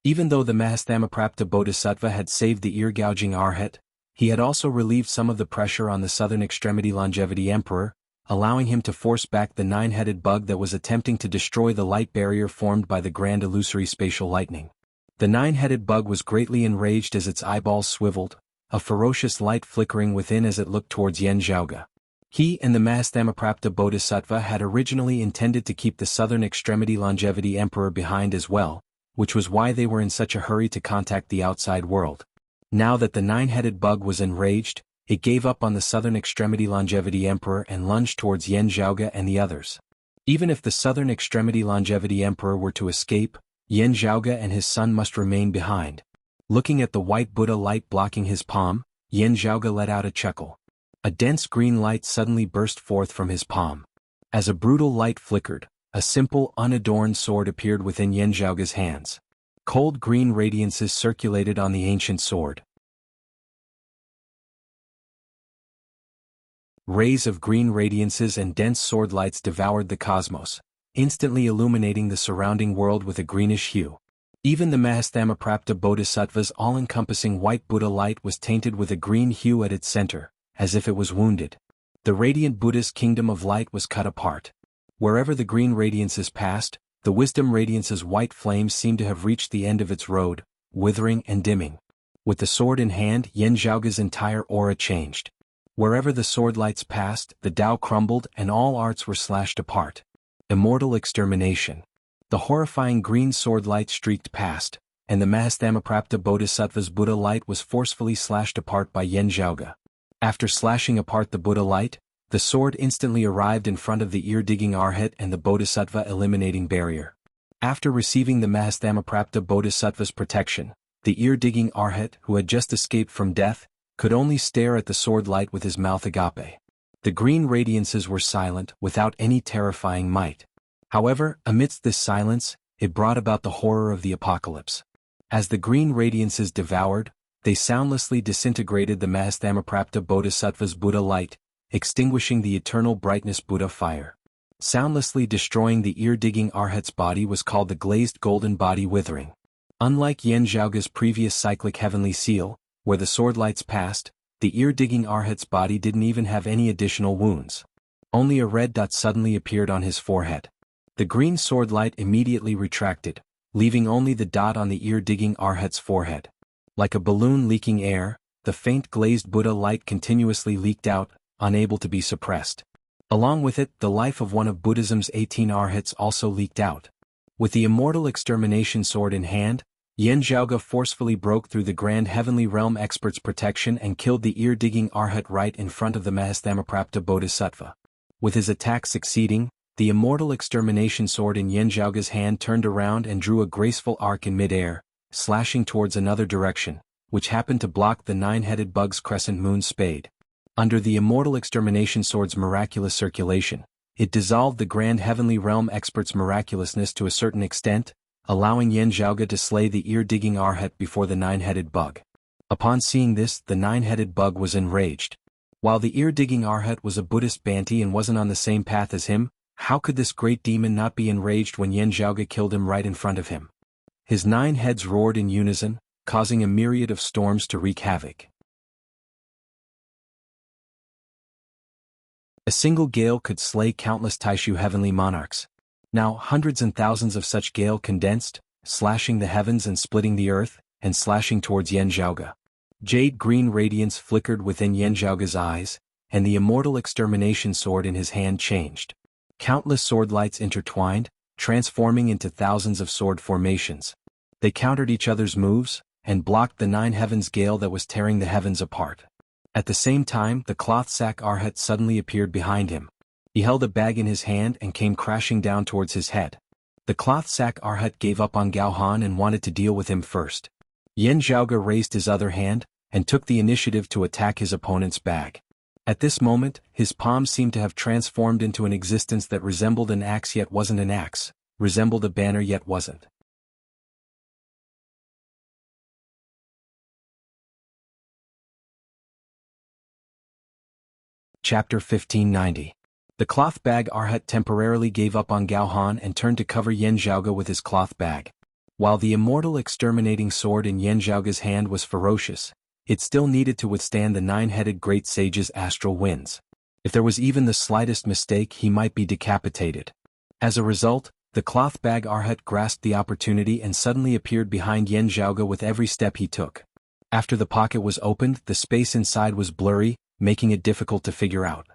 Even though the Mahastamaprapta Bodhisattva had saved the ear-gouging Arhat, He had also relieved some of the pressure on the southern extremity longevity emperor, allowing him to force back the nine-headed bug that was attempting to destroy the light barrier formed by the grand illusory spatial lightning. The nine-headed bug was greatly enraged as its eyeballs swiveled, a ferocious light flickering within as it looked towards Yen Zhaoge. He and the Mahastamaprapta Bodhisattva had originally intended to keep the southern extremity longevity emperor behind as well, which was why they were in such a hurry to contact the outside world. Now that the nine-headed bug was enraged, it gave up on the southern extremity longevity emperor and lunged towards Yen Zhaoge and the others. Even if the southern extremity longevity emperor were to escape, Yen Zhaoge and his son must remain behind. Looking at the white Buddha light blocking his palm, Yen Zhaoge let out a chuckle. A dense green light suddenly burst forth from his palm. As a brutal light flickered, a simple, unadorned sword appeared within Yen Zhaoge's hands. Cold green radiances circulated on the ancient sword. Rays of green radiances and dense sword lights devoured the cosmos, instantly illuminating the surrounding world with a greenish hue. Even the Mahastamaprapta Bodhisattva's all-encompassing white Buddha light was tainted with a green hue at its center, as if it was wounded. The radiant Buddha's kingdom of light was cut apart. Wherever the green radiances passed, the wisdom radiance's white flames seemed to have reached the end of its road, withering and dimming. With the sword in hand, Yen Zhaoge's entire aura changed. Wherever the sword lights passed, the Tao crumbled and all arts were slashed apart. Immortal extermination. The horrifying green sword light streaked past, and the Mahastamaprapta Bodhisattva's Buddha light was forcefully slashed apart by Yen Zhaoge. After slashing apart the Buddha light, the sword instantly arrived in front of the ear-digging arhat and the Bodhisattva eliminating barrier. After receiving the Mahastamaprapta Bodhisattva's protection, the ear-digging arhat, who had just escaped from death, could only stare at the sword light with his mouth agape. The green radiances were silent, without any terrifying might. However, amidst this silence, it brought about the horror of the apocalypse. As the green radiances devoured, they soundlessly disintegrated the Mahastamaprapta Bodhisattva's Buddha light, extinguishing the eternal brightness Buddha fire. Soundlessly destroying the ear-digging arhat's body was called the glazed golden body withering. Unlike Yen Zhaoge's previous cyclic heavenly seal, where the sword lights passed, the ear-digging arhat's body didn't even have any additional wounds. Only a red dot suddenly appeared on his forehead. The green sword light immediately retracted, leaving only the dot on the ear-digging arhat's forehead. Like a balloon leaking air, the faint glazed Buddha light continuously leaked out, unable to be suppressed. Along with it, the life of one of Buddhism's 18 arhats also leaked out. With the immortal extermination sword in hand, Yen Zhaoge forcefully broke through the grand heavenly realm expert's protection and killed the ear-digging arhat right in front of the Mahastamaprapta Bodhisattva. With his attack succeeding, the immortal extermination sword in Yen Zhaoge's hand turned around and drew a graceful arc in mid-air, slashing towards another direction, which happened to block the nine-headed bug's crescent moon spade. Under the immortal extermination sword's miraculous circulation, it dissolved the grand heavenly realm expert's miraculousness to a certain extent, allowing Yen Zhaoge to slay the ear-digging arhat before the nine-headed bug. Upon seeing this, the nine-headed bug was enraged. While the ear-digging arhat was a Buddhist Banti and wasn't on the same path as him, how could this great demon not be enraged when Yen Zhaoge killed him right in front of him? His 9 heads roared in unison, causing a myriad of storms to wreak havoc. A single gale could slay countless Taishu heavenly monarchs. Now hundreds and thousands of such gale condensed, slashing the heavens and splitting the earth, and slashing towards Yen Zhaoge. Jade green radiance flickered within Yen Zhaoge's eyes, and the immortal extermination sword in his hand changed. Countless sword lights intertwined, transforming into thousands of sword formations. They countered each other's moves, and blocked the 9 heavens gale that was tearing the heavens apart. At the same time, the cloth sack arhat suddenly appeared behind him. He held a bag in his hand and came crashing down towards his head. The cloth sack arhat gave up on Gao Han and wanted to deal with him first. Yen Zhaoge raised his other hand, and took the initiative to attack his opponent's bag. At this moment, his palm seemed to have transformed into an existence that resembled an axe yet wasn't an axe, resembled a banner yet wasn't. Chapter 1590. The cloth bag arhat temporarily gave up on Gao Han and turned to cover Yen Zhaoge with his cloth bag. While the immortal exterminating sword in Yen Zhaoge's hand was ferocious, it still needed to withstand the nine-headed great sage's astral winds. If there was even the slightest mistake, he might be decapitated. As a result, the cloth bag Arhat grasped the opportunity and suddenly appeared behind Yan Zhaoge with every step he took. After the pocket was opened, the space inside was blurry, making it difficult to figure out.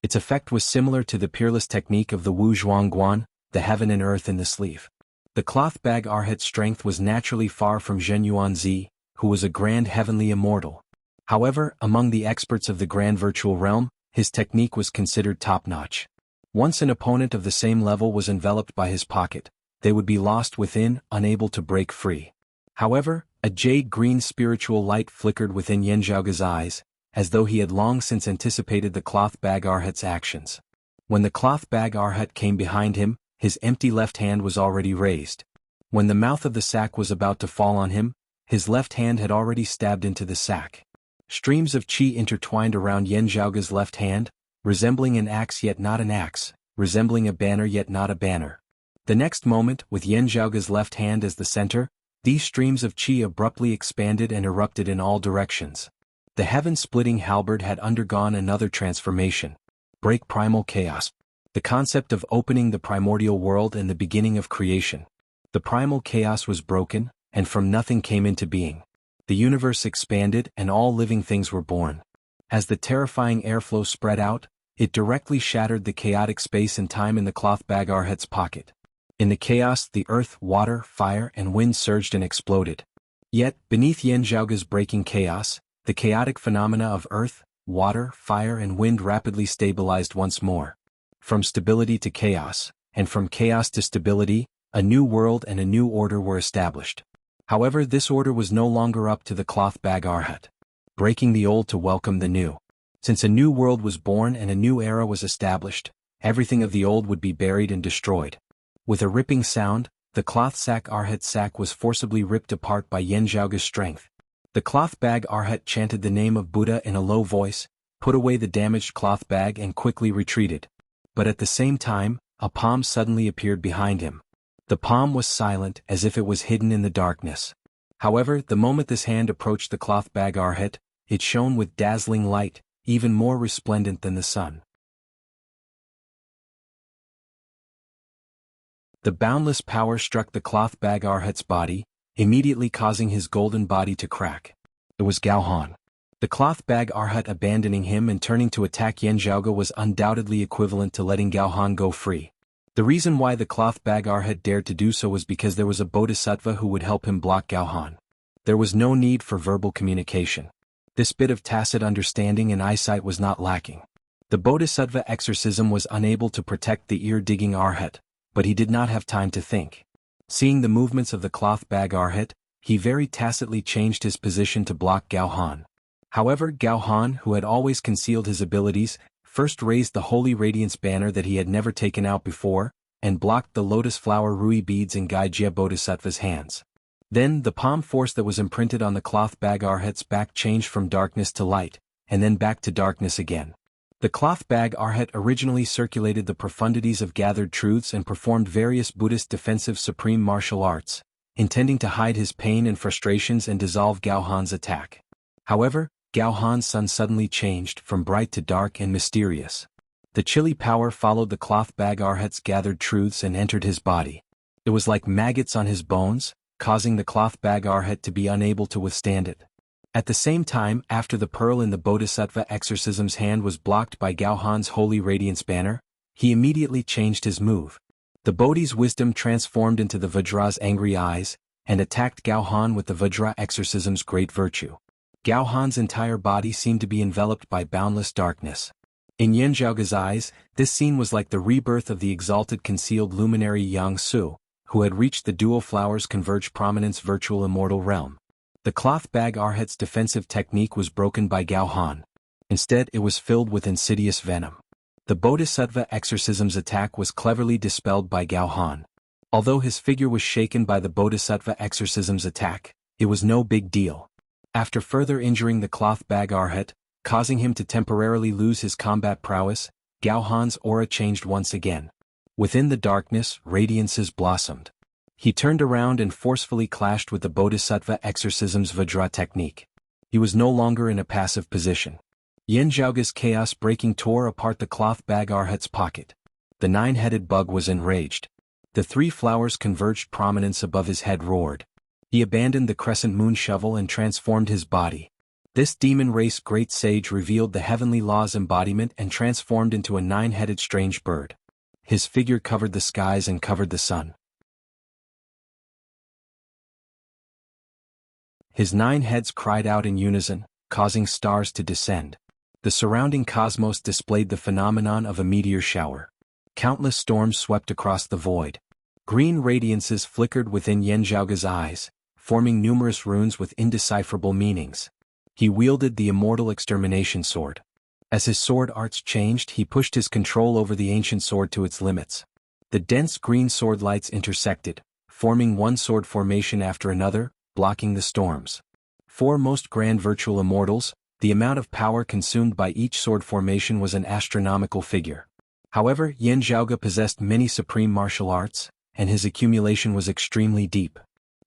Its effect was similar to the peerless technique of the Wu Zhuangguan, the heaven and earth in the sleeve. The cloth bag Arhat's strength was naturally far from Zhen Yuanzi, who was a grand heavenly immortal. However, among the experts of the grand virtual realm, his technique was considered top-notch. Once an opponent of the same level was enveloped by his pocket, they would be lost within, unable to break free. However, a jade-green spiritual light flickered within Yan Zhaoge's eyes, as though he had long since anticipated the cloth bag Arhat's actions. When the cloth bag Arhat came behind him, his empty left hand was already raised. When the mouth of the sack was about to fall on him, his left hand had already stabbed into the sack. Streams of qi intertwined around Yan Zhaoge's left hand, resembling an axe yet not an axe, resembling a banner yet not a banner. The next moment, with Yan Zhaoge's left hand as the center, these streams of qi abruptly expanded and erupted in all directions. The heaven-splitting halberd had undergone another transformation. Break primal chaos. The concept of opening the primordial world and the beginning of creation. The primal chaos was broken, and from nothing came into being. The universe expanded and all living things were born. As the terrifying airflow spread out, it directly shattered the chaotic space and time in the cloth bag Arhat's pocket. In the chaos, the earth, water, fire, and wind surged and exploded. Yet, beneath Yan Zhaoge's breaking chaos, the chaotic phenomena of earth, water, fire, and wind rapidly stabilized once more. From stability to chaos, and from chaos to stability, a new world and a new order were established. However, this order was no longer up to the cloth bag Arhat. Breaking the old to welcome the new. Since a new world was born and a new era was established, everything of the old would be buried and destroyed. With a ripping sound, the cloth sack Arhat's sack was forcibly ripped apart by Yan Zhaoge's strength. The cloth bag Arhat chanted the name of Buddha in a low voice, put away the damaged cloth bag and quickly retreated. But at the same time, a palm suddenly appeared behind him. The palm was silent, as if it was hidden in the darkness. However, the moment this hand approached the cloth bag Arhat, it shone with dazzling light, even more resplendent than the sun. The boundless power struck the cloth bag Arhat's body, immediately causing his golden body to crack. It was Gao Han. The cloth bag Arhat abandoning him and turning to attack Yan Zhaoge was undoubtedly equivalent to letting Gao Han go free. The reason why the cloth bag Arhat dared to do so was because there was a bodhisattva who would help him block Gao Han. There was no need for verbal communication. This bit of tacit understanding and eyesight was not lacking. The bodhisattva exorcism was unable to protect the ear-digging Arhat, but he did not have time to think. Seeing the movements of the cloth bag Arhat, he very tacitly changed his position to block Gao Han. However, Gao Han, who had always concealed his abilities, first raised the Holy Radiance banner that he had never taken out before, and blocked the lotus flower rui beads in Gaijia Bodhisattva's hands. Then, the palm force that was imprinted on the cloth bag Arhat's back changed from darkness to light, and then back to darkness again. The cloth bag Arhat originally circulated the profundities of gathered truths and performed various Buddhist defensive supreme martial arts, intending to hide his pain and frustrations and dissolve Gao Han's attack. However, Gao Han's sun suddenly changed from bright to dark and mysterious. The chilly power followed the cloth bag Arhat's gathered truths and entered his body. It was like maggots on his bones, causing the cloth bag Arhat to be unable to withstand it. At the same time, after the pearl in the Bodhisattva exorcism's hand was blocked by Gao Han's Holy Radiance banner, he immediately changed his move. The Bodhi's wisdom transformed into the Vajra's angry eyes, and attacked Gao Han with the Vajra exorcism's great virtue. Gao Han's entire body seemed to be enveloped by boundless darkness. In Yan Zhaoge's eyes, this scene was like the rebirth of the exalted concealed luminary Jianghu, who had reached the dual flowers converge prominence virtual immortal realm. The cloth bag Arhat's defensive technique was broken by Gao Han. Instead, it was filled with insidious venom. The Bodhisattva exorcism's attack was cleverly dispelled by Gao Han. Although his figure was shaken by the Bodhisattva exorcism's attack, it was no big deal. After further injuring the cloth bag Arhat, causing him to temporarily lose his combat prowess, Gao Han's aura changed once again. Within the darkness, radiances blossomed. He turned around and forcefully clashed with the Bodhisattva exorcism's Vajra technique. He was no longer in a passive position. Yan Zhaoga's chaos breaking tore apart the cloth bag Arhat's pocket. The nine-headed bug was enraged. The three flowers converged prominence above his head roared. He abandoned the crescent moon shovel and transformed his body. This demon race great sage revealed the heavenly law's embodiment and transformed into a nine-headed strange bird. His figure covered the skies and covered the sun. His 9 heads cried out in unison, causing stars to descend. The surrounding cosmos displayed the phenomenon of a meteor shower. Countless storms swept across the void. Green radiances flickered within Yan Zhaoga's eyes, forming numerous runes with indecipherable meanings. He wielded the immortal extermination sword. As his sword arts changed, he pushed his control over the ancient sword to its limits. The dense green sword lights intersected, forming one sword formation after another, blocking the storms. 4 most grand virtual immortals, the amount of power consumed by each sword formation was an astronomical figure. However, Yan Zhaoga possessed many supreme martial arts, and his accumulation was extremely deep.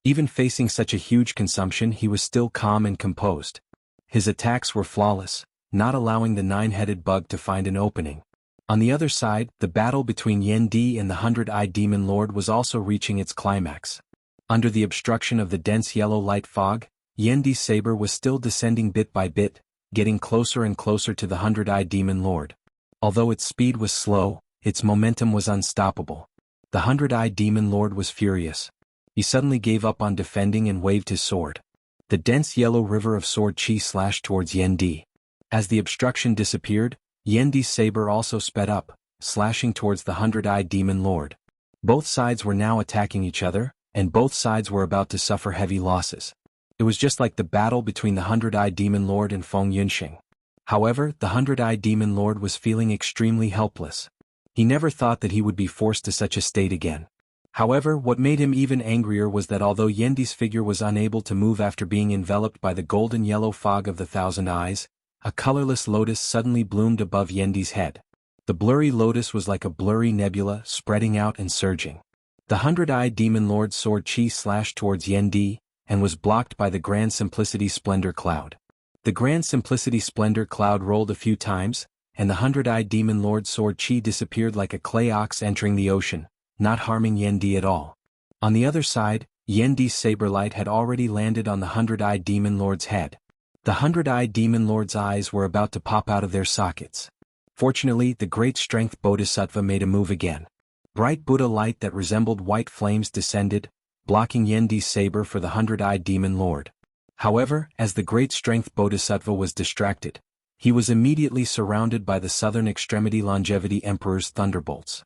Even facing such a huge consumption, he was still calm and composed. His attacks were flawless, not allowing the 9-headed bug to find an opening. On the other side, the battle between Yan Di and the 100-eyed demon lord was also reaching its climax. Under the obstruction of the dense yellow light fog, Yan Di's saber was still descending bit by bit, getting closer and closer to the 100-eyed demon lord. Although its speed was slow, its momentum was unstoppable. The 100-eyed demon lord was furious. He suddenly gave up on defending and waved his sword. The dense yellow river of sword chi slashed towards Yan Di. As the obstruction disappeared, Yan Di's saber also sped up, slashing towards the 100-eyed demon lord. Both sides were now attacking each other, and both sides were about to suffer heavy losses. It was just like the battle between the 100-eyed demon lord and Feng Yunxing. However, the 100-eyed demon lord was feeling extremely helpless. He never thought that he would be forced to such a state again. However, what made him even angrier was that although Yan Di's figure was unable to move after being enveloped by the golden yellow fog of the 1,000 eyes, a colorless lotus suddenly bloomed above Yan Di's head. The blurry lotus was like a blurry nebula spreading out and surging. The 100-eyed demon lord's sword chi slashed towards Yan Di, and was blocked by the Grand Simplicity Splendor Cloud. The Grand Simplicity Splendor Cloud rolled a few times, and the 100-eyed demon lord's sword chi disappeared like a clay ox entering the ocean, not harming Yan Di at all. On the other side, Yan Di's saber light had already landed on the 100-eyed demon lord's head. The 100-eyed demon lord's eyes were about to pop out of their sockets. Fortunately, the great strength Bodhisattva made a move again. Bright Buddha light that resembled white flames descended, blocking Yan Di's saber for the 100-eyed demon lord. However, as the great strength Bodhisattva was distracted, he was immediately surrounded by the Southern Extremity Longevity Emperor's thunderbolts.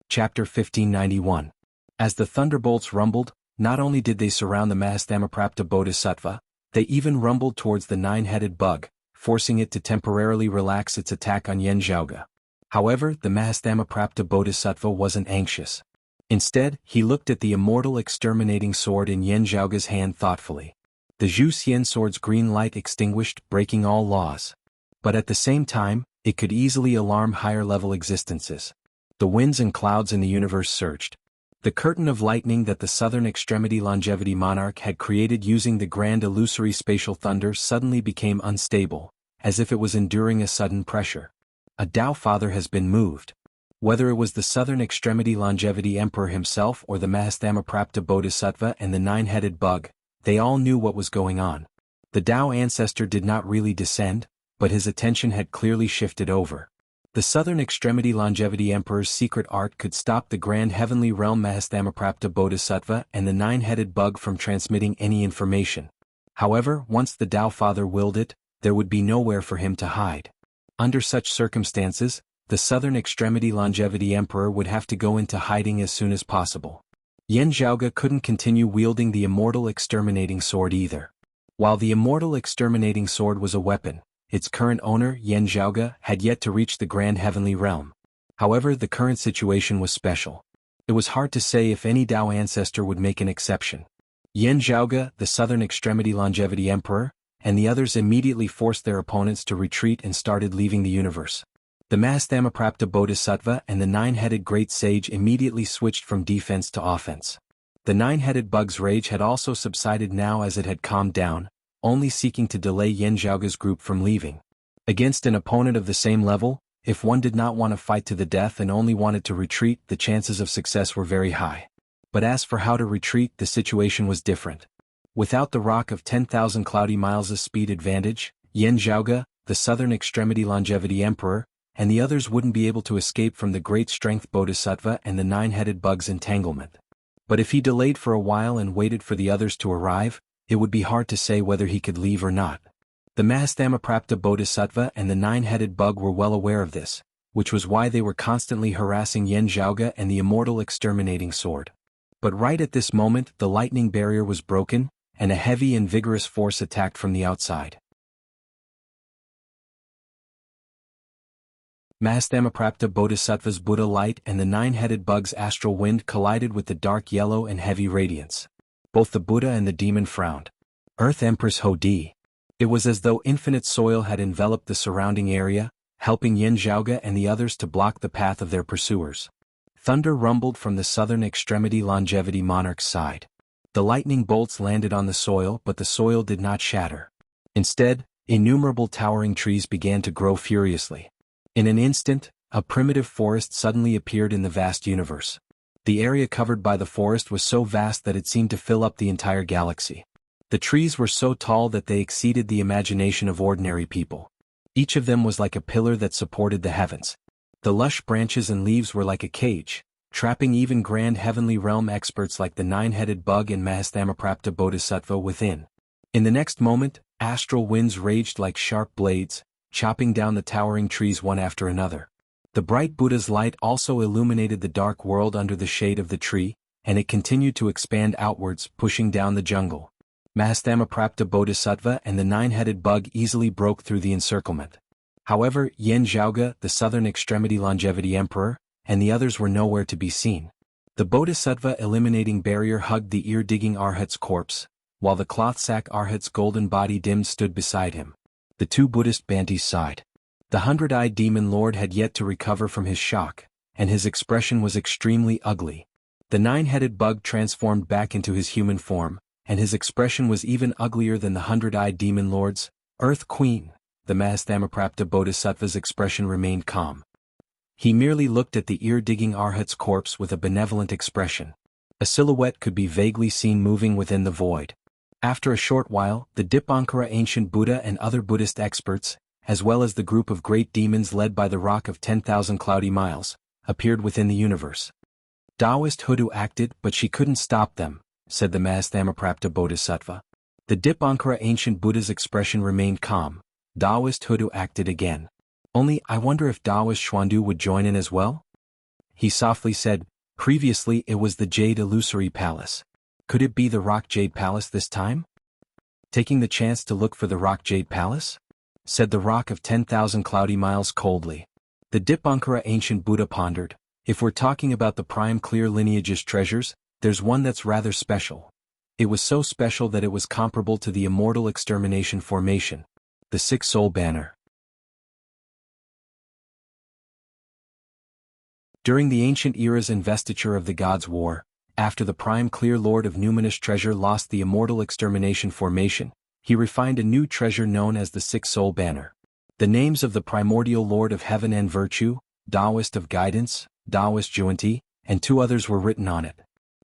Chapter 1591. As the thunderbolts rumbled, not only did they surround the Mahastamaprapta Bodhisattva, they even rumbled towards the 9-headed bug, forcing it to temporarily relax its attack on Yan Zhaoga. However, the Mahastamaprapta Bodhisattva wasn't anxious. Instead, he looked at the immortal exterminating sword in Yan Zhaoga's hand thoughtfully. The Zhu Xian sword's green light extinguished, breaking all laws. But at the same time, it could easily alarm higher-level existences. The winds and clouds in the universe surged. The curtain of lightning that the Southern Extremity Longevity Monarch had created using the grand illusory spatial thunder suddenly became unstable, as if it was enduring a sudden pressure. A Tao Father has been moved. Whether it was the Southern Extremity Longevity Emperor himself or the Mahastamaprapta Bodhisattva and the 9-headed bug, they all knew what was going on. The Tao ancestor did not really descend, but his attention had clearly shifted over. The Southern Extremity Longevity Emperor's secret art could stop the Grand Heavenly Realm Mahastamaprapta Bodhisattva and the 9-headed bug from transmitting any information. However, once the Tao Father willed it, there would be nowhere for him to hide. Under such circumstances, the Southern Extremity Longevity Emperor would have to go into hiding as soon as possible. Yan Zhaoga couldn't continue wielding the immortal exterminating sword either. While the immortal exterminating sword was a weapon, its current owner, Yan Zhaoga, had yet to reach the Grand Heavenly Realm. However, the current situation was special. It was hard to say if any Tao ancestor would make an exception. Yan Zhaoga, the Southern Extremity Longevity Emperor, and the others immediately forced their opponents to retreat and started leaving the universe. The Mahastamaprapta Bodhisattva and the nine-headed great sage immediately switched from defense to offense. The nine-headed bug's rage had also subsided now as it had calmed down, only seeking to delay Yan Zhaoga's group from leaving. Against an opponent of the same level, if one did not want to fight to the death and only wanted to retreat, the chances of success were very high. But as for how to retreat, the situation was different. Without the rock of 10,000 cloudy miles' speed advantage, Yan Zhaoga, the southern extremity longevity emperor, and the others wouldn't be able to escape from the great strength bodhisattva and the nine-headed bug's entanglement. But if he delayed for a while and waited for the others to arrive, it would be hard to say whether he could leave or not. The Mahastamaprapta Bodhisattva and the nine-headed bug were well aware of this, which was why they were constantly harassing Yan Zhaoga and the immortal exterminating sword. But right at this moment the lightning barrier was broken, and a heavy and vigorous force attacked from the outside. Mahastamaprapta Bodhisattva's Buddha light and the nine-headed bug's astral wind collided with the dark yellow and heavy radiance. Both the Buddha and the demon frowned. Earth Empress Hodi. It was as though infinite soil had enveloped the surrounding area, helping Yan Zhaoga and the others to block the path of their pursuers. Thunder rumbled from the southern extremity longevity monarch's side. The lightning bolts landed on the soil, but the soil did not shatter. Instead, innumerable towering trees began to grow furiously. In an instant, a primitive forest suddenly appeared in the vast universe. The area covered by the forest was so vast that it seemed to fill up the entire galaxy. The trees were so tall that they exceeded the imagination of ordinary people. Each of them was like a pillar that supported the heavens. The lush branches and leaves were like a cage, trapping even grand heavenly realm experts like the nine-headed bug and Mahastamaprapta Bodhisattva within. In the next moment, astral winds raged like sharp blades, chopping down the towering trees one after another. The bright Buddha's light also illuminated the dark world under the shade of the tree, and it continued to expand outwards, pushing down the jungle. Mahastamaprapta Bodhisattva and the nine-headed bug easily broke through the encirclement. However, Yan Zhaoga, the southern extremity longevity emperor, and the others were nowhere to be seen. The Bodhisattva eliminating barrier hugged the ear-digging Arhat's corpse, while the cloth sack Arhat's golden body dimmed stood beside him. The two Buddhist Bantis sighed. The 100-eyed demon lord had yet to recover from his shock, and his expression was extremely ugly. The nine-headed bug transformed back into his human form, and his expression was even uglier than the 100-eyed demon lord's. Earth Queen, the Mahastamaprapta Bodhisattva's expression remained calm. He merely looked at the ear-digging Arhat's corpse with a benevolent expression. A silhouette could be vaguely seen moving within the void. After a short while, the Dipankara ancient Buddha and other Buddhist experts, as well as the group of great demons led by the rock of 10,000 cloudy miles, appeared within the universe. Taoist Hoodoo acted, but she couldn't stop them, said the Mahastamaprapta Bodhisattva. The Dipankara ancient Buddha's expression remained calm. Taoist Hoodoo acted again. Only, I wonder if Taoist Xuandu would join in as well? He softly said, previously it was the Jade Illusory Palace. Could it be the Rock Jade Palace this time? Taking the chance to look for the Rock Jade Palace? Said the rock of 10,000 cloudy miles coldly. The Dipankara ancient Buddha pondered, if we're talking about the prime clear lineage's treasures, there's one that's rather special. It was so special that it was comparable to the immortal extermination formation, the six-soul banner. During the ancient era's investiture of the gods' war, after the prime clear lord of numinous treasure lost the immortal extermination formation, he refined a new treasure known as the six-soul banner. The names of the primordial lord of heaven and virtue, Taoist of guidance, Taoist Juanti, and two others were written on it.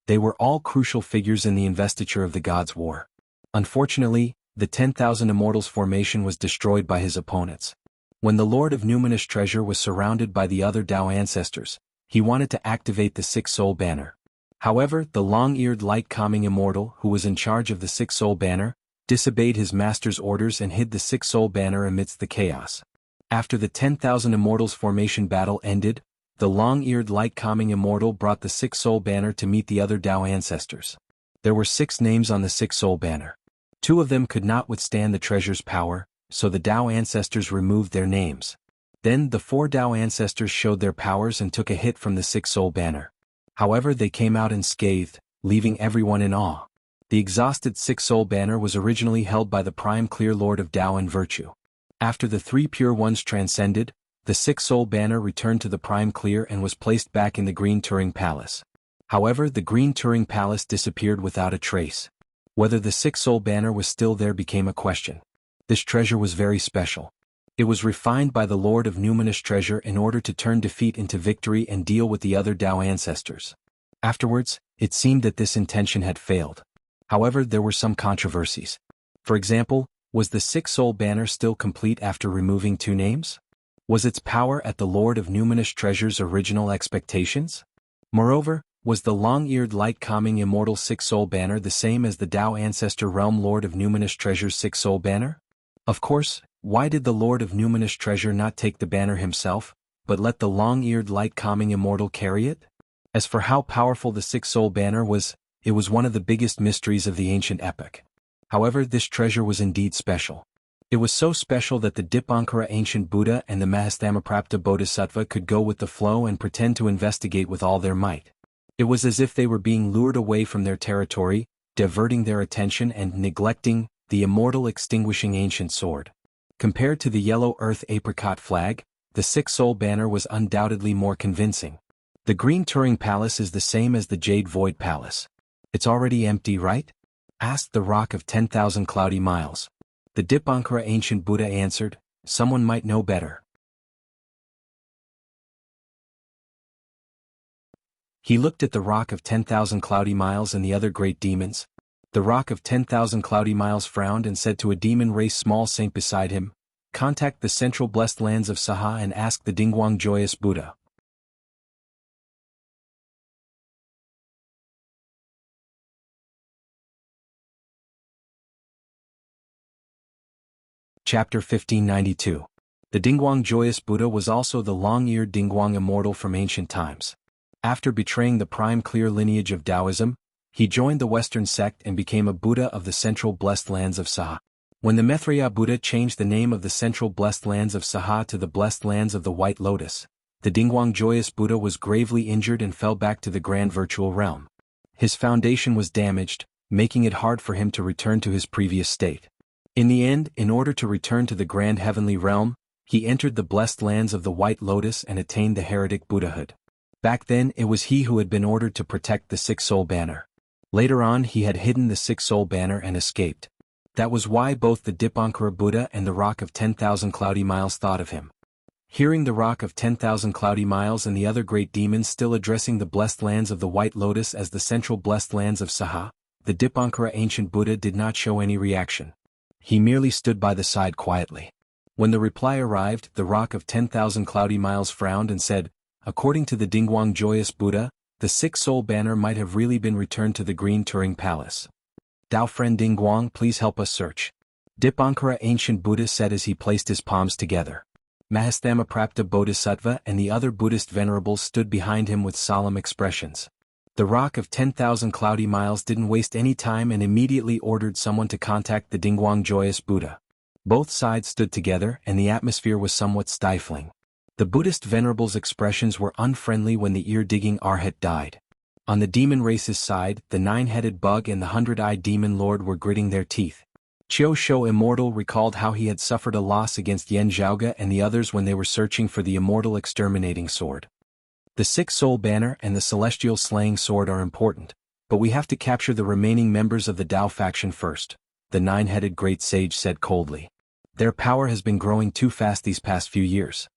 They were all crucial figures in the investiture of the gods' war. Unfortunately, the 10,000 Immortals formation was destroyed by his opponents. When the Lord of Numinous Treasure was surrounded by the other Tao ancestors, he wanted to activate the six-soul banner. However, the long-eared light-calming immortal who was in charge of the six-soul banner disobeyed his master's orders and hid the six-soul banner amidst the chaos. After the 10,000 Immortals formation battle ended, the long-eared light-calming immortal brought the six-soul banner to meet the other Tao ancestors. There were 6 names on the six-soul banner. 2 of them could not withstand the treasure's power, so the Tao ancestors removed their names. Then the 4 Tao ancestors showed their powers and took a hit from the six-soul banner. However, they came out unscathed, leaving everyone in awe. The exhausted six-soul banner was originally held by the prime clear lord of Tao and virtue. After the 3 pure ones transcended, the six-soul banner returned to the Prime Clear and was placed back in the Green Turing Palace. However, the Green Turing Palace disappeared without a trace. Whether the six-soul banner was still there became a question. This treasure was very special. It was refined by the Lord of Numinous Treasure in order to turn defeat into victory and deal with the other Tao ancestors. Afterwards, it seemed that this intention had failed. However, there were some controversies. For example, was the six-soul banner still complete after removing 2 names? Was its power at the Lord of Numinous Treasure's original expectations? Moreover, was the long-eared light-calming immortal six-soul banner the same as the Tao Ancestor Realm Lord of Numinous Treasure's six-soul banner? Of course, why did the Lord of Numinous Treasure not take the banner himself, but let the long-eared light-calming immortal carry it? As for how powerful the six-soul banner was, it was one of the biggest mysteries of the ancient epic. However, this treasure was indeed special. It was so special that the Dipankara ancient Buddha and the Mahastamaprapta Bodhisattva could go with the flow and pretend to investigate with all their might. It was as if they were being lured away from their territory, diverting their attention and neglecting the immortal extinguishing ancient sword. Compared to the yellow earth apricot flag, the six-soul banner was undoubtedly more convincing. The Green Turing Palace is the same as the Jade Void Palace. It's already empty, right? Asked the Rock of 10,000 Cloudy Miles. The Dipankara ancient Buddha answered, someone might know better. He looked at the Rock of 10,000 Cloudy Miles and the other great demons. The Rock of 10,000 Cloudy Miles frowned and said to a demon race small saint beside him, contact the central blessed lands of Saha and ask the Dingguang Joyous Buddha. Chapter 1592. The Dingguang Joyous Buddha was also the long-eared Dingguang immortal from ancient times. After betraying the prime clear lineage of Taoism, he joined the Western sect and became a Buddha of the central blessed lands of Saha. When the Maitreya Buddha changed the name of the central blessed lands of Saha to the blessed lands of the White Lotus, the Dingguang Joyous Buddha was gravely injured and fell back to the grand virtual realm. His foundation was damaged, making it hard for him to return to his previous state. In the end, in order to return to the grand heavenly realm, he entered the blessed lands of the White Lotus and attained the heretic Buddhahood. Back then it was he who had been ordered to protect the six-soul banner. Later on he had hidden the six-soul banner and escaped. That was why both the Dipankara Buddha and the Rock of 10,000 Cloudy Miles thought of him. Hearing the Rock of 10,000 Cloudy Miles and the other great demons still addressing the blessed lands of the White Lotus as the central blessed lands of Saha, the Dipankara ancient Buddha did not show any reaction. He merely stood by the side quietly. When the reply arrived, the Rock of 10,000 Cloudy Miles frowned and said, according to the Dingguang Joyous Buddha, the six-soul banner might have really been returned to the Green Turing Palace. Tao friend Dingguang, please help us search. Dipankara ancient Buddha said as he placed his palms together. Mahastamaprapta Bodhisattva and the other Buddhist venerables stood behind him with solemn expressions. The Rock of 10,000 Cloudy Miles didn't waste any time and immediately ordered someone to contact the Dingguang Joyous Buddha. Both sides stood together and the atmosphere was somewhat stifling. The Buddhist venerables' expressions were unfriendly when the ear-digging Arhat died. On the demon race's side, the nine-headed bug and the hundred-eyed demon lord were gritting their teeth. Qiu Shou Immortal recalled how he had suffered a loss against Yen Zhaoga and the others when they were searching for the immortal exterminating sword. The six-soul banner and the celestial slaying sword are important, but we have to capture the remaining members of the Tao faction first, the nine-headed great sage said coldly. Their power has been growing too fast these past few years.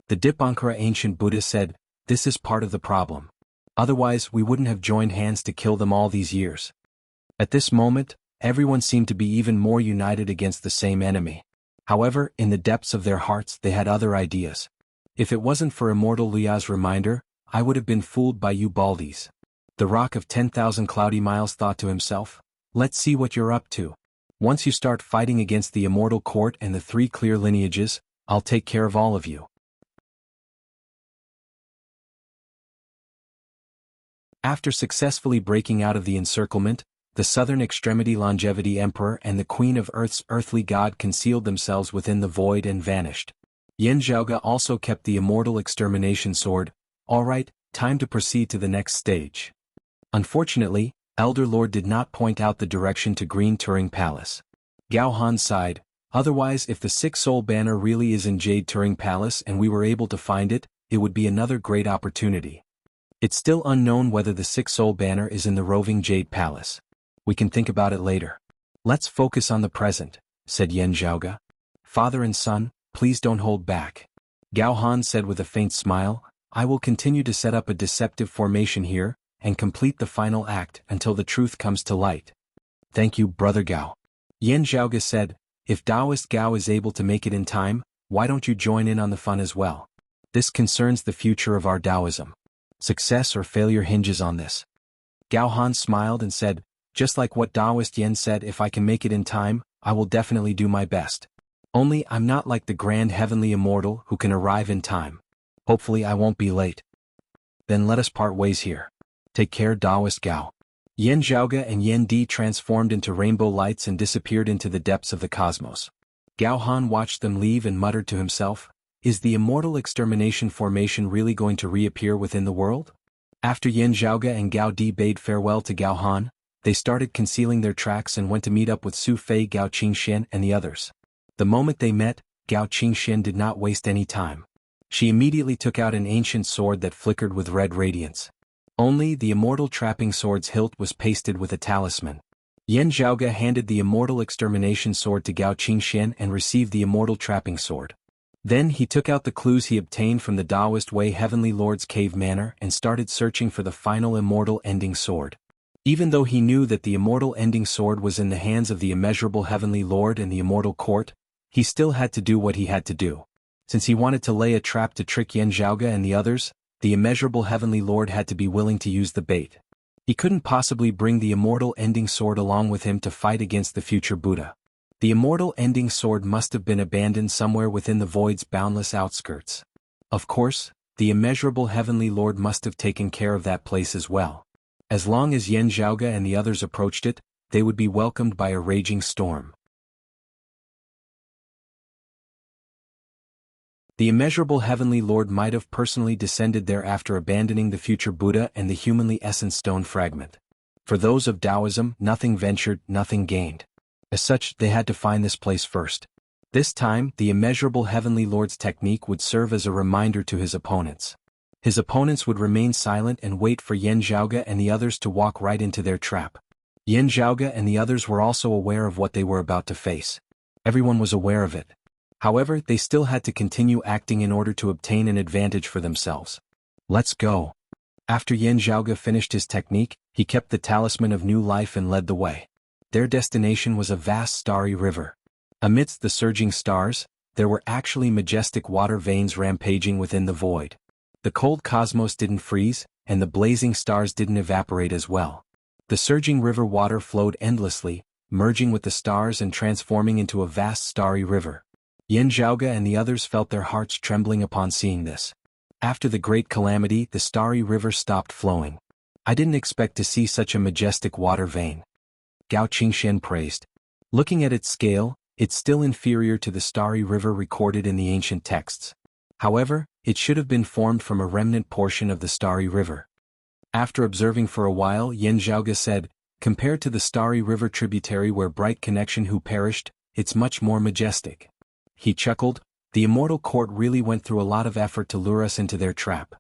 The Dipankara ancient Buddha said, this is part of the problem. Otherwise we wouldn't have joined hands to kill them all these years. At this moment, everyone seemed to be even more united against the same enemy. However, in the depths of their hearts they had other ideas. If it wasn't for Immortal Lia's reminder, I would have been fooled by you baldies. The Rock of 10,000 Cloudy Miles thought to himself, let's see what you're up to. Once you start fighting against the Immortal Court and the 3 clear lineages, I'll take care of all of you. After successfully breaking out of the encirclement, the Southern Extremity Longevity Emperor and the Queen of Earth's earthly god concealed themselves within the void and vanished. Yen Zhaoga also kept the immortal extermination sword. Alright, time to proceed to the next stage. Unfortunately, Elder Lord did not point out the direction to Green Turing Palace. Gao Han sighed, Otherwise, if the six-soul banner really is in Jade Turing Palace and we were able to find it, it would be another great opportunity. It's still unknown whether the six-soul banner is in the roving Jade Palace. We can think about it later. Let's focus on the present, said Yan Zhaoge. Father and son, please don't hold back. Gao Han said with a faint smile, I will continue to set up a deceptive formation here, and complete the final act until the truth comes to light. Thank you, Brother Gao. Yan Zhaoge said, if Taoist Gao is able to make it in time, why don't you join in on the fun as well? This concerns the future of our Taoism. Success or failure hinges on this. Gao Han smiled and said, just like what Taoist Yan said, if I can make it in time, I will definitely do my best. Only I'm not like the grand heavenly immortal who can arrive in time. Hopefully I won't be late. Then let us part ways here. Take care, Taoist Gao. Yan Zhaoge and Yan Di transformed into rainbow lights and disappeared into the depths of the cosmos. Gao Han watched them leave and muttered to himself, is the immortal extermination formation really going to reappear within the world? After Yan Zhaoge and Gao Di bade farewell to Gao Han, they started concealing their tracks and went to meet up with Su Fei, Gao Qingxian and the others. The moment they met, Gao Qingxian did not waste any time. She immediately took out an ancient sword that flickered with red radiance. Only the immortal trapping sword's hilt was pasted with a talisman. Yan Zhaoge handed the immortal extermination sword to Gao Qingxian and received the immortal trapping sword. Then he took out the clues he obtained from the Taoist Way Heavenly Lord's cave manor and started searching for the final immortal ending sword. Even though he knew that the immortal ending sword was in the hands of the immeasurable Heavenly Lord and the immortal court, he still had to do what he had to do. Since he wanted to lay a trap to trick Yan Zhaoge and the others, the immeasurable Heavenly Lord had to be willing to use the bait. He couldn't possibly bring the immortal ending sword along with him to fight against the future Buddha. The immortal ending sword must have been abandoned somewhere within the void's boundless outskirts. Of course, the immeasurable Heavenly Lord must have taken care of that place as well. As long as Yan Zhaoge and the others approached it, they would be welcomed by a raging storm. The immeasurable Heavenly Lord might have personally descended there after abandoning the future Buddha and the humanly essence stone fragment. For those of Taoism, nothing ventured, nothing gained. As such, they had to find this place first. This time, the immeasurable Heavenly Lord's technique would serve as a reminder to his opponents. His opponents would remain silent and wait for Yan Zhaoge and the others to walk right into their trap. Yan Zhaoge and the others were also aware of what they were about to face. Everyone was aware of it. However, they still had to continue acting in order to obtain an advantage for themselves. Let's go. After Yan Zhaoge finished his technique, he kept the talisman of new life and led the way. Their destination was a vast starry river. Amidst the surging stars, there were actually majestic water veins rampaging within the void. The cold cosmos didn't freeze, and the blazing stars didn't evaporate as well. The surging river water flowed endlessly, merging with the stars and transforming into a vast starry river. Yan Zhaoge and the others felt their hearts trembling upon seeing this. After the great calamity, the starry river stopped flowing. I didn't expect to see such a majestic water vein. Gao Qingxian praised. Looking at its scale, it's still inferior to the starry river recorded in the ancient texts. However, it should have been formed from a remnant portion of the starry river. After observing for a while, Yan Zhaoge said, compared to the starry river tributary where Bright Connection who perished, it's much more majestic. He chuckled, the immortal court really went through a lot of effort to lure us into their trap.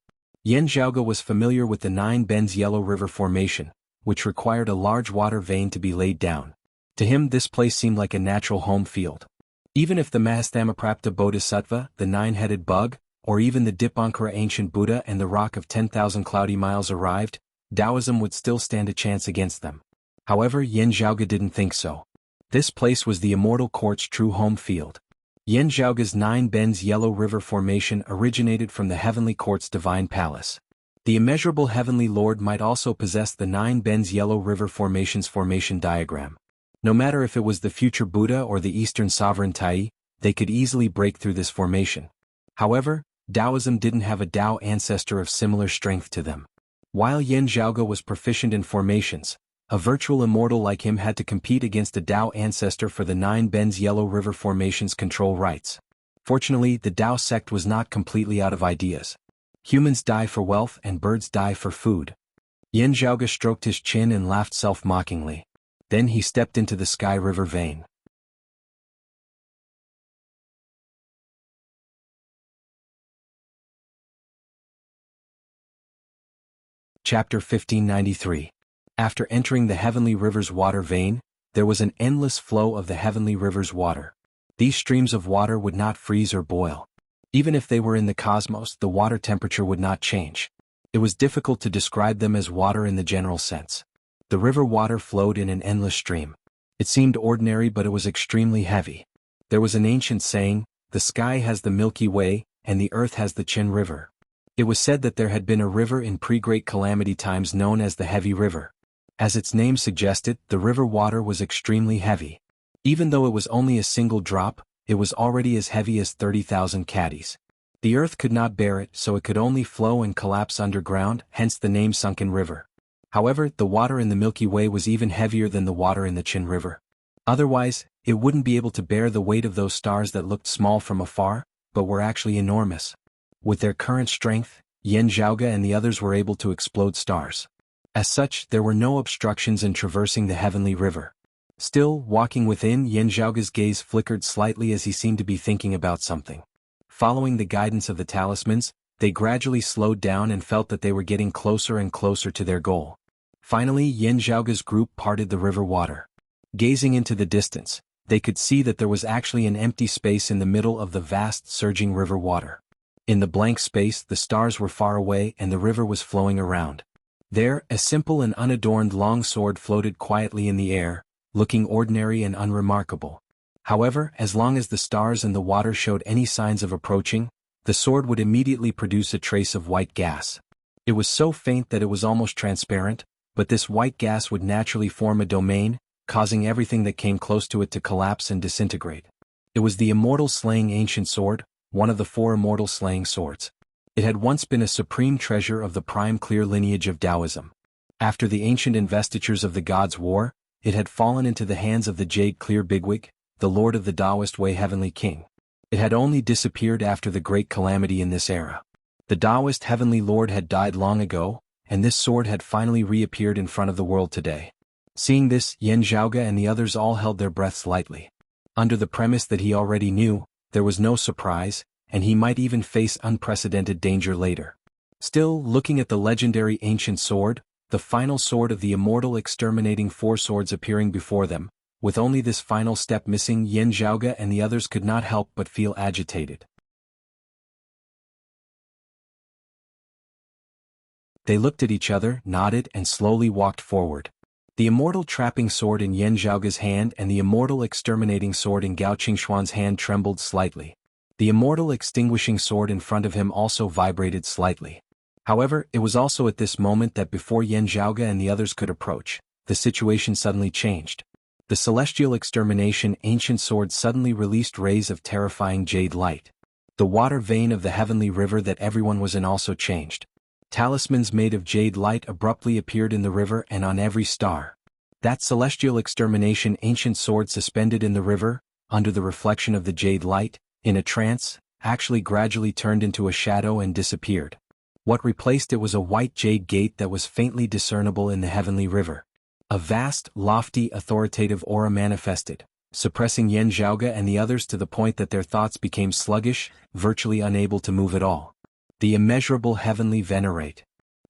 Yan Zhaoge was familiar with the Nine Bends Yellow River formation, which required a large water vein to be laid down. To him this place seemed like a natural home field. Even if the Mahastamaprapta Bodhisattva, the nine-headed bug, or even the Dipankara ancient Buddha and the rock of 10,000 cloudy miles arrived, Taoism would still stand a chance against them. However, Yan Zhaoge didn't think so. This place was the immortal court's true home field. Yan Zhaoge's Nine Bends Yellow River formation originated from the Heavenly Court's divine palace. The immeasurable Heavenly Lord might also possess the Nine Bends Yellow River formation's formation diagram. No matter if it was the future Buddha or the Eastern Sovereign Tai, they could easily break through this formation. However, Taoism didn't have a Tao ancestor of similar strength to them. While Yan Zhaoge was proficient in formations, a virtual immortal like him had to compete against a Tao ancestor for the Nine Bends Yellow River formation's control rights. Fortunately, the Tao sect was not completely out of ideas. Humans die for wealth and birds die for food. Yan Zhaoge stroked his chin and laughed self-mockingly. Then he stepped into the Sky River vein. Chapter 1593. After entering the heavenly river's water vein, there was an endless flow of the heavenly river's water. These streams of water would not freeze or boil. Even if they were in the cosmos, the water temperature would not change. It was difficult to describe them as water in the general sense. The river water flowed in an endless stream. It seemed ordinary, but it was extremely heavy. There was an ancient saying, "The sky has the Milky Way, and the earth has the Qin River." It was said that there had been a river in pre-Great Calamity times known as the Heavy River. As its name suggested, the river water was extremely heavy. Even though it was only a single drop, it was already as heavy as 30,000 caddies. The earth could not bear it, so it could only flow and collapse underground, hence the name Sunken River. However, the water in the Milky Way was even heavier than the water in the Qin River. Otherwise, it wouldn't be able to bear the weight of those stars that looked small from afar, but were actually enormous. With their current strength, Yan Zhaoge and the others were able to explode stars. As such, there were no obstructions in traversing the heavenly river. Still, walking within, Yan Zhaoge's gaze flickered slightly as he seemed to be thinking about something. Following the guidance of the talismans, they gradually slowed down and felt that they were getting closer and closer to their goal. Finally, Yan Zhaoge's group parted the river water. Gazing into the distance, they could see that there was actually an empty space in the middle of the vast, surging river water. In the blank space, the stars were far away and the river was flowing around. There, a simple and unadorned long sword floated quietly in the air, looking ordinary and unremarkable. However, as long as the stars and the water showed any signs of approaching, the sword would immediately produce a trace of white gas. It was so faint that it was almost transparent, but this white gas would naturally form a domain, causing everything that came close to it to collapse and disintegrate. It was the immortal slaying ancient sword, one of the 4 immortal slaying swords. It had once been a supreme treasure of the prime clear lineage of Taoism. After the ancient investitures of the gods' war, it had fallen into the hands of the Jade Clear Bigwig, the lord of the Taoist way heavenly king. It had only disappeared after the great calamity in this era. The Taoist heavenly lord had died long ago, and this sword had finally reappeared in front of the world today. Seeing this, Yan Zhaoge and the others all held their breaths lightly. Under the premise that he already knew, there was no surprise, and he might even face unprecedented danger later. Still, looking at the legendary ancient sword, the final sword of the immortal exterminating 4 swords appearing before them, with only this final step missing, Yan Zhaoge and the others could not help but feel agitated. They looked at each other, nodded, and slowly walked forward. The immortal trapping sword in Yan Zhaoge's hand and the immortal exterminating sword in Gao Qingxuan's hand trembled slightly. The immortal extinguishing sword in front of him also vibrated slightly. However, it was also at this moment that before Yan Zhaoge and the others could approach, the situation suddenly changed. The celestial extermination ancient sword suddenly released rays of terrifying jade light. The water vein of the heavenly river that everyone was in also changed. Talismans made of jade light abruptly appeared in the river and on every star. That celestial extermination ancient sword suspended in the river, under the reflection of the jade light, in a trance, actually gradually turned into a shadow and disappeared. What replaced it was a white jade gate that was faintly discernible in the heavenly river. A vast, lofty, authoritative aura manifested, suppressing Yan Zhaoge and the others to the point that their thoughts became sluggish, virtually unable to move at all. The immeasurable heavenly venerate.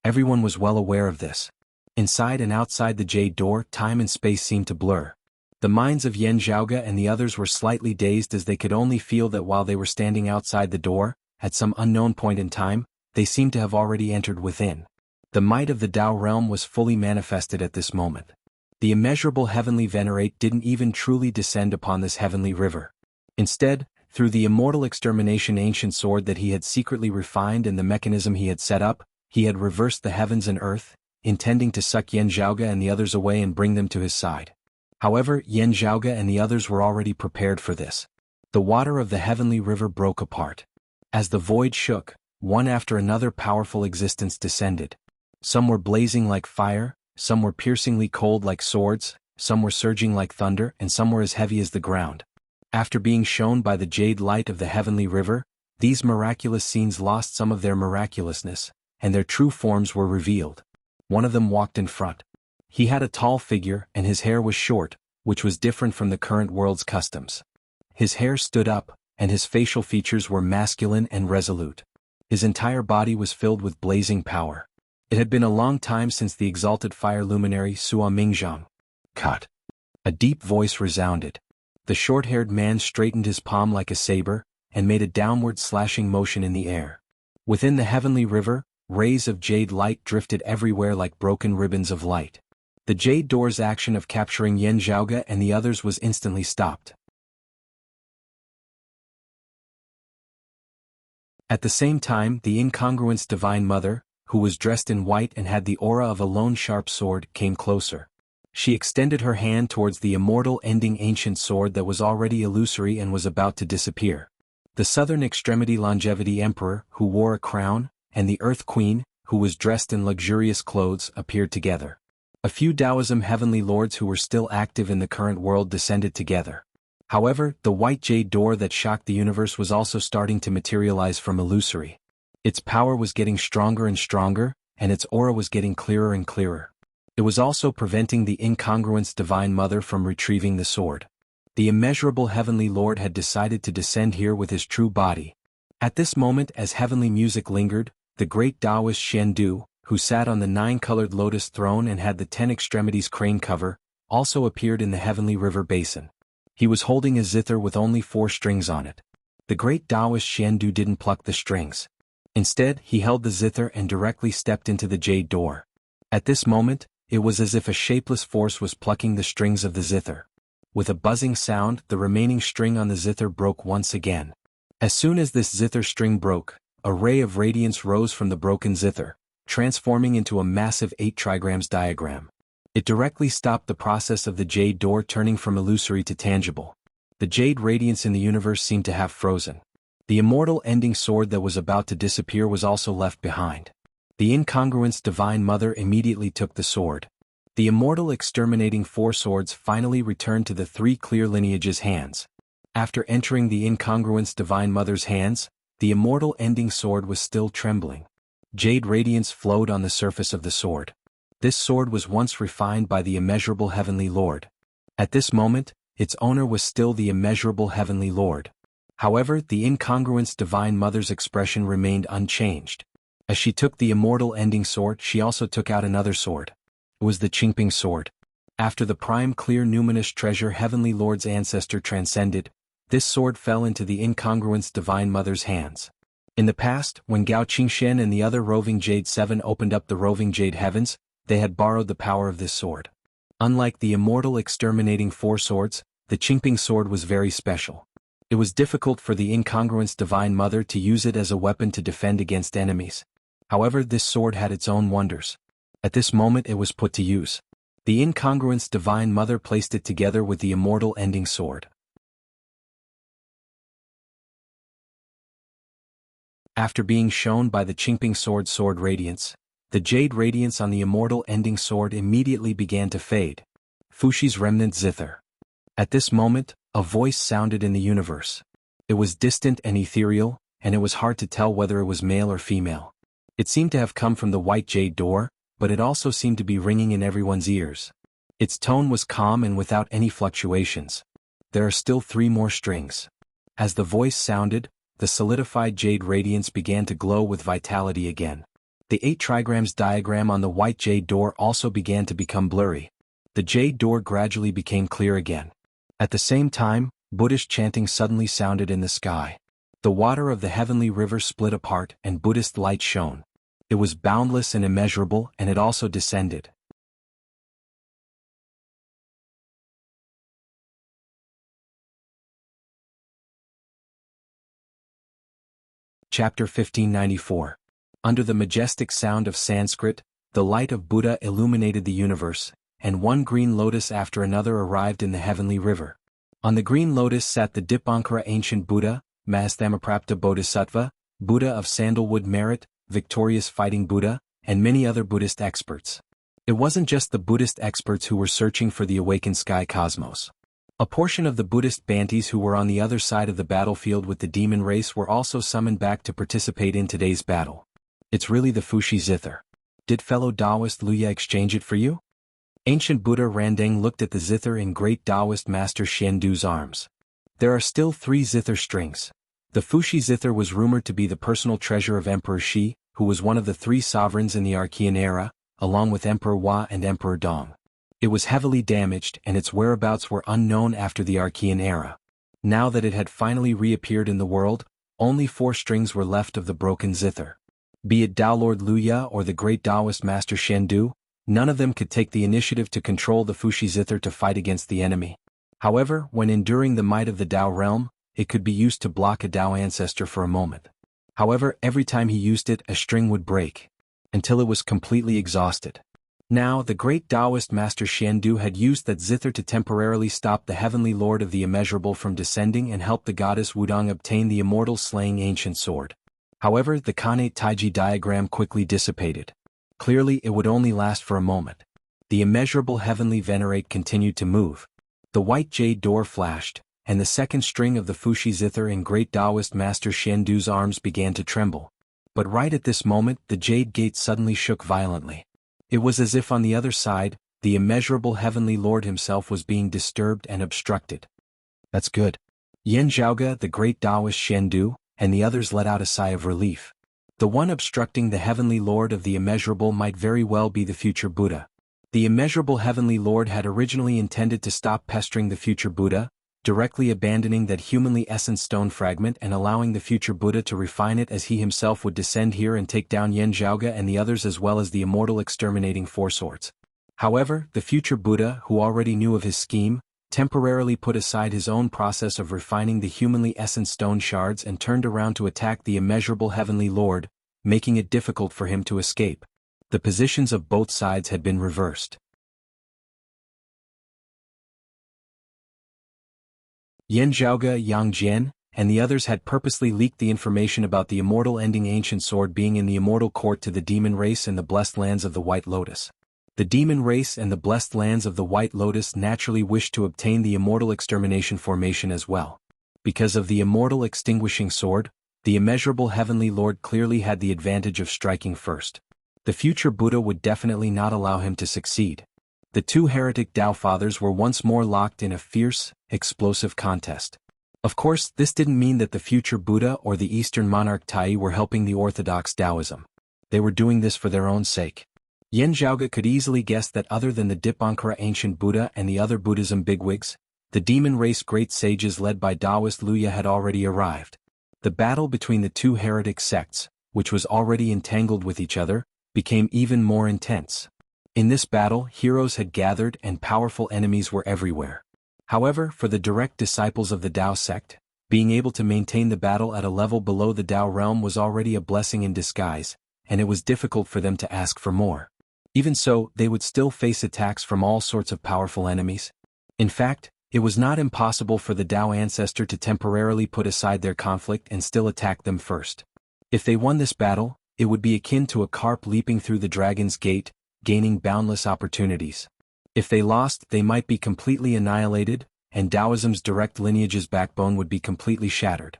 Everyone was well aware of this. Inside and outside the jade door, time and space seemed to blur. The minds of Yan Zhaoge and the others were slightly dazed as they could only feel that while they were standing outside the door, at some unknown point in time, they seemed to have already entered within. The might of the Tao realm was fully manifested at this moment. The immeasurable heavenly venerate didn't even truly descend upon this heavenly river. Instead, through the immortal extermination ancient sword that he had secretly refined and the mechanism he had set up, he had reversed the heavens and earth, intending to suck Yan Zhaoge and the others away and bring them to his side. However, Yan Zhaoge and the others were already prepared for this. The water of the heavenly river broke apart. As the void shook, one after another powerful existence descended. Some were blazing like fire, some were piercingly cold like swords, some were surging like thunder, and some were as heavy as the ground. After being shown by the jade light of the heavenly river, these miraculous scenes lost some of their miraculousness, and their true forms were revealed. One of them walked in front. He had a tall figure and his hair was short, which was different from the current world's customs. His hair stood up, and his facial features were masculine and resolute. His entire body was filled with blazing power. It had been a long time since the exalted fire luminary Sua Mingzhang. Cut. A deep voice resounded. The short-haired man straightened his palm like a saber, and made a downward slashing motion in the air. Within the heavenly river, rays of jade light drifted everywhere like broken ribbons of light. The jade door's action of capturing Yan Zhaoge and the others was instantly stopped. At the same time, the incongruence Divine Mother, who was dressed in white and had the aura of a lone sharp sword, came closer. She extended her hand towards the immortal ending ancient sword that was already illusory and was about to disappear. The southern extremity longevity emperor, who wore a crown, and the earth queen, who was dressed in luxurious clothes, appeared together. A few Taoism heavenly lords who were still active in the current world descended together. However, the white jade door that shocked the universe was also starting to materialize from illusory. Its power was getting stronger and stronger, and its aura was getting clearer and clearer. It was also preventing the incongruence Divine Mother from retrieving the sword. The immeasurable Heavenly Lord had decided to descend here with his true body. At this moment, as heavenly music lingered, the great Taoist Shendu, who sat on the 9-colored lotus throne and had the 10 extremities crane cover, also appeared in the heavenly river basin. He was holding a zither with only 4 strings on it. The great Taoist Shendu didn't pluck the strings. Instead, he held the zither and directly stepped into the jade door. At this moment, it was as if a shapeless force was plucking the strings of the zither. With a buzzing sound, the remaining string on the zither broke once again. As soon as this zither string broke, a ray of radiance rose from the broken zither, transforming into a massive 8 trigrams diagram. It directly stopped the process of the jade door turning from illusory to tangible. The jade radiance in the universe seemed to have frozen. The immortal ending sword that was about to disappear was also left behind. The incongruence Divine Mother immediately took the sword. The immortal exterminating 4 swords finally returned to the 3 clear lineages' hands. After entering the incongruence Divine Mother's hands, the immortal ending sword was still trembling. Jade radiance flowed on the surface of the sword. This sword was once refined by the immeasurable Heavenly Lord. At this moment, its owner was still the immeasurable Heavenly Lord. However, the incongruence Divine Mother's expression remained unchanged. As she took the immortal ending sword, she also took out another sword. It was the Qingping sword. After the prime clear numinous treasure Heavenly Lord's ancestor transcended, this sword fell into the incongruence Divine Mother's hands. In the past, when Gao Qingshen and the other roving Jade 7 opened up the roving Jade heavens, they had borrowed the power of this sword. Unlike the immortal exterminating 4 swords, the Qingping sword was very special. It was difficult for the incongruence Divine Mother to use it as a weapon to defend against enemies. However, this sword had its own wonders. At this moment it was put to use. The incongruence Divine Mother placed it together with the immortal ending sword. After being shown by the Qingping sword radiance, the jade radiance on the immortal ending sword immediately began to fade. Fushi's remnant zither. At this moment, a voice sounded in the universe. It was distant and ethereal, and it was hard to tell whether it was male or female. It seemed to have come from the white jade door, but it also seemed to be ringing in everyone's ears. Its tone was calm and without any fluctuations. There are still 3 more strings. As the voice sounded, the solidified jade radiance began to glow with vitality again. The 8 trigrams diagram on the white jade door also began to become blurry. The jade door gradually became clear again. At the same time, Buddhist chanting suddenly sounded in the sky. The water of the heavenly river split apart and Buddhist light shone. It was boundless and immeasurable, and it also descended. Chapter 1594. Under the majestic sound of Sanskrit, the light of Buddha illuminated the universe, and one green lotus after another arrived in the heavenly river. On the green lotus sat the Dipankara ancient Buddha, Masthamaprapta Bodhisattva, Buddha of sandalwood merit, victorious fighting Buddha, and many other Buddhist experts. It wasn't just the Buddhist experts who were searching for the awakened sky cosmos. A portion of the Buddhist Bantis who were on the other side of the battlefield with the demon race were also summoned back to participate in today's battle. It's really the Fushi zither. Did fellow Taoist Luya exchange it for you? Ancient Buddha Randeng looked at the zither in great Taoist master Shendu's arms. There are still 3 zither strings. The Fushi zither was rumored to be the personal treasure of Emperor Shi, who was one of the three sovereigns in the Archean era, along with Emperor Hua and Emperor Dong. It was heavily damaged and its whereabouts were unknown after the Archean era. Now that it had finally reappeared in the world, only 4 strings were left of the broken zither. Be it Tao Lord Luya or the great Taoist Master Shendu, none of them could take the initiative to control the Fuxi zither to fight against the enemy. However, when enduring the might of the Tao realm, it could be used to block a Tao ancestor for a moment. However, every time he used it, a string would break, until it was completely exhausted. Now, the great Taoist Master Shendu had used that zither to temporarily stop the Heavenly Lord of the Immeasurable from descending and help the goddess Wudong obtain the immortal slaying ancient sword. However, the Khanate Taiji diagram quickly dissipated. Clearly, it would only last for a moment. The immeasurable heavenly venerate continued to move. The white jade door flashed, and the second string of the Fuxi zither in great Taoist Master Shendu's arms began to tremble. But right at this moment, the jade gate suddenly shook violently. It was as if on the other side, the immeasurable heavenly Lord himself was being disturbed and obstructed. That's good. Yan Zhaoge, the great Taoist Shendu, and the others let out a sigh of relief. The one obstructing the heavenly Lord of the immeasurable might very well be the future Buddha. The immeasurable heavenly Lord had originally intended to stop pestering the future Buddha, directly abandoning that humanly essence stone fragment and allowing the future Buddha to refine it as he himself would descend here and take down Yan Zhaoge and the others as well as the immortal exterminating 4 swords. However, the future Buddha, who already knew of his scheme, temporarily put aside his own process of refining the humanly essence stone shards and turned around to attack the immeasurable heavenly Lord, making it difficult for him to escape. The positions of both sides had been reversed. Yan Zhaoge, Yang Jian, and the others had purposely leaked the information about the immortal ending ancient sword being in the immortal court to the demon race and the blessed lands of the White Lotus. The demon race and the blessed lands of the White Lotus naturally wished to obtain the immortal extermination formation as well. Because of the immortal extinguishing sword, the immeasurable heavenly Lord clearly had the advantage of striking first. The future Buddha would definitely not allow him to succeed. The 2 heretic Tao fathers were once more locked in a fierce, explosive contest. Of course, this didn't mean that the future Buddha or the Eastern monarch Tai were helping the orthodox Taoism. They were doing this for their own sake. Yan Zhaoge could easily guess that other than the Dipankara ancient Buddha and the other Buddhism bigwigs, the demon race great sages led by Taoist Luya had already arrived. The battle between the 2 heretic sects, which was already entangled with each other, became even more intense. In this battle, heroes had gathered and powerful enemies were everywhere. However, for the direct disciples of the Tao sect, being able to maintain the battle at a level below the Tao realm was already a blessing in disguise, and it was difficult for them to ask for more. Even so, they would still face attacks from all sorts of powerful enemies. In fact, it was not impossible for the Tao ancestor to temporarily put aside their conflict and still attack them first. If they won this battle, it would be akin to a carp leaping through the dragon's gate, gaining boundless opportunities. If they lost, they might be completely annihilated, and Taoism's direct lineage's backbone would be completely shattered.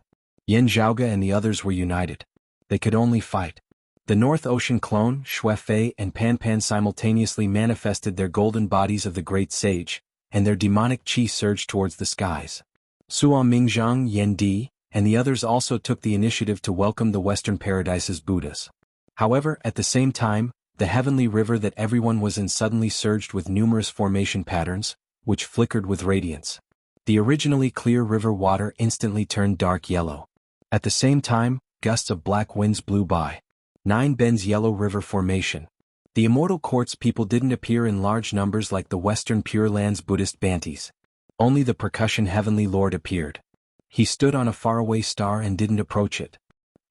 Yan Zhaoge and the others were united. They could only fight. The North Ocean clone, Xue Fei and Pan Pan simultaneously manifested their golden bodies of the great sage, and their demonic chi surged towards the skies. Suo Mingzhang, Yan Di, and the others also took the initiative to welcome the Western Paradise's Buddhas. However, at the same time, the heavenly river that everyone was in suddenly surged with numerous formation patterns, which flickered with radiance. The originally clear river water instantly turned dark yellow. At the same time, gusts of black winds blew by. 9 bends yellow river formation. The immortal court's people didn't appear in large numbers like the Western Pure Lands Buddhist Bantis. Only the percussion heavenly lord appeared. He stood on a faraway star and didn't approach it.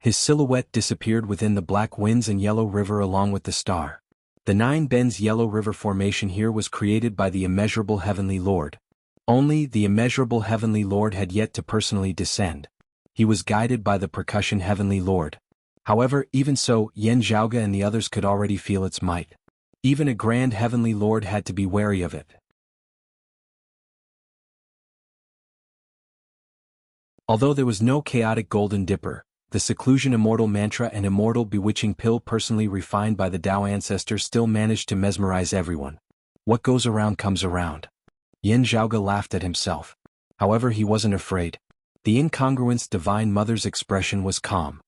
His silhouette disappeared within the black winds and yellow river along with the star. The 9 bends yellow river formation here was created by the immeasurable heavenly lord. Only the immeasurable heavenly lord had yet to personally descend. He was guided by the percussion heavenly lord. However, even so, Yan Zhaoge and the others could already feel its might. Even a grand heavenly lord had to be wary of it. Although there was no chaotic golden dipper, the seclusion immortal mantra and immortal bewitching pill personally refined by the Tao ancestor still managed to mesmerize everyone. What goes around comes around. Yan Zhaoge laughed at himself. However, he wasn't afraid. The incongruence divine mother's expression was calm.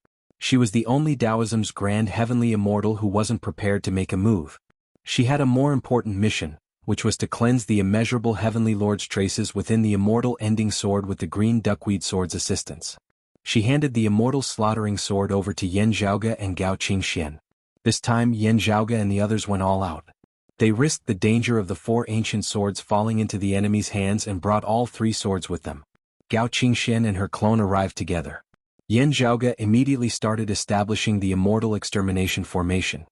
She was the only Taoism's grand heavenly immortal who wasn't prepared to make a move. She had a more important mission, which was to cleanse the immeasurable heavenly lord's traces within the immortal ending sword with the green duckweed sword's assistance. She handed the immortal slaughtering sword over to Yan Zhaoge and Gao Qingxian. This time Yan Zhaoge and the others went all out. They risked the danger of the 4 ancient swords falling into the enemy's hands and brought all 3 swords with them. Gao Qingxian and her clone arrived together. Yan Zhaoge immediately started establishing the immortal extermination formation.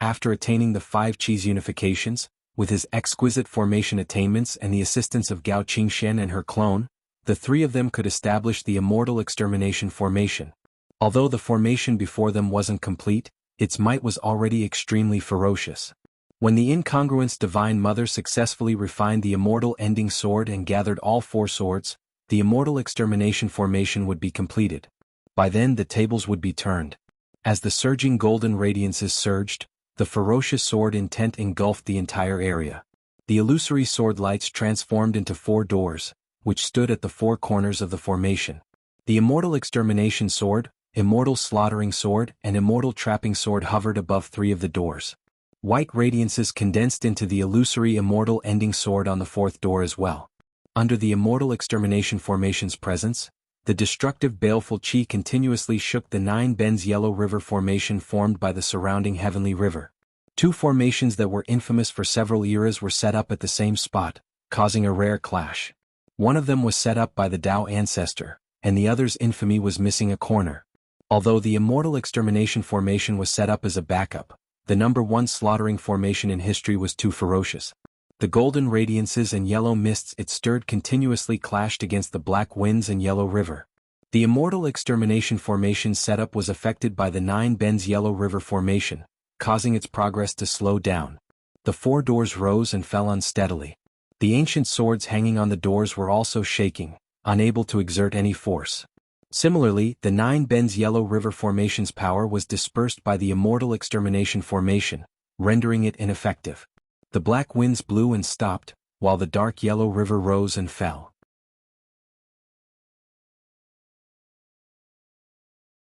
After attaining the 5 Qis unifications, with his exquisite formation attainments and the assistance of Gao Qingxian and her clone, the 3 of them could establish the immortal extermination formation. Although the formation before them wasn't complete, its might was already extremely ferocious. When the incongruence Divine Mother successfully refined the immortal ending sword and gathered all 4 swords, the immortal extermination formation would be completed. By then the tables would be turned. As the surging golden radiances surged, the ferocious sword intent engulfed the entire area. The illusory sword lights transformed into 4 doors, which stood at the 4 corners of the formation. The immortal extermination sword, immortal slaughtering sword, and immortal trapping sword hovered above 3 of the doors. White radiances condensed into the illusory immortal ending sword on the 4th door as well. Under the immortal extermination formation's presence, the destructive baleful qi continuously shook the 9 bends yellow river formation formed by the surrounding heavenly river. 2 formations that were infamous for several eras were set up at the same spot, causing a rare clash. One of them was set up by the Tao ancestor, and the other's infamy was missing a corner. Although the immortal extermination formation was set up as a backup, the number 1 slaughtering formation in history was too ferocious. The golden radiances and yellow mists it stirred continuously clashed against the black winds and yellow river. The immortal extermination formation setup was affected by the 9 bends yellow river formation, causing its progress to slow down. The 4 doors rose and fell unsteadily. The ancient swords hanging on the doors were also shaking, unable to exert any force. Similarly, the 9 bends yellow river formation's power was dispersed by the immortal extermination formation, rendering it ineffective. The black winds blew and stopped, while the dark yellow river rose and fell.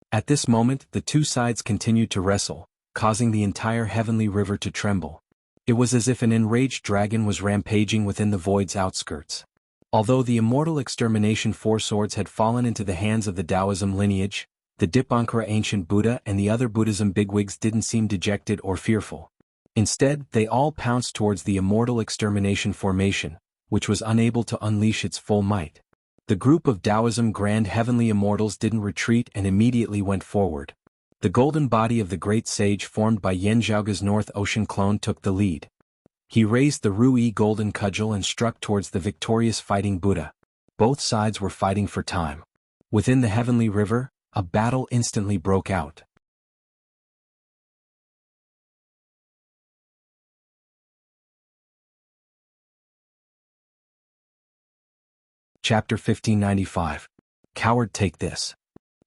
At this moment the 2 sides continued to wrestle, causing the entire heavenly river to tremble. It was as if an enraged dragon was rampaging within the void's outskirts. Although the immortal extermination 4 swords had fallen into the hands of the Taoism lineage, the Dipankara ancient Buddha and the other Buddhism bigwigs didn't seem dejected or fearful. Instead, they all pounced towards the immortal extermination formation, which was unable to unleash its full might. The group of Taoism grand heavenly immortals didn't retreat and immediately went forward. The golden body of the great sage formed by Yan Zhaoge's North Ocean clone took the lead. He raised the Ruyi golden cudgel and struck towards the victorious fighting Buddha. Both sides were fighting for time. Within the heavenly river, a battle instantly broke out. Chapter 1595. Coward, take this.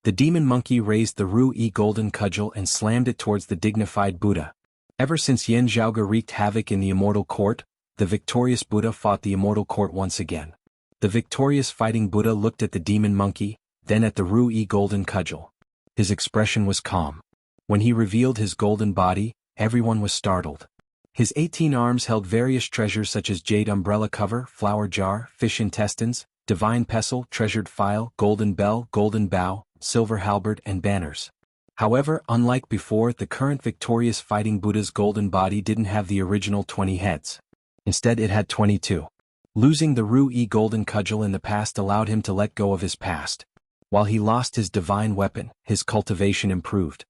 The demon monkey raised the Ruyi golden cudgel and slammed it towards the dignified Buddha. Ever since Yan Zhaoge wreaked havoc in the immortal court, the victorious Buddha fought the immortal court once again. The victorious fighting Buddha looked at the demon monkey, then at the Ruyi golden cudgel. His expression was calm. When he revealed his golden body, everyone was startled. His 18 arms held various treasures such as jade umbrella cover, flower jar, fish intestines, divine pestle, treasured file, golden bell, golden bow, silver halberd and banners. However, unlike before, the current victorious fighting Buddha's golden body didn't have the original 20 heads. Instead it had 22. Losing the Ruyi golden cudgel in the past allowed him to let go of his past. While he lost his divine weapon, his cultivation improved.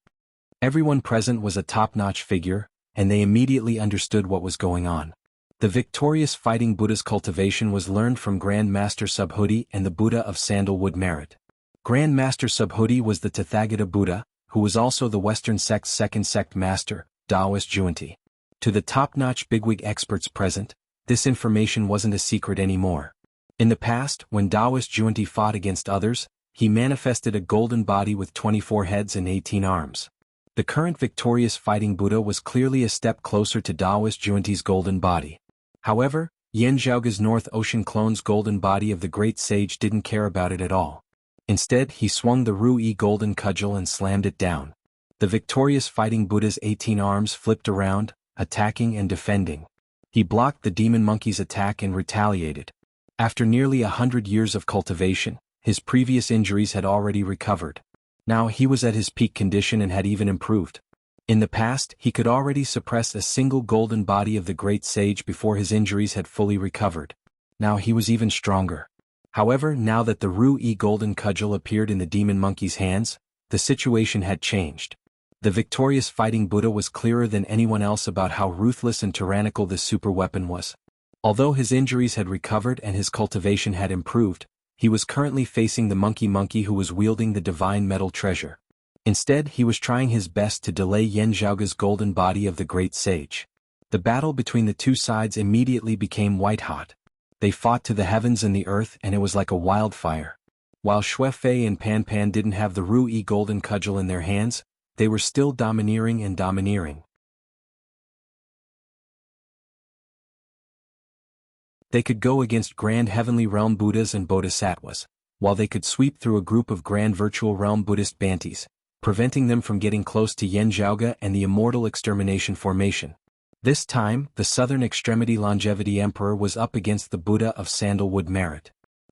Everyone present was a top-notch figure, and they immediately understood what was going on. The victorious fighting Buddha's cultivation was learned from Grand Master Subhuti and the Buddha of Sandalwood Merit. Grand Master Subhuti was the Tathagata Buddha, who was also the Western sect's second sect master, Taoist Zhuanti. To the top-notch bigwig experts present, this information wasn't a secret anymore. In the past, when Taoist Zhuanti fought against others, he manifested a golden body with 24 heads and 18 arms. The current victorious fighting Buddha was clearly a step closer to Taoist Zhuanti's golden body. However, Yan Zhaoge's North Ocean clone's golden body of the great sage didn't care about it at all. Instead, he swung the Ruyi golden cudgel and slammed it down. The victorious fighting Buddha's 18 arms flipped around, attacking and defending. He blocked the demon monkey's attack and retaliated. After nearly 100 years of cultivation, his previous injuries had already recovered. Now he was at his peak condition and had even improved. In the past, he could already suppress a single golden body of the great sage before his injuries had fully recovered. Now he was even stronger. However, now that the Ru-E golden cudgel appeared in the demon monkey's hands, the situation had changed. The victorious fighting Buddha was clearer than anyone else about how ruthless and tyrannical this super weapon was. Although his injuries had recovered and his cultivation had improved, he was currently facing the monkey who was wielding the divine metal treasure. Instead, he was trying his best to delay Yan Zhaoge's golden body of the great sage. The battle between the two sides immediately became white-hot. They fought to the heavens and the earth, and it was like a wildfire. While Xue Fei and Pan Pan didn't have the Ru-E golden cudgel in their hands, they were still domineering and domineering. They could go against Grand Heavenly Realm Buddhas and Bodhisattvas, while they could sweep through a group of Grand Virtual Realm Buddhist Bantis, preventing them from getting close to Yan Zhaoge and the Immortal Extermination Formation. This time, the Southern Extremity Longevity Emperor was up against the Buddha of Sandalwood Merit.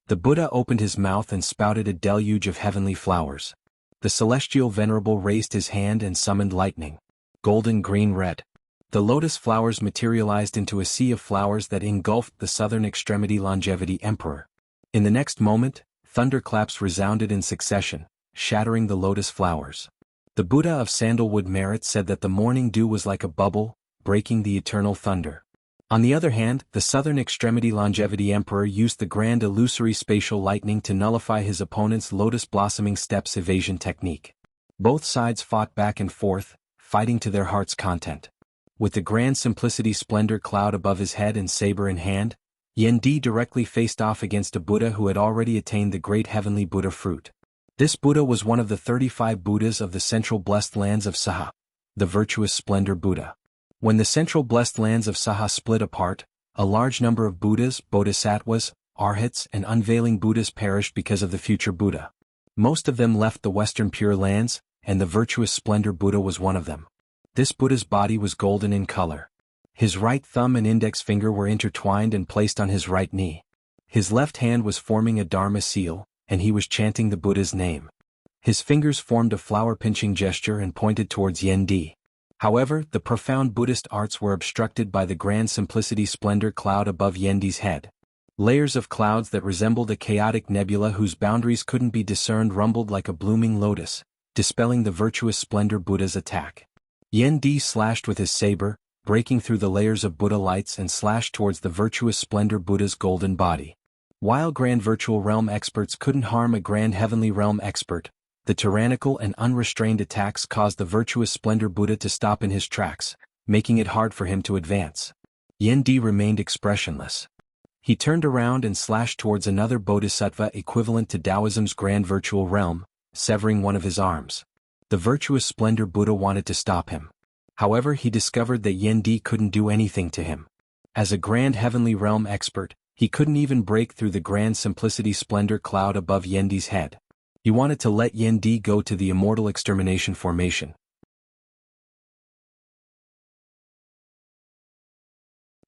The Buddha opened his mouth and spouted a deluge of heavenly flowers. The Celestial Venerable raised his hand and summoned lightning. Golden, green, red. The lotus flowers materialized into a sea of flowers that engulfed the Southern Extremity Longevity Emperor. In the next moment, thunderclaps resounded in succession, shattering the lotus flowers. The Buddha of Sandalwood Merit said that the morning dew was like a bubble, breaking the eternal thunder. On the other hand, the Southern Extremity Longevity Emperor used the grand illusory spatial lightning to nullify his opponent's lotus blossoming steps evasion technique. Both sides fought back and forth, fighting to their heart's content. With the grand simplicity splendor cloud above his head and saber in hand, Yen Di directly faced off against a Buddha who had already attained the great heavenly Buddha fruit. This Buddha was one of the 35 Buddhas of the central blessed lands of Saha, the virtuous splendor Buddha. When the central blessed lands of Saha split apart, a large number of Buddhas, Bodhisattvas, Arhats, and unveiling Buddhas perished because of the future Buddha. Most of them left the western pure lands, and the virtuous splendor Buddha was one of them. This Buddha's body was golden in color. His right thumb and index finger were intertwined and placed on his right knee. His left hand was forming a Dharma seal, and he was chanting the Buddha's name. His fingers formed a flower-pinching gesture and pointed towards Yen Di. However, the profound Buddhist arts were obstructed by the grand simplicity splendor cloud above Yen Di's head. Layers of clouds that resembled a chaotic nebula whose boundaries couldn't be discerned rumbled like a blooming lotus, dispelling the virtuous splendor Buddha's attack. Yen Di slashed with his saber, breaking through the layers of Buddha lights and slashed towards the virtuous splendor Buddha's golden body. While Grand Virtual Realm experts couldn't harm a Grand Heavenly Realm expert, the tyrannical and unrestrained attacks caused the virtuous splendor Buddha to stop in his tracks, making it hard for him to advance. Yen Di remained expressionless. He turned around and slashed towards another bodhisattva equivalent to Taoism's Grand Virtual Realm, severing one of his arms. The virtuous splendor Buddha wanted to stop him. However, he discovered that Yen Di couldn't do anything to him. As a Grand Heavenly Realm expert, he couldn't even break through the grand simplicity splendor cloud above Yen Di's head. He wanted to let Yen Di go to the Immortal Extermination Formation.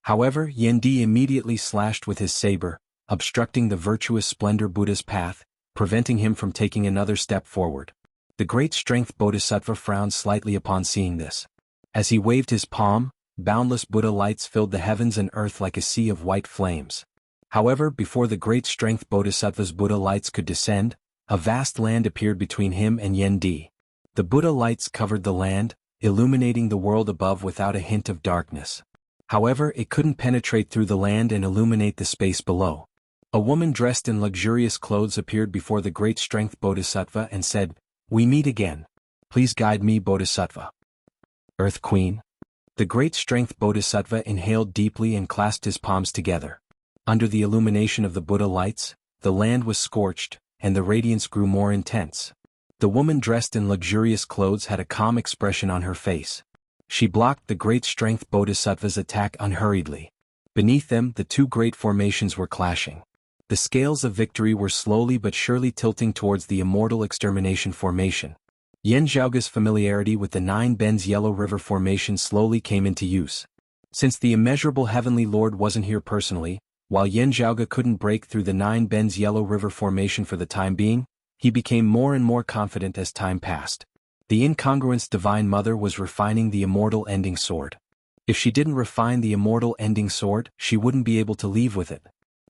However, Yen Di immediately slashed with his saber, obstructing the virtuous splendor Buddha's path, preventing him from taking another step forward. The great strength Bodhisattva frowned slightly upon seeing this. As he waved his palm, boundless Buddha lights filled the heavens and earth like a sea of white flames. However, before the great strength Bodhisattva's Buddha lights could descend, a vast land appeared between him and Yen Di. The Buddha lights covered the land, illuminating the world above without a hint of darkness. However, it couldn't penetrate through the land and illuminate the space below. A woman dressed in luxurious clothes appeared before the great strength Bodhisattva and said, "We meet again. Please guide me, Bodhisattva." Earth Queen. The great strength Bodhisattva inhaled deeply and clasped his palms together. Under the illumination of the Buddha lights, the land was scorched, and the radiance grew more intense. The woman dressed in luxurious clothes had a calm expression on her face. She blocked the great strength Bodhisattva's attack unhurriedly. Beneath them, the two great formations were clashing. The scales of victory were slowly but surely tilting towards the Immortal Extermination Formation. Yan Zhaoga's familiarity with the Nine Bends Yellow River Formation slowly came into use. Since the immeasurable Heavenly Lord wasn't here personally, while Yan Zhaoga couldn't break through the Nine Bends Yellow River Formation for the time being, he became more and more confident as time passed. The incongruence Divine Mother was refining the immortal ending sword. If she didn't refine the immortal ending sword, she wouldn't be able to leave with it.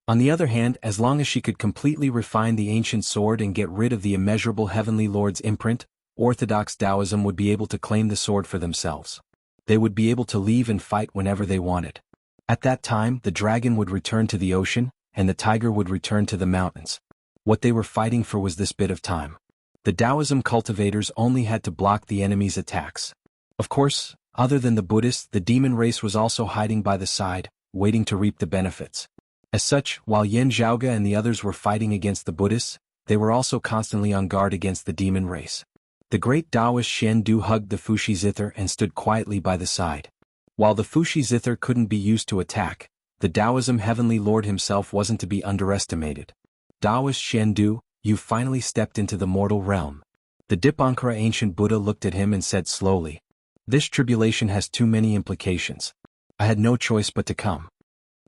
On the other hand, as long as she could completely refine the ancient sword and get rid of the immeasurable Heavenly Lord's imprint, Orthodox Taoism would be able to claim the sword for themselves. They would be able to leave and fight whenever they wanted. At that time, the dragon would return to the ocean, and the tiger would return to the mountains. What they were fighting for was this bit of time. The Taoism cultivators only had to block the enemy's attacks. Of course, other than the Buddhists, the demon race was also hiding by the side, waiting to reap the benefits. As such, while Yan Zhaoga and the others were fighting against the Buddhists, they were also constantly on guard against the demon race. The great Taoist Shen Du hugged the Fushi Zither and stood quietly by the side. While the Fushi Zither couldn't be used to attack, the Taoism Heavenly Lord himself wasn't to be underestimated. Taoist Shen Du, you finally stepped into the mortal realm. The Dipankara ancient Buddha looked at him and said slowly, "This tribulation has too many implications. I had no choice but to come."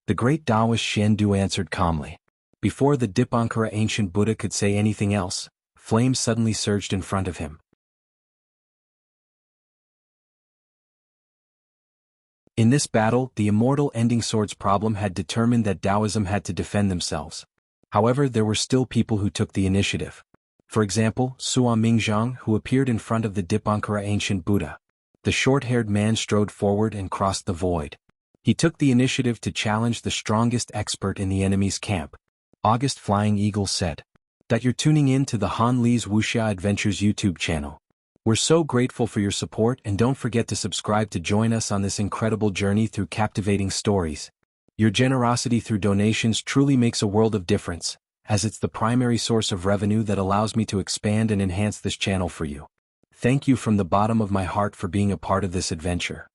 The great Taoist Shen Du answered calmly. Before the Dipankara ancient Buddha could say anything else, flames suddenly surged in front of him. In this battle, the immortal ending sword's problem had determined that Taoism had to defend themselves. However, there were still people who took the initiative. For example, Sua Mingzhang, who appeared in front of the Dipankara ancient Buddha. The short-haired man strode forward and crossed the void. He took the initiative to challenge the strongest expert in the enemy's camp. August Flying Eagle said that you're tuning in to the Han Li's Wuxia Adventures YouTube channel. We're so grateful for your support, and don't forget to subscribe to join us on this incredible journey through captivating stories. Your generosity through donations truly makes a world of difference, as it's the primary source of revenue that allows me to expand and enhance this channel for you. Thank you from the bottom of my heart for being a part of this adventure.